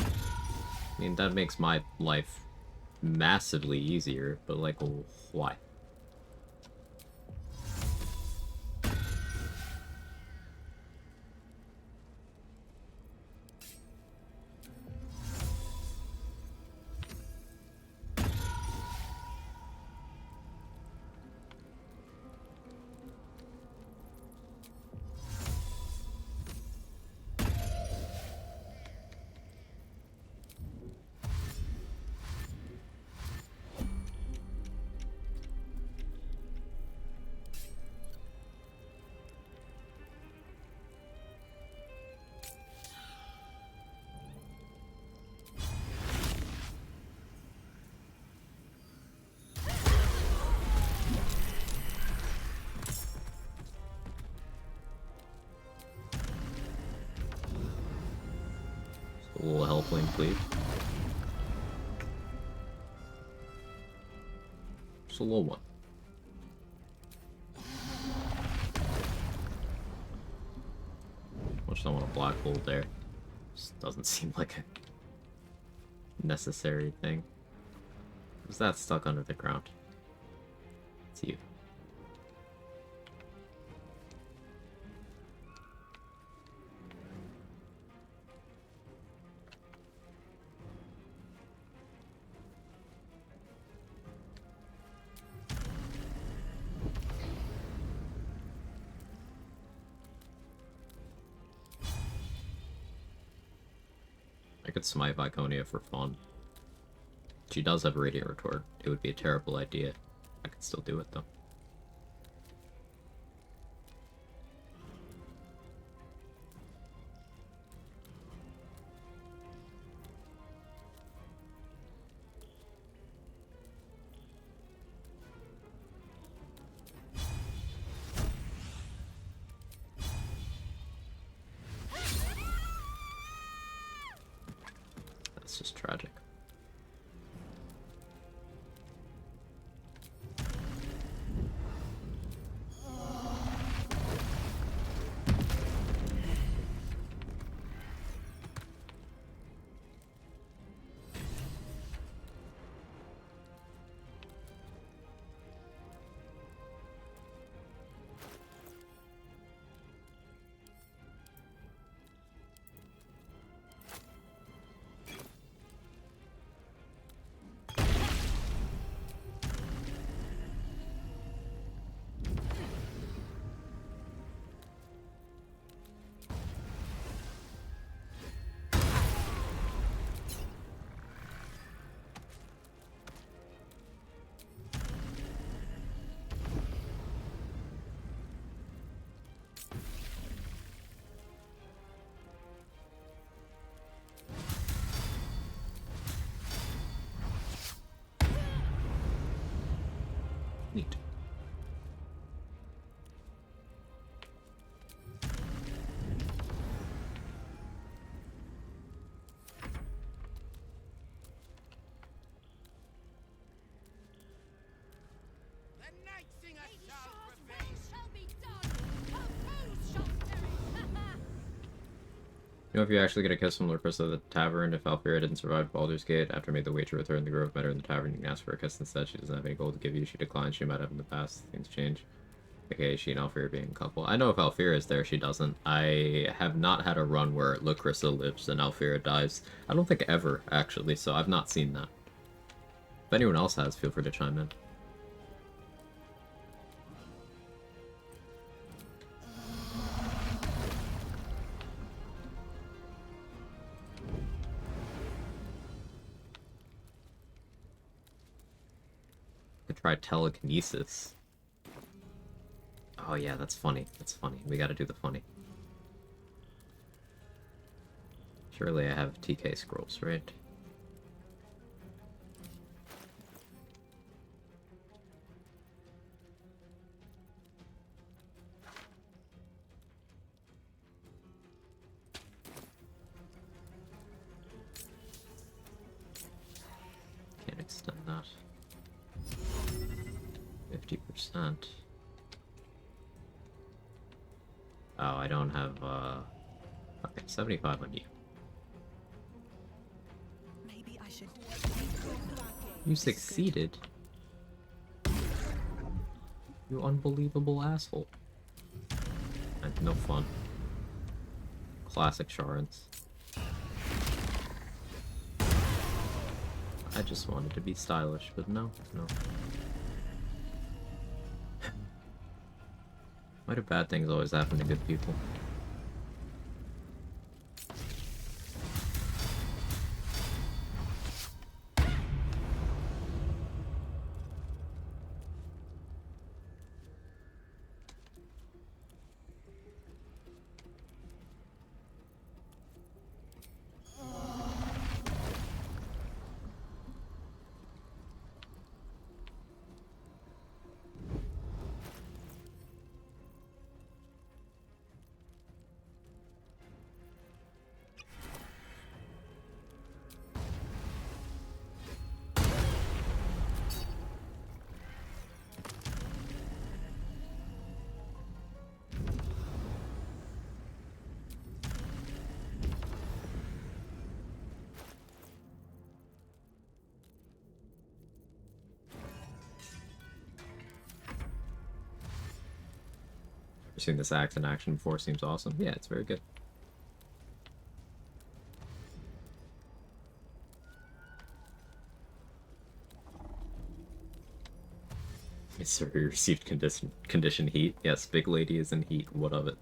I mean, that makes my life massively easier, but like, why? A little help link, please. Just a little one. Much don't want a black hole there. Just doesn't seem like a necessary thing. Who's that stuck under the ground? It's you. I could smite Viconia for fun. She does have a Radiant Retort. It would be a terrible idea. I could still do it though. That's just tragic. You know if you're actually gonna kiss from Lucas at the tavern, if Alfira didn't survive Baldur's Gate, after made the wager with her in the grove, met her in the tavern, you can ask for a kiss instead. She doesn't have any gold to give you. She declines. She might have in the past. Things change. Okay, she and Alfira being a couple. I know if Alfira is there, she doesn't. I have not had a run where Lacrissa lives and Alfira dies. I don't think ever, actually, so I've not seen that. If anyone else has, feel free to chime in. Could try telekinesis. Oh yeah, that's funny. That's funny. We gotta do the funny. Surely I have TK scrolls, right? Can't extend that. 50%. Oh, I don't have, okay, 75 on you. Maybe I should. You succeeded. You unbelievable asshole. And no fun. Classic Sharans. I just wanted to be stylish, but no. Why do bad things always happen to good people? Seen this axe in action before, seems awesome. Yeah, it's very good. Yes, sir, you received condition heat. Yes, big lady is in heat. What of it?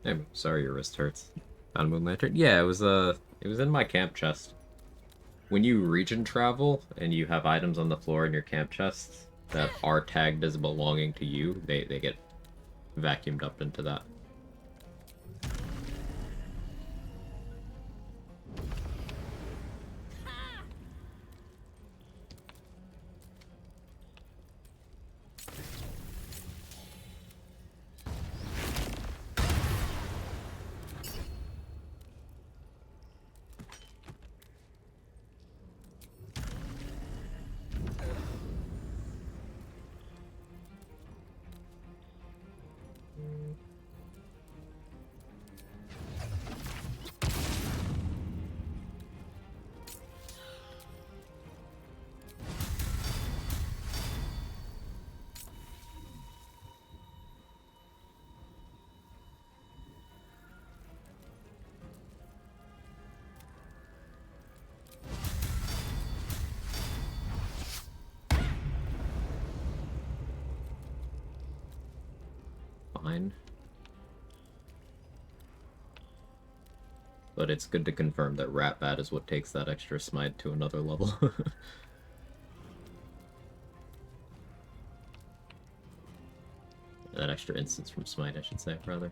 I'm sorry your wrist hurts. Found Moon Lantern? Yeah, it was in my camp chest. When you region travel and you have items on the floor in your camp chest that are tagged as belonging to you, they get vacuumed up into that. Fine. But it's good to confirm that Rat Bat is what takes that extra smite to another level. That extra instance from smite, I should say, rather.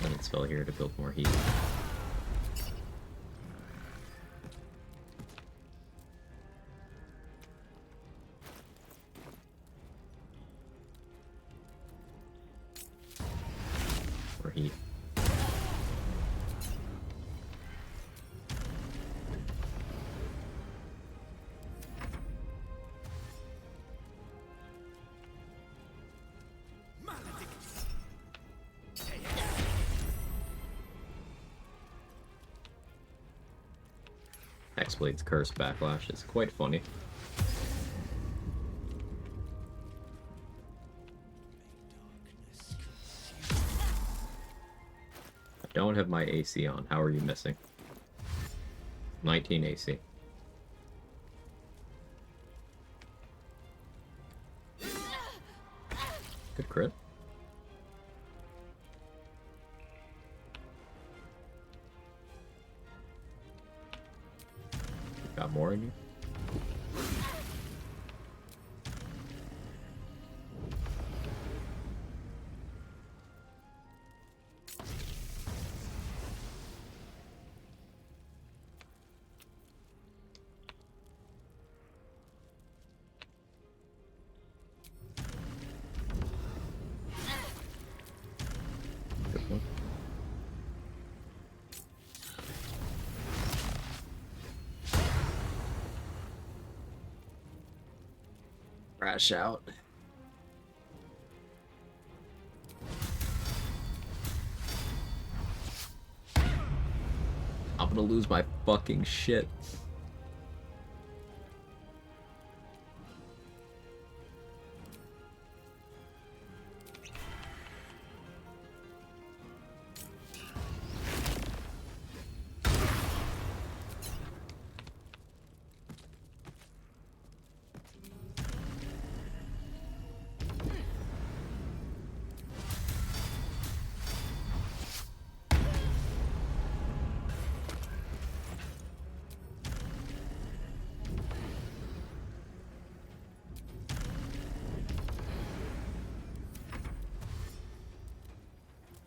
Sending spell here to build more heat. overheat. Hexblade's Curse Backlash is quite funny. I don't have my AC on. How are you missing? 19 AC. Good crit. Got more in you? Good one. Crash out. I'm gonna lose my fucking shit.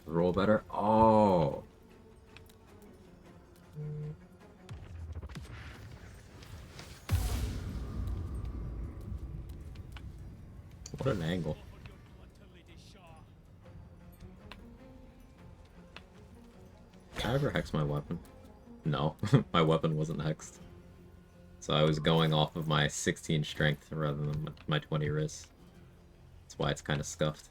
Roll better. Oh. What an angle. Did I ever hex my weapon? No, my weapon wasn't hexed. So I was going off of my 16 strength rather than my 20 wrist. That's why it's kind of scuffed.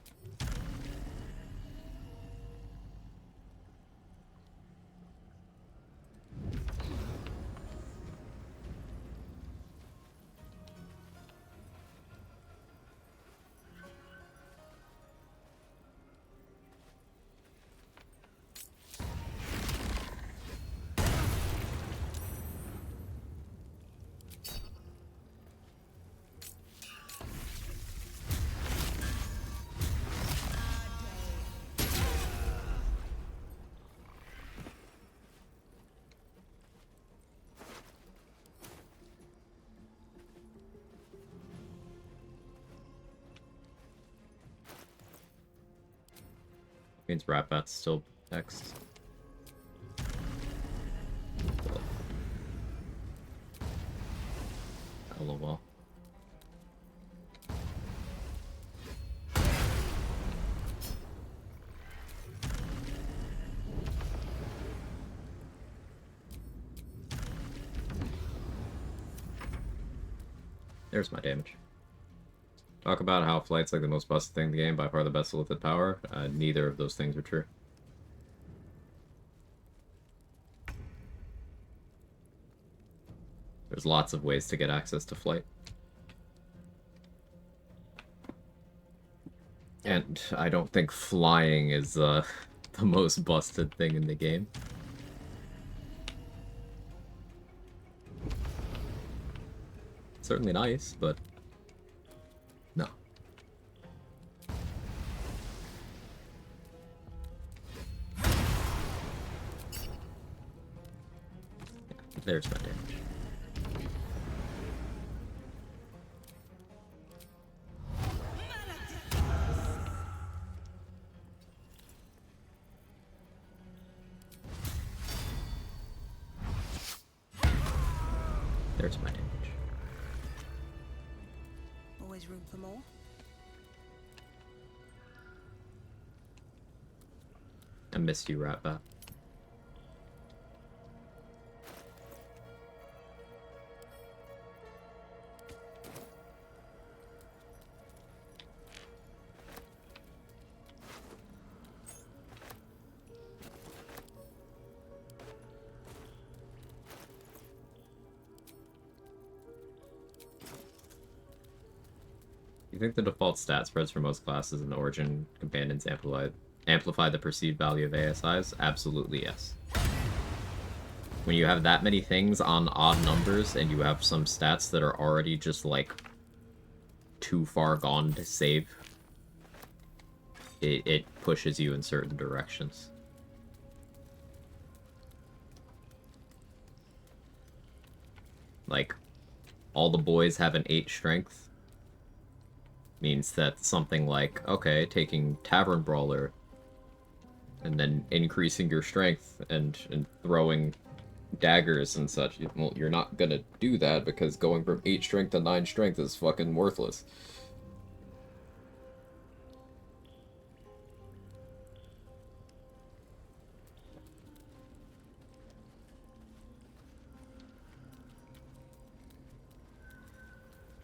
Means Ratbat's still next. LOL. There's my damage. Talk about how flight's like the most busted thing in the game, by far the best lifted power. Neither of those things are true. There's lots of ways to get access to flight. And I don't think flying is the most busted thing in the game. Certainly nice, but no. There's my damage. There's my damage. Always room for more. missed you, Ratbat. You think the default stat spreads for most classes and origin companions amplify the perceived value of ASIs? Absolutely yes. When you have that many things on odd numbers and you have some stats that are already just like too far gone to save, it pushes you in certain directions. Like, all the boys have an 8 strength means that something like, okay, taking Tavern Brawler and then increasing your strength and throwing daggers and such, well, you're not gonna do that because going from 8 strength to 9 strength is fucking worthless.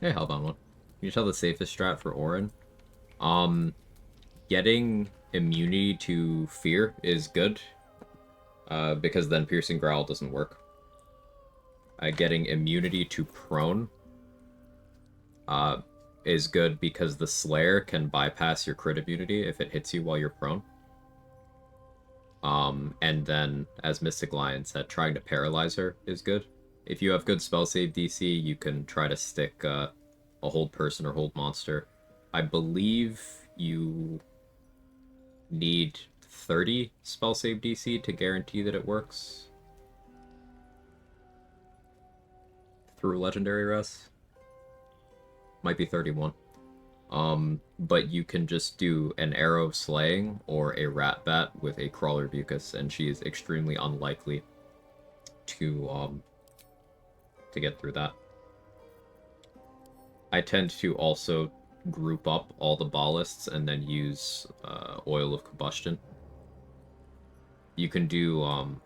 Hey, held on one. Can you tell the safest strat for Orin? Getting immunity to fear is good, because then Piercing Growl doesn't work. Getting immunity to prone is good because the Slayer can bypass your crit immunity if it hits you while you're prone. And then, as Mystic Lion said, trying to paralyze her is good. If you have good spell save DC, you can try to stick a hold person or hold monster. I believe you need 30 spell save DC to guarantee that it works through Legendary Res. Might be 31. But you can just do an Arrow of Slaying or a Ratbat with a Crawler Mucus, and she is extremely unlikely to get through that. I tend to also group up all the ballists and then use Oil of Combustion. You can do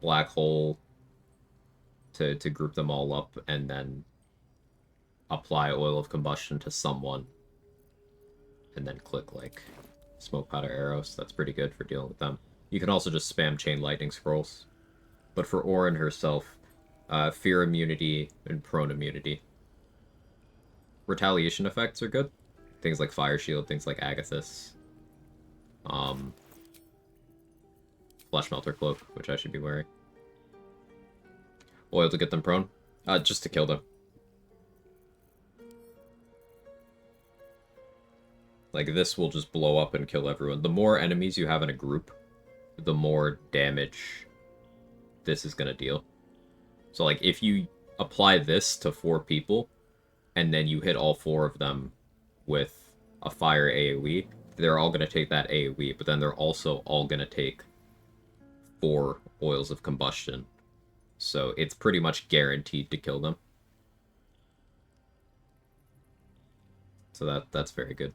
Black Hole to group them all up and then apply Oil of Combustion to someone and then click like Smoke Powder Arrows. That's pretty good for dealing with them. You can also just spam Chain Lightning Scrolls. But for Orin herself, Fear Immunity and Prone Immunity. Retaliation effects are good. Things like Fire Shield, things like Agathis. Flesh Melter Cloak, which I should be wearing. Oil to get them prone? Just to kill them. Like, this will just blow up and kill everyone. The more enemies you have in a group, the more damage this is gonna deal. So, like, if you apply this to 4 people, and then you hit all 4 of them with a fire AoE, they're all gonna take that AoE, but then they're also all gonna take 4 oils of combustion. So it's pretty much guaranteed to kill them. So that's very good.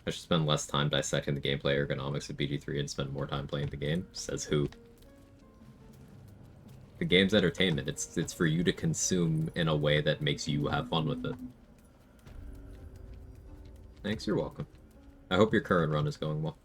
I should spend less time dissecting the gameplay ergonomics of BG3 and spend more time playing the game. Says who? The game's entertainment. It's for you to consume in a way that makes you have fun with it. Thanks, you're welcome. I hope your current run is going well.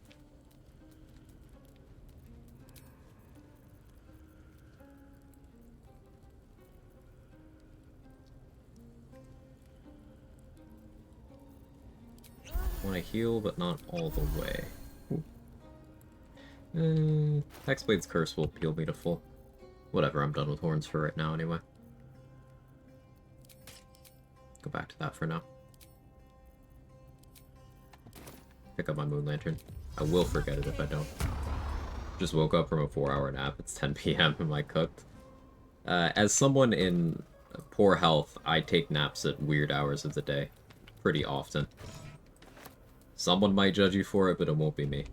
I want to heal, but not all the way. Hexblade's Curse will heal me to full. Whatever, I'm done with horns for right now anyway. Go back to that for now. Pick up my Moon Lantern. I will forget it if I don't. Just woke up from a 4-hour nap. It's 10 p.m. Am I cooked? As someone in poor health, I take naps at weird hours of the day. Pretty often. Someone might judge you for it, but it won't be me.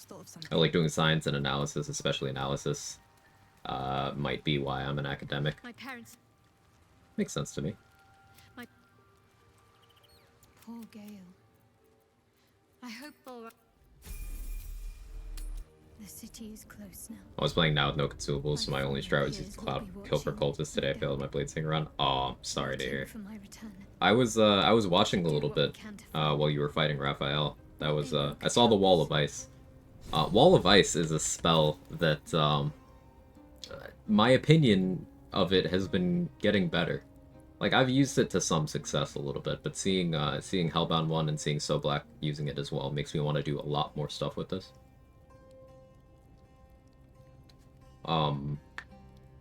just thought of something. I like doing science and analysis, especially analysis. Might be why I'm an academic. My parents. Makes sense to me. My poor Gale. I hope all right. The city is close now. I was playing now with no consumables, so my only strat was use cloud kill for cultists today. I failed my blade singer run. Oh, I'm sorry to hear. I was watching a little bit while you were fighting Raphael. That was I saw the Wall of Ice. Wall of Ice is a spell that my opinion of it has been getting better. Like, I've used it to some success a little bit, but seeing Hellbound 1 and seeing So Black using it as well makes me want to do a lot more stuff with this.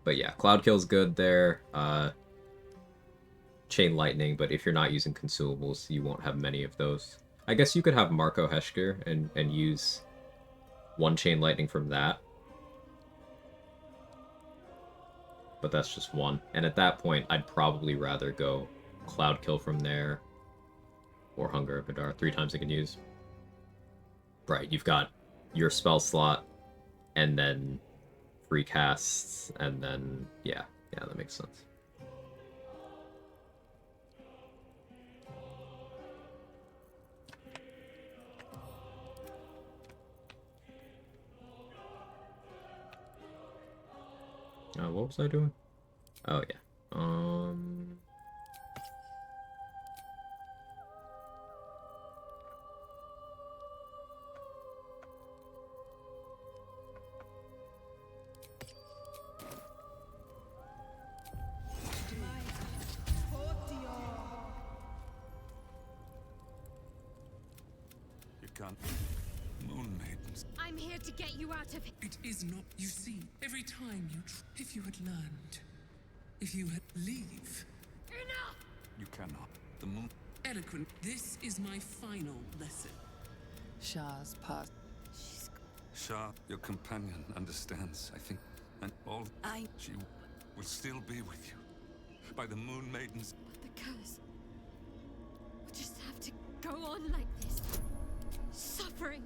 But yeah, Cloud Kill's good there. Chain Lightning, but if you're not using consumables, you won't have many of those. I guess you could have Marco Heschker and use one Chain Lightning from that. But that's just one. And at that point, I'd probably rather go Cloud Kill from there or Hunger of Vidar. 3 times I can use. Right, you've got your spell slot and then free casts, and then yeah, that makes sense. What was I doing? Oh yeah. You can't. Moon Maidens. I'm here to get you out of here. It is not. You see, every time you if you had learned, if you had leave. Enough! You cannot. The moon. Eloquent. This is my final lesson. Shah's past. Shah, your companion, understands, I think. And all. She will still be with you. By the Moon Maidens. The curse. We just have to go on like this. Suffering.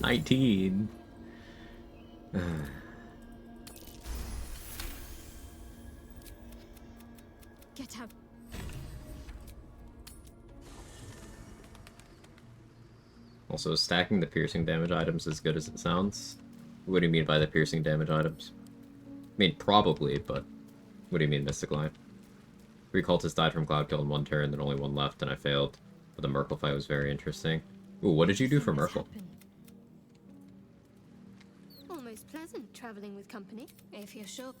19. Get out. Also, stacking the piercing damage items as good as it sounds. What do you mean by the piercing damage items? I mean, probably, but what do you mean, Mystic Line? 3 cultists died from Cloud Kill in 1 turn, then only 1 left, and I failed. But the Merkle fight was very interesting. Ooh, what did you do for Merkle? Almost pleasant traveling with company, if you're sure.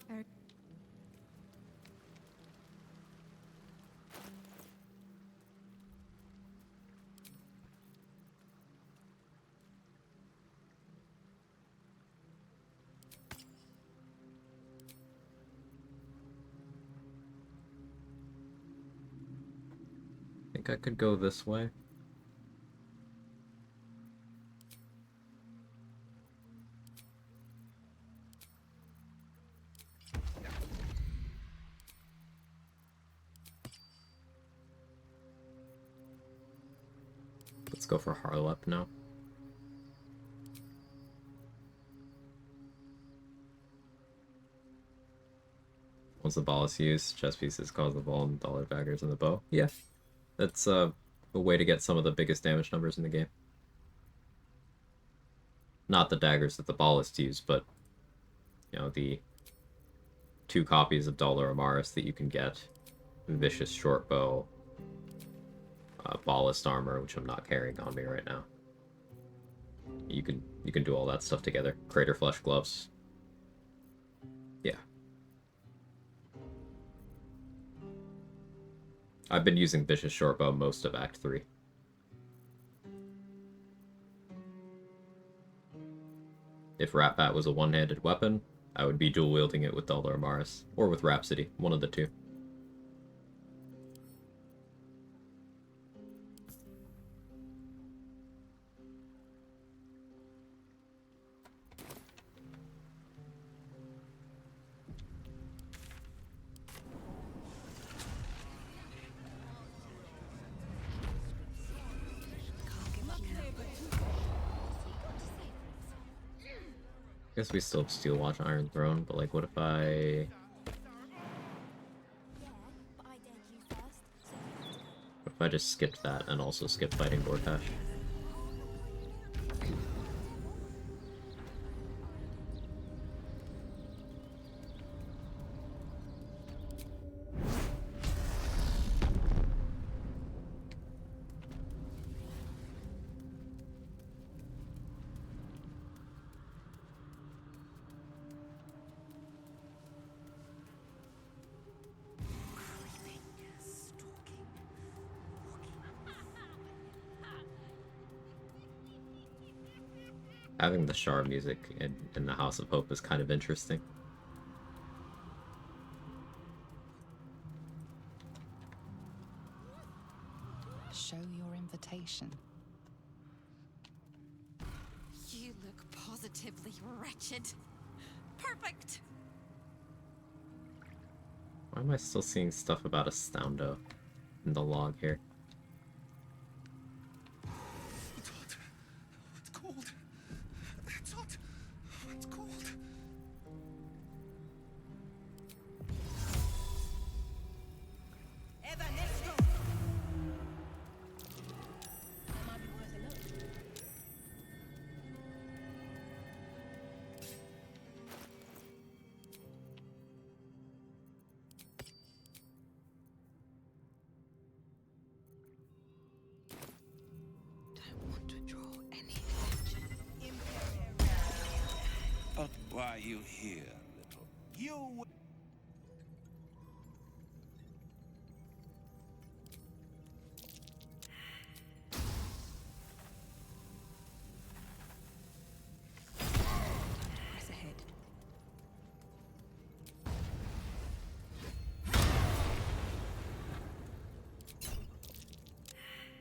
I think I could go this way. Let's go for Harlep now. Once the ball is used, chess pieces cause the ball and dollar daggers and the bow. Yeah. That's a way to get some of the biggest damage numbers in the game. Not the daggers that the ballists use, but you know, the 2 copies of Dollar Amaris that you can get. Vicious Shortbow, Ballist Armor, which I'm not carrying on me right now. You can do all that stuff together. Crater Flesh Gloves. Yeah. I've been using Vicious Shortbow most of Act 3. If Rat Bat was a one-handed weapon, I would be dual-wielding it with Dollar Amaris, or with Rhapsody, one of the 2. guess we still have Steel Watch, Iron Throne, but like, what if I... What if I just skipped that and also skipped fighting Gortash? Having the Shar music in the House of Hope is kind of interesting. Show your invitation. You look positively wretched. Perfect. Why am I still seeing stuff about Astoundo in the log here? It's hot. It's cold. It's hot. It's cold. But why are you here, little? You. Press ahead.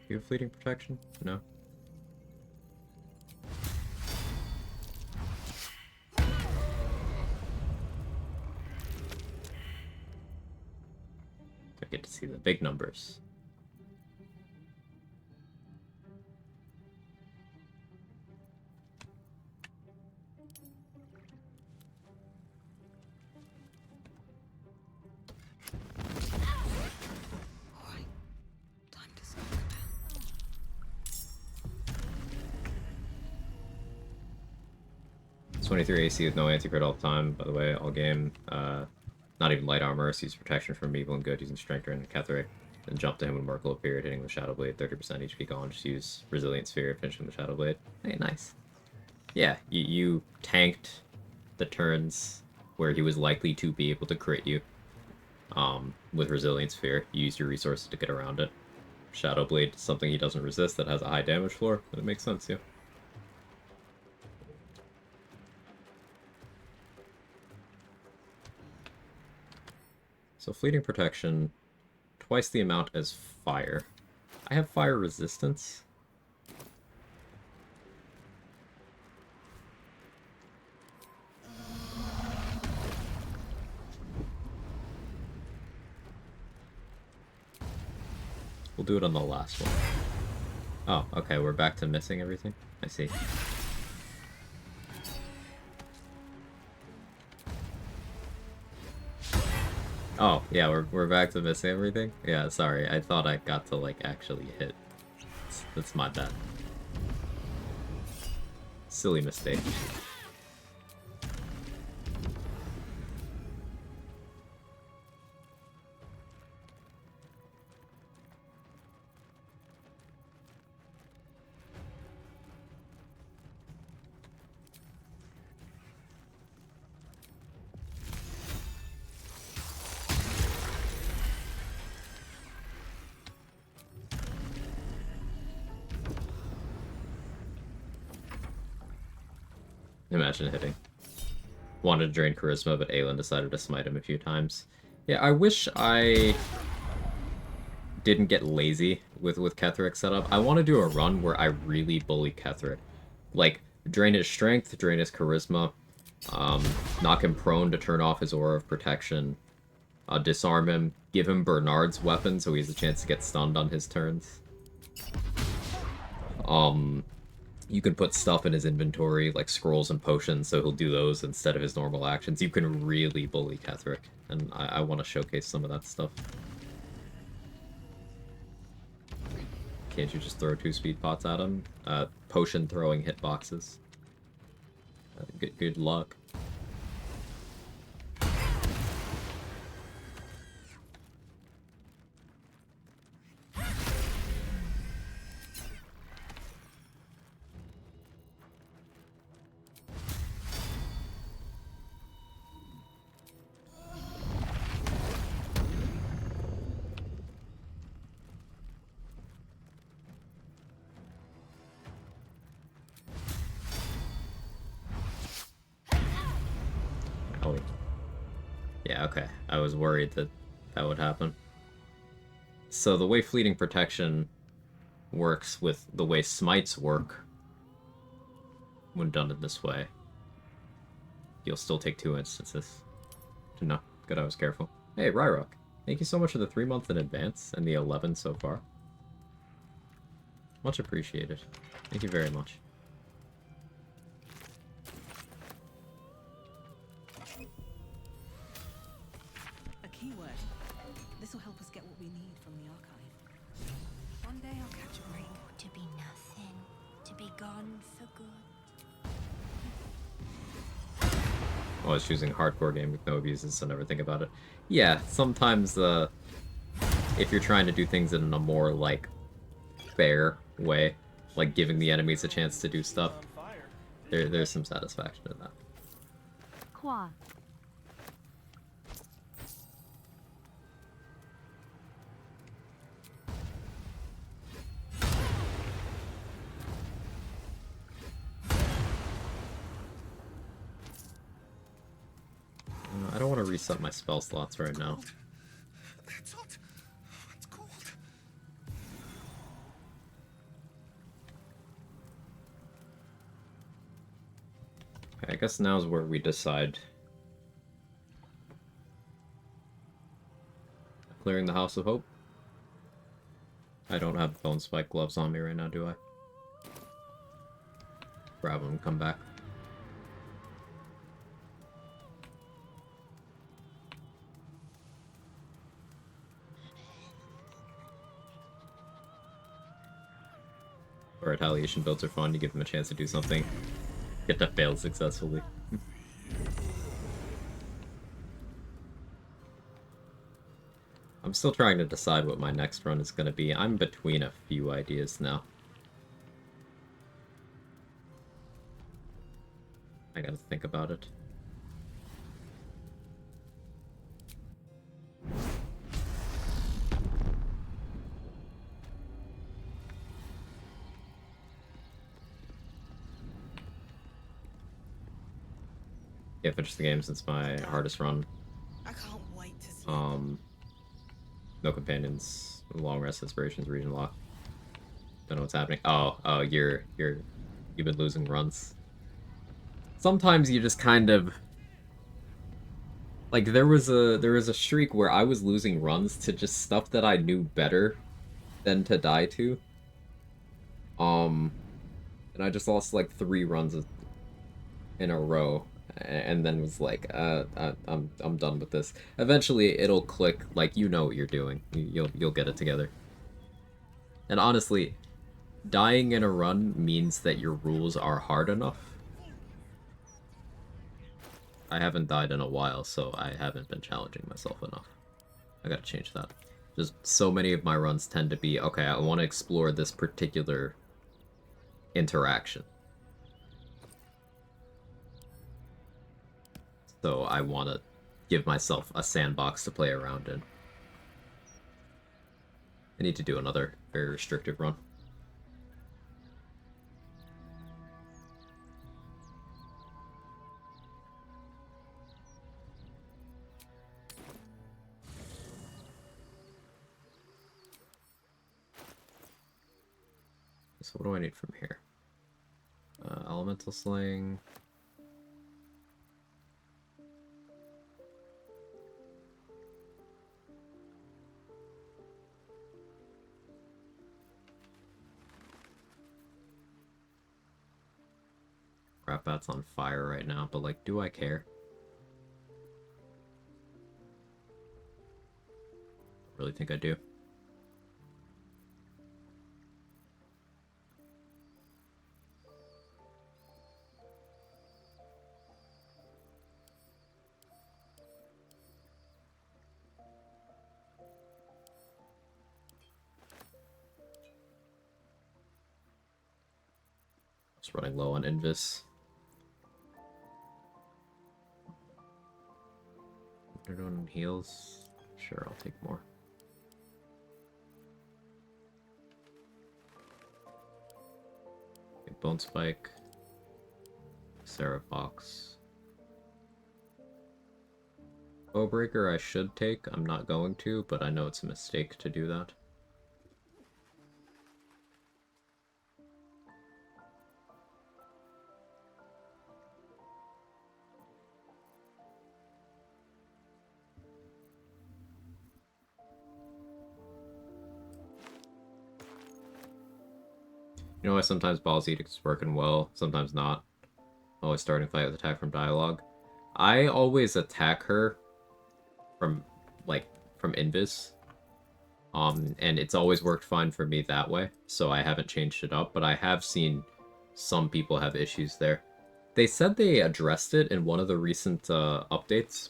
You have fleeting protection? No. I get to see the big numbers. Time to stop the bell. 23 AC with no anti-crit all the time, by the way, all game. Not even light armor, sees protection from evil and good using Strength and Ketheric. Then jump to him when Merkle appeared, hitting with Shadow Blade, 30% HP gone. Just use Resilient Sphere, finish him with Shadow Blade. Hey, nice. Yeah, you tanked the turns where he was likely to be able to crit you. With Resilient Sphere, you used your resources to get around it. Shadow Blade is something he doesn't resist that has a high damage floor, but it makes sense, yeah. So fleeting protection, twice the amount as fire. I have fire resistance. We'll do it on the last one. Oh, okay, we're back to missing everything? I see. Oh, yeah, we're back to missing everything? Yeah, sorry, I thought I got to, like, actually hit. That's my bad. Silly mistake. Imagine hitting. Wanted to drain Charisma, but Aelin decided to smite him a few times. Yeah, I wish I didn't get lazy with Ketheric setup. I want to do a run where I really bully Ketheric. Like, drain his strength, drain his charisma, knock him prone to turn off his aura of protection, disarm him, give him Bernard's weapon so he has a chance to get stunned on his turns. You can put stuff in his inventory, like scrolls and potions, so he'll do those instead of his normal actions. You can really bully Ketherick, and I want to showcase some of that stuff. Can't you just throw 2 speed pots at him? Potion throwing hitboxes. Good luck. Oh. Yeah, okay. I was worried that that would happen. So the way Fleeting Protection works with the way smites work when done in this way, you'll still take 2 instances. No, good, I was careful. Hey, Ryrock, thank you so much for the 3 months in advance and the 11 so far. Much appreciated. Thank you very much. A keyword. This will help us get what we need from the archive. One day I'll catch a break. To be nothing, to be gone for good. I was choosing hardcore game with no abuses, so never think about it. Yeah, sometimes if you're trying to do things in a more, like, fair way, like giving the enemies a chance to do stuff, there's some satisfaction in that. Quag. I don't want to reset my spell slots right now. That's hot. It's cold. Okay, I guess now's where we decide. Clearing the House of Hope? I don't have Bone Spike gloves on me right now, do I? Grab them and come back. Or retaliation builds are fun, you give them a chance to do something. Get to fail successfully. I'm still trying to decide what my next run is going to be. I'm between a few ideas now. I gotta think about it. Yeah, finished the game since my hardest run. I can't wait to see. No companions, long rest, aspirations, region lock. Don't know what's happening. Oh, you've been losing runs. Sometimes you just kind of like there was a streak where I was losing runs to just stuff that I knew better than to die to. And I just lost like 3 runs in a row. And then was like, I'm done with this. Eventually, it'll click. Like, you know what you're doing. You'll get it together. And honestly, dying in a run means that your rules are hard enough. I haven't died in a while, so I haven't been challenging myself enough. I gotta change that. Just so many of my runs tend to be, okay, I want to explore this particular interaction. So I want to give myself a sandbox to play around in. I need to do another very restrictive run. So what do I need from here? Elemental Sling. Crockbat's on fire right now, but like, do I care? Really think I do. It's running low on Invis. They're doing heals. Sure, I'll take more. Okay, Bone Spike. Sarah Fox. Bowbreaker I should take. I'm not going to, but I know it's a mistake to do that. You know why sometimes Ball's Edict is working well, sometimes not. Always starting fight with attack from dialogue. I always attack her from, like, from Invis. And it's always worked fine for me that way, so I haven't changed it up, but I have seen some people have issues there. They said they addressed it in one of the recent updates,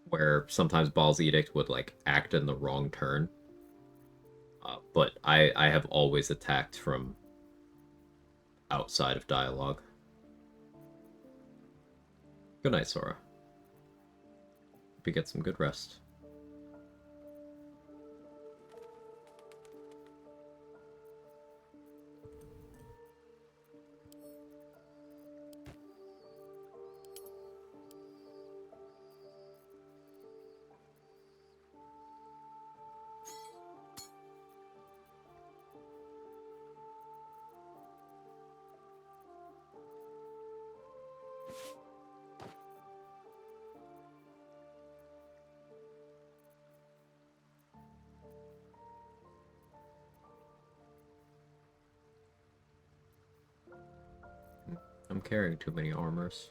where sometimes Ball's Edict would, like, act in the wrong turn. But I have always attacked from outside of dialogue. Good night, Sora. Hope you get some good rest. I'm carrying too many armors.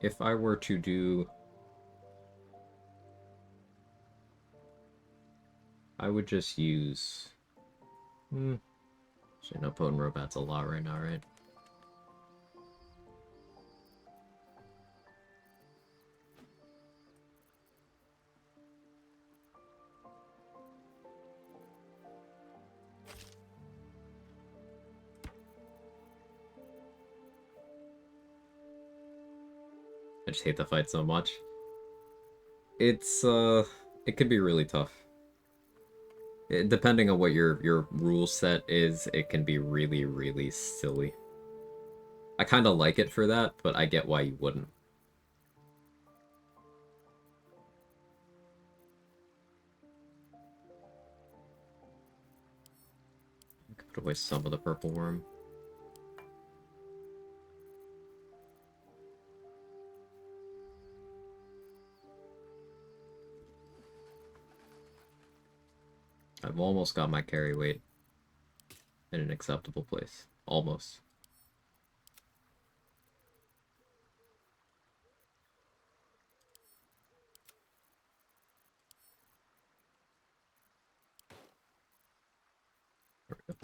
If I were to do... I would just use... Actually, no, Potent Robot's a lot right now, right? I just hate the fight so much. It's, it can be really tough. Depending on what your rule set is, it can be really, really silly. I kind of like it for that, but I get why you wouldn't. I could put away some of the purple worm. I've almost got my carry weight in an acceptable place. Almost. There we go.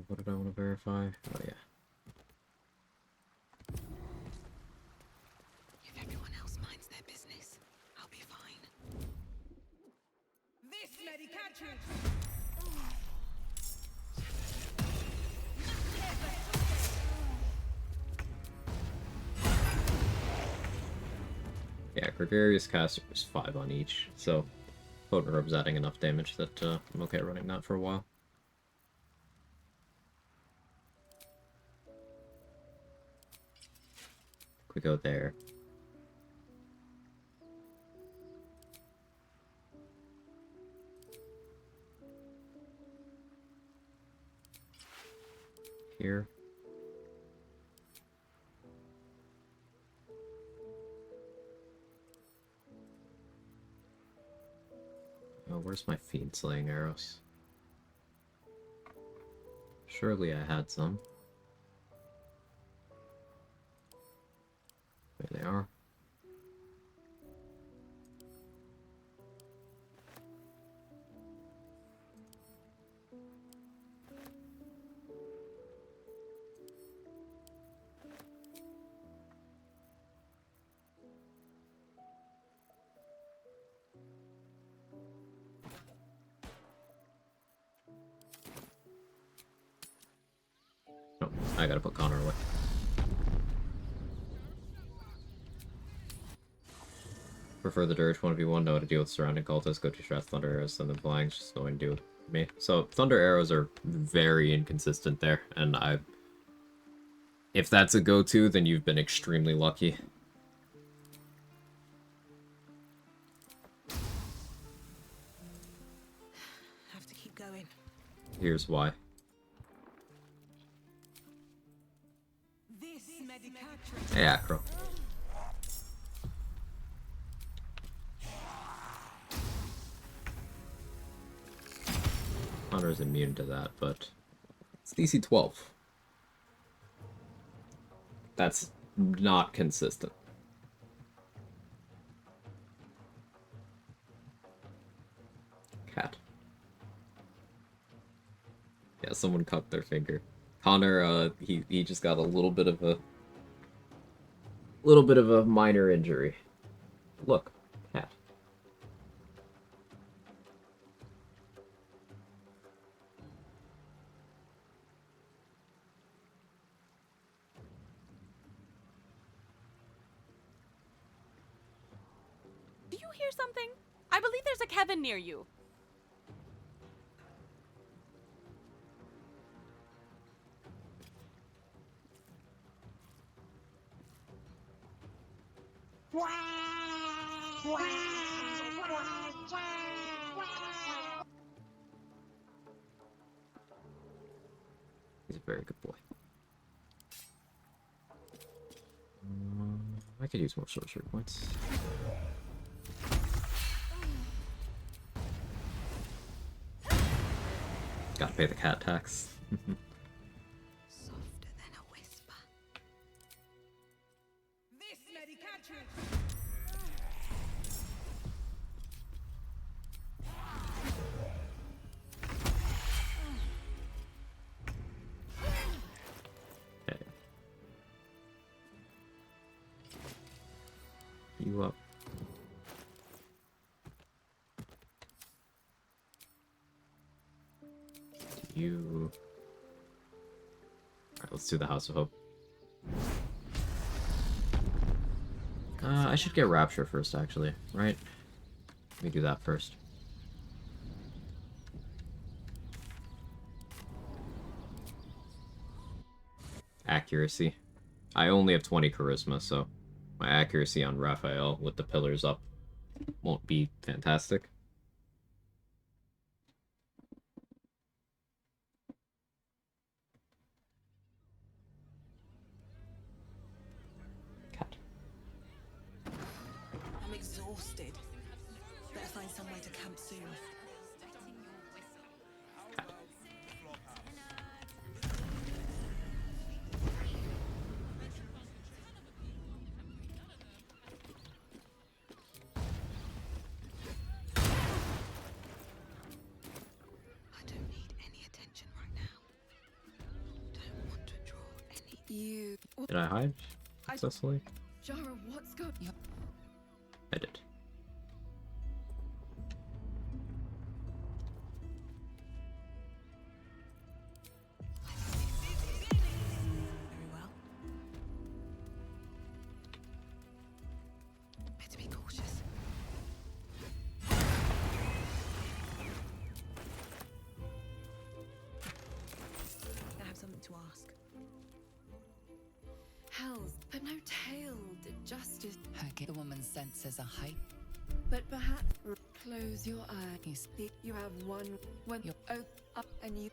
What did I want to verify? Oh, yeah. If everyone else minds their business, I'll be fine. This lady catches! Yeah, Gregarious Caster is 5 on each, so Potent Robe's adding enough damage that I'm okay running that for a while. We go there. Here. Oh, where's my fiend slaying arrows? Surely I had some. There they are. Oh, I gotta put Connor away. Prefer the Dirge 1v1, know how to deal with surrounding cultists, go to strats, Thunder Arrows, and then Flying's just going to deal with me. So, Thunder Arrows are very inconsistent there, and if that's a go-to, then you've been extremely lucky. Have to keep going. Here's why. Hey, Acro. Connor's immune to that, but it's DC 12. That's not consistent. Cat. Yeah, someone cut their finger. Connor, he just got a little bit of a minor injury. Look, cat. Do you hear something? I believe there's a Kevin near you. He's a very good boy. I could use more sorcery points. Gotta pay the cat tax. Softer than a whisper. This medication. Okay. You up. You. Alright, let's do the House of Hope. I should get Rapture first, actually, right? Let me do that first. Accuracy. I only have 20 charisma, so my accuracy on Raphael with the pillars up won't be fantastic. I'm exhausted. Better find somewhere to camp soon. I don't need any attention right now. Don't want to draw any. You. Did I hide successfully? Jara, what's going on? I did. Very well. Better be cautious. tells, but no tale did justice. The woman's senses are heightened. But perhaps close your eyes. You have one when you open up and you.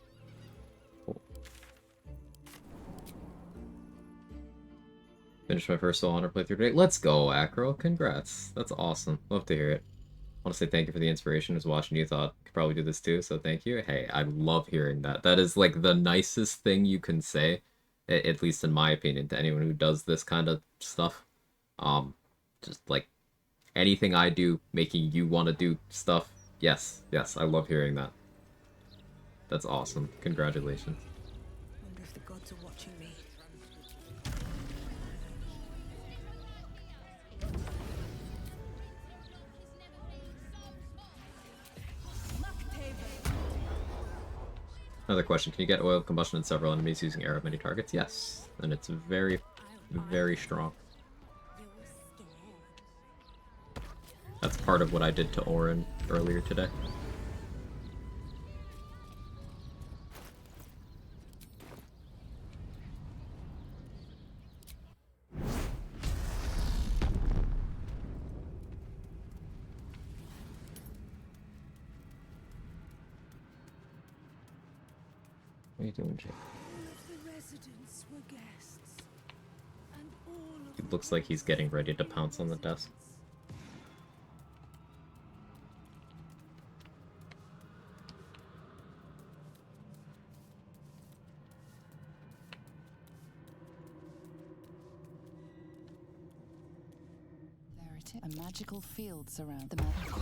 Finished my first Soul Honor playthrough today. Let's go, Acro. Congrats. That's awesome. Love to hear it. I want to say thank you for the inspiration. I was watching you, thought I could probably do this too, so thank you. Hey, I love hearing that. That is like the nicest thing you can say, at least in my opinion, to anyone who does this kind of stuff. Just like anything I do, making you want to do stuff. Yes, yes, I love hearing that. That's awesome. Congratulations. Wonder if the gods are watching me. Another question, can you get oil combustion in several enemies using arrow many targets? Yes, and it's very, very strong. That's part of what I did to Orin earlier today. What are you doing, Jake? The residents were guests, and all of It looks like he's getting ready to pounce on the desk. There it is. A magical field surrounds the magical.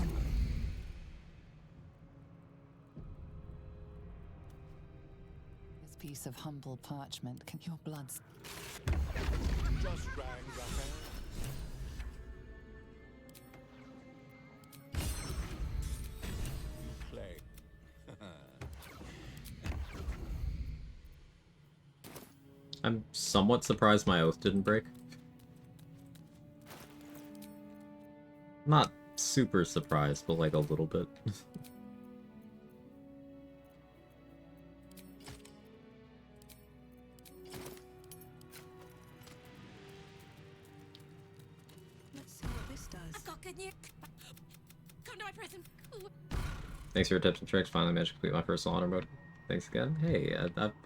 This piece of humble parchment can your bloods. Just rang, Raphael. Play. I'm somewhat surprised my oath didn't break. Not super surprised, but like a little bit. Let's see what this does. Come to my prison. Thanks for your tips and tricks. Finally managed to complete my first Soul Honor mode. Thanks again. Hey,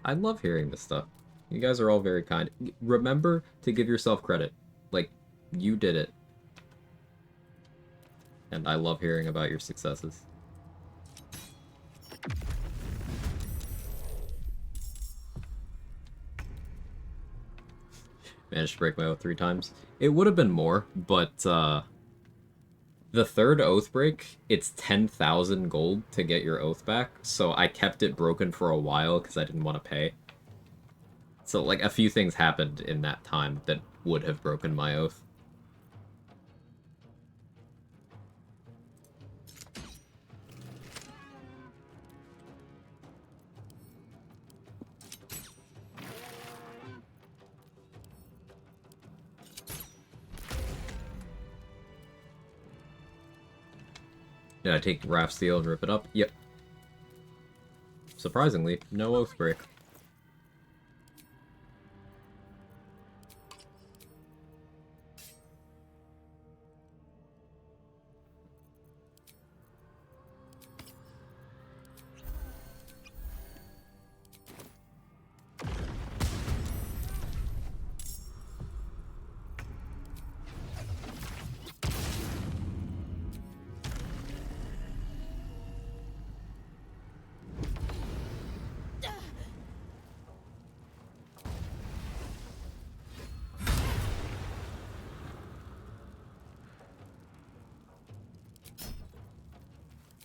I love hearing this stuff. You guys are all very kind. Remember to give yourself credit. Like, you did it. And I love hearing about your successes. Managed to break my oath 3 times. It would have been more, but the third oath break, it's 10,000 gold to get your oath back, so I kept it broken for a while because I didn't want to pay. So, like, a few things happened in that time that would have broken my oath. Did I take Raft Steel and rip it up? Yep. Surprisingly, no oath break.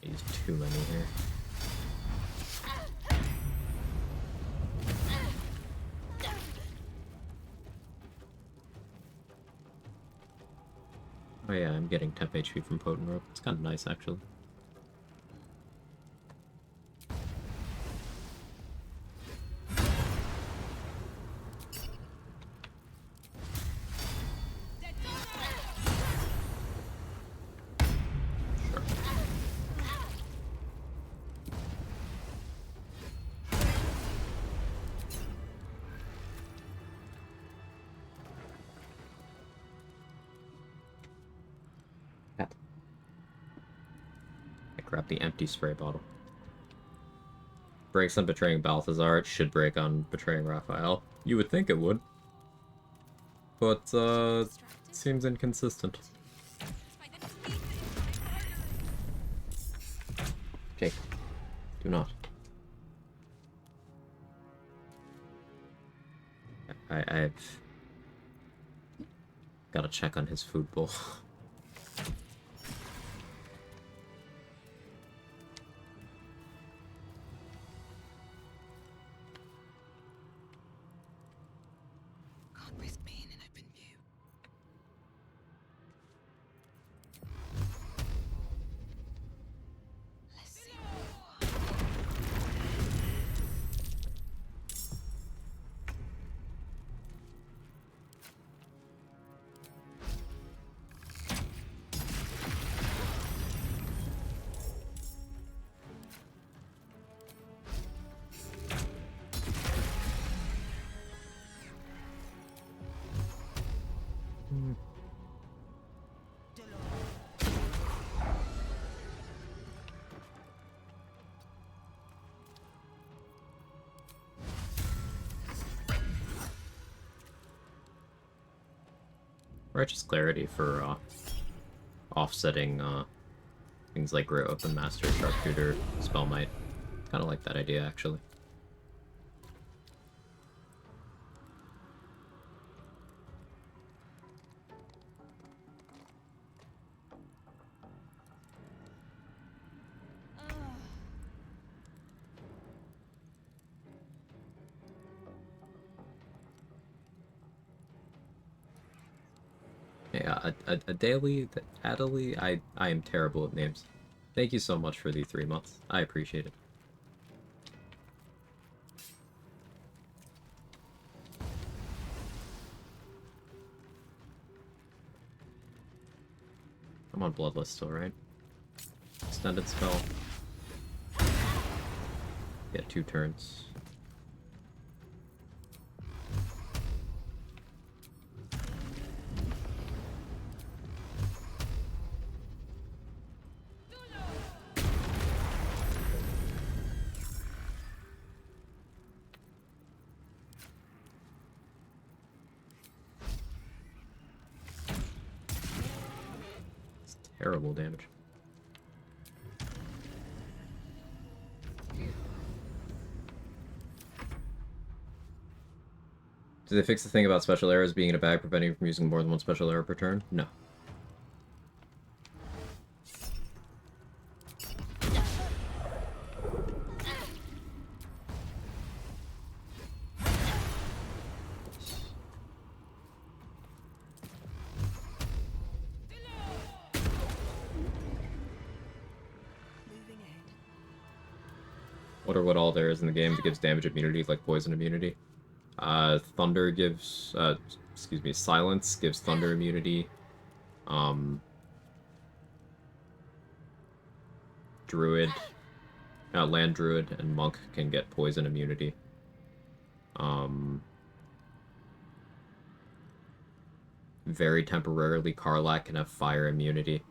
There's too many here. Oh yeah, I'm getting temp HP from Potent Rope. It's kind of nice, actually. Grab the empty spray bottle. Breaks on betraying Balthazar. It should break on betraying Raphael. You would think it would. But, seems inconsistent. Jake, do not. I've gotta check on his food bowl. Can't risk being in open view. Let's see. Righteous Clarity for offsetting things like Great Weapon Master, Sharpshooter, Spell Might. Kind of like that idea, actually. Yeah, Adeli, I am terrible at names. Thank you so much for the 3 months. I appreciate it. I'm on Bloodlust still, right? Extended spell. Get 2 turns. Terrible damage. Did they fix the thing about special arrows being in a bag preventing you from using more than one special arrow per turn? No. Wonder what all there is in the game that gives damage immunity, like poison immunity. Thunder gives, excuse me, Silence gives thunder immunity. Druid, Land Druid and Monk can get poison immunity. Very temporarily, Karlak can have fire immunity.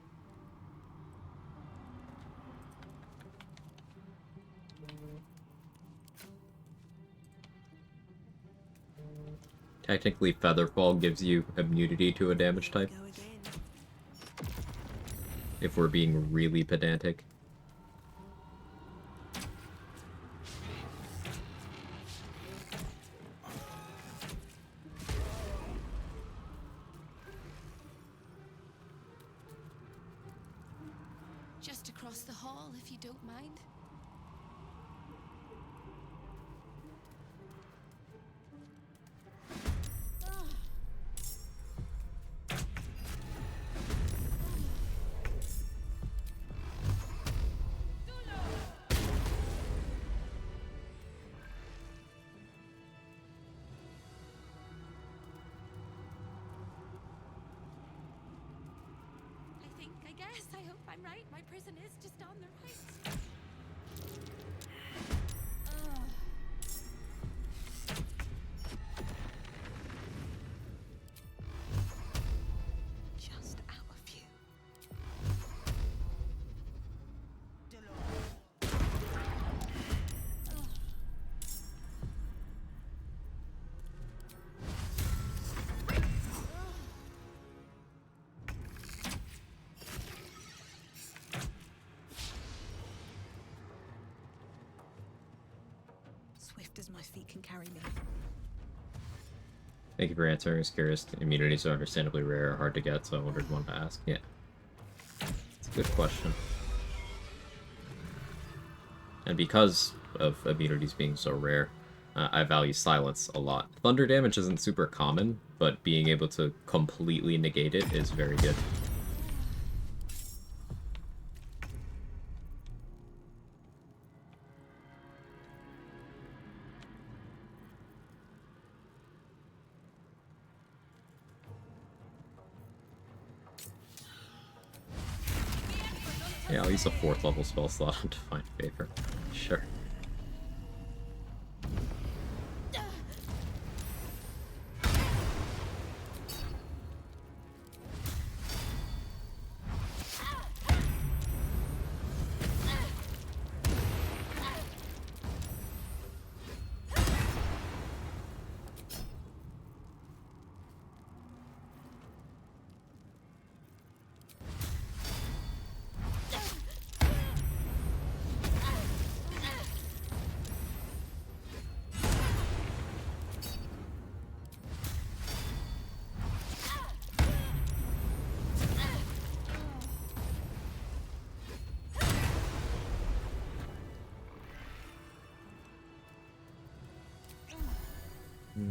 Technically, Featherfall gives you immunity to a damage type. If we're being really pedantic. Just across the hall, if you don't mind. I guess. I hope I'm right. My prison is just on the right. Just out of view. swift as my feet can carry me. Thank you for answering. I was curious. Immunities are understandably rare, hard to get, so I wondered one to ask. Yeah. It's a good question. And because of immunities being so rare, I value silence a lot. Thunder damage isn't super common, but being able to completely negate it is very good. Yeah, I'll use a 4th level spell slot on Divine Favor. Sure.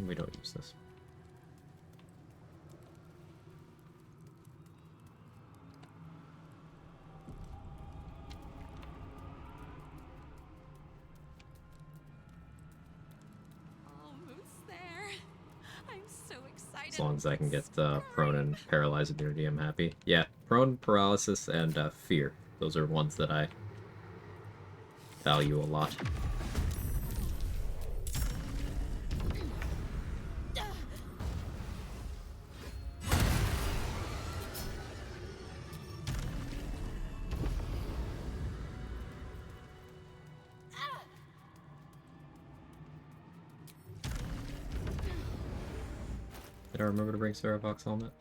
We don't use this. Almost there. I'm so excited. As long as I can get prone and paralyze immunity, I'm happy. Yeah, prone, paralysis, and fear. Those are ones that I value a lot. Did I remember to bring Saravox helmet?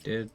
Did.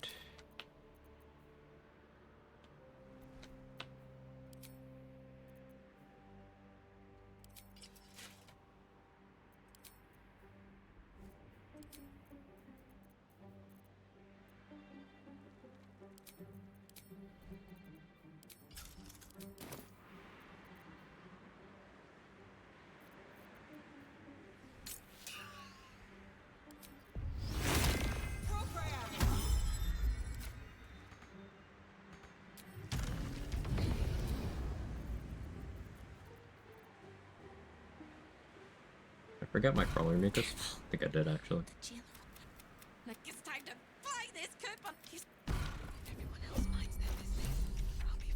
I forgot my crawler mucus. I think I did actually. Like it's time to fly this coupon. Everyone else minds their business. I'll be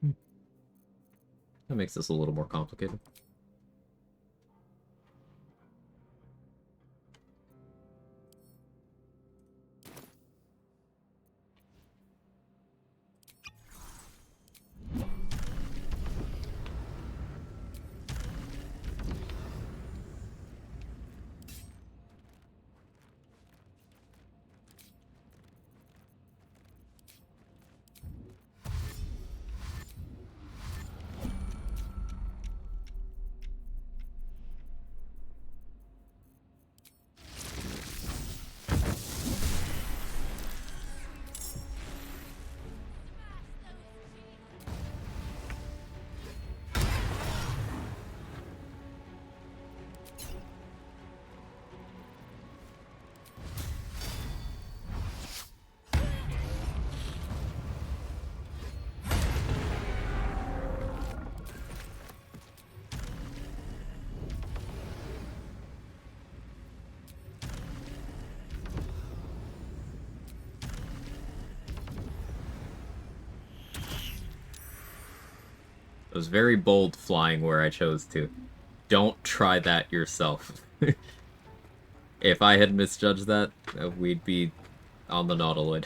fine. That makes this a little more complicated. It was very bold flying where I chose to. Don't try that yourself. If I had misjudged that, we'd be on the Nautiloid.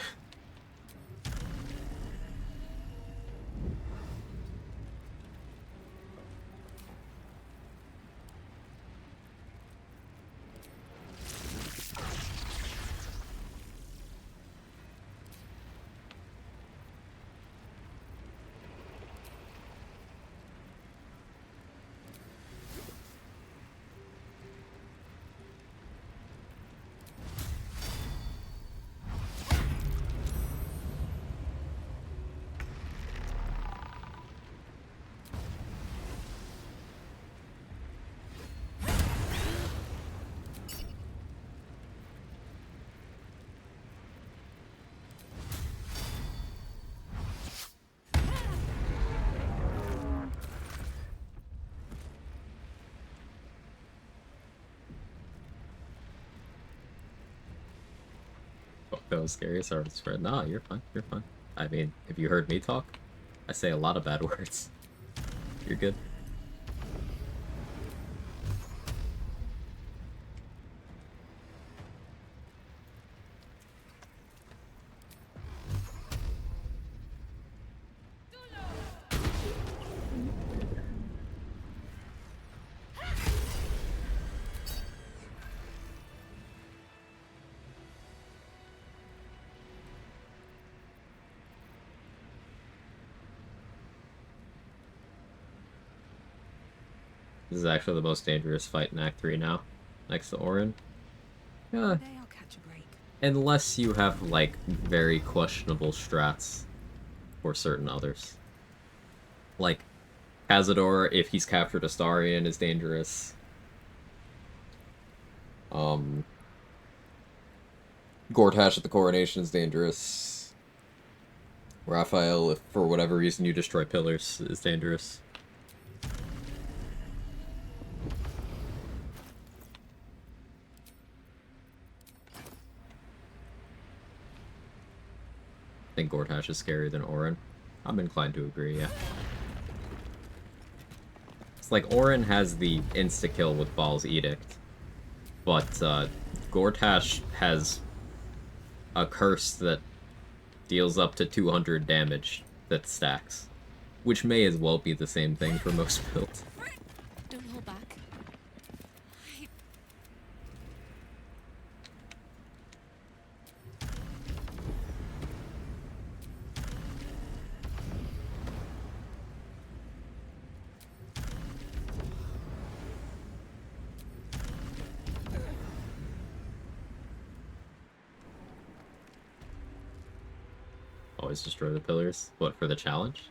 that was scary. Sorry to spread. Nah, you're fine. You're fine. I mean, if you heard me talk, I say a lot of bad words. You're good. This is actually the most dangerous fight in Act 3 now, next to Orin. Yeah. Unless you have, like, very questionable strats for certain others. Like, Cazador, if he's captured Astarion, is dangerous. Gortash at the Coronation is dangerous. Raphael, if for whatever reason you destroy pillars, is dangerous. I think Gortash is scarier than Orin. I'm inclined to agree, yeah. It's like Orin has the insta-kill with Baal's Edict, but Gortash has a curse that deals up to 200 damage that stacks, which may as well be the same thing for most builds. Don't hold back. Always destroy the pillars. What, for the challenge?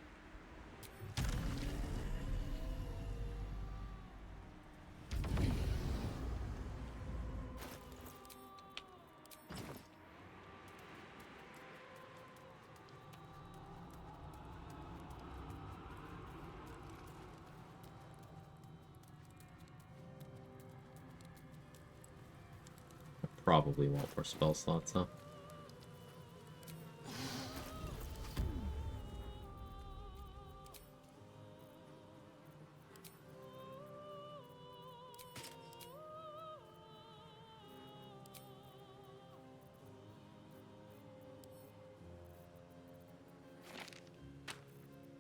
Probably want more spell slots, huh?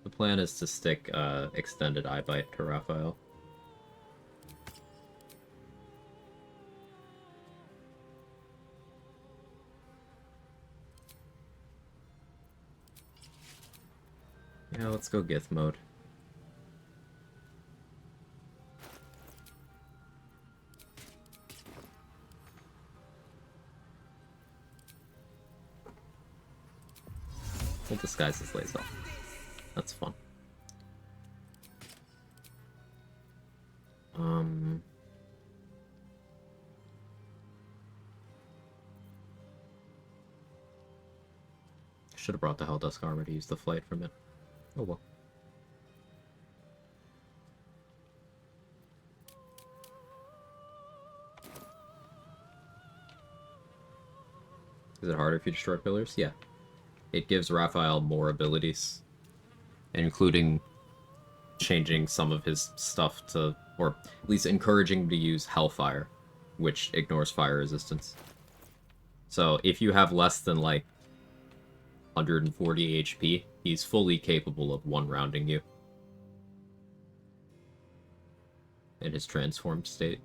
The plan is to stick extended eye bite to Raphael. Yeah, let's go Gith mode. We'll disguise his laser. That's fun. Should have brought the Helldusk armor to use the flight from it. Oh well. Is it harder if you destroy pillars? Yeah. It gives Raphael more abilities, including changing some of his stuff to, or at least encouraging him to use Hellfire, which ignores fire resistance. So if you have less than, like, 140 HP, he's fully capable of one-rounding you in his transformed state,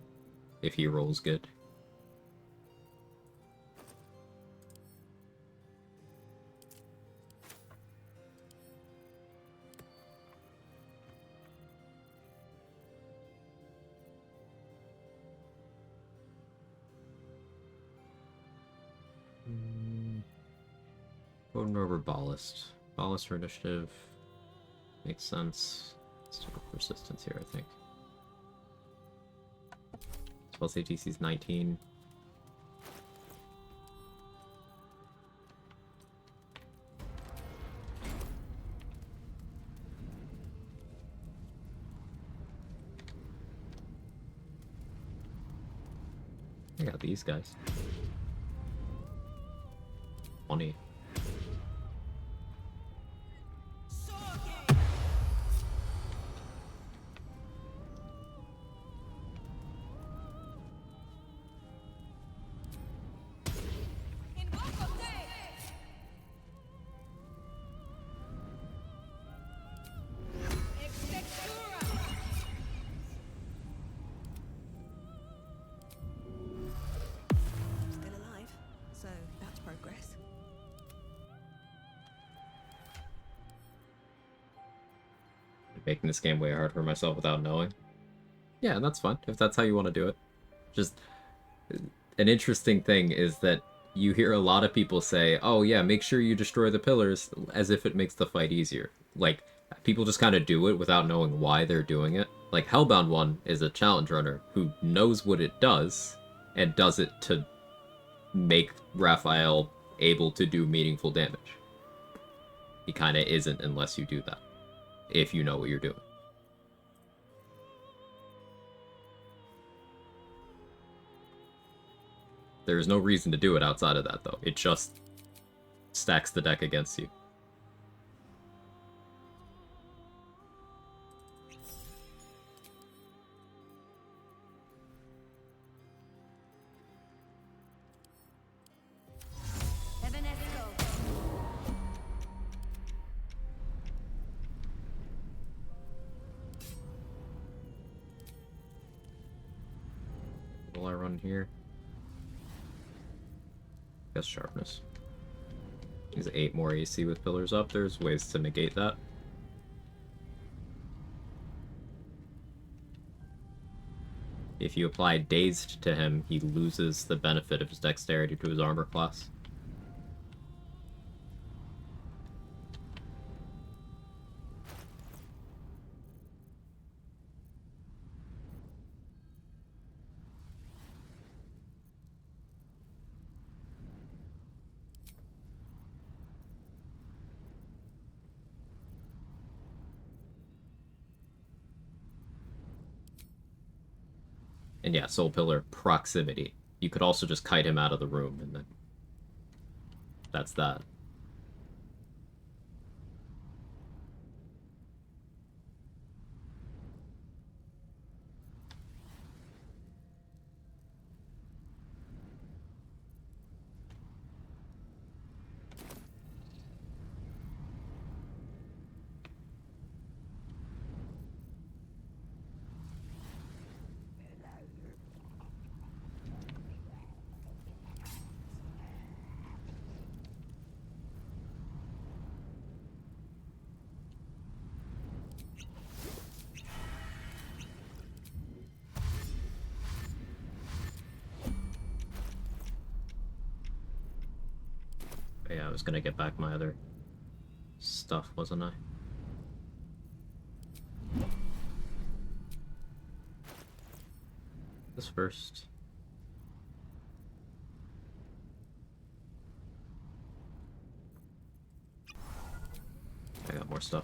if he rolls good. Going over Ballast. Ballast for initiative makes sense. Let's do persistence here, I think. Spell save DC is 19. I got these guys. 20. Still alive, so that's progress. Making this game way hard for myself without knowing. Yeah, that's fine, if that's how you want to do it. Just, an interesting thing is that you hear a lot of people say, oh yeah, make sure you destroy the pillars, as if it makes the fight easier. Like, people just kind of do it without knowing why they're doing it. Like, Hellbound 1 is a challenge runner who knows what it does, and does it to make Raphael able to do meaningful damage. He kind of isn't unless you do that, if you know what you're doing. There's no reason to do it outside of that, though. It just stacks the deck against you. Will I run here? Guess sharpness. He's 8 more AC with pillars up. There's ways to negate that. If you apply Dazed to him, he loses the benefit of his dexterity to his armor class. And yeah, Soul Pillar, proximity. You could also just kite him out of the room, and then that's that. Yeah, I was gonna get back my other stuff, wasn't I? This first. I got more stuff.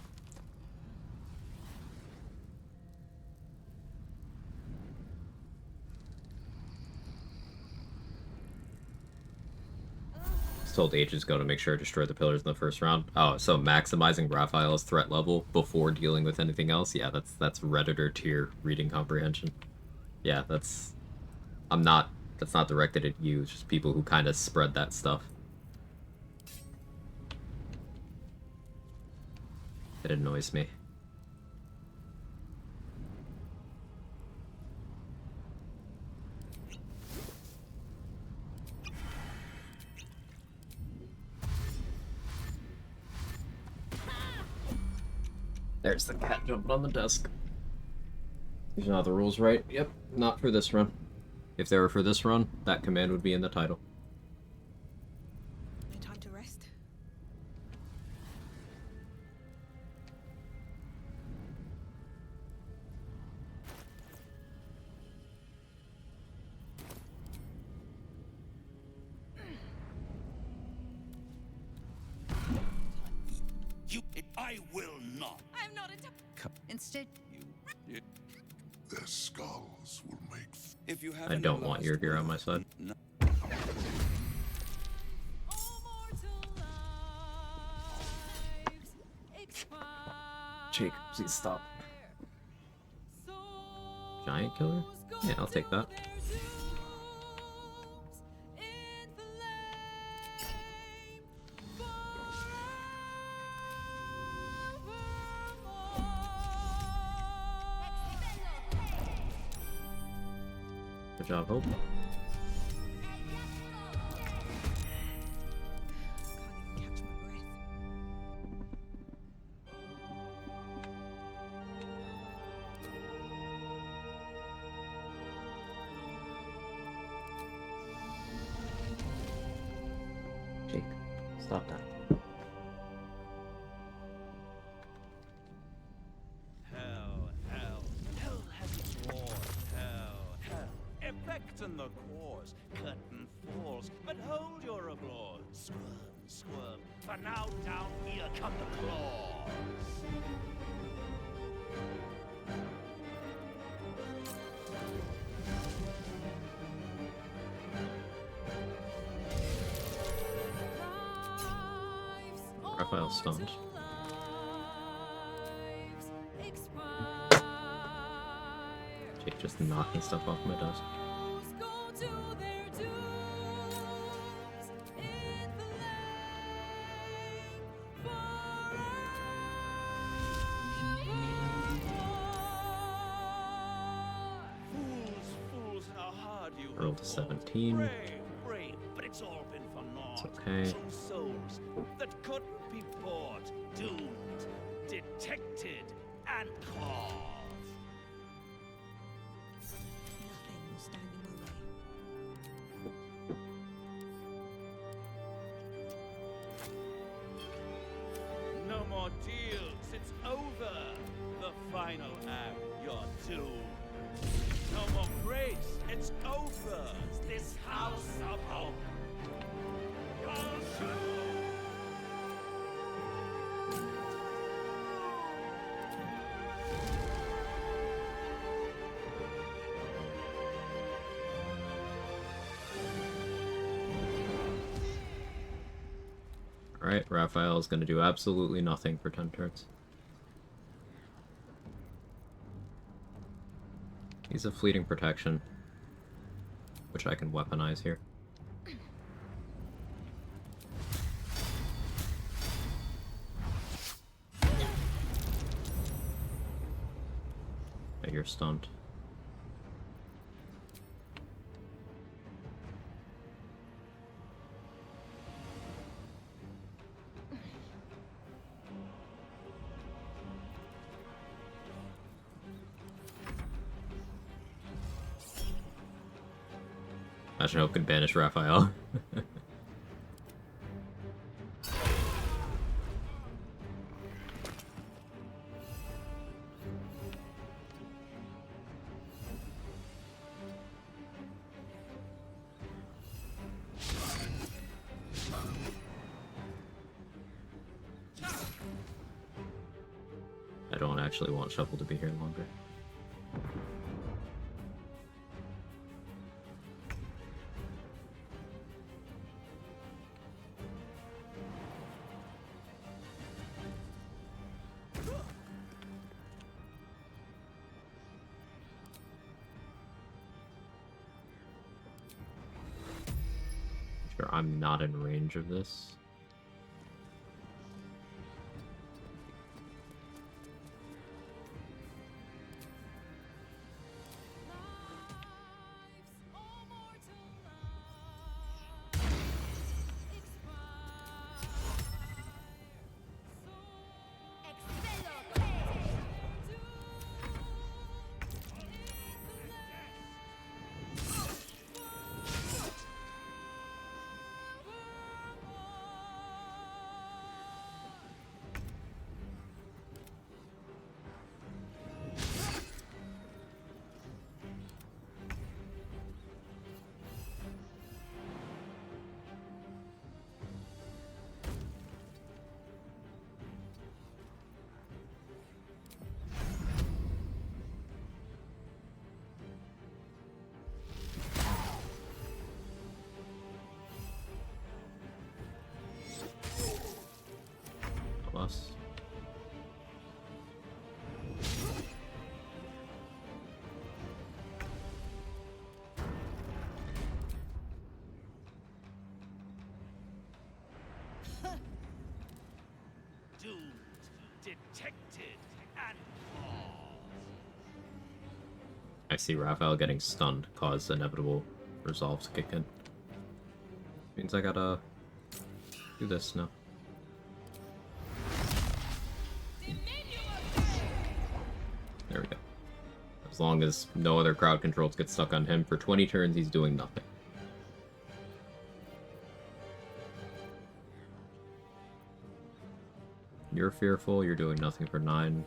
Told ages ago to make sure to destroy the pillars in the first round. Oh, so maximizing Raphael's threat level before dealing with anything else? Yeah, that's Redditor tier reading comprehension. Yeah, that's not directed at you, it's just people who kind of spread that stuff. It annoys me. There's the cat jumping on the desk. These are not the rules, right? Yep, not for this run. If they were for this run, that command would be in the title. No time to rest. I will not. I'm not a Instead, Their skulls will make. If you have I don't want your hero on my side. Jake, please stop. Giant killer? Yeah, I'll take that. Good job, Hope. Jake, stop that. Hell has its wars. Hell. Effect in the cause. Curtain falls, but hold your applause. Squirm. For now down here come the claws. Raphael stunned. Jake just knocking stuff off my desk. Fools, how hard you Rolled a 17. brave, but it's all been for naught. It's okay. True souls that couldn't be bought, doomed, detected, and caught. Nothing will stand in my way. No more deals, it's over. The final act, you're doomed. No more grace, it's over. This house of hope. Alright, Raphael is going to do absolutely nothing for 10 turns. He's a fleeting protection, which I can weaponize here. Okay, you're stunned. Imagine Hope can banish Raphael. I don't actually want Shuffle to be here longer. Sure, I'm not in range of this. Doomed, detected, and paused. I see Raphael getting stunned cause inevitable resolve to kick in. Means I gotta do this now. There we go. As long as no other crowd controls get stuck on him for 20 turns, he's doing nothing. You're fearful, you're doing nothing for 9.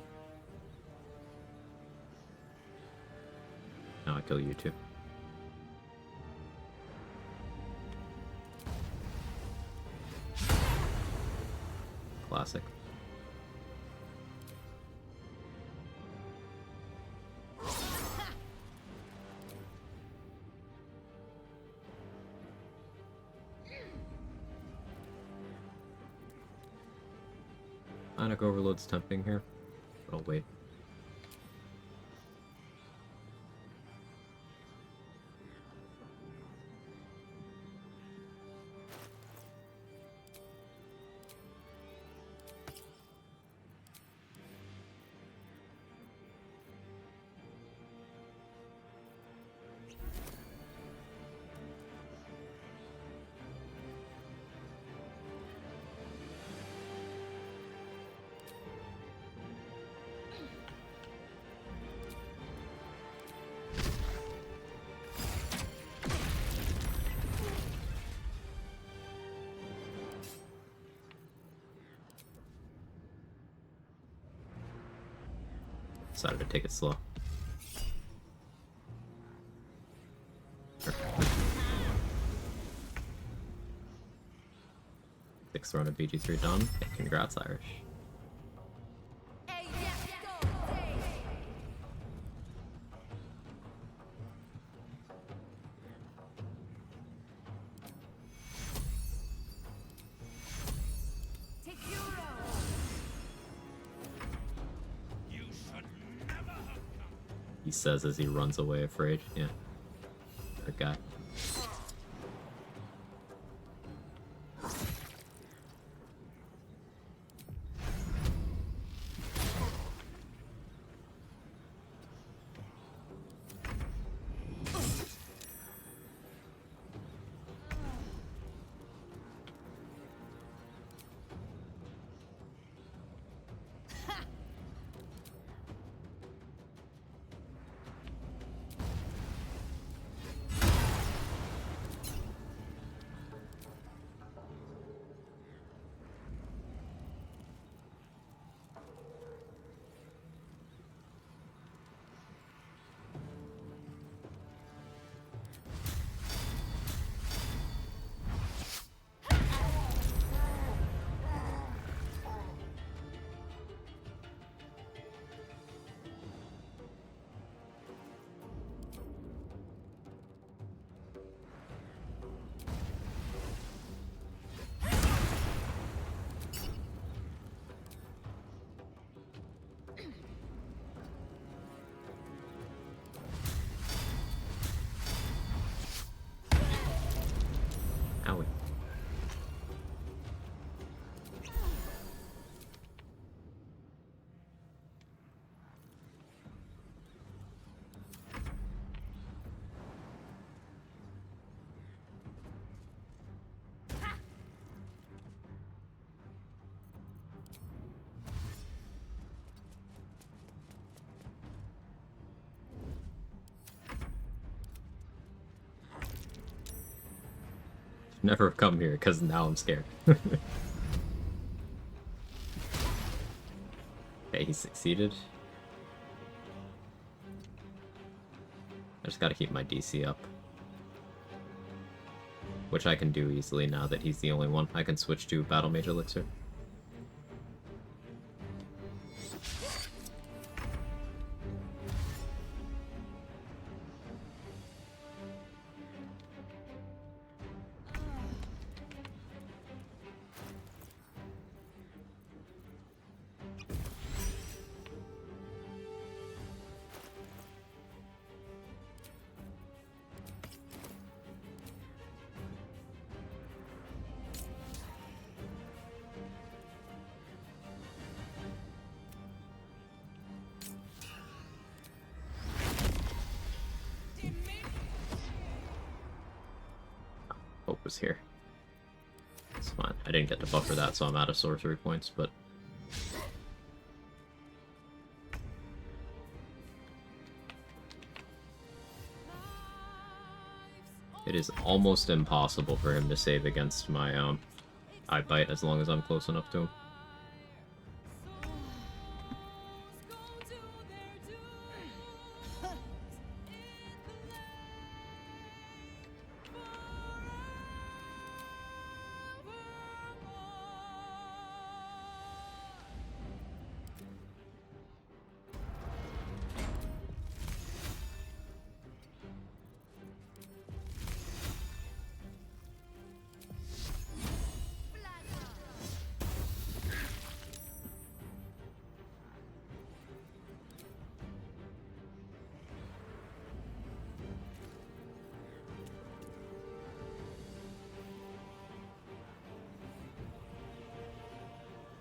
Now I kill you too. Classic. Panic Overload's tempting here, but I'll wait. Decided to take it slow. Sixth run of BG3 done. Hey, congrats, Irish. He says as he runs away afraid. Yeah. Good guy. Owie. Never have come here because now I'm scared. Okay, he succeeded. I just gotta keep my DC up. Which I can do easily now that he's the only one. I can switch to Battle Mage Elixir. what was here. It's fine. I didn't get to buffer that, so I'm out of sorcery points, but... It is almost impossible for him to save against my, I bite as long as I'm close enough to him.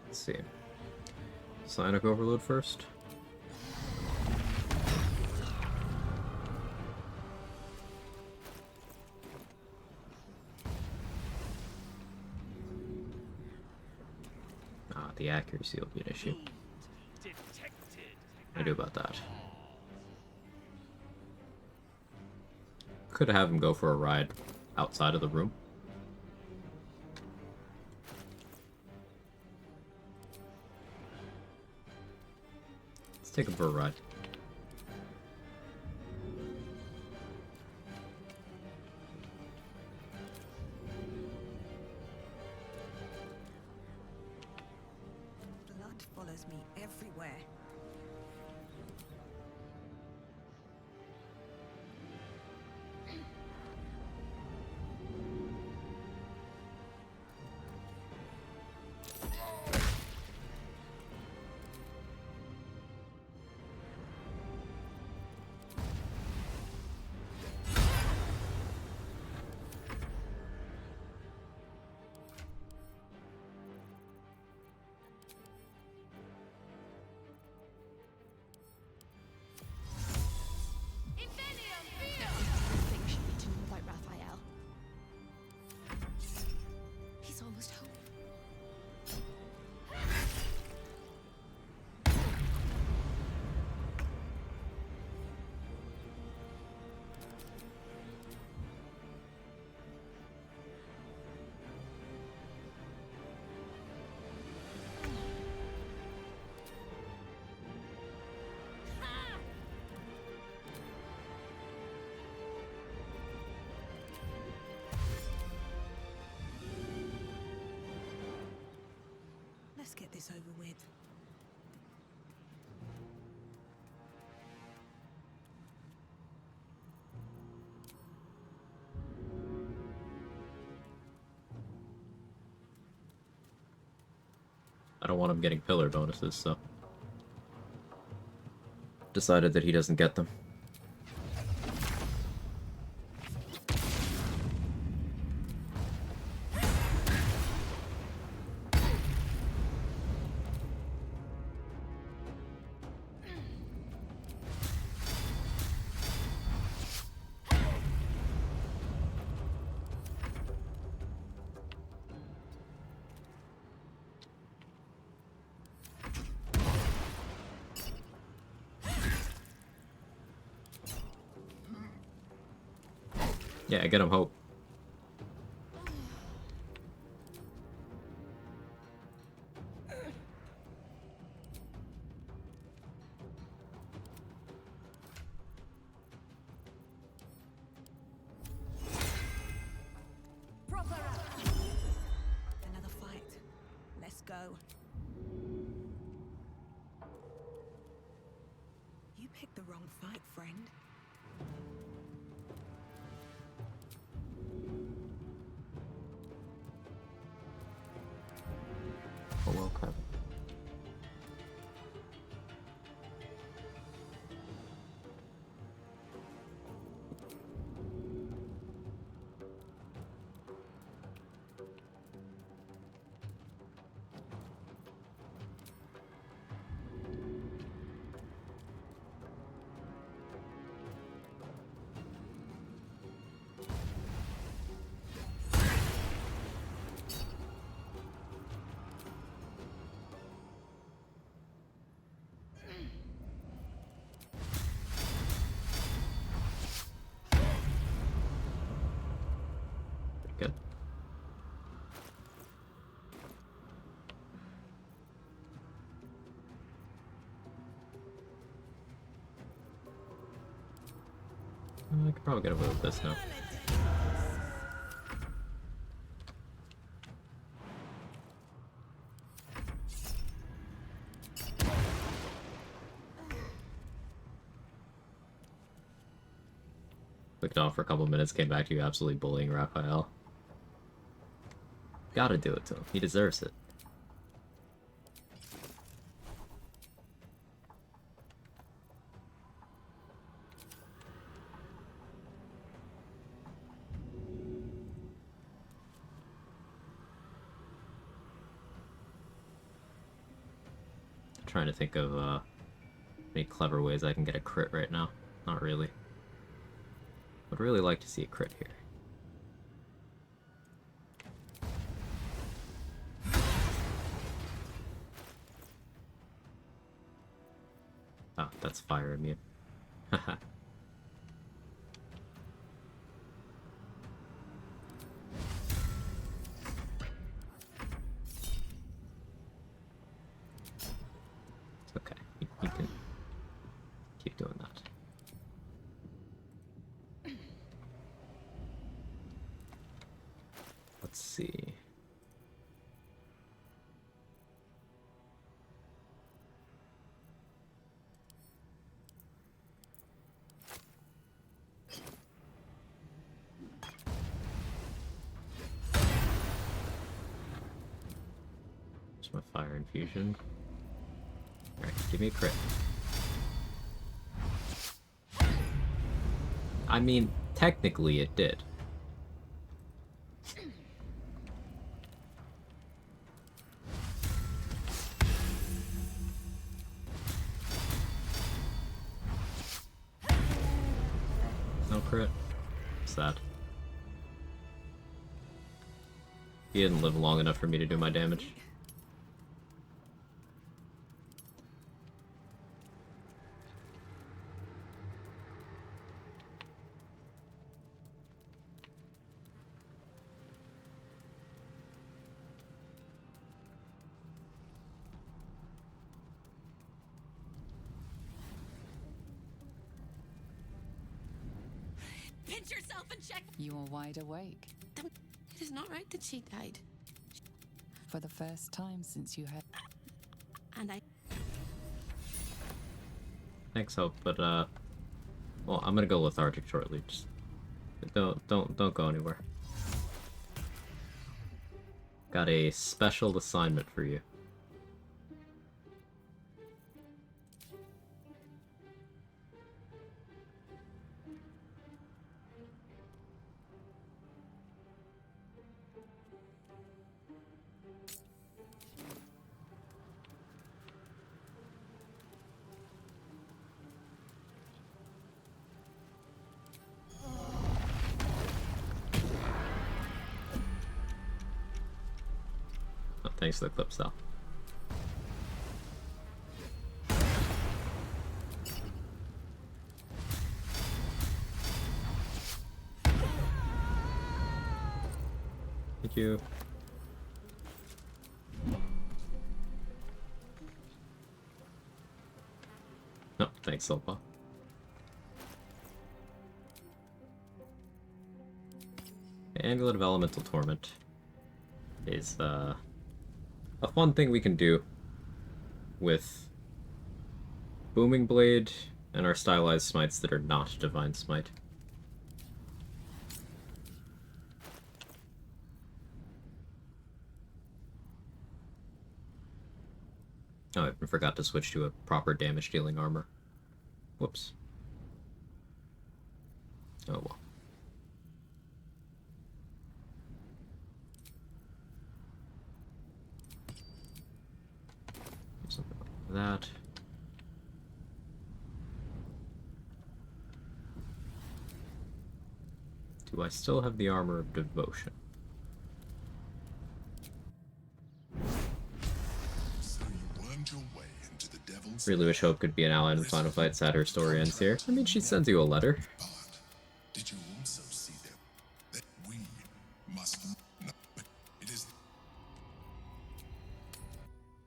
Let's see. Psionic Overload first. Ah, the accuracy will be an issue. What do I do about that? Could have him go for a ride outside of the room. Take him for a ride. Blood follows me everywhere. Things you need to know about Raphael. He's almost home. Let's get this over with. I don't want him getting pillar bonuses, so... Decided that he doesn't get them. Yeah, get him hope. Another fight. Let's go. You picked the wrong fight, friend. Oh well, crap. Good. I could probably get away with this now. Clicked off for a couple minutes, came back to you absolutely bullying Raphael. Gotta do it to him. He deserves it. Trying to think of any clever ways I can get a crit right now. Not really. Would really like to see a crit here. Oh, that's fire immune. Haha. It's okay. You can keep doing that. Let's see. There's my fire infusion. Alright, give me a crit. I mean, technically it did. No crit. Sad. He didn't live long enough for me to do my damage. Pinch yourself and check. You are wide awake. It is not right that she died. For the first time since you had... And I... Thanks, Hope, but well, I'm gonna go lethargic shortly. Just don't go anywhere. Got a special assignment for you. Oh, thanks for the clip style. Thank you. No, thanks, Silpa. Amulet of Elemental Torment is a fun thing we can do with Booming Blade and our stylized smites that are not Divine Smite. Oh, I forgot to switch to a proper damage dealing armor. Whoops. Oh well. Something like that. Do I still have the armor of devotion? Really wish Hope could be an ally in the final fight. Sad her story ends here. I mean, she sends you a letter. Did you also see that we Must no, but it is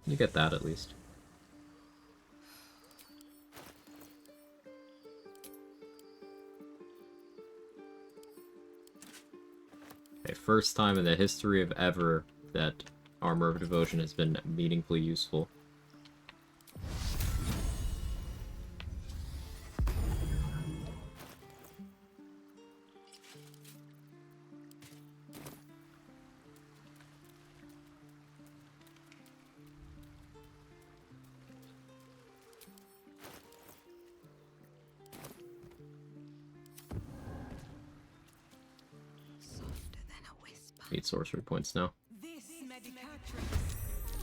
You get that at least. Okay, first time in the history of ever that Armor of Devotion has been meaningfully useful. Softer than a whisper. 8 sorcery points now. This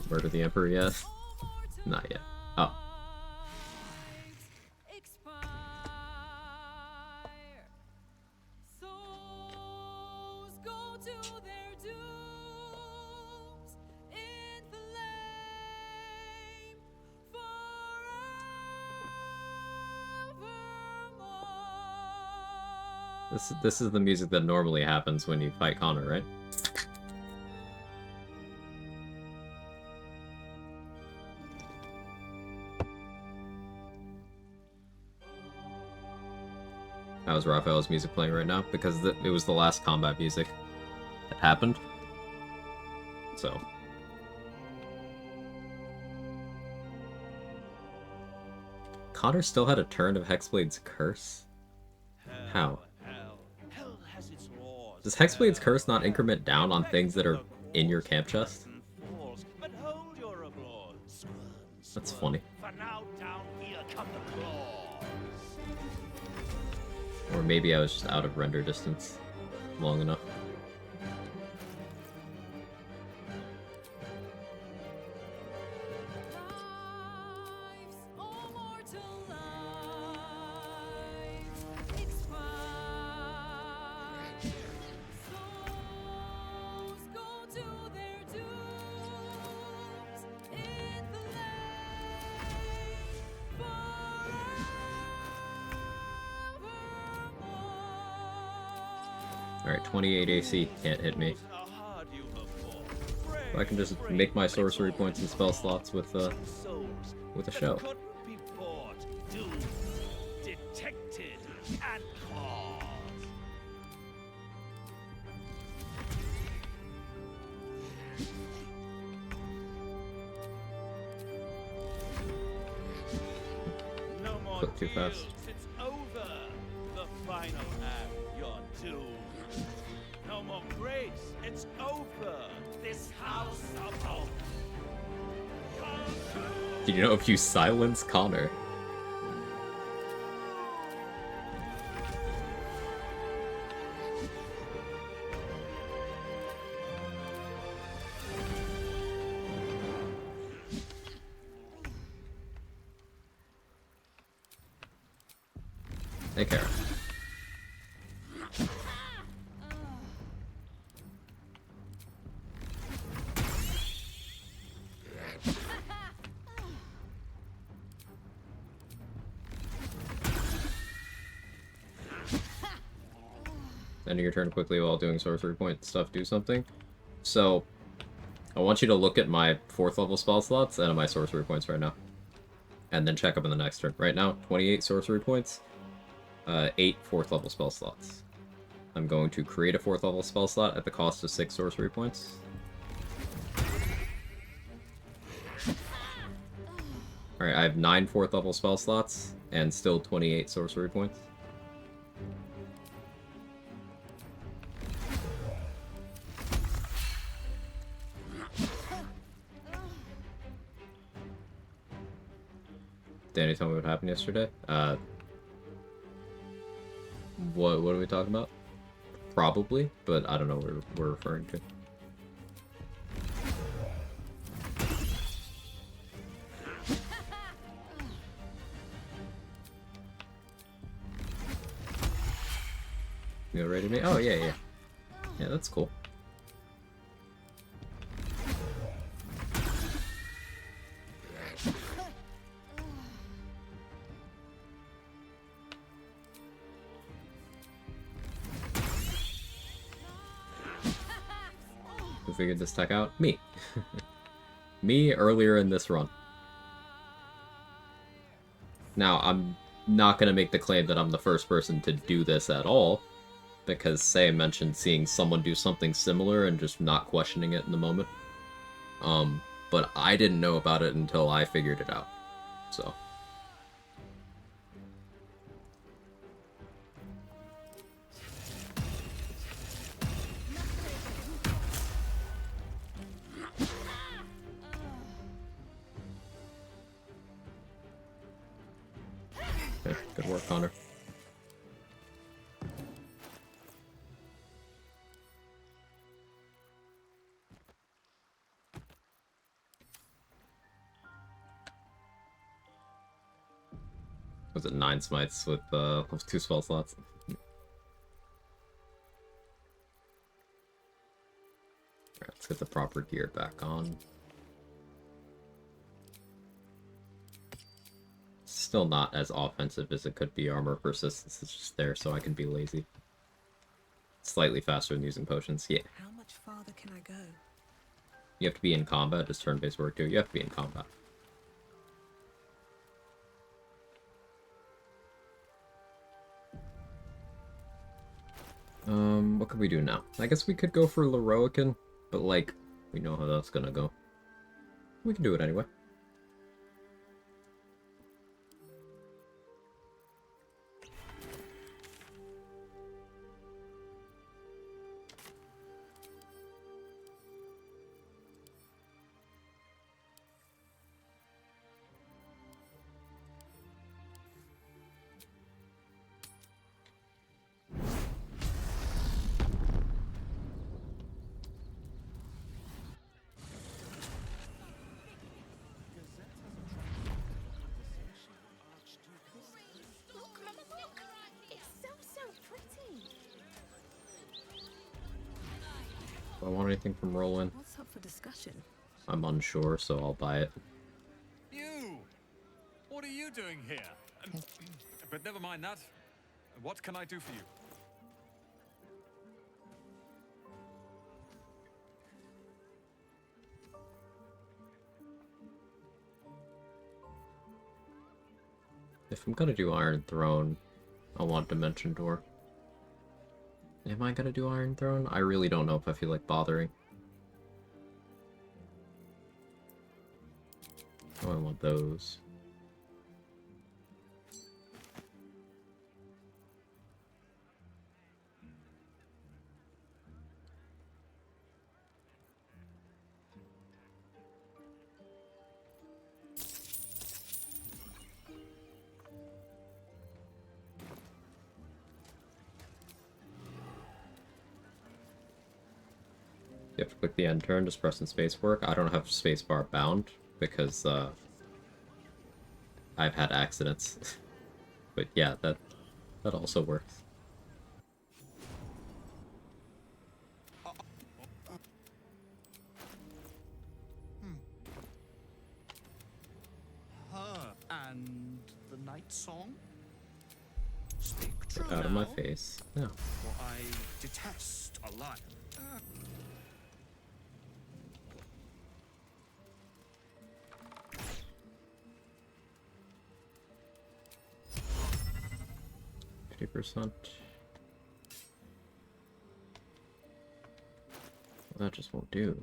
Murder the Emperor yet? Not yet. Oh. souls go to their dooms in flame forevermore. This is the music that normally happens when you fight Connor, right? How's Raphael's music playing right now? Because it was the last combat music that happened. So. Connor still had a turn of Hexblade's Curse? How? Does Hexblade's Curse not increment down on things that are in your camp chest? That's funny. For now, down here come the claws. Or maybe I was just out of render distance long enough. Alright, 28 AC can't hit me. I can just make my sorcery points and spell slots with a show. Detected and claws. No more Click too fast. deals. It's over. The final act. You're doomed. No more grace. It's over. This house of hope. Do you know if you silence Connor? Take care. Ending your turn quickly while doing sorcery point stuff, do something. So, I want you to look at my 4th level spell slots and my sorcery points right now. And then check up in the next turn. Right now, 28 sorcery points, 8 4th level spell slots. I'm going to create a 4th level spell slot at the cost of 6 sorcery points. Alright, I have 9 4th level spell slots and still 28 sorcery points. Danny, tell me what happened yesterday. What are we talking about? Probably, but I don't know what we're referring to. You ready to me? Oh yeah, yeah. Yeah, that's cool. Who figured this tech out? Me. Me earlier in this run. Now, I'm not going to make the claim that I'm the first person to do this at all, because Say mentioned seeing someone do something similar and just not questioning it in the moment. But I didn't know about it until I figured it out. So. Okay, good work, Connor. Was it 9 smites with 2 spell slots? Alright, let's get the proper gear back on. Still not as offensive as it could be. Armor persistence is just there so I can be lazy. Slightly faster than using potions, yeah. How much farther can I go? You have to be in combat. Does turn-based work too? You have to be in combat. What could we do now? I guess we could go for Leroican, but like, we know how that's gonna go. We can do it anyway. Look! It's so pretty. Do I want anything from Roland? What's up for discussion? I'm unsure, so I'll buy it. You! What are you doing here? But never mind that. What can I do for you? If I'm gonna do Iron Throne, I want Dimension Door. Am I gonna do Iron Throne? I really don't know if I feel like bothering. Oh, I want those. You have to click the end turn, just pressing space work. I don't have spacebar bound because I've had accidents. But yeah, that also works. And the night song? Speak true Out of my now, face. No. for I detest a liar. 50%. Well, that just won't do.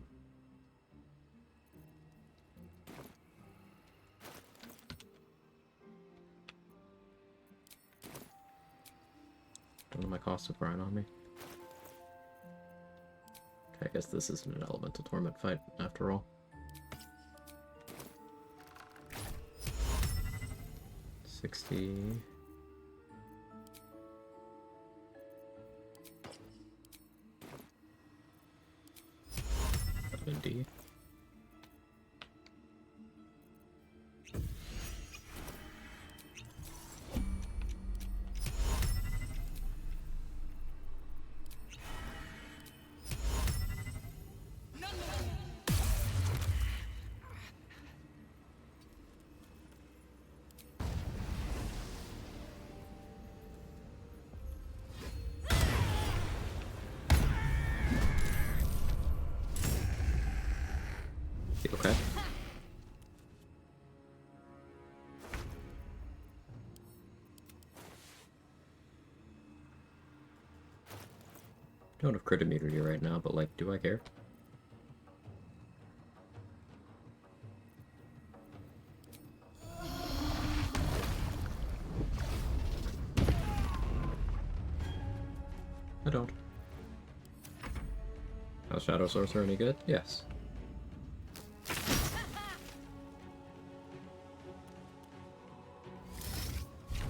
Don't know my cost of grind on me. Okay, I guess this isn't an elemental torment fight after all. 60. 70. Is he okay? Don't have crit immunity right now, but like, do I care? I don't. How's Shadow Sorcerer any good? Yes.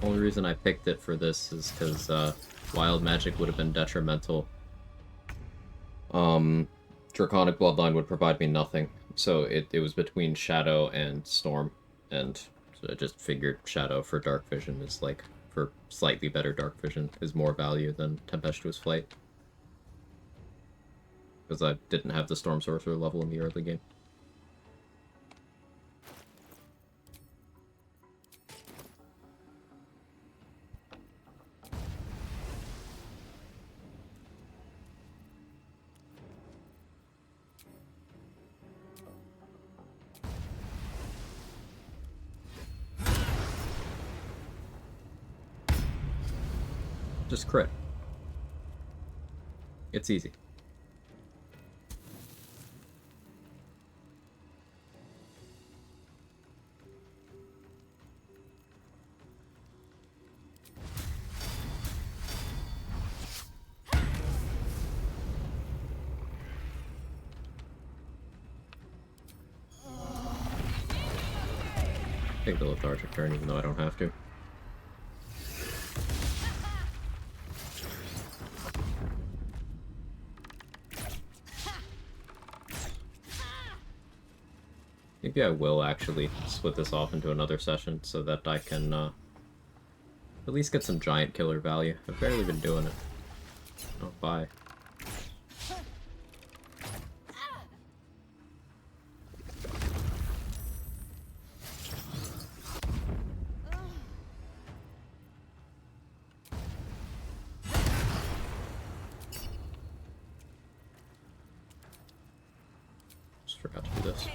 Only reason I picked it for this is because Wild Magic would have been detrimental. Draconic Bloodline would provide me nothing, so it was between Shadow and Storm, and so I just figured Shadow for Dark Vision is like, for slightly better Dark Vision, is more value than Tempestuous Flight. Because I didn't have the Storm Sorcerer level in the early game. Just crit. It's easy. Take the lethargic turn even though I don't have to. Maybe I will actually split this off into another session so that I can at least get some giant killer value. I've barely been doing it. Oh, bye. Just forgot to do this.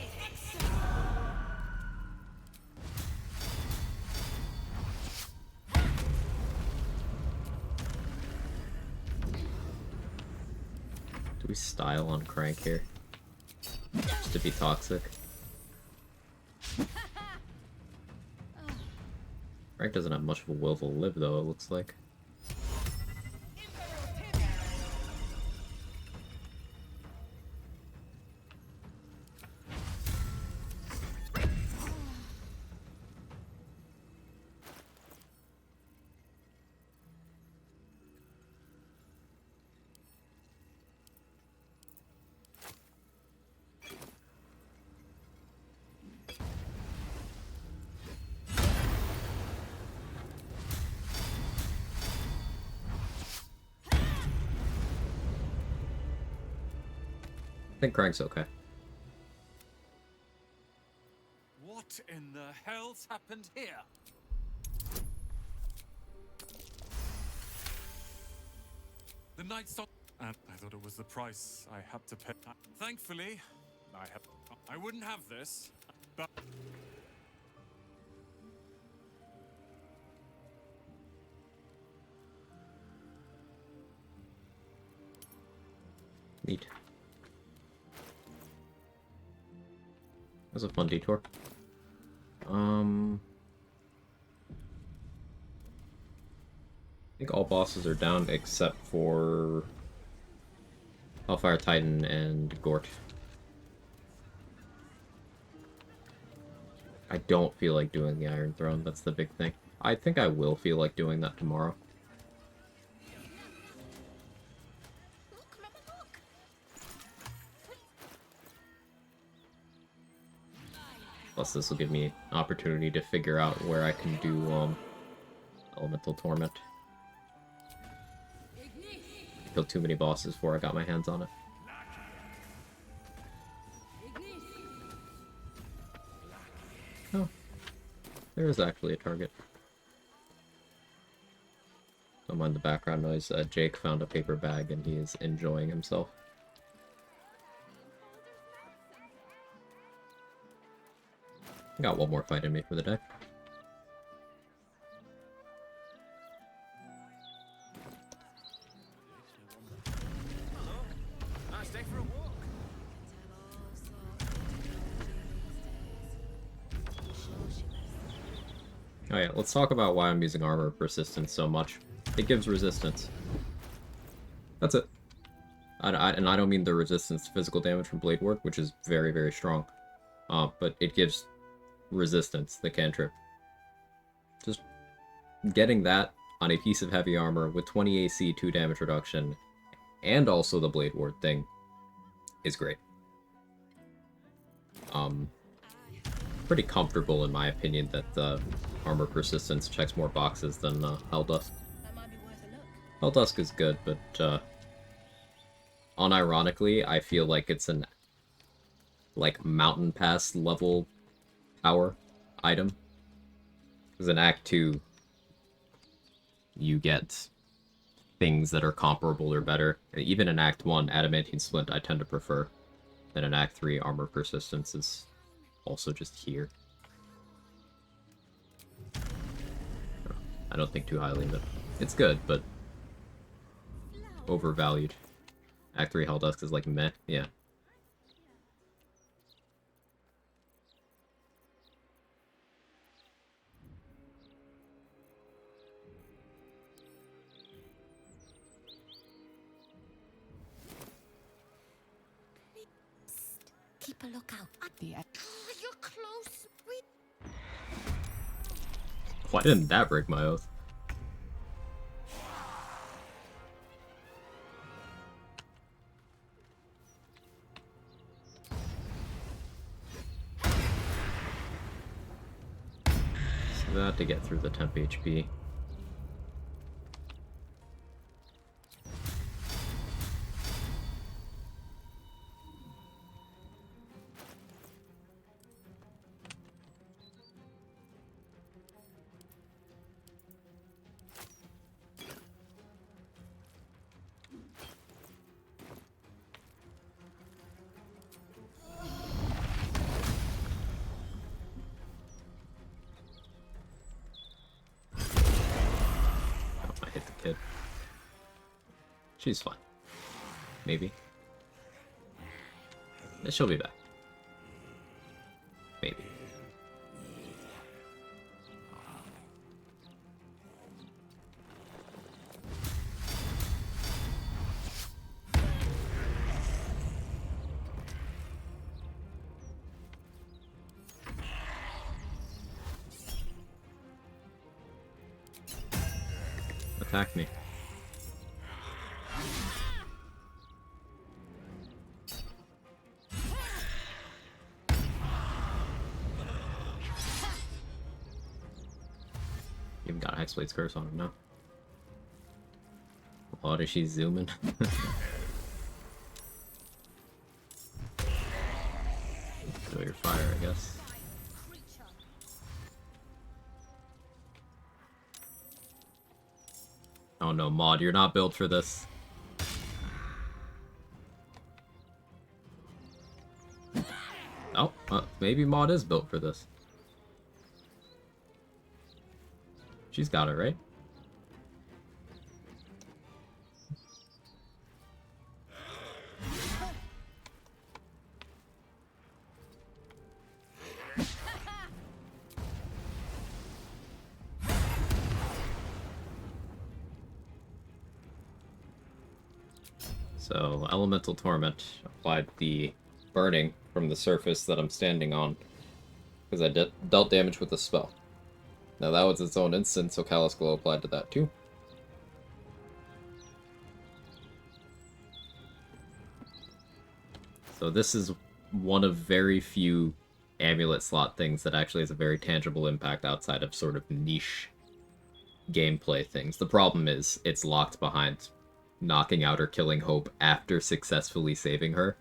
Do we style on Crank here? Just to be toxic? Crank doesn't have much of a will to live though, it looks like. I think Crank's okay. What in the hell's happened here? The night stopped, and I thought it was the price I had to pay. Thankfully, I wouldn't have this, but Neat. That was a fun detour. I think all bosses are down except for Hellfire Titan and Gort. I don't feel like doing the Iron Throne, that's the big thing. I think I will feel like doing that tomorrow. Plus this will give me an opportunity to figure out where I can do Elemental Torment. I killed too many bosses before I got my hands on it. Oh. There is actually a target. Don't mind the background noise. Jake found a paper bag and he is enjoying himself. I got one more fight in me for the day. Nice day for a walk. Oh yeah, let's talk about why I'm using armor persistence so much. It gives resistance. That's it. And I don't mean the resistance to physical damage from Blade Ward, which is very, very strong. But it gives resistance, the cantrip. Just getting that on a piece of heavy armor with 20 AC, 2 damage reduction, and also the Blade Ward thing is great. Pretty comfortable in my opinion that armor persistence checks more boxes than Helldusk. Helldusk is good, but unironically, I feel like it's an Mountain Pass level power item. Because in Act 2, you get things that are comparable or better. And even in Act 1, Adamantine Splint I tend to prefer. Then in Act 3, armor persistence is also just here. I don't think too highly of it. It's good, but overvalued. Act 3 Helldusk is like meh, yeah. Keep a lookout. You're close. Why didn't that break my oath? So that to get through the temp HP. I hit the kid. She's fine. Maybe. She'll be back. Maybe. Attack me. Even got Hexblade's Curse on him now. Oh, does she zoom in? Enjoy your fire, I guess. Oh no, Maud, you're not built for this. Oh, maybe Maud is built for this. She's got it, right? So, Elemental Torment applied the burning from the surface that I'm standing on, because I dealt damage with the spell. Now that was its own instance, so Callous Glow applied to that too. So this is one of very few amulet slot things that actually has a very tangible impact outside of sort of niche gameplay things. The problem is it's locked behind knocking out or killing Hope after successfully saving her.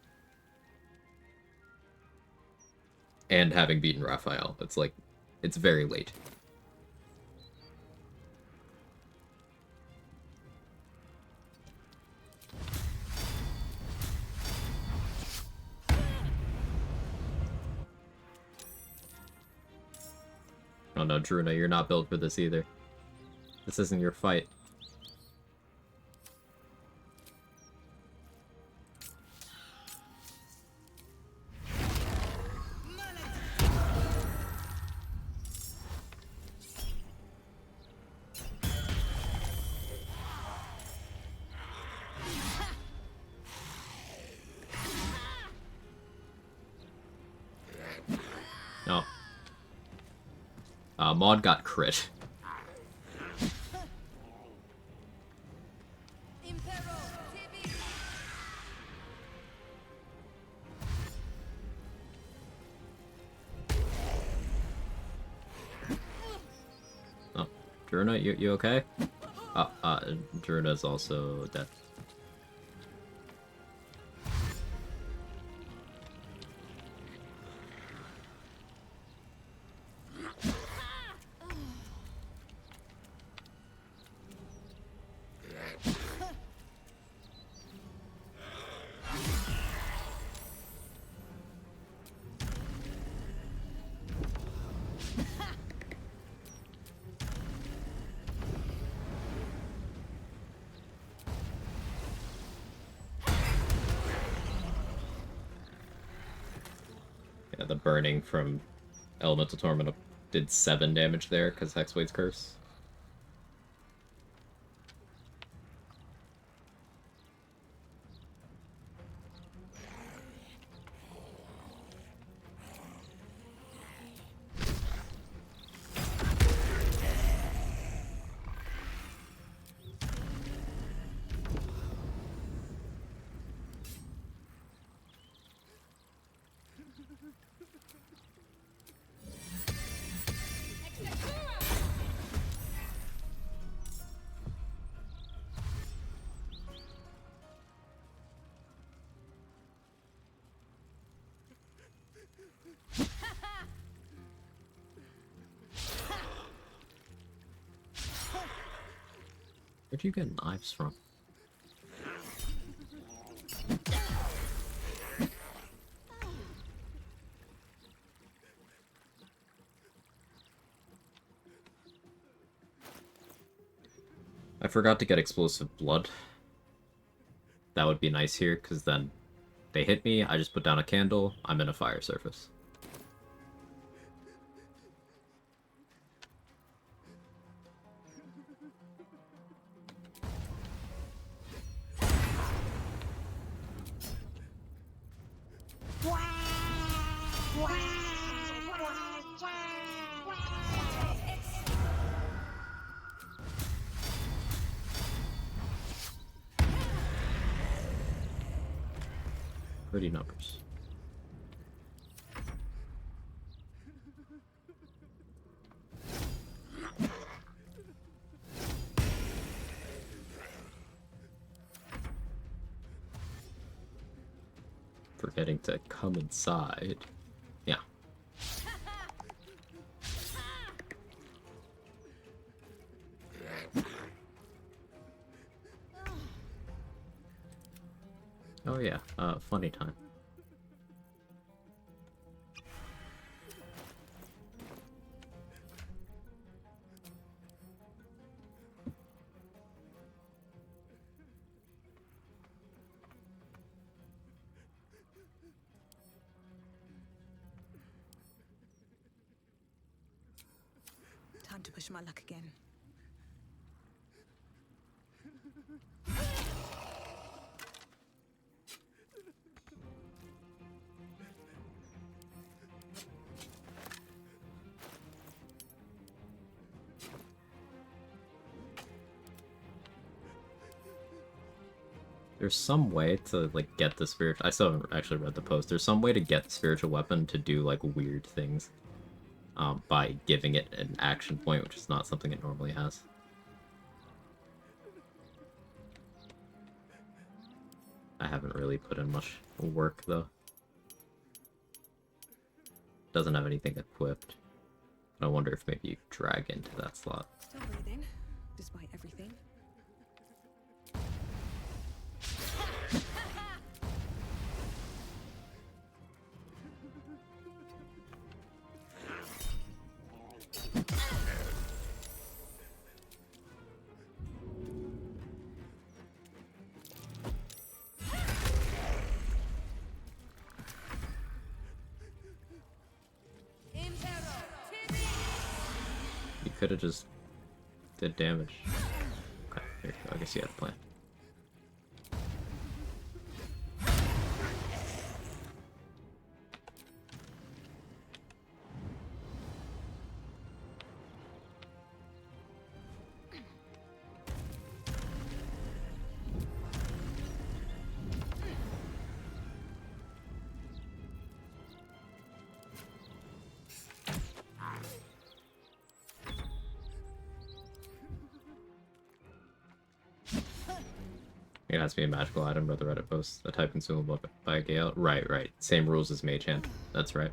And having beaten Raphael. It's like, it's very late. Oh no, Druna, you're not built for this either. This isn't your fight. No. Maud got crit. Oh, Druna, you okay? Druna's also dead. Yeah, the burning from Elemental Torment did 7 damage there because Hexblade's Curse. Where'd you get knives from? I forgot to get explosive blood. That would be nice here, because then they hit me, I just put down a candle, I'm in a fire surface. Pretty numbers. Forgetting to come inside. Yeah. Oh yeah, funny time. Time to push my luck again. There's some way to, like, get the spiritual... I still haven't actually read the post. There's some way to get the spiritual weapon to do, like, weird things. By giving it an action point, which is not something it normally has. I haven't really put in much work, though. Doesn't have anything equipped. I wonder if maybe you drag into that slot. Still breathing, despite everything. could have just did damage. Okay, here, I guess you had a plan. It has to be a magical item by the Reddit post. A type consumable by a Gale. Right, right. Same rules as Mage Hand. That's right.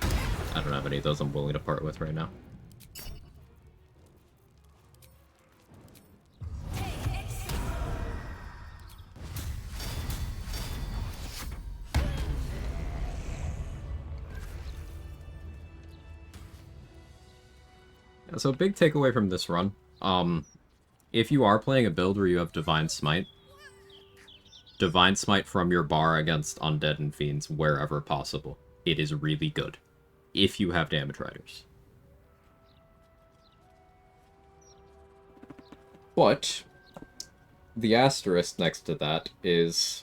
I don't have any of those I'm willing to part with right now. So big takeaway from this run, if you are playing a build where you have Divine Smite from your bar against Undead and Fiends wherever possible. It is really good, if you have Damage Riders. But, the asterisk next to that is,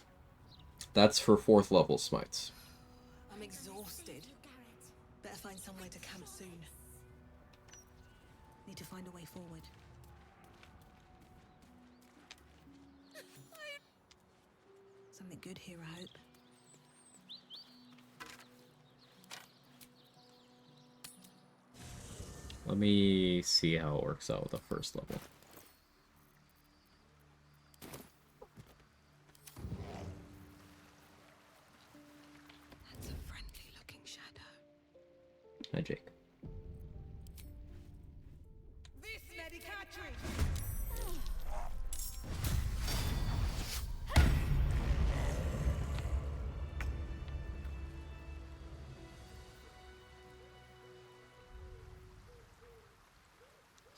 that's for 4th level smites. I'm exhausted. Better find somewhere to camp soon. Need to find a way forward. Something good here, I hope. Let me see how it works out with the 1st level. That's a friendly looking shadow. Hi, Jake.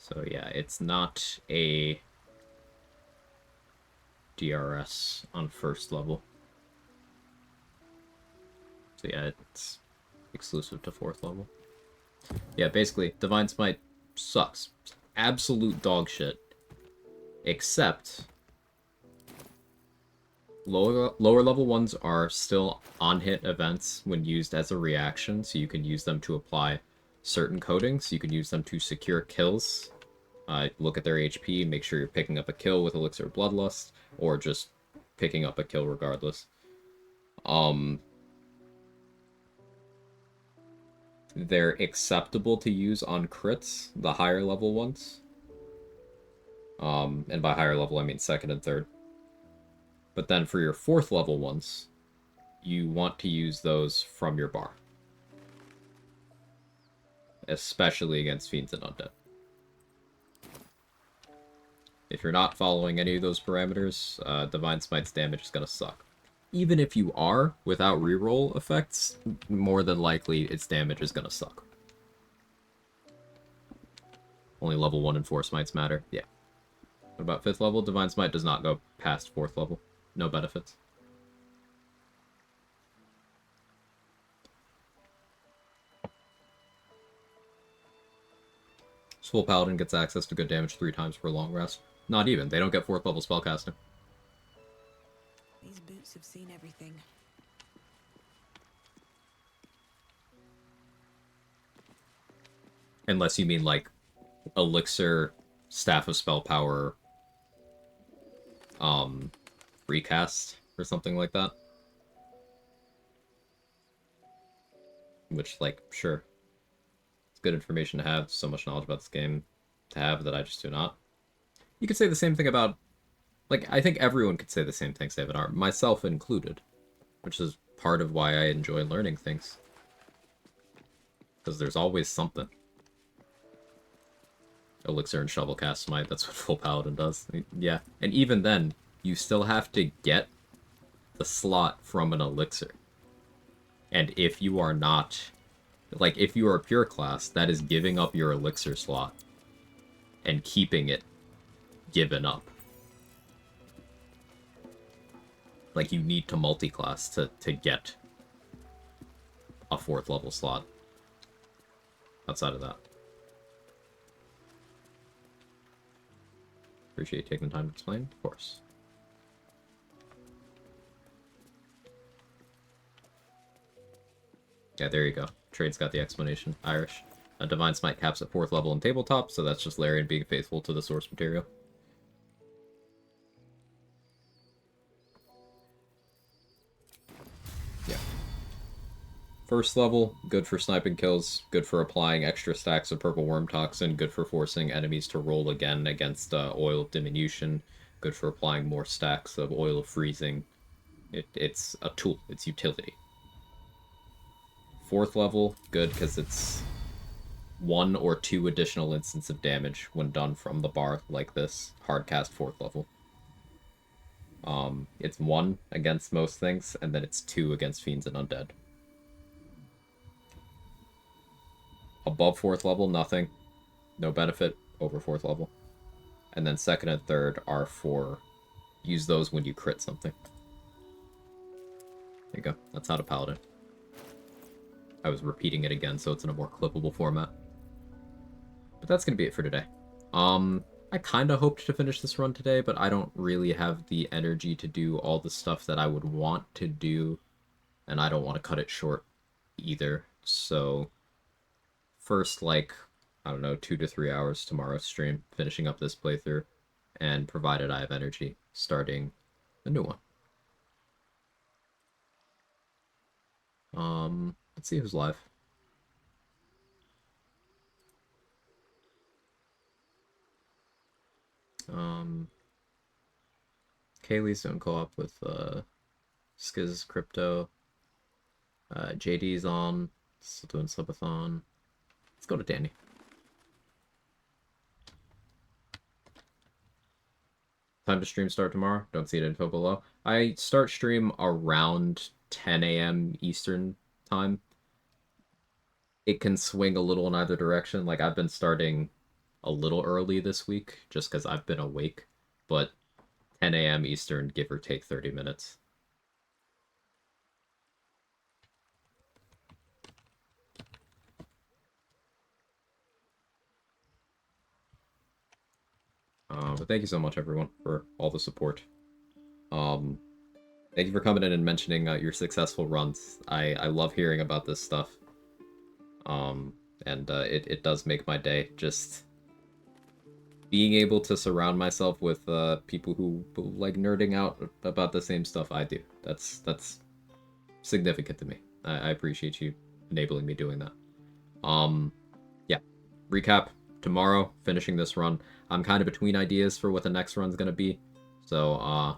So yeah, it's not a DRS on 1st level. So yeah, it's exclusive to 4th level. Yeah, basically, Divine Smite sucks. Absolute dog shit. Except, lower level ones are still on-hit events when used as a reaction, so you can use them to apply certain coatings. You can use them to secure kills. Look at their HP, make sure you're picking up a kill with Elixir of Bloodlust, or just picking up a kill regardless. They're acceptable to use on crits, the higher level ones. And by higher level, I mean 2nd and 3rd. But then for your 4th level ones, you want to use those from your bar. Especially against Fiends and Undead. If you're not following any of those parameters, Divine Smite's damage is going to suck. Even if you are, without reroll effects, more than likely its damage is going to suck. Only level 1 and 4 smites matter. Yeah. What about 5th level? Divine Smite does not go past 4th level. No benefits. Full Paladin gets access to good damage 3 times per long rest. Not even. They don't get 4th level spellcasting. These boots have seen everything. Unless you mean, like, Elixir, Staff of Spell Power, recast, or something like that. Which, like, sure. It's good information to have, so much knowledge about this game to have that I just do not. You could say the same thing about, like, I think everyone could say the same thing, say about art, myself included. Which is part of why I enjoy learning things. Because there's always something. Elixir and Shovelcast Smite, that's what Full Paladin does. Yeah, and even then, you still have to get the slot from an Elixir. And if you are not, like, if you are a pure class, that is giving up your Elixir slot and keeping it given up. Like, you need to multi-class to get a 4th level slot. Outside of that. Appreciate you taking the time to explain, of course. Yeah, there you go. Trade's got the explanation. Irish. A Divine Smite caps at 4th level in tabletop, so that's just Larian being faithful to the source material. Yeah. 1st level, good for sniping kills, good for applying extra stacks of Purple Worm Toxin, good for forcing enemies to roll again against Oil of Diminution, good for applying more stacks of Oil of Freezing. It's a tool, it's utility. 4th level, good because it's 1 or 2 additional instants of damage when done from the bar like this. Hardcast 4th level. It's 1 against most things, and then it's 2 against fiends and undead. Above 4th level, nothing. No benefit over 4th level. And then 2nd and 3rd are for... use those when you crit something. There you go. That's how to Paladin. I was repeating it again, so it's in a more clippable format. But that's going to be it for today. I kind of hoped to finish this run today, but I don't really have the energy to do all the stuff that I would want to do, and I don't want to cut it short either. So, first, like, I don't know, 2 to 3 hours tomorrow's stream, finishing up this playthrough, and provided I have energy, starting a new one. Let's see who's live. Kaylee's doing co-op with Skiz Crypto. JD's on, still doing subathon. Let's go to Danny. Time to stream start tomorrow. Don't see it info below. I start stream around 10 a.m. Eastern time. It can swing a little in either direction. Like, I've been starting a little early this week just because I've been awake. But 10 a.m. Eastern, give or take 30 minutes. But thank you so much, everyone, for all the support. Thank you for coming in and mentioning your successful runs. I love hearing about this stuff. It does make my day. Just being able to surround myself with people who like nerding out about the same stuff I do. That's significant to me. I appreciate you enabling me doing that. Yeah. Recap. Tomorrow, finishing this run. I'm kind of between ideas for what the next run's gonna be. So,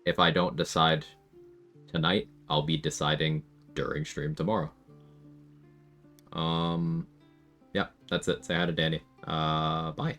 if I don't decide tonight, I'll be deciding during stream tomorrow. Yeah, that's it. Say hi to Danny. Bye.